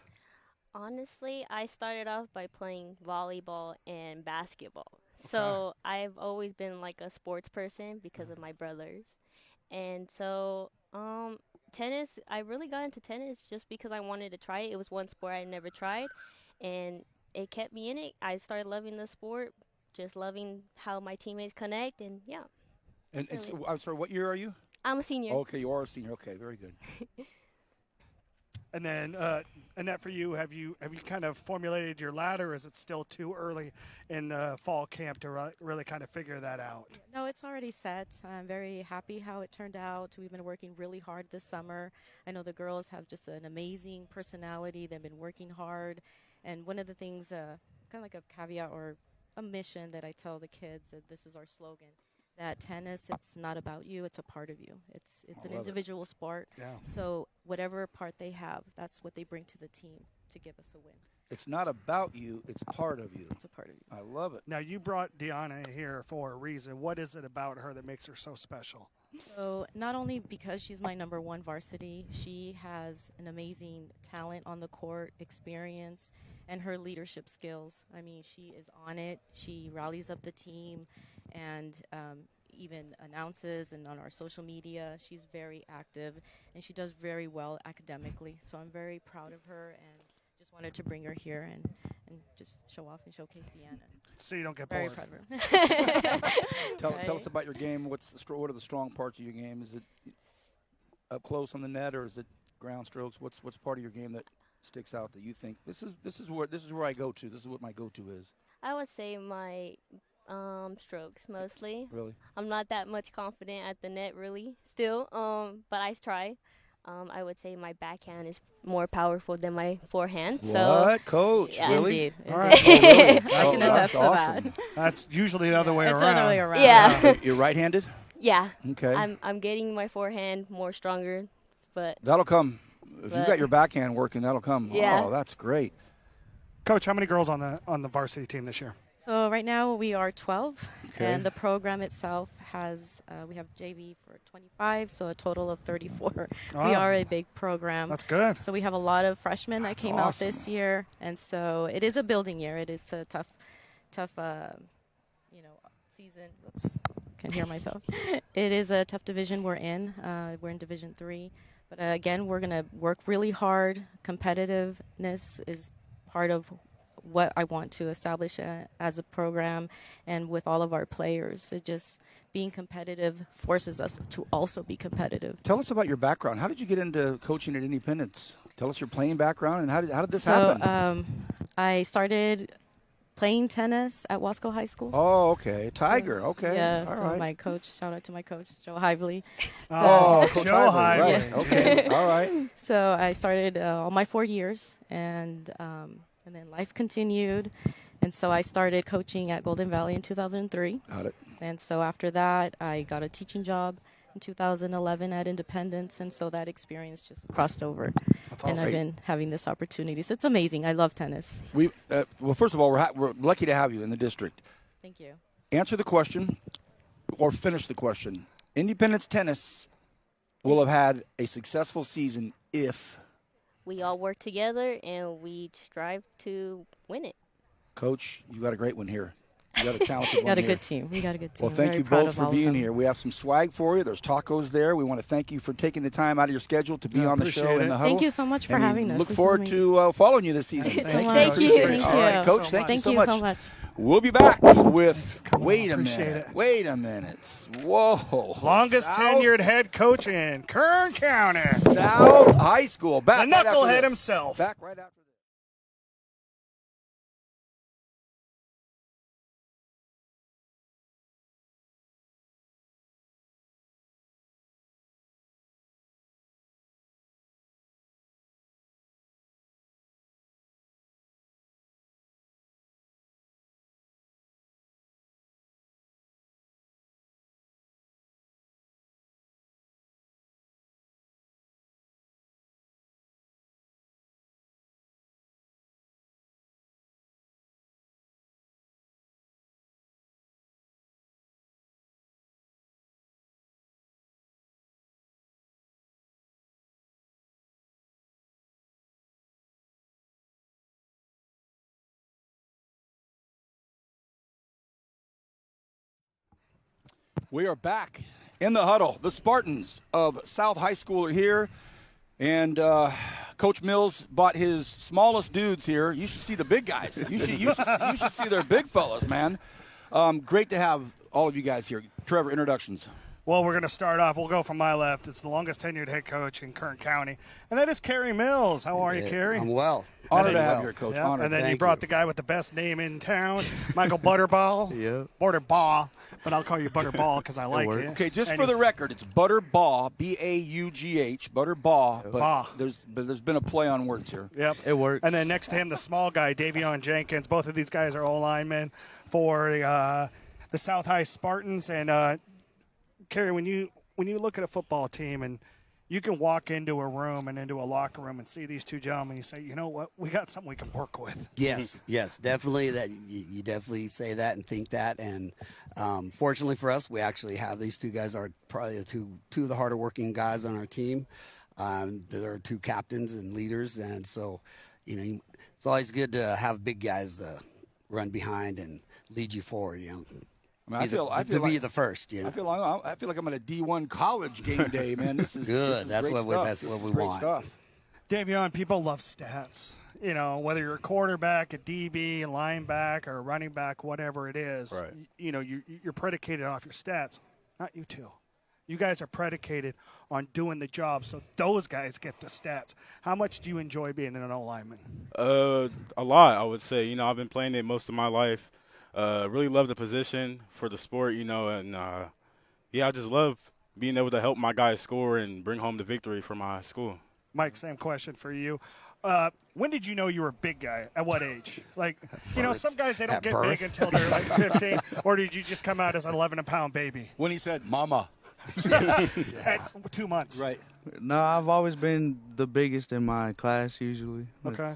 Honestly, I started off by playing volleyball and basketball. So I've always been like a sports person because of my brothers. And so Tennis. I really got into tennis just because I wanted to try it. It was one sport I never tried, and it kept me in it. I started loving the sport, just loving how my teammates connect, and yeah. And so, I'm sorry, what year are you? I'm a senior. Okay, you are a senior. Okay, very good. And then, Annette, for you, have you kind of formulated your ladder? Or is it still too early in the fall camp to really kind of figure that out? No, it's already set. I'm very happy how it turned out. We've been working really hard this summer. I know the girls have just an amazing personality. They've been working hard. And one of the things, kind of like a caveat or a mission that I tell the kids, that this is our slogan, that tennis, it's not about you, it's a part of you. It's an individual sport. Yeah. So whatever part they have, that's what they bring to the team to give us a win. It's not about you, it's part of you. It's a part of you. I love it. Now, you brought Deanna here for a reason. What is it about her that makes her so special? So not only because she's my number one varsity, she has an amazing talent on the court, experience, and her leadership skills. I mean, she is on it. She rallies up the team and even announces, and on our social media, she's very active, and she does very well academically. So I'm very proud of her and just wanted to bring her here and just show off and showcase Deanna. So you don't get very bored. proud of her. Tell us about your game. What are the strong parts of your game? Is it up close on the net, or is it ground strokes? What's part of your game that sticks out that you think this is where I go to? This is what my go-to is. I would say my strokes mostly. Really? I'm not that much confident at the net really still, but I try. I would say my backhand is more powerful than my forehand. What, Coach? Yeah. Really? Indeed. All right. Oh, really? I can attest to awesome. That's usually the other way It's around. the other way around. Yeah. You're right-handed? Yeah. Okay. I'm getting my forehand more stronger, but That'll come. If you got your backhand working, that'll come. Yeah. Oh, that's great. Coach, how many girls on the varsity team this year? So right now we are 12, Okay. and the program itself has, we have JV for 25, so a total of 34. We Wow. are a big program. That's good. So we have a lot of freshmen that came out awesome. this year, and so it is a building year. It's a tough, season. Oops, can't hear myself. It is a tough division we're in. We're in Division 3. But again, we're going to work really hard. Competitiveness is part of what I want to establish as a program and with all of our players. It just being competitive forces us to also be competitive. Tell us about your background. How did you get into coaching at Independence? Tell us your playing background and how did this happen? I started playing tennis at Wasco High School. Oh, okay. Tiger. Okay. Yeah, All so right. my coach, shout out to my coach, Joe Hively. Oh, Coach Joe Hively, right. Yeah. Okay. All right. So I started all my 4 years, and then life continued. And so I started coaching at Golden Valley in 2003. Got it. And so after that, I got a teaching job in 2011 at Independence, and so that experience just crossed over. That's and awesome. I've been having this opportunity. So it's amazing. I love tennis. Well, first of all, we're lucky to have you in the district. Thank you. Answer the question or finish the question. Independence Tennis will have had a successful season if, we all work together and we strive to win it. Coach, you got a great one here. You got a talented one We got a here. good team. We got a good team. Well, thank Very you proud both of for all of being them. here. We have some swag for you. There's tacos there. We want to thank you for taking the time out of your schedule to be Yeah, on the show appreciate in it. the huddle. Thank you so much for And we having us. Look This is forward amazing. to following you this season. Thank Thank you. you. Thank All right, you. Coach, thank you so much. so much. We'll be back with. Wait a appreciate minute. it. Wait a minute. Whoa. Longest South- tenured head coach in Kern County. South High School. Back The right after knucklehead this. himself. Back right after this. We are back In the Huddle, the Spartans of South High School are here. And Coach Mills bought his smallest dudes here. You should see the big guys. You should see their big fellas, man. Great to have all of you guys here. Trevor, introductions. Well, we're going to start off. We'll go from my left. It's the longest tenured head coach in Kern County, and that is Kerry Mills. How are you, Kerry? I'm well. Honored to have you here, Coach. Yeah. Honored. And then Thank you brought you. the guy with the best name in town, Michael Butterball. Yep. Butterball, but I'll call you Butterball because I like it. Okay, just And for the he's- record, it's Butterball, B-A-U-G-H, Butterball. Baugh. But there's been a play on words here. Yep. It works. And then next to him, the small guy, Davion Jenkins. Both of these guys are O-linemen for the South High Spartans. And, Kerry, when you look at a football team and you can walk into a room and into a locker room and see these two gentlemen, you say, you know what, we got something we can work with. Yes, definitely. That you definitely say that and think that. And fortunately for us, we actually have these two guys are probably the two of the harder working guys on our team. They're two captains and leaders, and so it's always good to have big guys to run behind and lead you forward. I feel like the first. I feel like I'm at a D1 college game day, man. This is good. This is great stuff. That's what we Great want. stuff. Davion, people love stats. Whether you're a quarterback, a DB, a linebacker, or a running back, whatever it is, Right. You're predicated off your stats. Not you two. You guys are predicated on doing the job, so those guys get the stats. How much do you enjoy being an O-lineman? A lot, I would say. I've been playing it most of my life. Really love the position for the sport, and I just love being able to help my guys score and bring home the victory for my school. Mike, same question for you. When did you know you were a big guy? At what age? Some guys, they don't At get birth. big until they're like 15. Or did you just come out as an 11-pound baby? When he said, "Mama," At 2 months. right? No, I've always been the biggest in my class usually. Okay.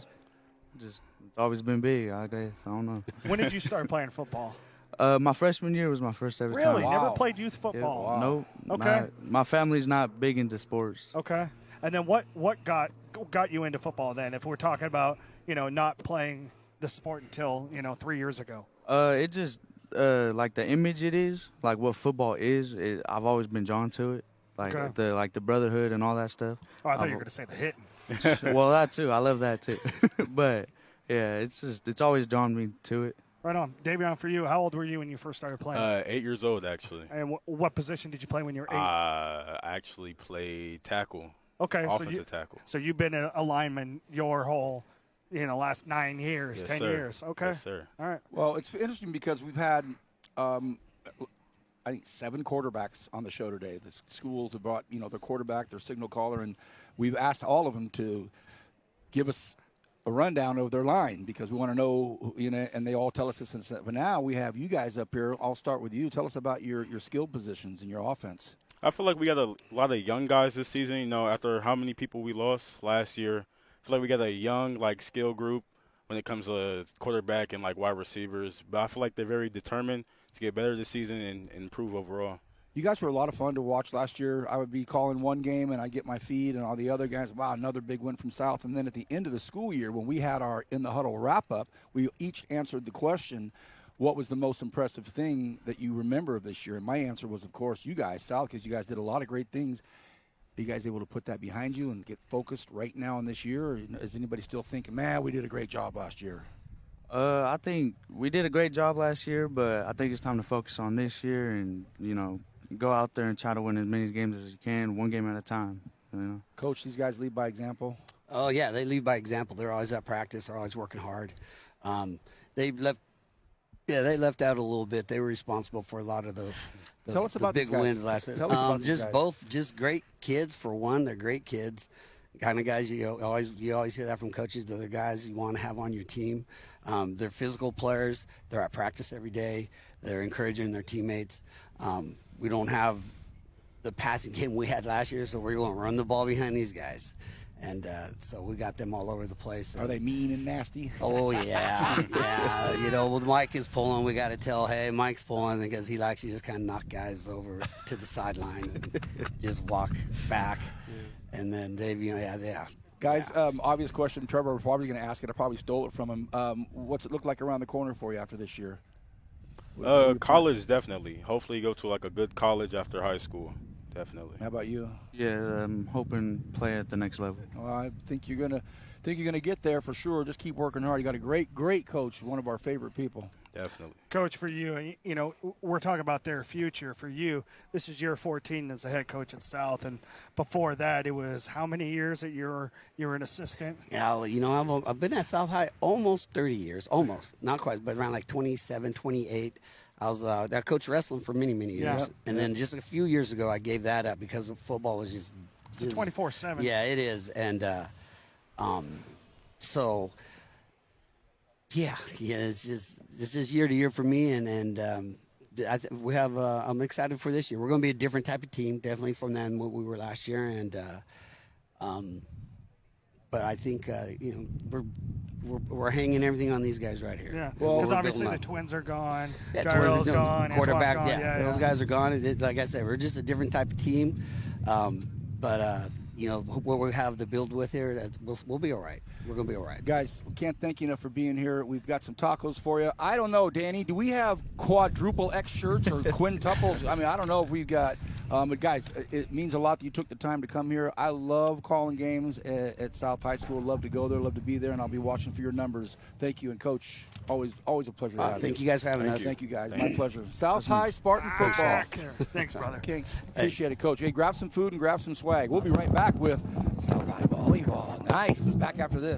It's always been big, I guess. I don't know. When did you start playing football? My freshman year was my first ever time. Really? Never played youth football? Yeah, nope. Okay. My family's not big into sports. Okay. And then what got you into football then, if we're talking about, not playing the sport until, 3 years ago? It just like the image it is, like what football is. I've always been drawn to it, like Okay. the brotherhood and all that stuff. Oh, I thought you were going to say the hitting. Well, that too. I love that too. But yeah, it's always drawn me to it. Right on. Davion, for you, how old were you when you first started playing? 8 years old, actually. And what position did you play when you were 8? I actually played tackle. Okay, offensive tackle. So you've been a lineman your whole, last 9 years, Yes, 10 sir. years. Okay. Yes, sir. All right. Well, it's interesting because we've had, I think, 7 quarterbacks on the show today. The schools have brought, their quarterback, their signal caller, and we've asked all of them to give us a rundown of their line because we want to know, and they all tell us this. But now we have you guys up here. I'll start with you. Tell us about your skill positions in your offense. I feel like we got a lot of young guys this season. After how many people we lost last year, I feel like we got a young, skill group when it comes to quarterback and, wide receivers. But I feel like they're very determined to get better this season and improve overall. You guys were a lot of fun to watch last year. I would be calling one game, and I'd get my feed, and all the other guys, wow, another big win from South. And then at the end of the school year, when we had our In the Huddle wrap-up, we each answered the question, what was the most impressive thing that you remember of this year? And my answer was, of course, you guys, South, because you guys did a lot of great things. Are you guys able to put that behind you and get focused right now in this year? Or is anybody still thinking, man, we did a great job last year? I think we did a great job last year, but I think it's time to focus on this year and, go out there and try to win as many games as you can, one game at a time. Coach, these guys lead by example? Oh, yeah, they lead by example. They're always at practice. They're always working hard. They left out a little bit. They were responsible for a lot of the Tell us about big these guys. wins last year. Tell us about these guys. Just great kids for one. They're great kids. Kind of guys you always hear that from coaches. They're the guys you want to have on your team. They're physical players. They're at practice every day. They're encouraging their teammates. We don't have the passing game we had last year, so we're going to run the ball behind these guys. And so we got them all over the place. Are they mean and nasty? Oh, yeah. Yeah. When Mike is pulling, we got to tell, hey, Mike's pulling because he likes to just kind of knock guys over to the sideline and just walk back. And then Dave, yeah. Guys, obvious question. Trevor was probably going to ask it. I probably stole it from him. What's it look like around the corner for you after this year? College, definitely. Hopefully go to like a good college after high school. Definitely. How about you? Yeah, I'm hoping play at the next level. Well, I think you're gonna get there for sure. Just keep working hard. You got a great coach, one of our favorite people. Definitely. Coach, for you, you know, we're talking about their future. For you, this is year 14 as a head coach at South, and before that, it was how many years that you were an assistant? Yeah, well, you know, I've been at South High almost 30 years, almost, not quite, but around like 27, 28. I was that coach wrestling for many years, Yeah. and then just a few years ago, I gave that up because football was just 24/7. Yeah, it is, and so. Yeah, it's just year to year for me, and we have. I'm excited for this year. We're going to be a different type of team, definitely from than what we were last year, and but I think you know we're hanging everything on these guys right here. Yeah, Well, because obviously the twins are gone, yeah, Gyro's gone, quarterback. Antoine's gone. Yeah, those guys are gone. Like I said, we're just a different type of team, but you know what we have to build with here, we'll be all right. We're going to be all right. Guys, we can't thank you enough for being here. We've got some tacos for you. I don't know, Danny, do we have quadruple X shirts or quintuples? I mean, I don't know if we've got, but guys, it means a lot that you took the time to come here. I love calling games at South High School. Love to go there, love to be there, and I'll be watching for your numbers. Thank you, and Coach, always a pleasure to have you. Thank you guys for having us. Thank you, guys. My pleasure. South High Spartan football. Thanks, brother. Kings. Appreciate it, Coach. Hey, grab some food and grab some swag. We'll be right back with South High volleyball. Nice. Back after this.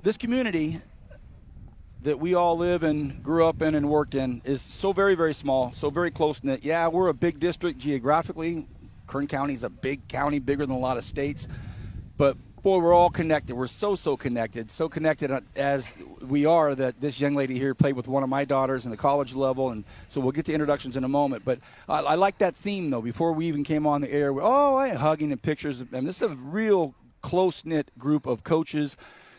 This community that we all live in, grew up in, and worked in is so very small, so very close-knit. Yeah, we're a big district geographically. Kern County is a big county, bigger than a lot of states. But, boy, we're all connected. We're so connected. So connected as we are that this young lady here played with one of my daughters in the college level, and so we'll get to introductions in a moment. But I like that theme, though. Before we even came on the air, hugging and pictures. And this is a real close-knit group of coaches.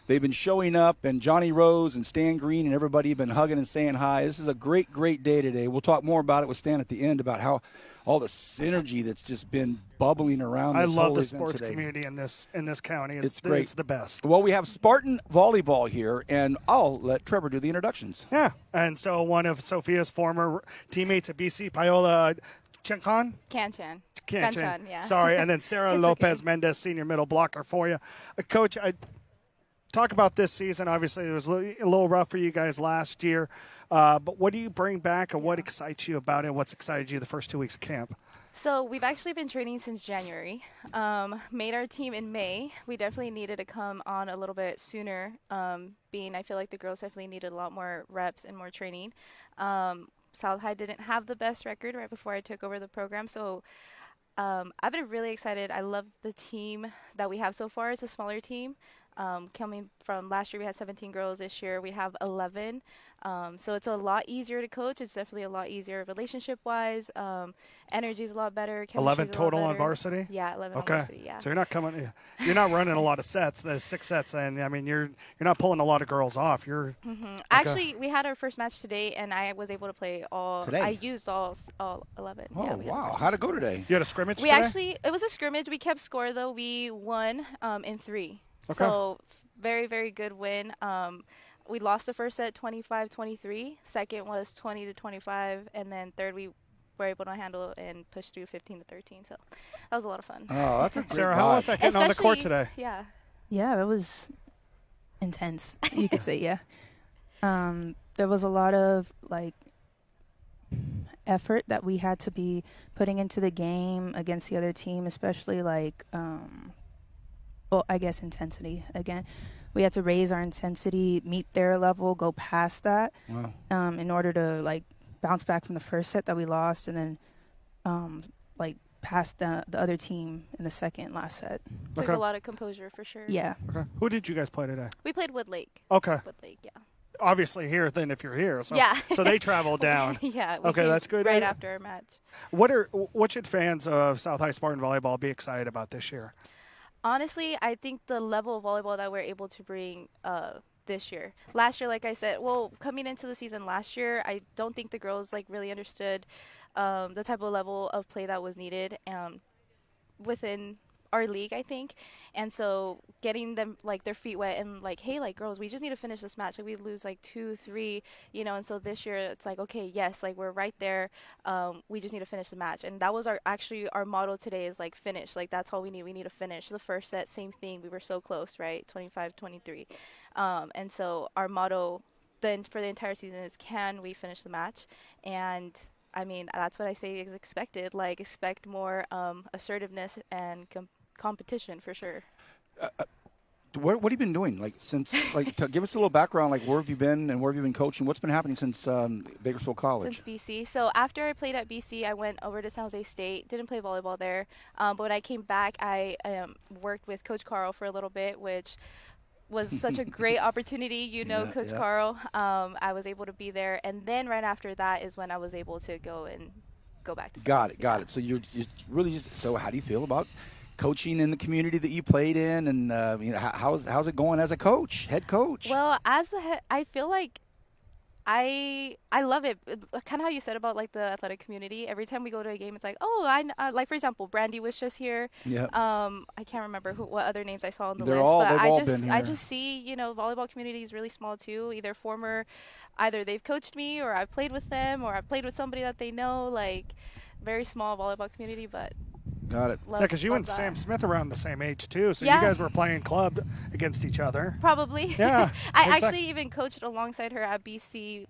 They've been showing up, and Johnny Rose and Stan Green and everybody have been hugging and saying hi. This is a great day today. We'll talk more about it with Stan at the end about how all the synergy that's just been bubbling around. I this love whole the event sports today. community in this county. It's great. It's the best. Well, we have Spartan volleyball here, and I'll let Trevor do the introductions. Yeah, and so one of Sophia's former teammates at BC, Paola Canchan. Canchan. Yeah. Sorry, and then Sarah Lopez Mendez, senior middle blocker for you. Coach, talk about this season. Obviously, it was a little rough for you guys last year. But what do you bring back, and what excites you about it? What's excited you the first 2 weeks of camp? So we've actually been training since January. Made our team in May. We definitely needed to come on a little bit sooner, I feel like the girls definitely needed a lot more reps and more training. South High didn't have the best record right before I took over the program, so I've been really excited. I love the team that we have so far. It's a smaller team. Coming from last year, we had 17 girls. This year, we have 11. So it's a lot easier to coach. It's definitely a lot easier relationship-wise. Energy is a lot better. 11 total on varsity? Yeah, 11 okay. on varsity, yeah. So you're not running a lot of sets. There's 6 sets, and I mean, you're not pulling a lot of girls off. You're Actually, we had our first match today, and I was able to play all. Today? I used all 11. Oh, yeah, wow. How'd it go today? You had a scrimmage We today? actually, it was a scrimmage. We kept score, though. We won in 3. Okay. So very good win. we lost the first set 25-23. Second was 20-25, and then third we were able to handle and push through 15-13. So that was a lot of fun. Oh, that's a great Sarah, how was that getting on the court today? Yeah. Yeah, that was intense. You could say, yeah. There was a lot of effort that we had to be putting into the game against the other team, especially I guess intensity again. We had to raise our intensity, meet their level, go past that, in order to bounce back from the first set that we lost, and then past the other team in the last set. Took a lot of composure for sure. Yeah. Okay. Who did you guys play today? We played Woodlake. Okay. Woodlake, yeah. Obviously here, then if you're here. So, yeah. So they traveled down. Yeah. Okay, that's good. Right after our match. What should fans of South High Spartan Volleyball be excited about this year? Honestly, I think the level of volleyball that we're able to bring this year. Last year, like I said, coming into the season last year, I don't think the girls really understood the type of level of play that was needed within our league, I think. And so getting them their feet wet and hey, girls, we just need to finish this match. We lose 2-3, and so this year it's okay, yes, we're right there. We just need to finish the match. And that was our motto today is finish. That's all we need. We need to finish. The first set, same thing. We were so close, right? 25-23. And so our motto then for the entire season is, can we finish the match? And I mean, that's what I say is expected. Expect more assertiveness and competition for sure. What have you been doing since give us a little background, where have you been and where have you been coaching? What's been happening since Bakersfield College? Since BC. So after I played at BC, I went over to San Jose State. Didn't play volleyball there, but when I came back, I worked with Coach Carl for a little bit, which was such a great opportunity, Coach Carl. I was able to be there, and then right after that is when I was able to go back to Got it. So you're really so how do you feel about coaching in the community that you played in, and how's it going as a coach, head coach? Well, as the head, I feel like I love it. Kind of how you said about the athletic community. Every time we go to a game, it's I for example, Brandy was just here. Yeah. I can't remember what other names I saw on the They've list, all but been here. I just see volleyball community is really small too. Either they've coached me, or I've played with them, or I've played with somebody that they know. Very small volleyball community, but. Got it. Yeah, because you and Sam Smith around the same age too, so Yeah. you guys were playing club against each other. Probably. Yeah. I actually even coached alongside her at BC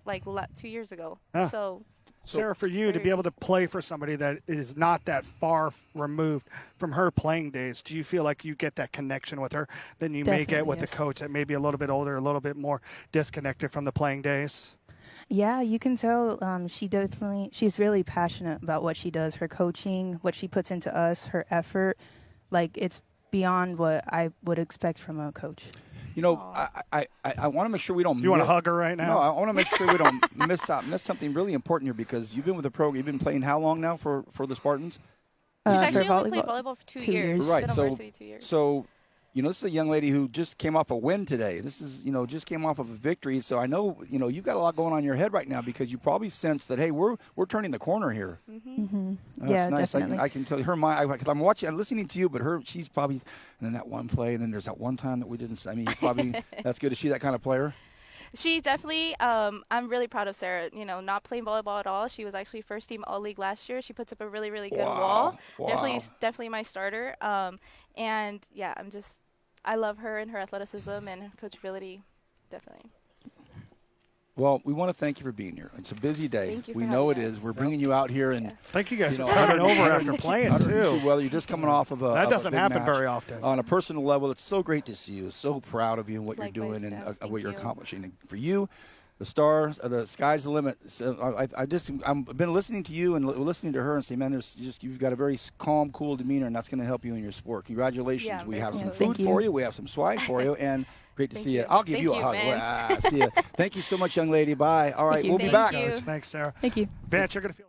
2 years ago. Yeah. So Sarah, for you to be able to play for somebody that is not that far removed from her playing days, do you feel like you get that connection with her than you may get with Definitely, a coach that may be a little bit older, a little bit more disconnected from the playing days? Yeah, you can tell she's really passionate about what she does, her coaching, what she puts into us, her effort. It's beyond what I would expect from a coach. I want to make sure we don't. You want to hug her right now? No, I want to make sure we don't miss something really important here, because you've been with the program. You've been playing how long now for the Spartans? she's actually only played volleyball for 2 years. Right. Been on varsity 2 years. So this is a young lady who just came off a win today. This is, just came off of a victory. So I know, you've got a lot going on in your head right now, because you probably sense that, hey, we're turning the corner here. Mm-hmm. That's nice. Definitely. I can tell her mind. I'm watching, I'm listening to you, but she's probably, and then that one play, and then there's that one time that we didn't. I mean, probably that's good. Is she that kind of player? She definitely, I'm really proud of Sarah, not playing volleyball at all. She was actually first team all-league last year. She puts up a really, really good wall. Wow. Definitely my starter. And yeah, I love her and her athleticism and coachability, definitely. Well, we want to thank you for being here. It's a busy day. Thank you We for know it having is. us. We're bringing you out here, and thank you guys for coming over after playing too. Well, you're just coming off of a that of doesn't a big happen match. very often. On a personal level, it's so great to see you. So proud of you and what Likewise, you're doing and Beth. what you're Thank you. accomplishing. And for you, the sky's the limit. So I've been listening to you and listening to her and say, man, you've got a very calm, cool demeanor, and that's going to help you in your sport. Congratulations. Yeah, we very have some cool. food Thank you. for you. We have some swag for you, and great to Thank see you. you. I'll give Thank you a you, hug. Vance. See you. Thank you so much, young lady. Bye. All right, Thank you. we'll be Thank back. you. Coach, thanks, Sarah. Thank you. Vance, you're going to feel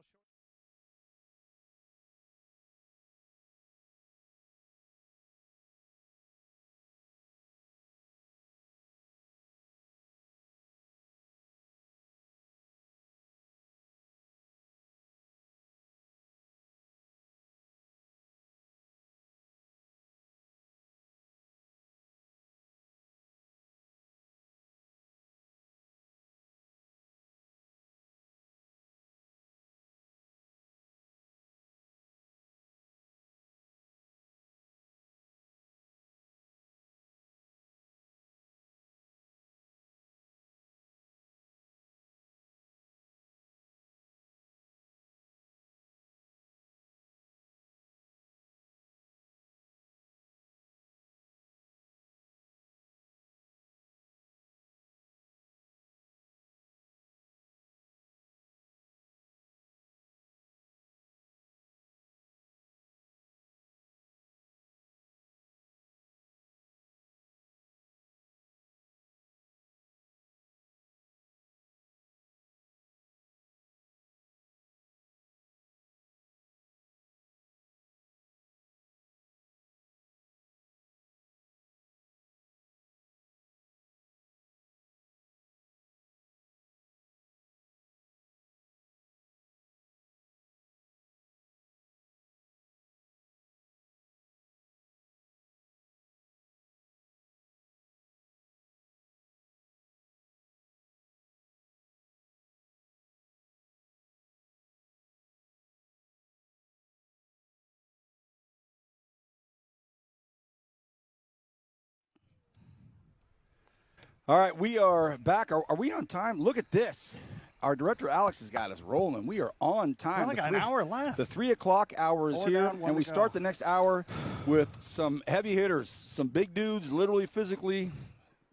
All right, we are back. Are we on time? Look at this. Our director, Alex, has got us rolling. We are on time. We only got an hour left. The 3 o'clock hour is 4 here, down, 1 and we to go. start the next hour with some heavy hitters, some big dudes, literally, physically,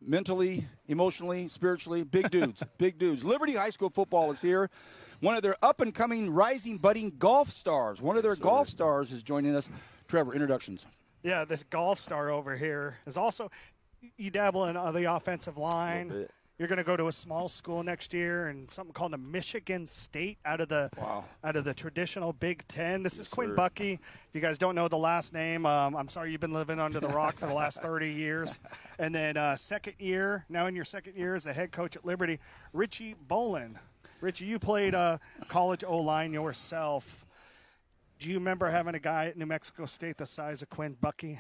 mentally, emotionally, spiritually, big dudes, big dudes. Liberty High School football is here. One of their up-and-coming, rising, budding golf stars. One of their golf stars is joining us. Trevor, introductions. Yeah, this golf star over here is also – you dabble in the offensive line. You're going to go to a small school next year and something called a Michigan State out of the traditional Big Ten. This is Quinn Buckey. If you guys don't know the last name, I'm sorry you've been living under the rock for the last 30 years. And then second year, now in your second year as the head coach at Liberty, Richie Boland. Richie, you played college O-line yourself. Do you remember having a guy at New Mexico State the size of Quinn Buckey?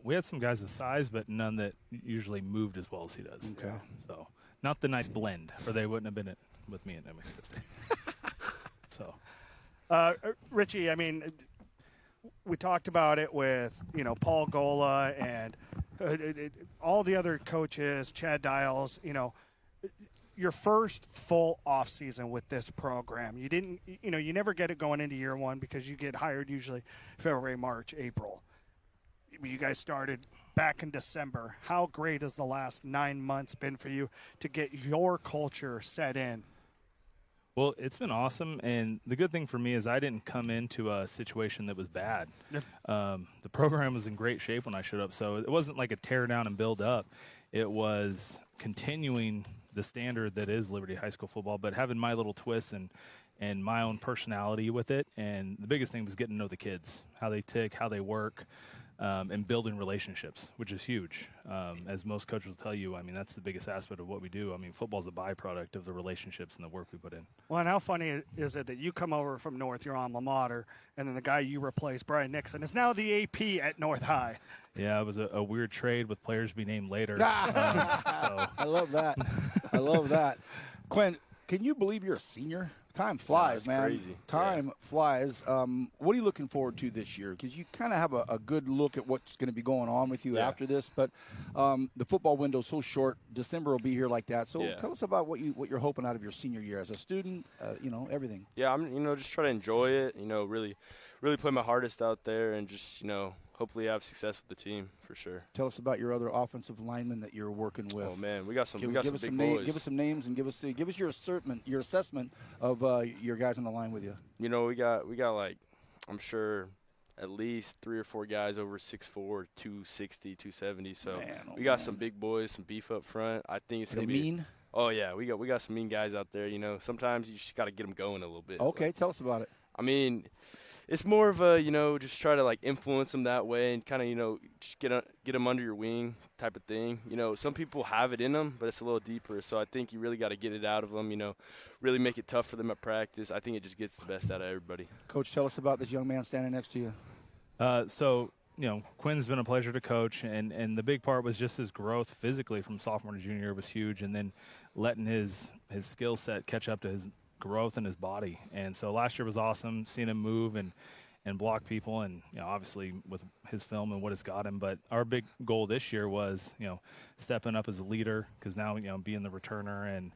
We had some guys the size, but none that usually moved as well as he does. Okay. So not the nice blend, or they wouldn't have been with me at New Mexico State. So, Richie, I mean, we talked about it with Paul Gola and all the other coaches, Chad Dials. Your first full off season with this program. You didn't, you never get it going into year one because you get hired usually February, March, April. You guys started back in December. How great has the last 9 months been for you to get your culture set in? well, it's been awesome. And the good thing for me is I didn't come into a situation that was bad. The program was in great shape when I showed up. So it wasn't like a tear down and build up. It was continuing the standard that is Liberty High School football, but having my little twists and my own personality with it. And the biggest thing was getting to know the kids, how they tick, how they work. And building relationships, which is huge. As most coaches will tell you, I mean, that's the biggest aspect of what we do. I mean, football is a byproduct of the relationships and the work we put in. Well, and how funny is it that you come over from North, your alma mater, and then the guy you replaced, Brian Nixon, is now the AP at North High? Yeah, it was a weird trade with players to be named later. So I love that. I love that. Quinn, can you believe you're a senior? Time flies, man. Crazy. Time flies. What are you looking forward to this year? Because you kind of have a good look at what's going to be going on with you after this. But the football window is so short. December will be here like that. So tell us about what you're hoping out of your senior year as a student. Everything. Yeah, I'm just trying to enjoy it. Really play my hardest out there and just hopefully have success with the team for sure. Tell us about your other offensive linemen that you're working with. Oh man, we got some big boys. Give us some names and give us your assessment of your guys on the line with you. We got like, I'm sure at least 3 or 4 guys over 6'4", 260, 270. So we got some big boys, some beef up front. I think it's gonna be mean. Oh yeah, we got some mean guys out there. Sometimes you just got to get them going a little bit. Okay, tell us about it. I mean, it's more of a, just try to like influence them that way and kind of, just get them under your wing type of thing. Some people have it in them, but it's a little deeper. So I think you really got to get it out of them, really make it tough for them at practice. I think it just gets the best out of everybody. Coach, tell us about this young man standing next to you. Quinn's been a pleasure to coach, and the big part was just his growth physically from sophomore to junior year was huge, and then letting his skill set catch up to his growth in his body. And so last year was awesome, seeing him move and block people, and obviously with his film and what it's got him. But our big goal this year was stepping up as a leader, because now being the returner and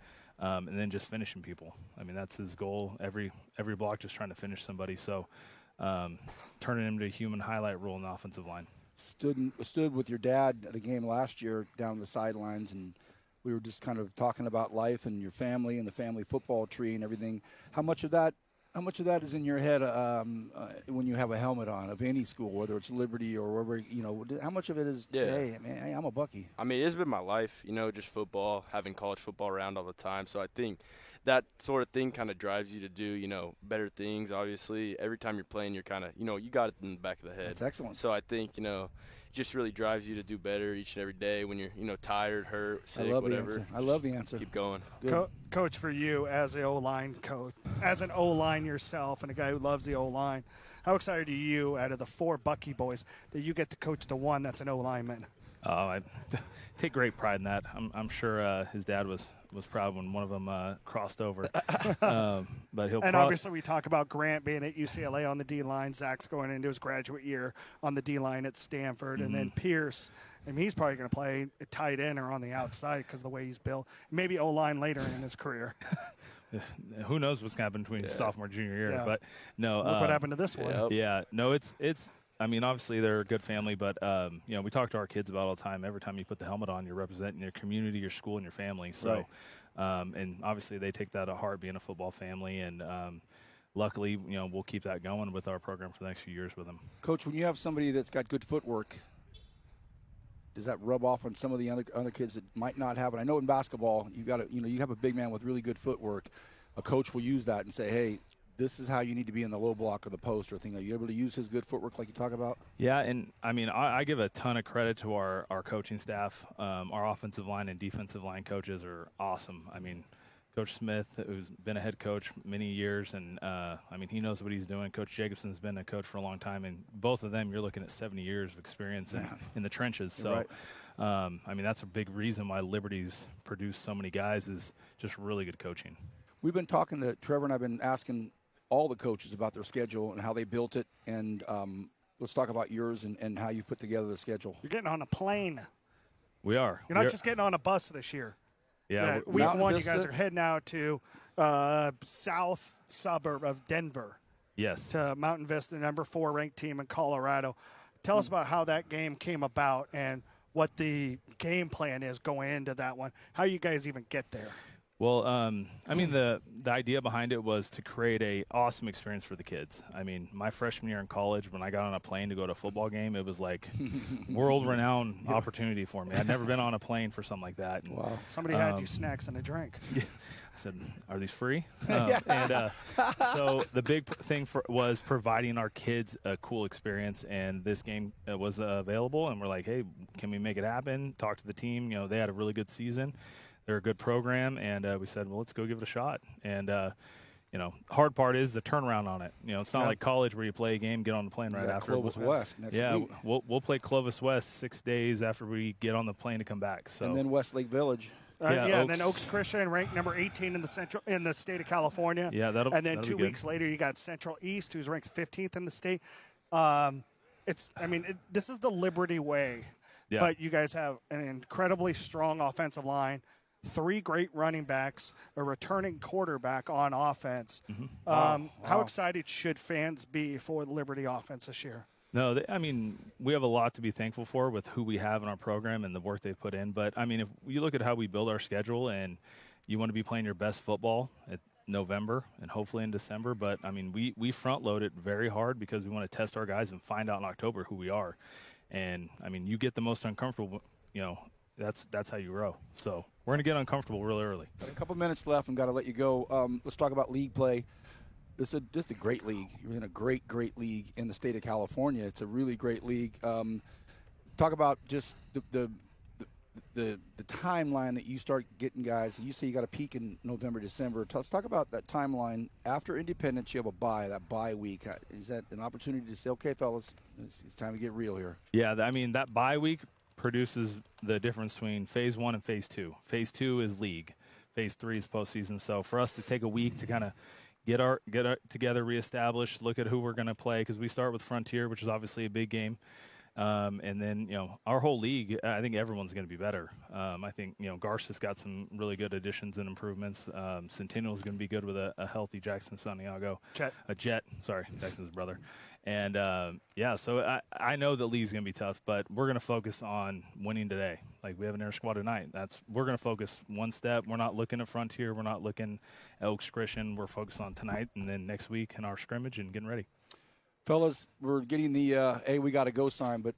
then just finishing people. I mean, that's his goal. Every block, just trying to finish somebody. So turning him to a human highlight role in the offensive line. Stood with your dad at a game last year down the sidelines, and we were just kind of talking about life and your family and the family football tree and everything. How much of that is in your head when you have a helmet on of any school, whether it's Liberty or wherever, how much of it is, hey, man, I'm a Bucky? I mean, it's been my life, just football, having college football around all the time. So I think that sort of thing kind of drives you to do, better things, obviously. Every time you're playing, you're kind of, you got it in the back of the head. That's excellent. So I think, just really drives you to do better each and every day when you're, tired, hurt, sick, whatever. I love the answer. Keep going. Coach, for you as an O-line coach, as an O-line yourself and a guy who loves the O-line, how excited are you out of the 4 Bucky boys that you get to coach the one that's an O-lineman? I take great pride in that. I'm sure his dad was was proud when one of them crossed over. But he'll. And obviously, we talk about Grant being at UCLA on the D line. Zach's going into his graduate year on the D line at Stanford, and then Pierce. I mean, he's probably going to play a tight end or on the outside because of the way he's built. Maybe O-line later in his career. Who knows what's going to happen between sophomore and junior year? But no, look what happened to this one. Yeah, no, it's. I mean, obviously they're a good family, but we talk to our kids about it all the time. Every time you put the helmet on, you're representing your community, your school, and your family. So, and obviously they take that to heart, being a football family, and luckily, we'll keep that going with our program for the next few years with them. Coach, when you have somebody that's got good footwork, does that rub off on some of the other kids that might not have it? I know in basketball, you have a big man with really good footwork. A coach will use that and say, hey, this is how you need to be in the low block or the post or thing. Are you able to use his good footwork like you talk about? Yeah, and I mean, I give a ton of credit to our coaching staff. Our offensive line and defensive line coaches are awesome. I mean, Coach Smith, who's been a head coach many years, and he knows what he's doing. Coach Jacobson's been a coach for a long time, and both of them, you're looking at 70 years of experience in the trenches. So, that's a big reason why Liberty's produced so many guys is just really good coaching. We've been talking to Trevor, and I've been asking all the coaches about their schedule and how they built it, and let's talk about yours and how you put together the schedule. You're getting on a plane. We are. You're not just getting on a bus this year. Yeah, week one, you guys are heading out to south suburb of Denver. Yes. To Mountain Vista, number 4 ranked team in Colorado. Tell us about how that game came about and what the game plan is going into that one. How you guys even get there? Well, the idea behind it was to create a awesome experience for the kids. I mean, my freshman year in college, when I got on a plane to go to a football game, it was like world-renowned opportunity for me. I'd never been on a plane for something like that. And, wow. Somebody had you snacks and a drink. Yeah. I said, are these free? So the big thing was providing our kids a cool experience, and this game was available, and we're like, hey, can we make it happen? Talk to the team. They had a really good season. They're a good program, and we said, well, let's go give it a shot. And, hard part is the turnaround on it. It's not like college where you play a game, get on the plane right after. Clovis West next week. We'll play Clovis West 6 days after we get on the plane to come back. So and then Westlake Village. And then Oaks Christian, ranked number 18 in the state of California. Yeah, and then 2 weeks later, you got Central East, who's ranked 15th in the state. This is the Liberty way. Yeah. But you guys have an incredibly strong offensive line, 3 great running backs, a returning quarterback on offense. Mm-hmm. How excited should fans be for the Liberty offense this year? No, we have a lot to be thankful for with who we have in our program and the work they've put in. But, if you look at how we build our schedule and you want to be playing your best football at November and hopefully in December. But, we front load it very hard because we want to test our guys and find out in October who we are. And, you get the most uncomfortable, that's how you grow. So we're going to get uncomfortable really early. Got a couple minutes left and got to let you go. Let's talk about league play. This is a great league. You're in a great league in the state of California. It's a really great league. Talk about just the timeline that you start getting guys. You say you got a peak in November, December. Let's talk about that timeline. After Independence, you have that bye week. Is that an opportunity to say, okay, fellas, it's time to get real here? Yeah, that bye week produces the difference between phase 1 and phase 2. Phase 2 is league. Phase 3 is postseason. So for us to take a week to kind of get our together, reestablish, look at who we're going to play, because we start with Frontier, which is obviously a big game. And then, our whole league, I think everyone's going to be better. I think, Garcia's got some really good additions and improvements. Centennial's going to be good with a healthy Jackson Santiago. Jet, sorry, Jackson's brother. And, so I know the league's going to be tough, but we're going to focus on winning today. Like, we have an inter squad tonight. We're going to focus one step. We're not looking at Frontier. We're not looking at Oaks Christian. We're focused on tonight and then next week in our scrimmage and getting ready. Fellas, we're getting the hey, we got to go sign, but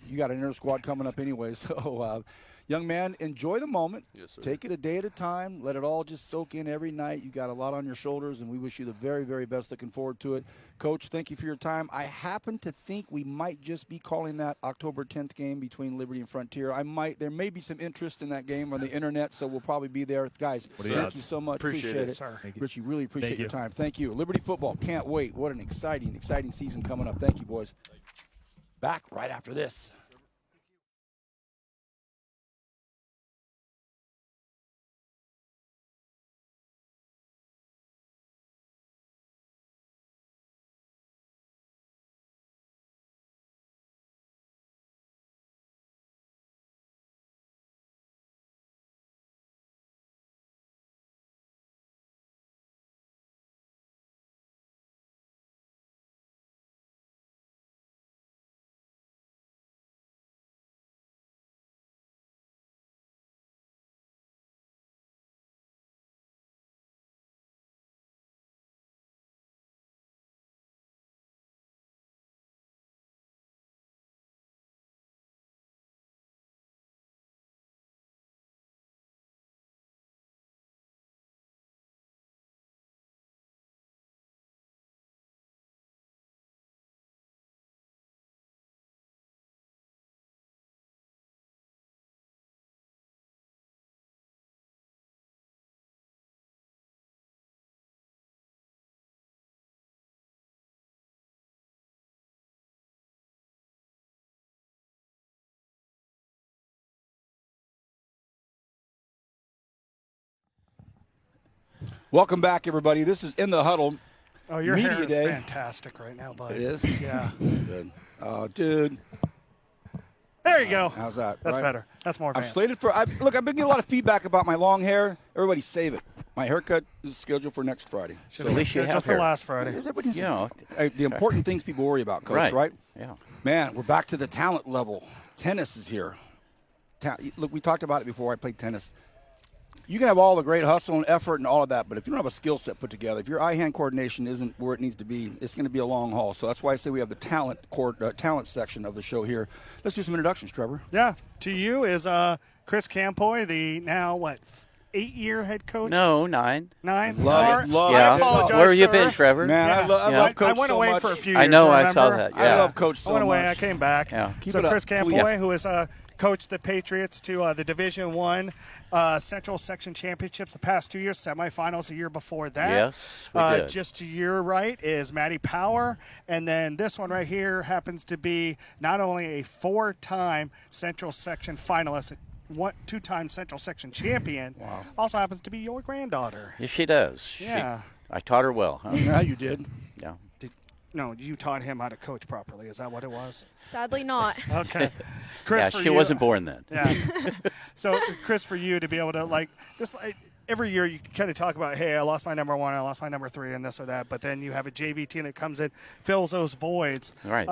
you got an inter squad coming up anyway. So, young man, enjoy the moment. Yes, sir. Take it a day at a time. Let it all just soak in every night. You got a lot on your shoulders, and we wish you the very, very best. Looking forward to it. Coach, thank you for your time. I happen to think we might just be calling that October 10th game between Liberty and Frontier. There may be some interest in that game on the internet, so we'll probably be there. Guys, thank you so much. Appreciate it. Sir. Richie, really appreciate your time. Thank you. Liberty football, can't wait. What an exciting season coming up. Thank you, boys. Back right after this. Welcome back, everybody. This is In the Huddle. Oh, your Media hair is Day. fantastic right now, bud. It is? Yeah. Good. Oh, dude. There you go. How's that? That's right? better. That's more I'm advanced. slated for look, I've been getting a lot of feedback about my long hair. Everybody save it. My haircut is scheduled for next Friday. At least you have for for last Friday. Everybody's- You know. The important things people worry about, Coach, Right. right? Yeah. Man, we're back to the talent level. Tennis is here. Look, we talked about it before I played tennis. You can have all the great hustle and effort and all of that, but if you don't have a skill set put together, if your eye-hand coordination isn't where it needs to be, it's going to be a long haul. So that's why I say we have the talent section of the show here. Let's do some introductions, Trevor. Yeah. To you is Chris Campoy, the now, 8-year head coach? No, 9. 9? Love I yeah. apologize, Where you sir. been, Trevor? Man, Yeah. I love Coach I went so away much. for a few years. I know. I remember? saw that. Yeah. I love Coach so I went away. much. I came back. Yeah. Keep So it up, Chris please. Campoy, who has coached the Patriots to the Division I Central Section Championships the past 2 years, semifinals a year before that. Yes, we did. Just to your right is Maddie Power, and then this one right here happens to be not only a 4-time Central Section finalist, 2-time Central Section champion, also happens to be your granddaughter. Yes, she does. Yeah. I taught her well. Huh? Yeah, you did. Yeah. No, you taught him how to coach properly. Is that what it was? Sadly not. Okay. Chris, Yeah, for she you, wasn't born then. Yeah. So, Chris, for you to be able to, every year you kind of talk about, hey, I lost my number 1, I lost my number 3, and this or that, but then you have a JV team that comes in, fills those voids. Right.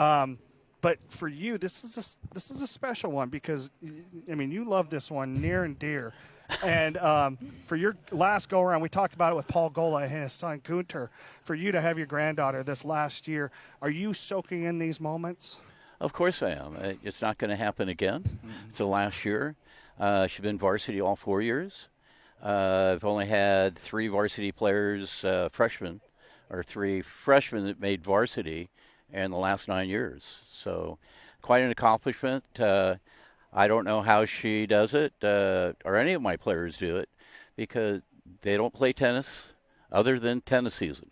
But for you, this is a special one because, I mean, you love this one near and dear. And for your last go-around, we talked about it with Paul Gola and his son Gunter. For you to have your granddaughter this last year, are you soaking in these moments? Of course I am. It's not going to happen again. It's the last year. She's been varsity all 4 years. I've only had 3 varsity players, freshmen, or 3 freshmen that made varsity in the last 9 years. So quite an accomplishment. I don't know how she does it, or any of my players do it, because they don't play tennis other than tennis season.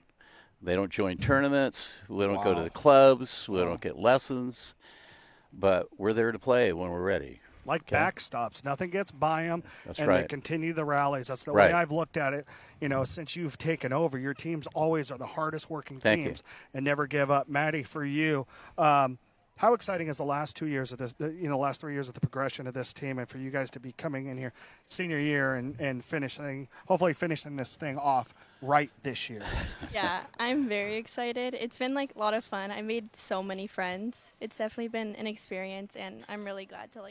They don't join tournaments. We don't go to the clubs. We don't get lessons. But we're there to play when we're ready. Like backstops. Nothing gets by them. That's and right. they continue the rallies. That's the Right. way I've looked at it. Since you've taken over, your teams always are the hardest working Thank teams and never give up. Maddie, for you, how exciting is the last 2 years of this, last 3 years of the progression of this team, and for you guys to be coming in here senior year and hopefully finishing this thing off right this year? Yeah, I'm very excited. It's been a lot of fun. I made so many friends. It's definitely been an experience, and I'm really glad to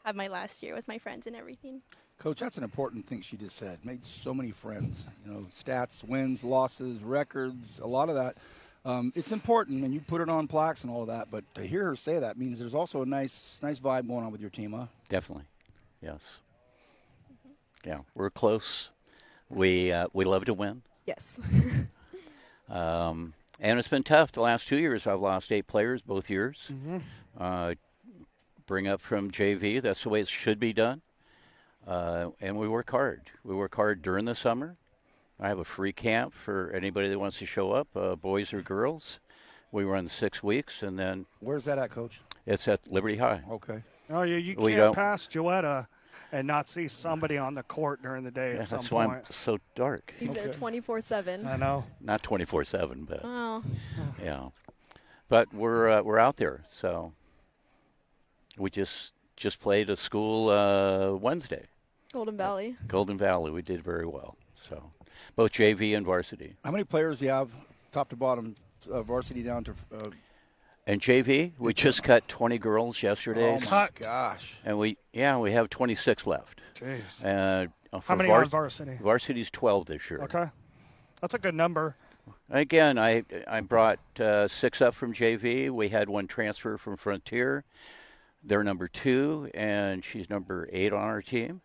have my last year with my friends and everything. Coach, that's an important thing she just said. Made so many friends. Stats, wins, losses, records, a lot of that. It's important, and you put it on plaques and all of that. But to hear her say that means there's also a nice vibe going on with your team, huh? Definitely, yes. Yeah, we're close. We love to win. Yes. And it's been tough. The last 2 years, I've lost 8 players both years. Bring up from JV. That's the way it should be done. And we work hard. We work hard during the summer. I have a free camp for anybody that wants to show up, boys or girls. We run 6 weeks, and then Where's that at, Coach? it's at Liberty High. Okay. Oh, yeah, you We can't don't- pass Joetta and not see somebody on the court during the day Yeah, at some that's why I'm point. so dark. He's there 24/7. I know. Not 24/7, but Oh. yeah. But we're out there, so we just played a school Wednesday. Golden Valley. Golden Valley. We did very well. So both JV and varsity. How many players do you have, top to bottom, varsity down to? And JV, we just cut 20 girls yesterday. Oh my gosh! And we have 26 left. Jeez. How How many on varsity? Varsity's 12 this year. Okay. That's a good number. Again, I brought 6 up from JV. We had 1 transfer from Frontier. They're number 2, and she's number 8 on our team.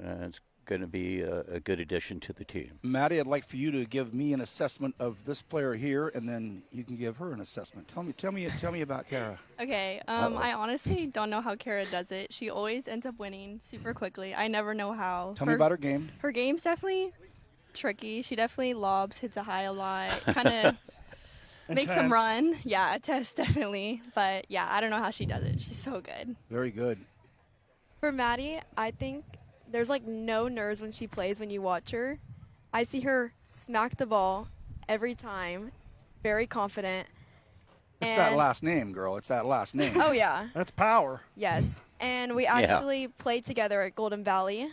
And it's going to be a good addition to the team. Maddie, I'd like for you to give me an assessment of this player here, and then you can give her an assessment. Tell me about Kara. Okay, I honestly don't know how Kara does it. She always ends up winning super quickly. I never know how. Tell me about her game. Her game's definitely tricky. She definitely lobs, hits a high a lot, kind of makes them Intense. run. Yeah, a test definitely. But yeah, I don't know how she does it. She's so good. Very good. For Maddie, I think there's no nerves when she plays when you watch her. I see her smack the ball every time, very confident. It's that last name, girl. It's that last name. Oh, yeah. That's power. Yes. And we Yeah. actually played together at Golden Valley.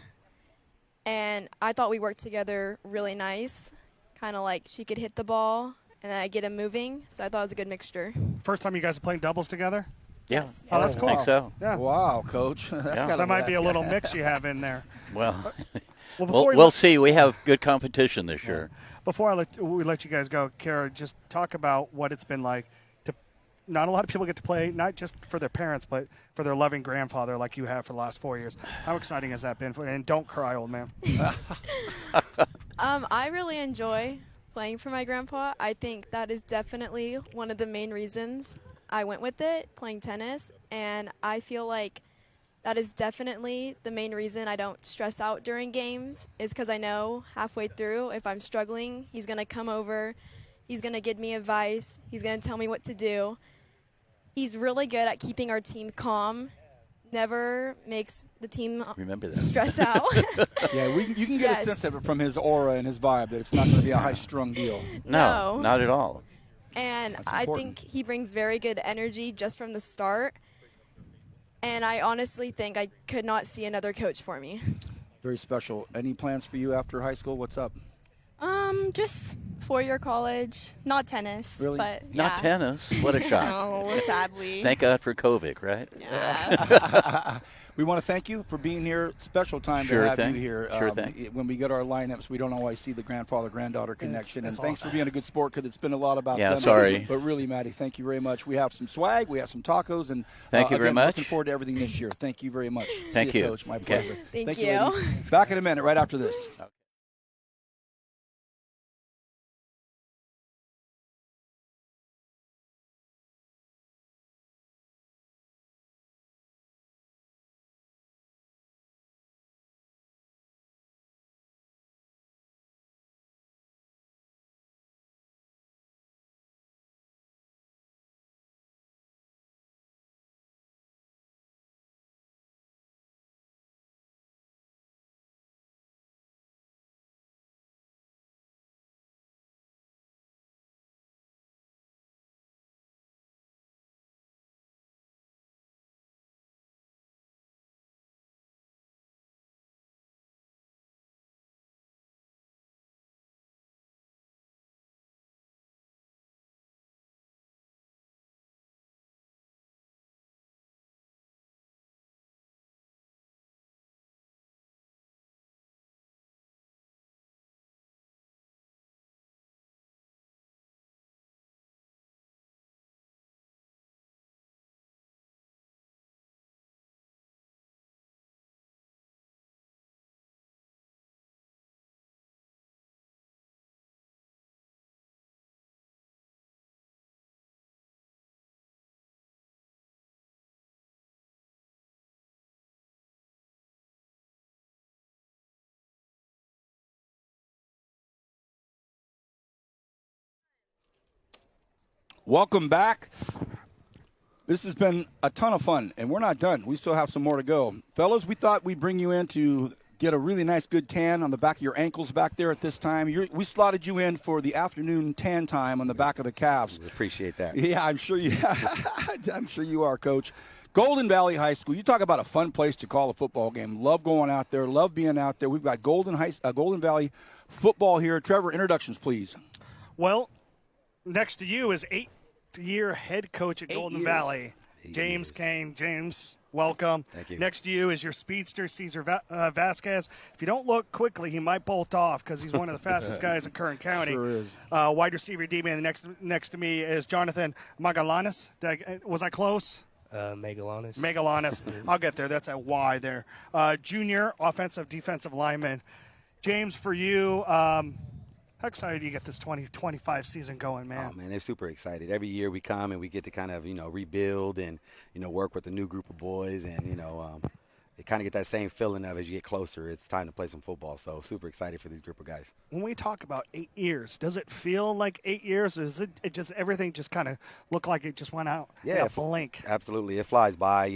And I thought we worked together really nice. Kind of like she could hit the ball and I get him moving. So I thought it was a good mixture. First time you guys are playing doubles together? Yeah. Oh, that's cool. I think so. Yeah. Wow, Coach. That might be a little mix you have in there. Well, before we'll see. We have good competition this year. Before we let you guys go, Kara, just talk about what it's been like to. Not a lot of people get to play, not just for their parents, but for their loving grandfather like you have for the last 4 years. How exciting has that been? And don't cry, old man. I really enjoy playing for my grandpa. I think that is definitely one of the main reasons I went with it, playing tennis. And I feel like that is definitely the main reason I don't stress out during games, is because I know halfway through, if I'm struggling, he's going to come over, he's going to give me advice, he's going to tell me what to do. He's really good at keeping our team calm, never makes the team Remember that. stress out. Yeah, you can get a sense of it from his aura and his vibe that it's not going to be a high-strung deal. No, not at all. And That's I important. think he brings very good energy just from the start. And I honestly think I could not see another coach for me. Very special. Any plans for you after high school? What's up? Just 4-year college, not tennis, Really? but Not yeah. tennis. What a shock. No, sadly. Thank God for COVID, right? We want to thank you for being here. Special time Sure to have thing. you here. Sure thing. When we get our lineups, we don't always see the grandfather-granddaughter connection. That's And thanks awesome. for being a good sport, because it's been a lot about Yeah, them. sorry. But really, Maddie, thank you very much. We have some swag. We have some tacos. And Thank you very again, much. Looking forward to everything this year. Thank you very much. Thank See you, you. Coach. My Okay. pleasure. Thank you, you. ladies. Back in a minute, right after this. Welcome back. This has been a ton of fun, and we're not done. We still have some more to go. Fellas, we thought we'd bring you in to get a really nice good tan on the back of your ankles back there at this time. We slotted you in for the afternoon tan time on the back of the calves. We appreciate that. Yeah, I'm sure you are, Coach. Golden Valley High School. You talk about a fun place to call a football game. Love going out there. Love being out there. We've got Golden Valley football here. Trevor, introductions, please. Well, next to you is 8-year head coach at Golden Valley, James Kane. James, welcome. Thank you. Next to you is your speedster, Cesar Vasquez. If you don't look quickly, he might bolt off because he's one of the fastest guys in Kern County. Sure is. Wide receiver D-man. Next to me is Jonathan Magallanes. Was I close? Megalanis. I'll get there. That's a Y there. Junior offensive defensive lineman. James, for you, how excited do you get this 2025 season going, man? Oh, man, they're super excited. Every year we come and we get to kind of, rebuild and, work with a new group of boys and, they kind of get that same feeling of as you get closer, it's time to play some football. So super excited for these group of guys. When we talk about 8 years, does it feel like 8 years? Or is it just everything just kind of look like it just went out in a blink? Absolutely. It flies by,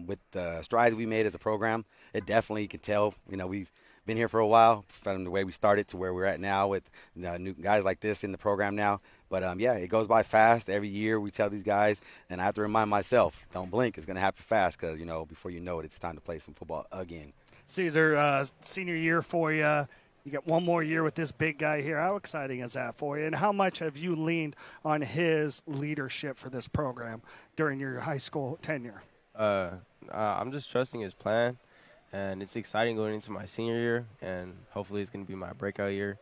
with the strides we made as a program. It definitely, you can tell, we've been here for a while, from the way we started to where we're at now with new guys like this in the program now. But, yeah, it goes by fast. Every year we tell these guys, and I have to remind myself, don't blink. It's going to happen fast because, before you know it, it's time to play some football again. Caesar, senior year for you. You got one more year with this big guy here. How exciting is that for you? And how much have you leaned on his leadership for this program during your high school tenure? I'm just trusting his plan, and it's exciting going into my senior year, and hopefully it's going to be my breakout year.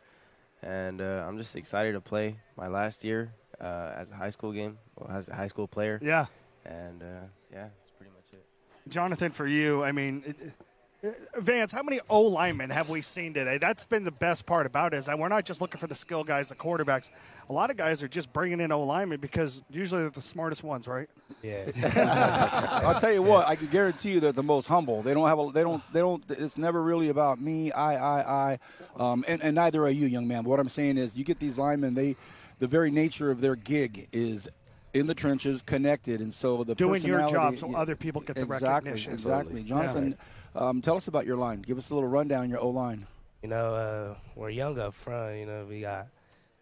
And I'm just excited to play my last year as a high school as a high school player. Yeah. And, that's pretty much it. Jonathan, for you, I mean, Vance, how many O-linemen have we seen today? That's been the best part about it, is that we're not just looking for the skill guys, the quarterbacks. A lot of guys are just bringing in O-linemen because usually they're the smartest ones, right? Yeah. I'll tell you what, I can guarantee you they're the most humble. They don't, it's never really about me, I. And neither are you, young man. But what I'm saying is you get these linemen, the very nature of their gig is in the trenches, connected, and so the doing your job so yeah, other people get the recognition. Exactly. Jonathan, tell us about your line. Give us a little rundown on your O-line. We're young up front. We got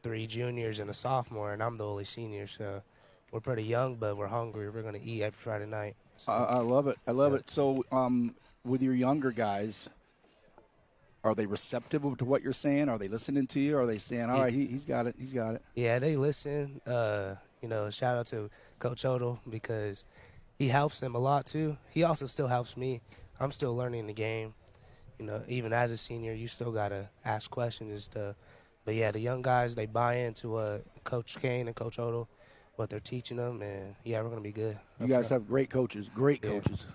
3 juniors and a sophomore, and I'm the only senior, so we're pretty young, but we're hungry. We're going to eat every Friday night. So. I love it. I love it. So with your younger guys, are they receptive to what you're saying? Are they listening to you? Are they saying, all right, he's got it, he's got it? Yeah, they listen. Shout out to Coach Odell because he helps them a lot too. He also still helps me. I'm still learning the game. Even as a senior, you still got to ask questions and stuff. But, yeah, the young guys, they buy into Coach Kane and Coach Odell, what they're teaching them, and, yeah, we're going to be good. You guys have great coaches, coaches.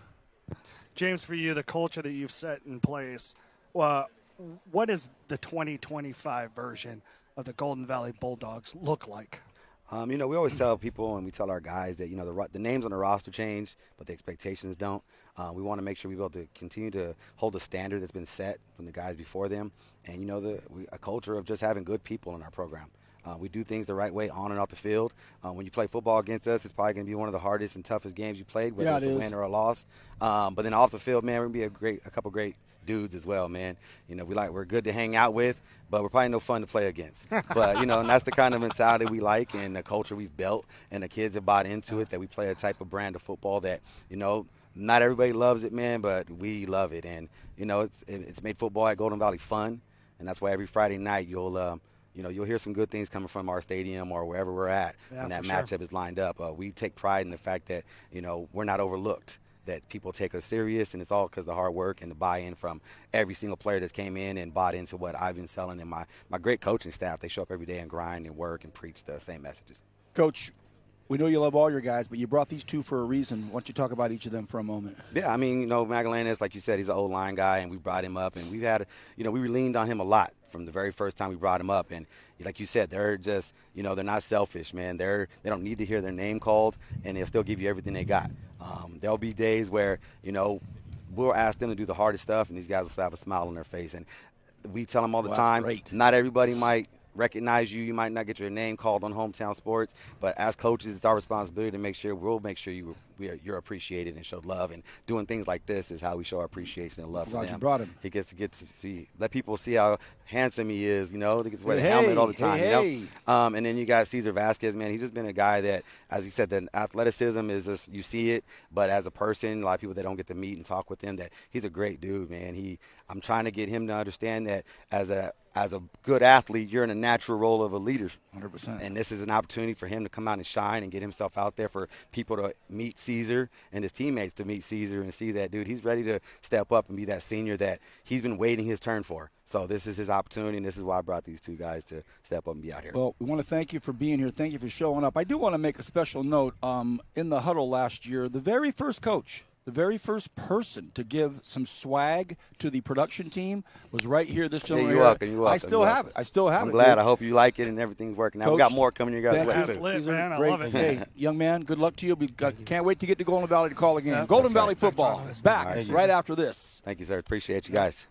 James, for you, the culture that you've set in place, what does the 2025 version of the Golden Valley Bulldogs look like? We always tell people and we tell our guys that, the names on the roster change, but the expectations don't. We want to make sure we're able to continue to hold the standard that's been set from the guys before them. And, a culture of just having good people in our program. We do things the right way on and off the field. When you play football against us, it's probably going to be one of the hardest and toughest games you played, whether it's a win or a loss. But then off the field, man, we're going to be a couple great dudes as well, man. We're good to hang out with, but we're probably no fun to play against. But, and that's the kind of mentality we like and the culture we've built, and the kids have bought into it, that we play a type of brand of football that, not everybody loves it, man, but we love it. And, it's made football at Golden Valley fun, and that's why every Friday night you'll hear some good things coming from our stadium or wherever we're at when that matchup is lined up. We take pride in the fact that, we're not overlooked, that people take us serious, and it's all because of the hard work and the buy-in from every single player that's came in and bought into what I've been selling, and my great coaching staff. They show up every day and grind and work and preach the same messages. Coach, we know you love all your guys, but you brought these two for a reason. Why don't you talk about each of them for a moment? Yeah, Magallanes, like you said, he's an O-line guy, and we brought him up, and we've had, we leaned on him a lot from the very first time we brought him up. And like you said, they're just, they're not selfish, man. They don't need to hear their name called, and they'll still give you everything they got. There'll be days where, we'll ask them to do the hardest stuff, and these guys will have a smile on their face. And we tell them all the time, not everybody might recognize you. You might not get your name called on Hometown Sports, but as coaches, it's our responsibility to make sure you're appreciated and showed love. And doing things like this is how we show our appreciation and love for them. You brought him. He gets to see, let people see how handsome he is. He gets to wear the helmet all the time. And then you got Cesar Vasquez, man. He's just been a guy that, as you said, the athleticism is just, you see it, but as a person, a lot of people that don't get to meet and talk with him, that he's a great dude, man. I'm trying to get him to understand that as a good athlete, you're in a natural role of a leader. 100%. And this is an opportunity for him to come out and shine and get himself out there, for people to meet Caesar and his teammates to meet Caesar and see that, dude, he's ready to step up and be that senior that he's been waiting his turn for. So this is his opportunity, and this is why I brought these two guys to step up and be out here. Well, we want to thank you for being here. Thank you for showing up. I do want to make a special note. In the huddle last year, the very first coach, the very first person to give some swag to the production team was right here, this gentleman. You're welcome. I still have it. I'm glad. I hope you like it and everything's working out. We got more coming your guys' way, too. Lit, man. I love it. Hey, young man, good luck to you. Can't wait to get to Golden Valley to call again. Golden Valley football back right after this. Thank you, sir. Appreciate you guys.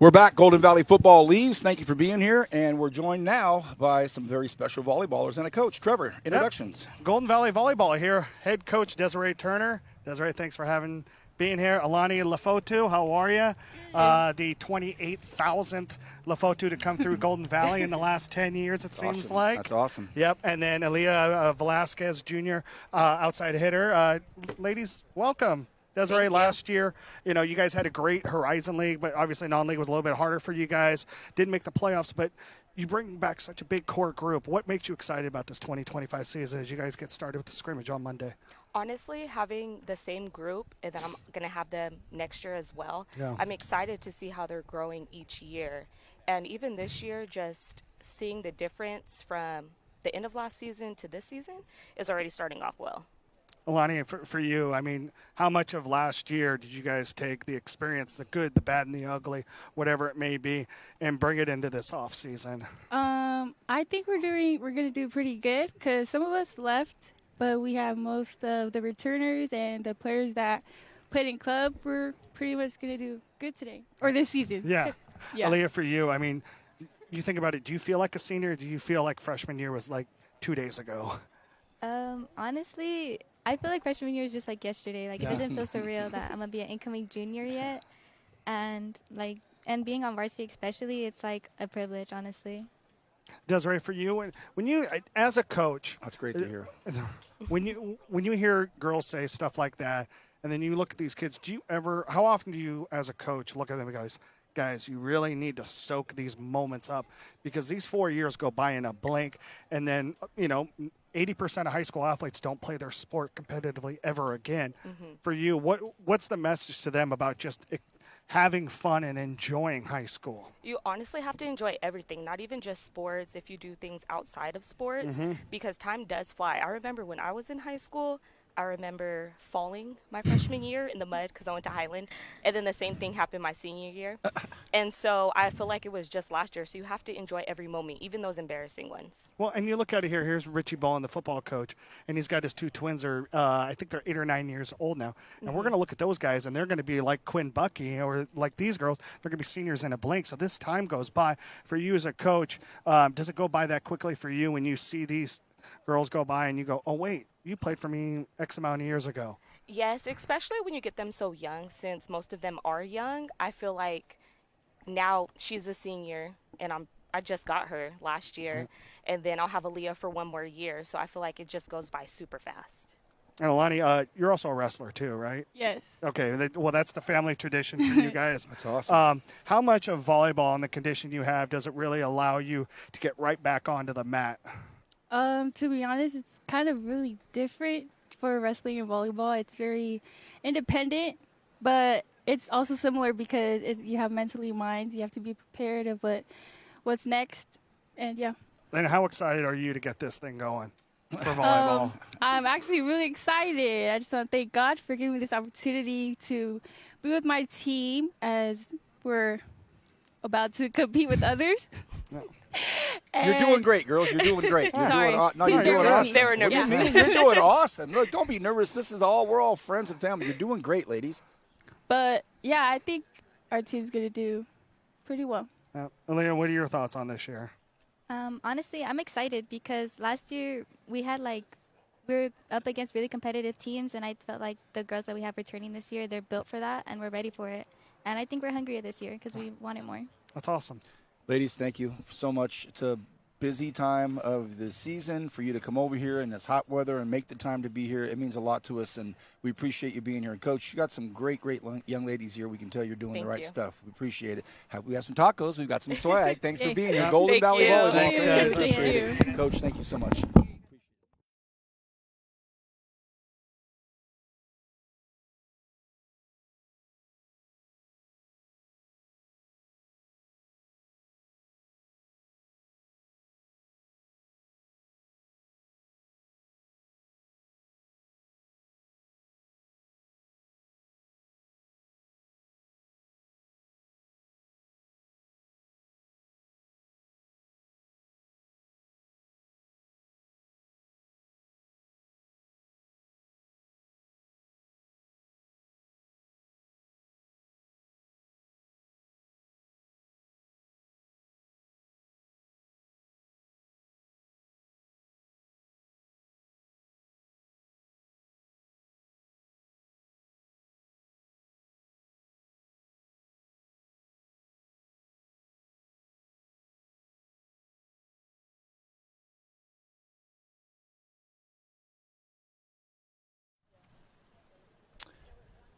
We're back. Golden Valley football leaves. Thank you for being here. And we're joined now by some very special volleyballers and a coach. Trevor, introductions. Yep. Golden Valley volleyball here. Head coach Desiree Turner. Desiree, thanks for being here. Alani Lafotu, how are you? The 28,000th Lafotu to come through Golden Valley in the last 10 years, it seems Awesome. like. That's awesome. Yep. And then Aaliyah Velasquez Jr., outside hitter. Ladies, welcome. Desiree, last year, you guys had a great Horizon League, but obviously non-league was a little bit harder for you guys. Didn't make the playoffs, but you bring back such a big core group. What makes you excited about this 2025 season as you guys get started with the scrimmage on Monday? Honestly, having the same group, and then I'm going to have them next year as well. Yeah. I'm excited to see how they're growing each year. And even this year, just seeing the difference from the end of last season to this season is already starting off well. Alani, for you, I mean, how much of last year did you guys take the experience, the good, the bad, and the ugly, whatever it may be, and bring it into this off season? I think we're going to do pretty good because some of us left, but we have most of the returners and the players that played in club. We're pretty much going to do good today or this season. Yeah. Yeah. Aaliyah, for you, I mean, you think about it. Do you feel like a senior? Or do you feel like freshman year was like 2 days ago? Honestly, I feel like freshman year is just like yesterday. Like, it doesn't feel so real that I'm going to be an incoming junior yet. And, being on varsity especially, it's like a privilege, honestly. Desiree, for you, when you, as a coach. That's great to hear. When you hear girls say stuff like that, and then you look at these kids, how often do you, as a coach, look at them and guys, you really need to soak these moments up because these 4 years go by in a blink, and then, 80% of high school athletes don't play their sport competitively ever again. Mm-hmm. For you, what's the message to them about just having fun and enjoying high school? You honestly have to enjoy everything, not even just sports, if you do things outside of sports, because time does fly. I remember when I was in high school, I remember falling my freshman year in the mud because I went to Highland, and then the same thing happened my senior year. And so I feel like it was just last year, so you have to enjoy every moment, even those embarrassing ones. Well, and you look at it here. Here's Richie Bowen, the football coach, and he's got his two twins. I think they're 8 or 9 years old now. And we're going to look at those guys, and they're going to be like Quinn Bucky or like these girls. They're going to be seniors in a blink. So this time goes by. For you as a coach, does it go by that quickly for you when you see these girls go by and you go, oh, wait, you played for me X amount of years ago? Yes, especially when you get them so young, since most of them are young. I feel like now she's a senior, and I just got her last year, and then I'll have Aaliyah for 1 more year. So I feel like it just goes by super fast. And Alani, you're also a wrestler too, right? Yes. Okay, well, that's the family tradition for you guys. That's awesome. How much of volleyball and the condition you have does it really allow you to get right back onto the mat? To be honest, it's kind of really different for wrestling and volleyball. It's very independent, but it's also similar because you have mentally minds. You have to be prepared of what's next, and yeah. And how excited are you to get this thing going for volleyball? I'm actually really excited. I just want to thank God for giving me this opportunity to be with my team as we're about to compete with You're others. doing great, girls. You're doing great. You're Sorry. You're doing awesome. They were nervous. What do you mean? You're doing awesome. Look, don't be nervous. We're all friends and family. You're doing great, ladies. But yeah, I think our team's gonna do pretty well. Aaliyah, what are your thoughts on this year? Honestly, I'm excited because last year we were up against really competitive teams, and I felt like the girls that we have returning this year, they're built for that, and we're ready for it. And I think we're hungrier this year because we want it more. That's awesome. Ladies, thank you so much. It's a busy time of the season for you to come over here in this hot weather and make the time to be here. It means a lot to us, and we appreciate you being here. And, Coach, you got some great young ladies here. We can tell you're doing the right stuff. We appreciate it. We have some tacos. We've got some swag. Thanks for being here. Golden Valley Volleyball. Thanks, guys. Appreciate it. Coach, thank you so much.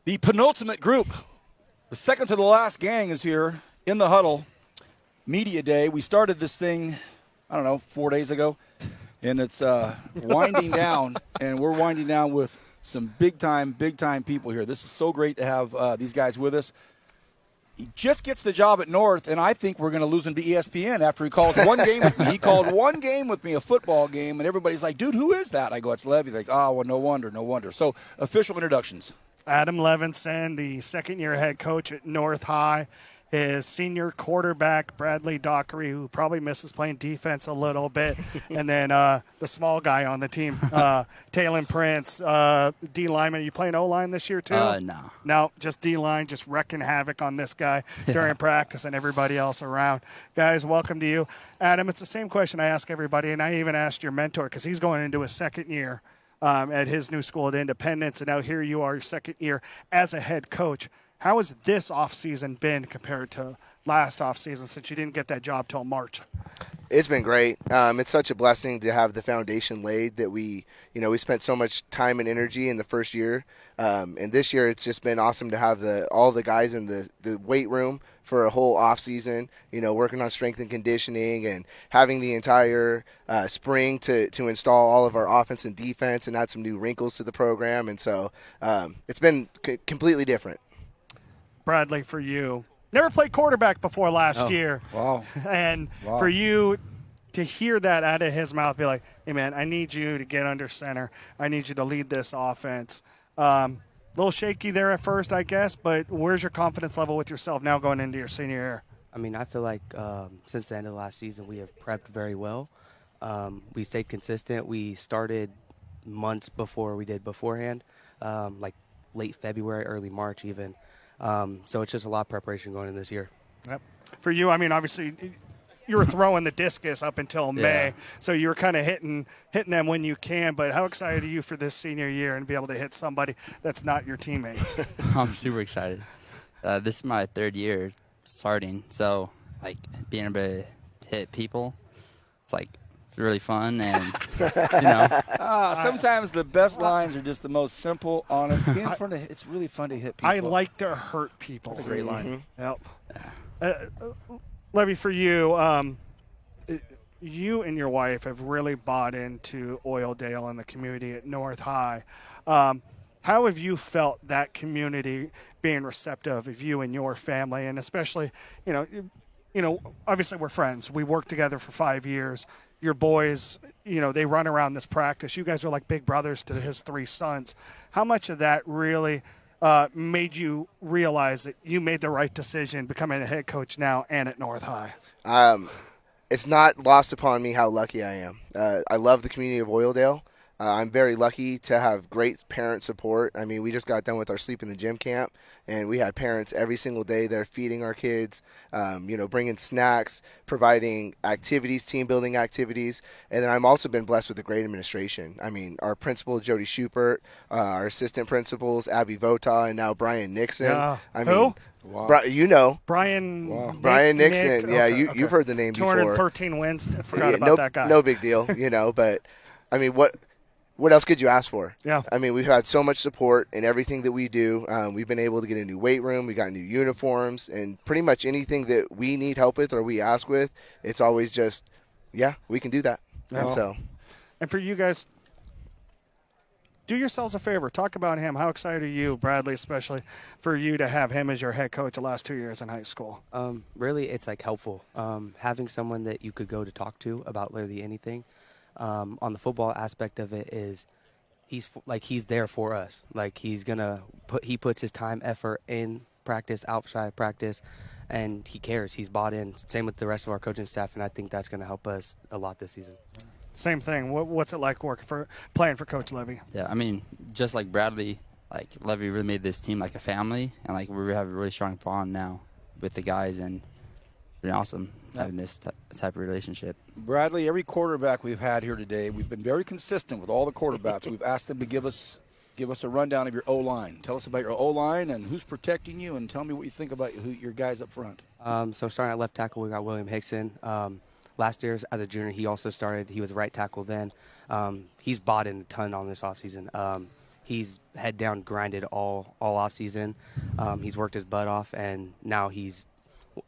The penultimate group, the second to the last gang is here in the huddle. Media Day. We started this thing, I don't know, 4 days ago, and it's winding down, and we're winding down with some big-time people here. This is so great to have these guys with us. He just gets the job at North, and I think we're going to lose him to ESPN after he calls one game with me. He called one game with me, a football game, and everybody's like, dude, who is that? I go, it's Levy. They're like, oh, well, no wonder. So official introductions. Adam Levinson, the second-year head coach at North High. His senior quarterback, Bradley Dockery, who probably misses playing defense a little bit. And then the small guy on the team, Talon Prince, D lineman. Are you playing O-line this year too? No. No, just D-line, just wrecking havoc on this guy during practice and everybody else around. Guys, welcome to you. Adam, it's the same question I ask everybody, and I even asked your mentor because he's going into his second year at his new school at Independence, and now here you are, your second year as a head coach. How has this offseason been compared to last offseason since you didn't get that job till March? It's been great. It's such a blessing to have the foundation laid that we spent so much time and energy in the first year. And this year it's just been awesome to have all the guys in the weight room for a whole off season, working on strength and conditioning and having the entire spring to install all of our offense and defense and add some new wrinkles to the program. And so it's been completely different. Bradley, for you, never played quarterback before last year. Wow. And for you to hear that out of his mouth, be like, hey, man, I need you to get under center. I need you to lead this offense. A little shaky there at first, I guess, but where's your confidence level with yourself now going into your senior year? I mean, I feel like since the end of last season, we have prepped very well. We stayed consistent. We started months before we did beforehand, like late February, early March even. So it's just a lot of preparation going in this year. Yep. For you, I mean, obviously, you were throwing the discus up until May, so you were kind of hitting them when you can. But how excited are you for this senior year and be able to hit somebody that's not your teammates? I'm super excited. This is my third year starting, so like being able to hit people, it's like really fun, and sometimes the best lines are just the most simple, honest. Being fun it's really fun to hit people. I like to hurt people. That's a great line. Yep. Levy, for you, you and your wife have really bought into Oildale and the community at North High. How have you felt that community being receptive of you and your family, and especially, obviously we're friends. We worked together for 5 years. Your boys, they run around this practice. You guys are like big brothers to his 3 sons. How much of that really made you realize that you made the right decision becoming a head coach now and at North High? It's not lost upon me how lucky I am. I love the community of Oildale. I'm very lucky to have great parent support. I mean, we just got done with our Sleep in the Gym camp, and we had parents every single day there feeding our kids, bringing snacks, providing activities, team-building activities. And then I've also been blessed with a great administration. I mean, our principal, Jody Schubert, our assistant principals, Abby Vota, and now Brian Nixon. Who? Wow. Brian Nixon. Nick? You've heard the name 213 wins. I forgot about no, that guy. No big deal, but I mean, what else could you ask for? Yeah. I mean, we've had so much support in everything that we do. We've been able to get a new weight room. We got new uniforms, and pretty much anything that we need help with or we ask with, it's always just, we can do that. Yeah. And for you guys, do yourselves a favor. Talk about him. How excited are you, Bradley, especially for you to have him as your head coach the last 2 years in high school? Really, it's like helpful. Having someone that you could go to talk to about literally anything. On the football aspect of it is he's there for us. Like he puts his time, effort in practice, outside practice, and he cares. He's bought in. Same with the rest of our coaching staff, and I think that's going to help us a lot this season. Same thing. What's it like playing for Coach Levy? Yeah, I mean, just like Bradley, like Levy really made this team like a family, and like we have a really strong bond now with the guys, and it's been awesome having this type of relationship. Bradley, every quarterback we've had here today, we've been very consistent with all the quarterbacks. We've asked them to give us a rundown of your O-line. Tell us about your O-line and who's protecting you, and tell me what you think about your guys up front. So starting at left tackle, we got William Hickson. Last year as a junior, he also started. He was right tackle then. He's bought in a ton on this offseason. he's head down grinded all off season. He's worked his butt off, and now he's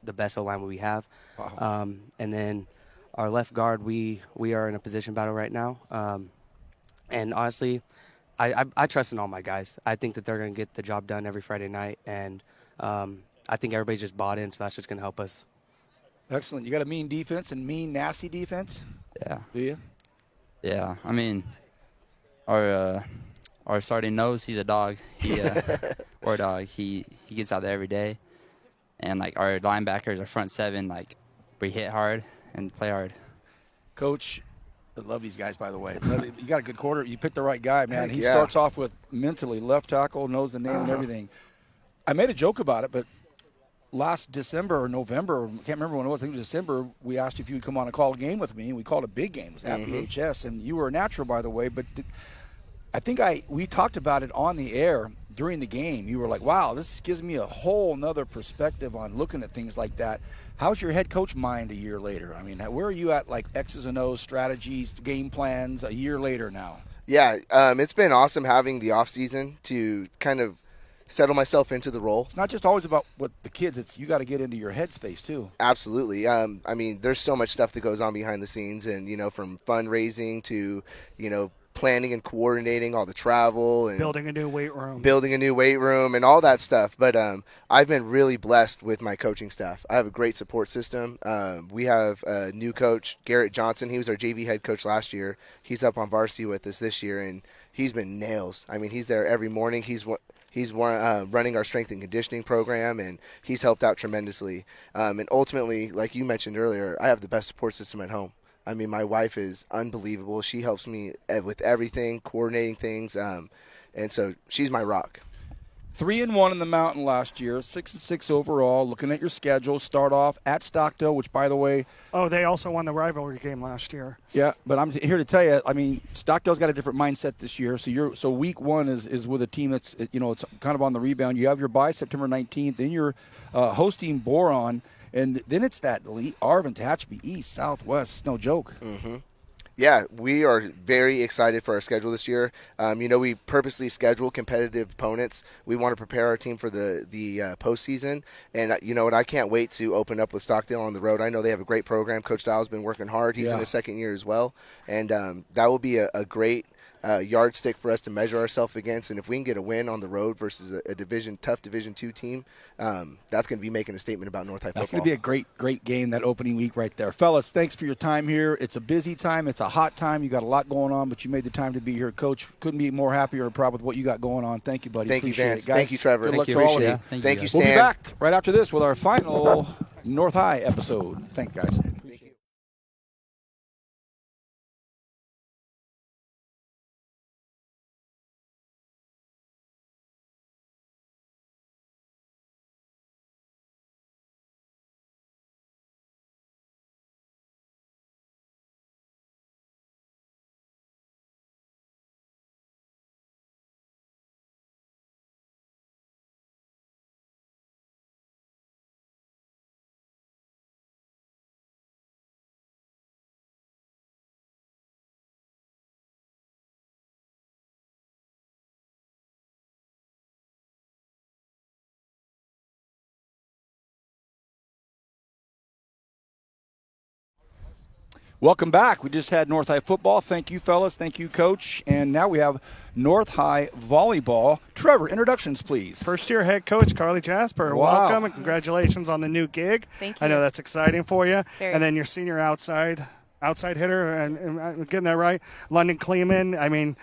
the best O-line we have. Wow. And then our left guard, we are in a position battle right now. And honestly, I trust in all my guys. I think that they're going to get the job done every Friday night, and I think everybody's just bought in, so that's just going to help us. Excellent. You got a mean defense and mean, nasty defense? Yeah. Do you? Yeah. I mean, our starting nose, he's a dog. Or a dog. He gets out there every day. And, like, our linebackers, our front seven, like, we hit hard and play hard. Coach, I love these guys, by the way. You got a good quarter. You picked the right guy, man. Heck He yeah. starts off with mentally left tackle, knows the name and everything. I made a joke about it, but last December or November, I can't remember when it was, I think it was December, we asked if you would come on and call a game with me, and we called a big game. It was at KHS, and you were a natural, by the way, but I think we talked about it on the air during the game. You were like, wow, this gives me a whole nother perspective on looking at things like that. How's your head coach mind a year later? I mean, where are you at, like X's and O's, strategies, game plans a year later now? Yeah, it's been awesome having the off season to kind of settle myself into the role. It's not just always about what the kids, it's you got to get into your headspace too. Absolutely. I mean, there's so much stuff that goes on behind the scenes, and from fundraising to planning and coordinating all the travel and building a new weight room and all that stuff. But I've been really blessed with my coaching staff. I have a great support system. We have a new coach, Garrett Johnson. He was our JV head coach last year. He's up on varsity with us this year, and he's been nails. I mean, he's there every morning. He's running our strength and conditioning program, and he's helped out tremendously. And ultimately, like you mentioned earlier, I have the best support system at home. I mean, my wife is unbelievable. She helps me with everything, coordinating things, and so she's my rock. 3-1 in the Mountain last year, 6-6 overall. Looking at your schedule, start off at Stockdale, which, by the way, they also won the rivalry game last year. Yeah, but I'm here to tell you, I mean, Stockdale's got a different mindset this year. So week one is with a team that's it's kind of on the rebound. You have your bye September 19th, then you're hosting Boron, and then it's that Lee, Arvin, Tehachapi, East, Southwest. It's no joke. Mm-hmm. Yeah, we are very excited for our schedule this year. We purposely schedule competitive opponents. We want to prepare our team for the postseason. And you know what? I can't wait to open up with Stockdale on the road. I know they have a great program. Coach Dial's been working hard. He's in his second year as well. And that will be a great yardstick for us to measure ourselves against. And if we can get a win on the road versus a tough Division II team, that's going to be making a statement about North High football. That's going to be a great game that opening week right there. Fellas, thanks for your time here. It's a busy time. It's a hot time. You got a lot going on, but you made the time to be here. Coach, couldn't be more happy or proud with what you got going on. Thank you, buddy. Thank Appreciate you, Vance. it, guys. Thank you, Trevor. Good Thank luck you. to all of Appreciate you. it. Thank you, Stan. We'll be back right after this with our final North High episode. Thanks, guys. Welcome back. We just had North High football. Thank you, fellas. Thank you, Coach. And now we have North High volleyball. Trevor, introductions, please. First-year head coach, Carly Jasper. Wow. Welcome and congratulations on the new gig. Thank you. I know that's exciting for you. Very. And then your senior outside hitter, and getting that right, London Kleeman. I mean,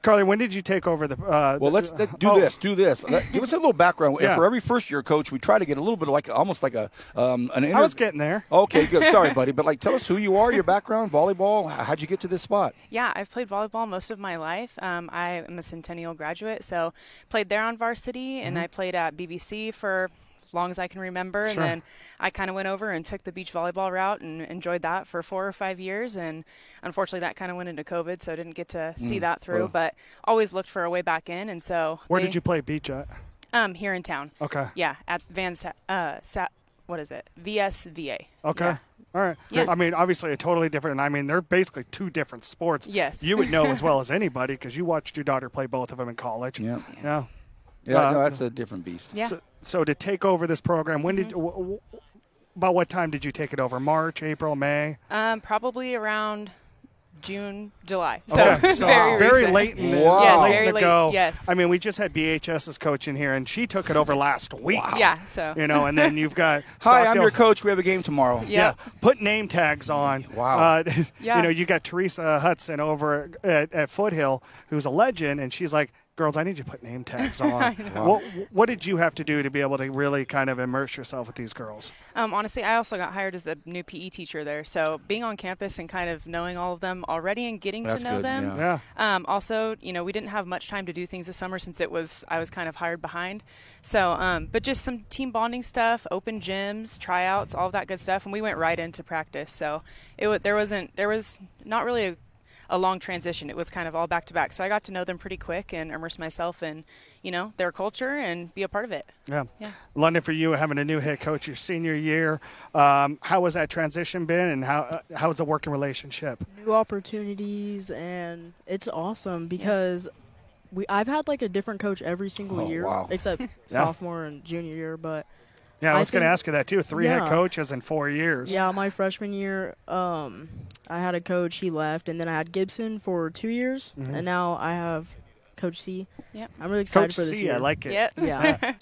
Carly, when did you take over the well, let's do this. Give us a little background. Yeah. For every first-year coach, we try to get a little bit of almost like an I was getting there. Okay, good. Sorry, buddy. But, tell us who you are, your background, volleyball. How'd you get to this spot? Yeah, I've played volleyball most of my life. I am a Centennial graduate, so played there on varsity, and I played at BBC for as long as I can remember. Sure. And then I kind of went over and took the beach volleyball route and enjoyed that for 4 or 5 years. And unfortunately, that kind of went into COVID, so I didn't get to see that through. But always looked for a way back in. And so where did you play beach at? Here in town. Okay. Yeah, at VSVA. Okay. All right. Yeah. I mean, obviously a totally different. I mean, they're basically two different sports. Yes. You would know as well as anybody because you watched your daughter play both of them in college. Yeah. Yeah. Yeah, no, that's a different beast. Yeah. So to take over this program, when did about what time did you take it over? March, April, May? Probably around June, July. Okay, So, very recent. late in the, Yes, late very in the late. go. Yes. I mean, we just had BHS's coach in here, and she took it over last week. Yeah. So. And then you've got Hi, I'm Stockdale's- your coach. We have a game tomorrow. Yeah. Put name tags on. Wow. Yeah. You got Teresa Hudson over at Foothill, who's a legend, and she's like, girls, I need you to put name tags on. What did you have to do to be able to really kind of immerse yourself with these girls? Honestly, I also got hired as the new PE teacher there. So being on campus and kind of knowing all of them already and getting That's to know good, them. Yeah. Also, we didn't have much time to do things this summer since I was kind of hired behind. So, but just some team bonding stuff, open gyms, tryouts, all of that good stuff. And we went right into practice. So there was not really a long transition. It was kind of all back to back. So I got to know them pretty quick and immerse myself in, their culture and be a part of it. Yeah. Yeah. London, for you, having a new head coach your senior year, how has that transition been, and how has the working relationship? New opportunities, and it's awesome because I've had like a different coach every single year, except sophomore and junior year. But I was going to ask you that too. 3 head coaches in 4 years. Yeah, my freshman year, I had a coach. He left, and then I had Gibson for 2 years, and now I have Coach C. Yep. I'm really excited Coach for this C, year. I like it. Yep. Yeah.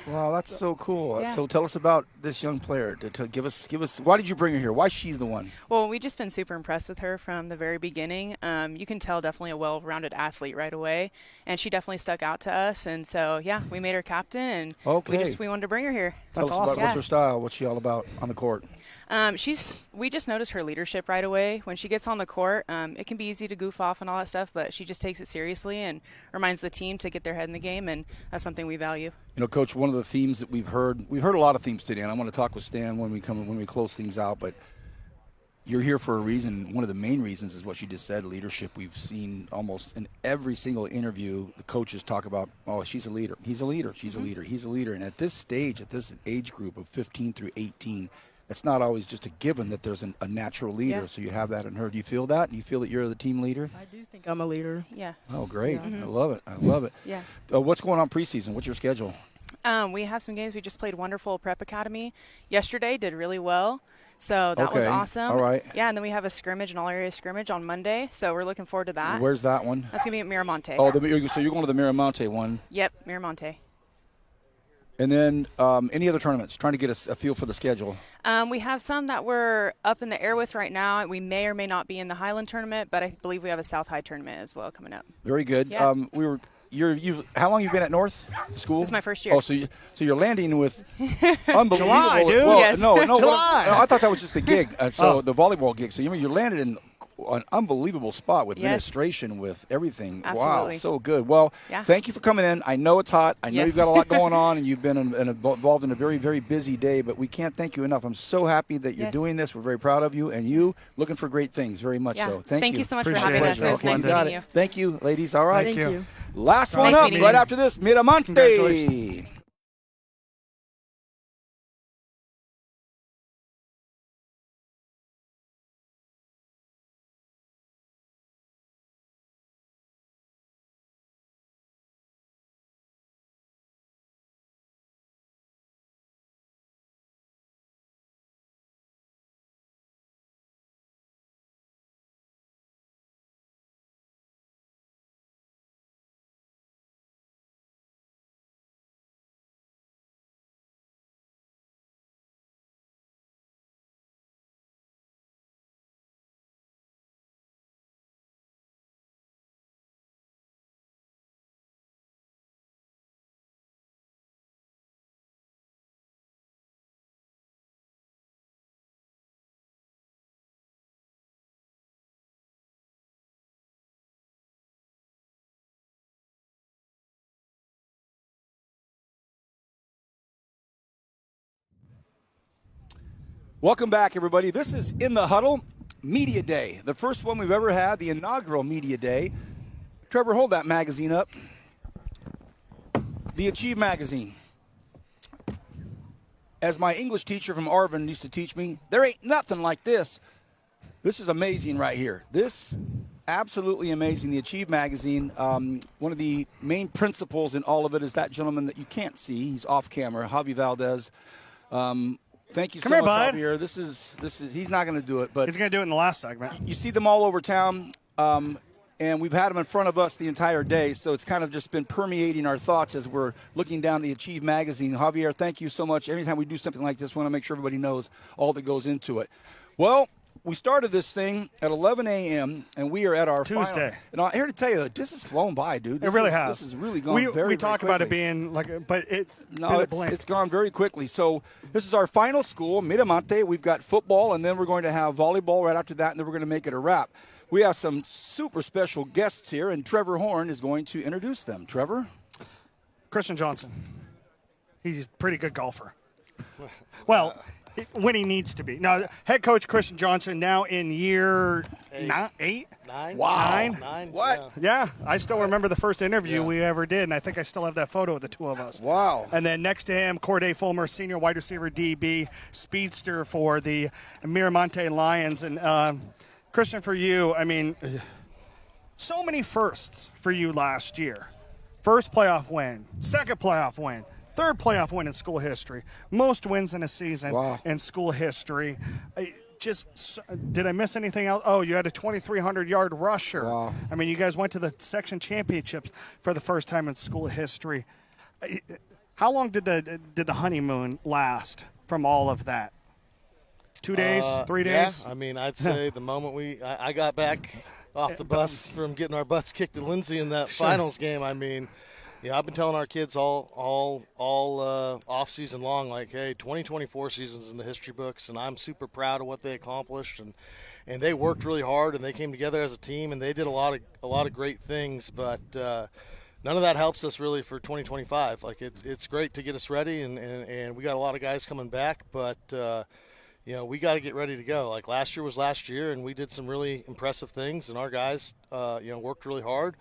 Wow, that's so cool. Yeah. So tell us about this young player. To give us. Why did you bring her here? Why she's the one? Well, we've just been super impressed with her from the very beginning. You can tell definitely a well-rounded athlete right away, and she definitely stuck out to us. And so, we made her captain, and we wanted to bring her here. Tell us about what's her style. What's she all about on the court? We just noticed her leadership right away. When she gets on the court, it can be easy to goof off and all that stuff, but she just takes it seriously and reminds the team to get their head in the game, and that's something we value. Coach, one of the themes that we've heard a lot of themes today, and I want to talk with Stan when we close things out, but you're here for a reason. One of the main reasons is what you just said, leadership. We've seen almost in every single interview, the coaches talk about, she's a leader. He's a leader. She's a leader. He's a leader. And at this stage, at this age group of 15 through 18, it's not always just a given that there's a natural leader. Yeah. So you have that in her. Do you feel that? Do you feel that you're the team leader? I do think I'm a leader. Yeah. Oh, great. Yeah. I love it. I love it. Yeah. What's going on preseason? What's your schedule? We have some games. We just played wonderful Prep Academy yesterday, did really well. So that was awesome. All right. Yeah, and then we have a scrimmage, an all-area scrimmage on Monday. So we're looking forward to that. Where's that one? That's going to be at Miramonte. Oh, so you're going to the Miramonte one. Yep, Miramonte. And then any other tournaments? Trying to get a feel for the schedule. We have some that we're up in the air with right now. We may or may not be in the Highland tournament, but I believe we have a South High tournament as well coming up. Very good. Yeah. How long you been at North School? This is my first year. Oh, so you're landing with unbelievable. July, dude. Well, Yes. no, July. I thought that was just the gig. The volleyball gig. So you landed in an unbelievable spot with administration, with everything. Absolutely. Wow, so good. Well, thank you for coming in. I know it's hot. I know you've got a lot going on, and you've been involved in a very, very busy day, but we can't thank you enough. I'm so happy that you're doing this. We're very proud of you, and you looking for great things, very much so. Thank you so much Appreciate for having it. us. It was nice Got meeting it. you. Thank you, ladies. All right. Thank you. Last one Nice up, meeting you. right after this, Miramonte. Congratulations. Welcome back, everybody. This is In the Huddle Media Day, the first one we've ever had, the inaugural Media Day. Trevor, hold that magazine up. The Achieve magazine. as my English teacher from Arvin used to teach me, there ain't nothing like this. This is amazing right here. This absolutely amazing. The Achieve magazine, one of the main principles in all of it is that gentleman that you can't see. He's off camera, Javi Valdez. Thank you so much, bud. Javier. This is he's not going to do it, but he's going to do it in the last segment. You see them all over town, and we've had them in front of us the entire day, so it's kind of just been permeating our thoughts as we're looking down the Achieve magazine. Javier, thank you so much. Every time we do something like this, we want to make sure everybody knows all that goes into it. Well, we started this thing at 11 a.m., and we are at our Tuesday. Final, and I'm here to tell you, this has flown by, dude. It really has. This has really gone very We talk very about it quickly. being like, but it's it's gone very quickly. So this is our final school, Miramonte. We've got football, and then we're going to have volleyball right after that, and then we're going to make it a wrap. We have some super special guests here, and Trevor Horn is going to introduce them. Trevor? Christian Johnson. He's a pretty good golfer. Well, when he needs to be. Now, head coach Christian Johnson now in year 8? 9. Wow. 9. What? Yeah, I still remember the first interview we ever did, and I think I still have that photo of the two of us. Wow. And then next to him, Corday Fulmer, senior wide receiver DB, speedster for the Miramonte Lions. And Christian, for you, I mean, so many firsts for you last year. First playoff win, second playoff win, third playoff win in school history, most wins in a season in school history. Did I miss anything else? Oh, you had a 2,300-yard rusher. Wow. I mean, you guys went to the section championships for the first time in school history. How long did the honeymoon last from all of that? 2 days, 3 days? Yeah, I mean, I'd say the moment I got back off the bus from getting our butts kicked at Lindsay in that finals game, I mean, I've been telling our kids all off season long, like, hey, 2024 season's in the history books, and I'm super proud of what they accomplished, and they worked really hard, and they came together as a team, and they did a lot of great things, but none of that helps us really for 2025. Like, it's great to get us ready, and we got a lot of guys coming back, but we got to get ready to go. Like, last year was last year, and we did some really impressive things, and our guys worked really hard.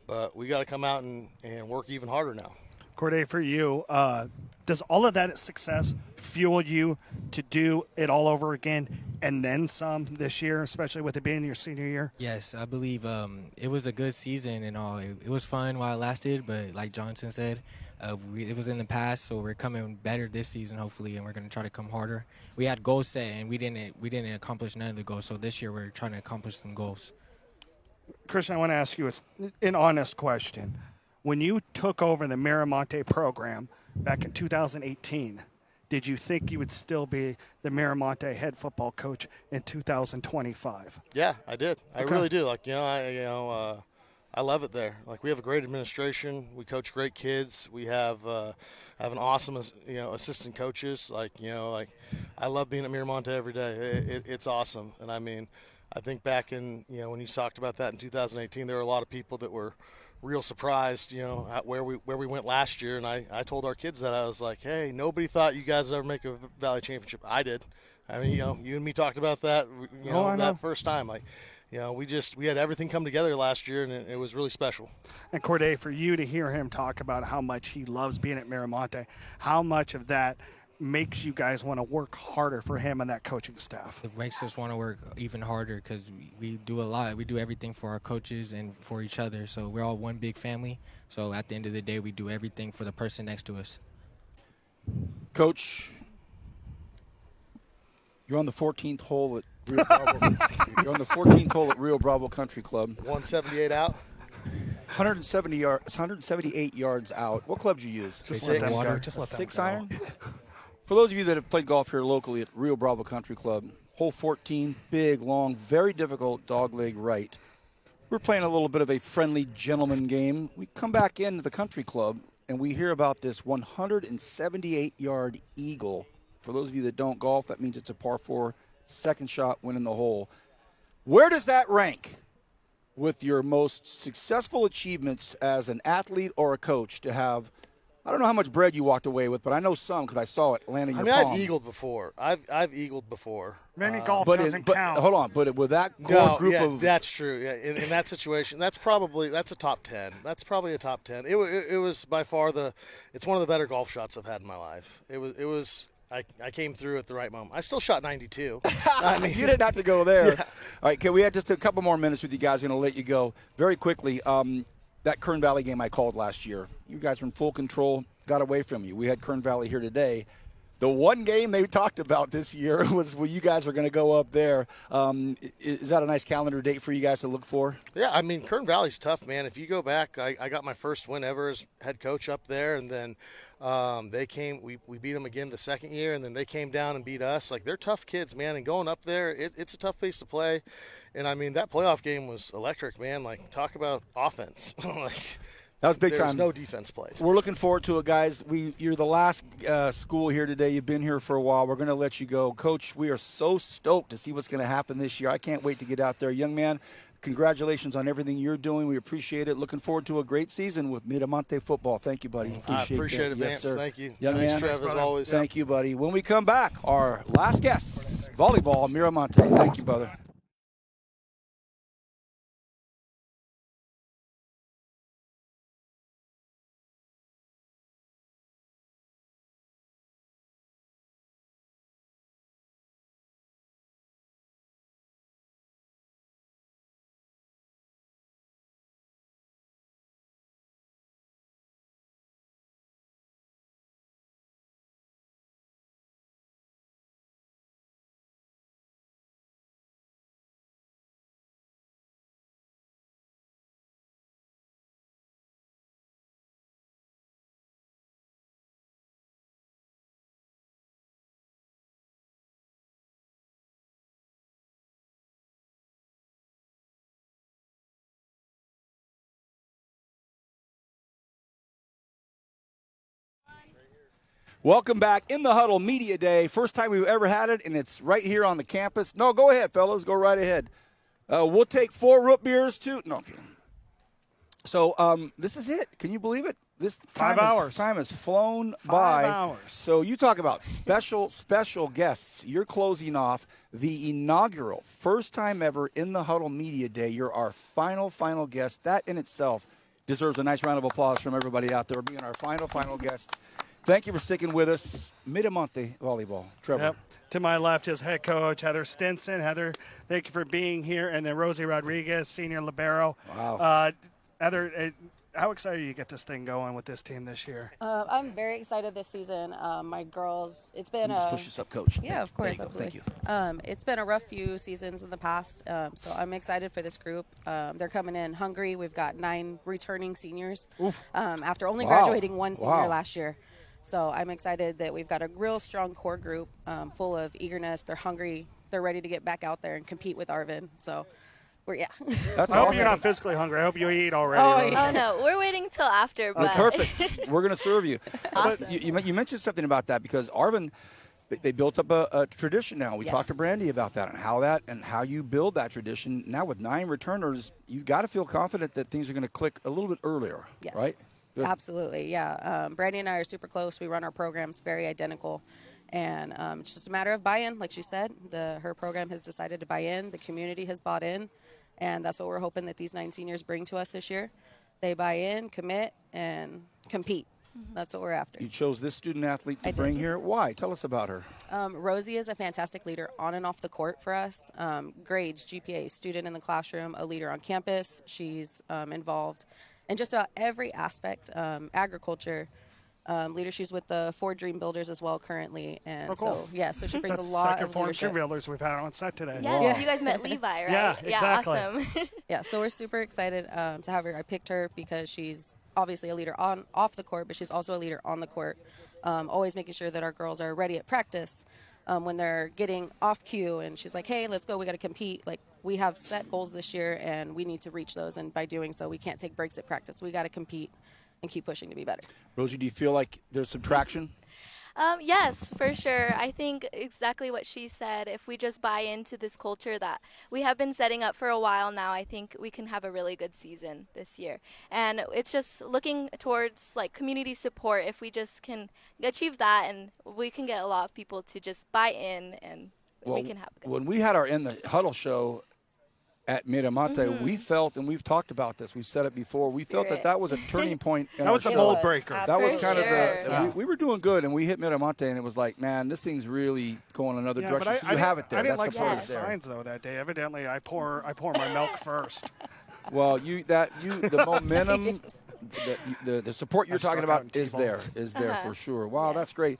But we got to come out and work even harder now. Corday, for you, does all of that success fuel you to do it all over again and then some this year, especially with it being your senior year? Yes, I believe it was a good season and all. It was fun while it lasted, but like Johnson said, it was in the past, so we're coming better this season, hopefully, and we're going to try to come harder. We had goals set, and we didn't accomplish none of the goals, so this year we're trying to accomplish some goals. Christian, I want to ask you an honest question. When you took over the Miramonte program back in 2018, did you think you would still be the Miramonte head football coach in 2025? Yeah, I did. I really do. Like, I love it there. Like, we have a great administration. We coach great kids. We have an awesome, assistant coaches. Like, I love being at Miramonte every day. It's awesome. And I mean, I think back in, when you talked about that in 2018, there were a lot of people that were real surprised, at where we went last year. And I told our kids that. I was like, hey, nobody thought you guys would ever make a Valley Championship. I did. I mean, you and me talked about that, that first time. Like, we had everything come together last year, and it was really special. And Corday, for you to hear him talk about how much he loves being at Miramonte, how much of that makes you guys want to work harder for him and that coaching staff? It makes us want to work even harder because we do a lot. We do everything for our coaches and for each other. So we're all one big family. So at the end of the day, we do everything for the person next to us. Coach, you're on the 14th hole at Rio Bravo. You're on the 14th hole at Rio Bravo Country Club. 178 out. 178 yards out. What club did you use? Just let them go. Just let them 6 iron? For those of you that have played golf here locally at Rio Bravo Country Club, hole 14, big, long, very difficult dogleg right. We're playing a little bit of a friendly gentleman game. We come back into the country club, and we hear about this 178-yard eagle. For those of you that don't golf, that means it's a par 4, second shot, winning the hole. Where does that rank with your most successful achievements as an athlete or a coach to have? I don't know how much bread you walked away with, but I know some because I saw it landing your palm. I've eagled before. I've eagled before. Mini golf doesn't count. Hold on, but with that core group of... that's true. Yeah, in that situation, that's a top 10. That's probably a top 10. It was by far it's one of the better golf shots I've had in my life. It was I came through at the right moment. I still shot 92. I mean, you didn't have to go there. Yeah. All right, we had just a couple more minutes with you guys. Going to let you go very quickly. That Kern Valley game I called last year, you guys were in full control, got away from you. We had Kern Valley here today. The one game they talked about this year was when you guys were going to go up there. Is that a nice calendar date for you guys to look for? Yeah, I mean, Kern Valley's tough, man. If you go back, I got my first win ever as head coach up there, and then they came. We beat them again the second year, and then they came down and beat us. Like, they're tough kids, man, and going up there, it's a tough place to play. And, I mean, that playoff game was electric, man. Like, talk about offense. That was big time. There's no defense played. We're looking forward to it, guys. You're the last school here today. You've been here for a while. We're going to let you go. Coach, we are so stoked to see what's going to happen this year. I can't wait to get out there. Young man, congratulations on everything you're doing. We appreciate it. Looking forward to a great season with Miramonte football. Thank you, buddy. I appreciate it, Yes, Vance. sir. Thank you. Young Thanks, man. Trev, as always. Thank you, buddy. When we come back, our last guest, volleyball, Miramonte. Thank you, brother. Welcome back in the Huddle Media Day. First time we've ever had it, and it's right here on the campus. No, go ahead, fellas. Go right ahead. We'll take 4 root beers, too. No. So this is it. Can you believe it? This 5 hours. Time has flown by. 5 hours. So you talk about special guests. You're closing off the inaugural, first time ever in the Huddle Media Day. You're our final guest. That in itself deserves a nice round of applause from everybody out there being our final guest. Thank you for sticking with us. Miramonte Volleyball. Trevor. Yep. To my left is head coach Heather Stinson. Heather, thank you for being here. And then Rosie Rodriguez, senior libero. Wow. Heather, how excited are you to get this thing going with this team this year? I'm very excited this season. My girls, it's been Just push this up, Coach. Yeah, of course. Thank you. It's been a rough few seasons in the past, so I'm excited for this group. They're coming in hungry. We've got 9 returning seniors after only graduating 1 senior last year. So I'm excited that we've got a real strong core group full of eagerness. They're hungry. They're ready to get back out there and compete with Arvin. So I hope you're not physically hungry. I hope you eat already. Oh no, we're waiting till after. But Perfect. We're going to serve you. Awesome. But you mentioned something about that because Arvin, they built up a tradition now. We talked to Brandy about that and how you build that tradition. Now with 9 returners, you've got to feel confident that things are going to click a little bit earlier, right? Good. Absolutely, yeah. Brandy and I are super close. We run our programs very identical. And it's just a matter of buy-in, like she said. Her program has decided to buy in. The community has bought in. And that's what we're hoping that these 9 seniors bring to us this year. They buy in, commit, and compete. That's what we're after. You chose this student athlete to bring here. Why? Tell us about her. Rosie is a fantastic leader on and off the court for us. Grades, GPA, student in the classroom, a leader on campus. She's involved in just about every aspect, agriculture, leadership with the 4 Dream Builders as well currently. And so she brings a lot of leadership. Dream Builders we've had on set today. Yes, you guys met Levi, right? Yeah, exactly. Awesome. Yeah, so we're super excited to have her. I picked her because she's obviously a leader off the court, but she's also a leader on the court, always making sure that our girls are ready at practice when they're getting off cue. And she's like, hey, let's go. We got to compete. Like, we have set goals this year, and we need to reach those. And by doing so, we can't take breaks at practice. We got to compete and keep pushing to be better. Rosie, do you feel like there's some traction? Yes, for sure. I think exactly what she said. If we just buy into this culture that we have been setting up for a while now, I think we can have a really good season this year. And it's just looking towards like community support. If we just can achieve that, and we can get a lot of people to just buy in, and we can have a good When we had our In the Huddle show, at Miramonte, we felt, and we've talked about this, we've said it before, we felt that was a turning point in That was our the show. mold breaker. That was kind of Yeah. we were doing good, and we hit Miramonte, and it was like, man, this thing's really going another direction. So you have it there. I didn't That's like the some of the signs though that day. Evidently, I pour my milk first. Well, the momentum, the support you're talking about is there for sure. Wow, that's great.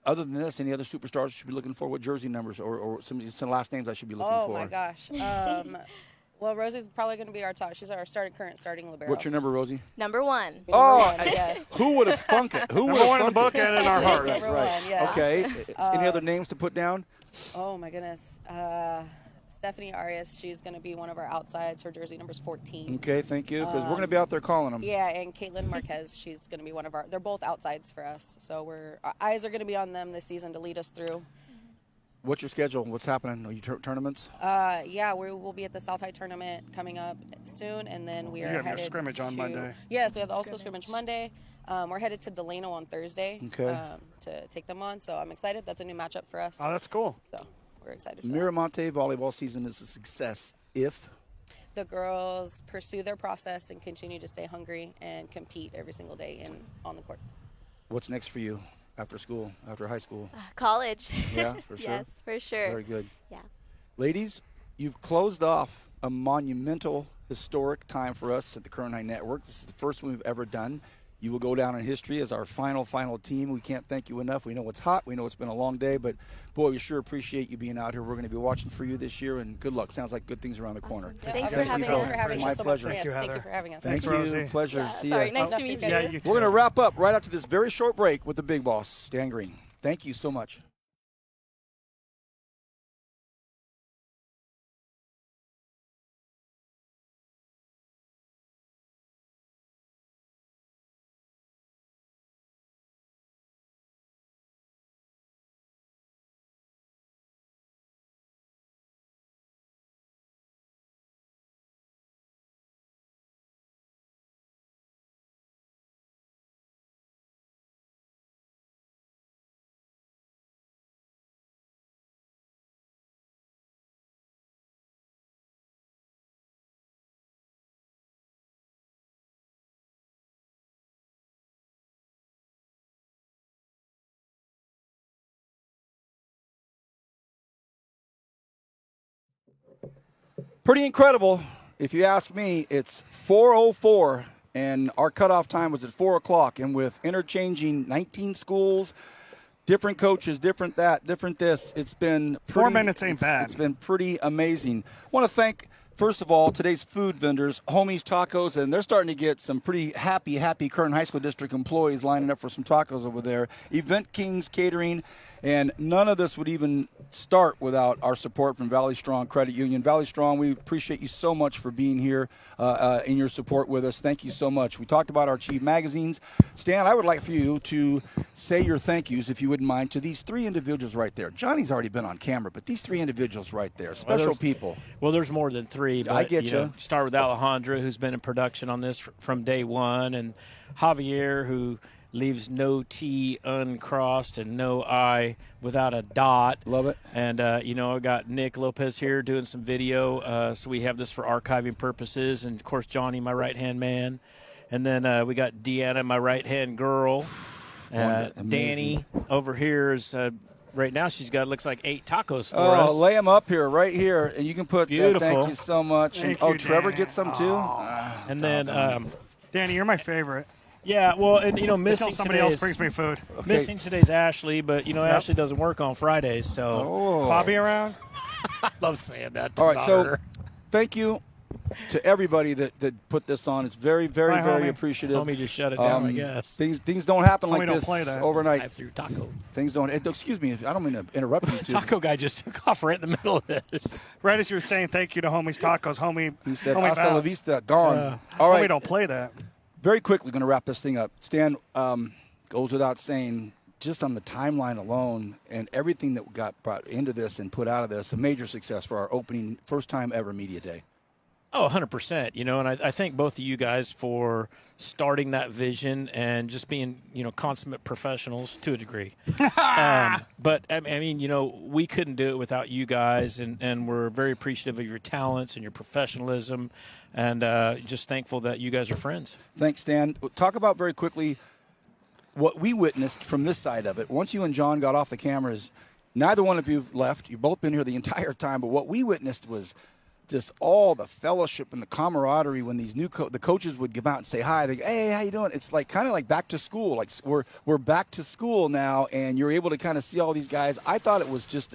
Other than this, any other superstars you should be looking for? What jersey numbers or some last names I should be looking for? Oh my gosh. Well, Rosie's probably going to be our top. She's our current starting libero. What's your number, Rosie? Number 1. Oh, yes. Who would have thunk it? Who would Number have one in the thunk book and in our hearts. Number one, yes. Okay. Any other names to put down? Oh my goodness. Stephanie Arias, she's going to be one of our outsides. Her jersey number's 14. Okay, thank you, because we're going to be out there calling them. Yeah, and Caitlin Marquez, she's going to be one of our. They're both outsides for us, so our eyes are going to be on them this season to lead us through. What's your schedule? What's happening? Are you tournaments? Yeah, we will be at the South High tournament coming up soon, and then we are have your headed scrimmage on Monday. Yes, we have the all-school scrimmage Monday. We're headed to Delano on Thursday to take them on, so I'm excited. That's a new matchup for us. Oh, that's cool. So we're excited for Miramonte volleyball season is a success if the girls pursue their process and continue to stay hungry and compete every single day on the court. What's next for you after school, after high school? College. Yeah, for sure. Yes, for sure. Very good. Yeah. Ladies, you've closed off a monumental, historic time for us at the Kern High Network. This is the first one we've ever done. You will go down in history as our final team. We can't thank you enough. We know it's hot. We know it's been a long day, but boy, we sure appreciate you being out here. We're going to be watching for you this year, and good luck. Sounds like good things around the corner. Yeah, thanks for having us. Thanks my so pleasure. much. Yes, thank you for having us. Thank you. Rosie. Pleasure. Yeah, See sorry, ya. nice to meet you. Yeah, you too. We're going to wrap up right after this very short break with the big boss, Dan Green. Thank you so much. Pretty incredible. If you ask me, it's 4:04, and our cutoff time was at 4 o'clock. And with interchanging 19 schools, different coaches, different that, different this, it's been pretty, 4 minutes ain't bad. It's been pretty amazing. I want to thank, first of all, today's food vendors, Homies Tacos, and they're starting to get some pretty happy Kern High School District employees lining up for some tacos over there. Event Kings Catering, and none of this would even start without our support from Valley Strong Credit Union. Valley Strong, we appreciate you so much for being here in your support with us. Thank you so much. We talked about our Achieve magazines. Stan, I would like for you to say your thank yous, if you wouldn't mind, to these three individuals right there. Johnny's already been on camera, but these three individuals right there, special people. Well, there's more than three. But, I get you. Know, start with Alejandra, who's been in production on this from day one, and Javier, who leaves no T uncrossed and no I without a dot. Love it. And, I got Nick Lopez here doing some video, so we have this for archiving purposes. And, of course, Johnny, my right-hand man. And then we got Deanna, my right-hand girl. Danny over here is right now she's got, looks like 8 tacos for us. Lay them up here, right here. And you can put Beautiful. Thank you so much. Thank and, you, Trevor Dan. gets some too. And then Danny, you're my favorite. Yeah, well, and missing Until somebody else brings me food. Missing today's Ashley, but Ashley doesn't work on Fridays, so Bobby around? I love saying that. All right, so thank you to everybody that put this on. It's very, very, Bye, very homie. appreciative. Homie just shut it down, I guess. Things don't happen Homie like don't this play that. overnight. After your taco. Things don't. Excuse me, I don't mean to interrupt you. Taco guy just took off right in the middle of this. Right as you were saying thank you to Homie's Tacos, Homie. He said, homie "Hasta la bounced. vista, gone." All right, Homie don't play that. Very quickly, going to wrap this thing up. Stan, goes without saying, just on the timeline alone and everything that got brought into this and put out of this, a major success for our opening, first time ever media day. Oh, 100%. You know, and I thank both of you guys for starting that vision and just being, consummate professionals to a degree. But, I mean, we couldn't do it without you guys, and we're very appreciative of your talents and your professionalism, and just thankful that you guys are friends. Thanks, Stan. Talk about very quickly what we witnessed from this side of it. Once you and John got off the cameras, neither one of you have left. You've both been here the entire time, but what we witnessed was just all the fellowship and the camaraderie when these new the coaches would come out and say hi. They go, hey, how you doing? It's like kind of like back to school. Like we're back to school now, and you're able to kind of see all these guys. I thought it was just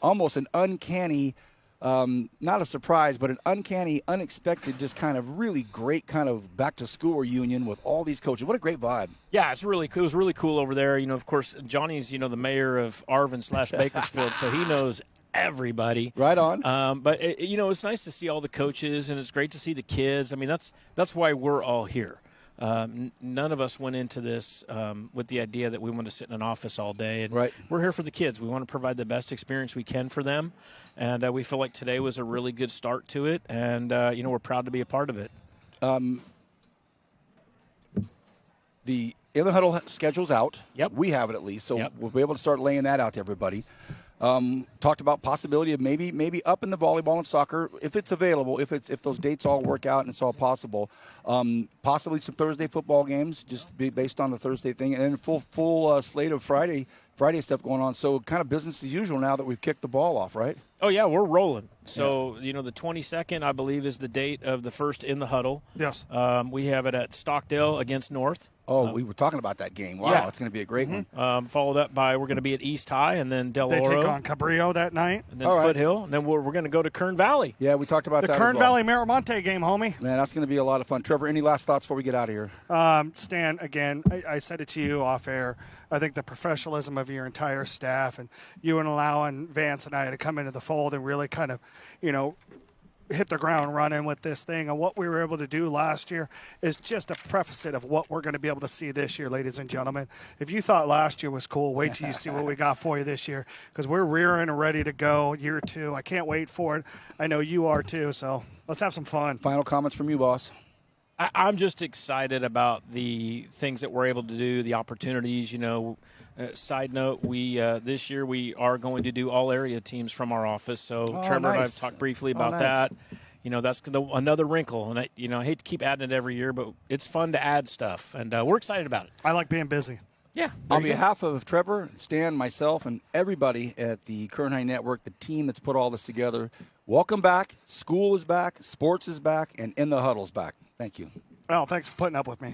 almost an uncanny, not a surprise, but an uncanny, unexpected, just kind of really great kind of back to school reunion with all these coaches. What a great vibe. Yeah, it's really cool. It was really cool over there. Of course, Johnny's, the mayor of Arvin/Bakersfield, so he knows everybody. Right on. But it's nice to see all the coaches, and it's great to see the kids. I mean, that's why we're all here. None of us went into this with the idea that we want to sit in an office all day. And right. We're here for the kids. We want to provide the best experience we can for them, and we feel like today was a really good start to it. And we're proud to be a part of it. The In the Huddle schedule's out. Yep. We have it at least, so we'll be able to start laying that out to everybody. Talked about possibility of maybe up in the volleyball and soccer if it's available, if those dates all work out and it's all possible. Possibly some Thursday football games, just based on the Thursday thing, and then full slate of Friday stuff going on. So kind of business as usual now that we've kicked the ball off, right? Oh yeah, we're rolling. So the 22nd, I believe, is the date of the first In the Huddle. Yes. We have it at Stockdale against North. Oh, we were talking about that game. Wow, it's going to be a great one. Followed up by we're going to be at East High and then Del Oro. They take on Cabrillo that night. And then Foothill. And then we're going to go to Kern Valley. Yeah, we talked about the that. Kern Valley Miramonte game, homie. Man, that's going to be a lot of fun. Trevor, any last thoughts before we get out of here? Stan, again, I said it to you off air. I think the professionalism of your entire staff and you and allowing Vance and I to come into the fold and really kind of, hit the ground running with this thing. And what we were able to do last year is just a preface of what we're going to be able to see this year, ladies and gentlemen. If you thought last year was cool, wait till you see what we got for you this year, because we're rearing and ready to go year two. I can't wait for it. I know you are too, so let's have some fun. Final comments from you, boss. I'm just excited about the things that we're able to do, the opportunities. Side note, we this year we are going to do all area teams from our office. So Trevor and I have talked briefly about that. That's another wrinkle, and I hate to keep adding it every year, but it's fun to add stuff, and we're excited about it. I like being busy. Yeah. On behalf of Trevor, Stan, myself, and everybody at the Kern High Network, the team that's put all this together, welcome back. School is back, sports is back, and In the Huddle's back. Thank you. Well, thanks for putting up with me.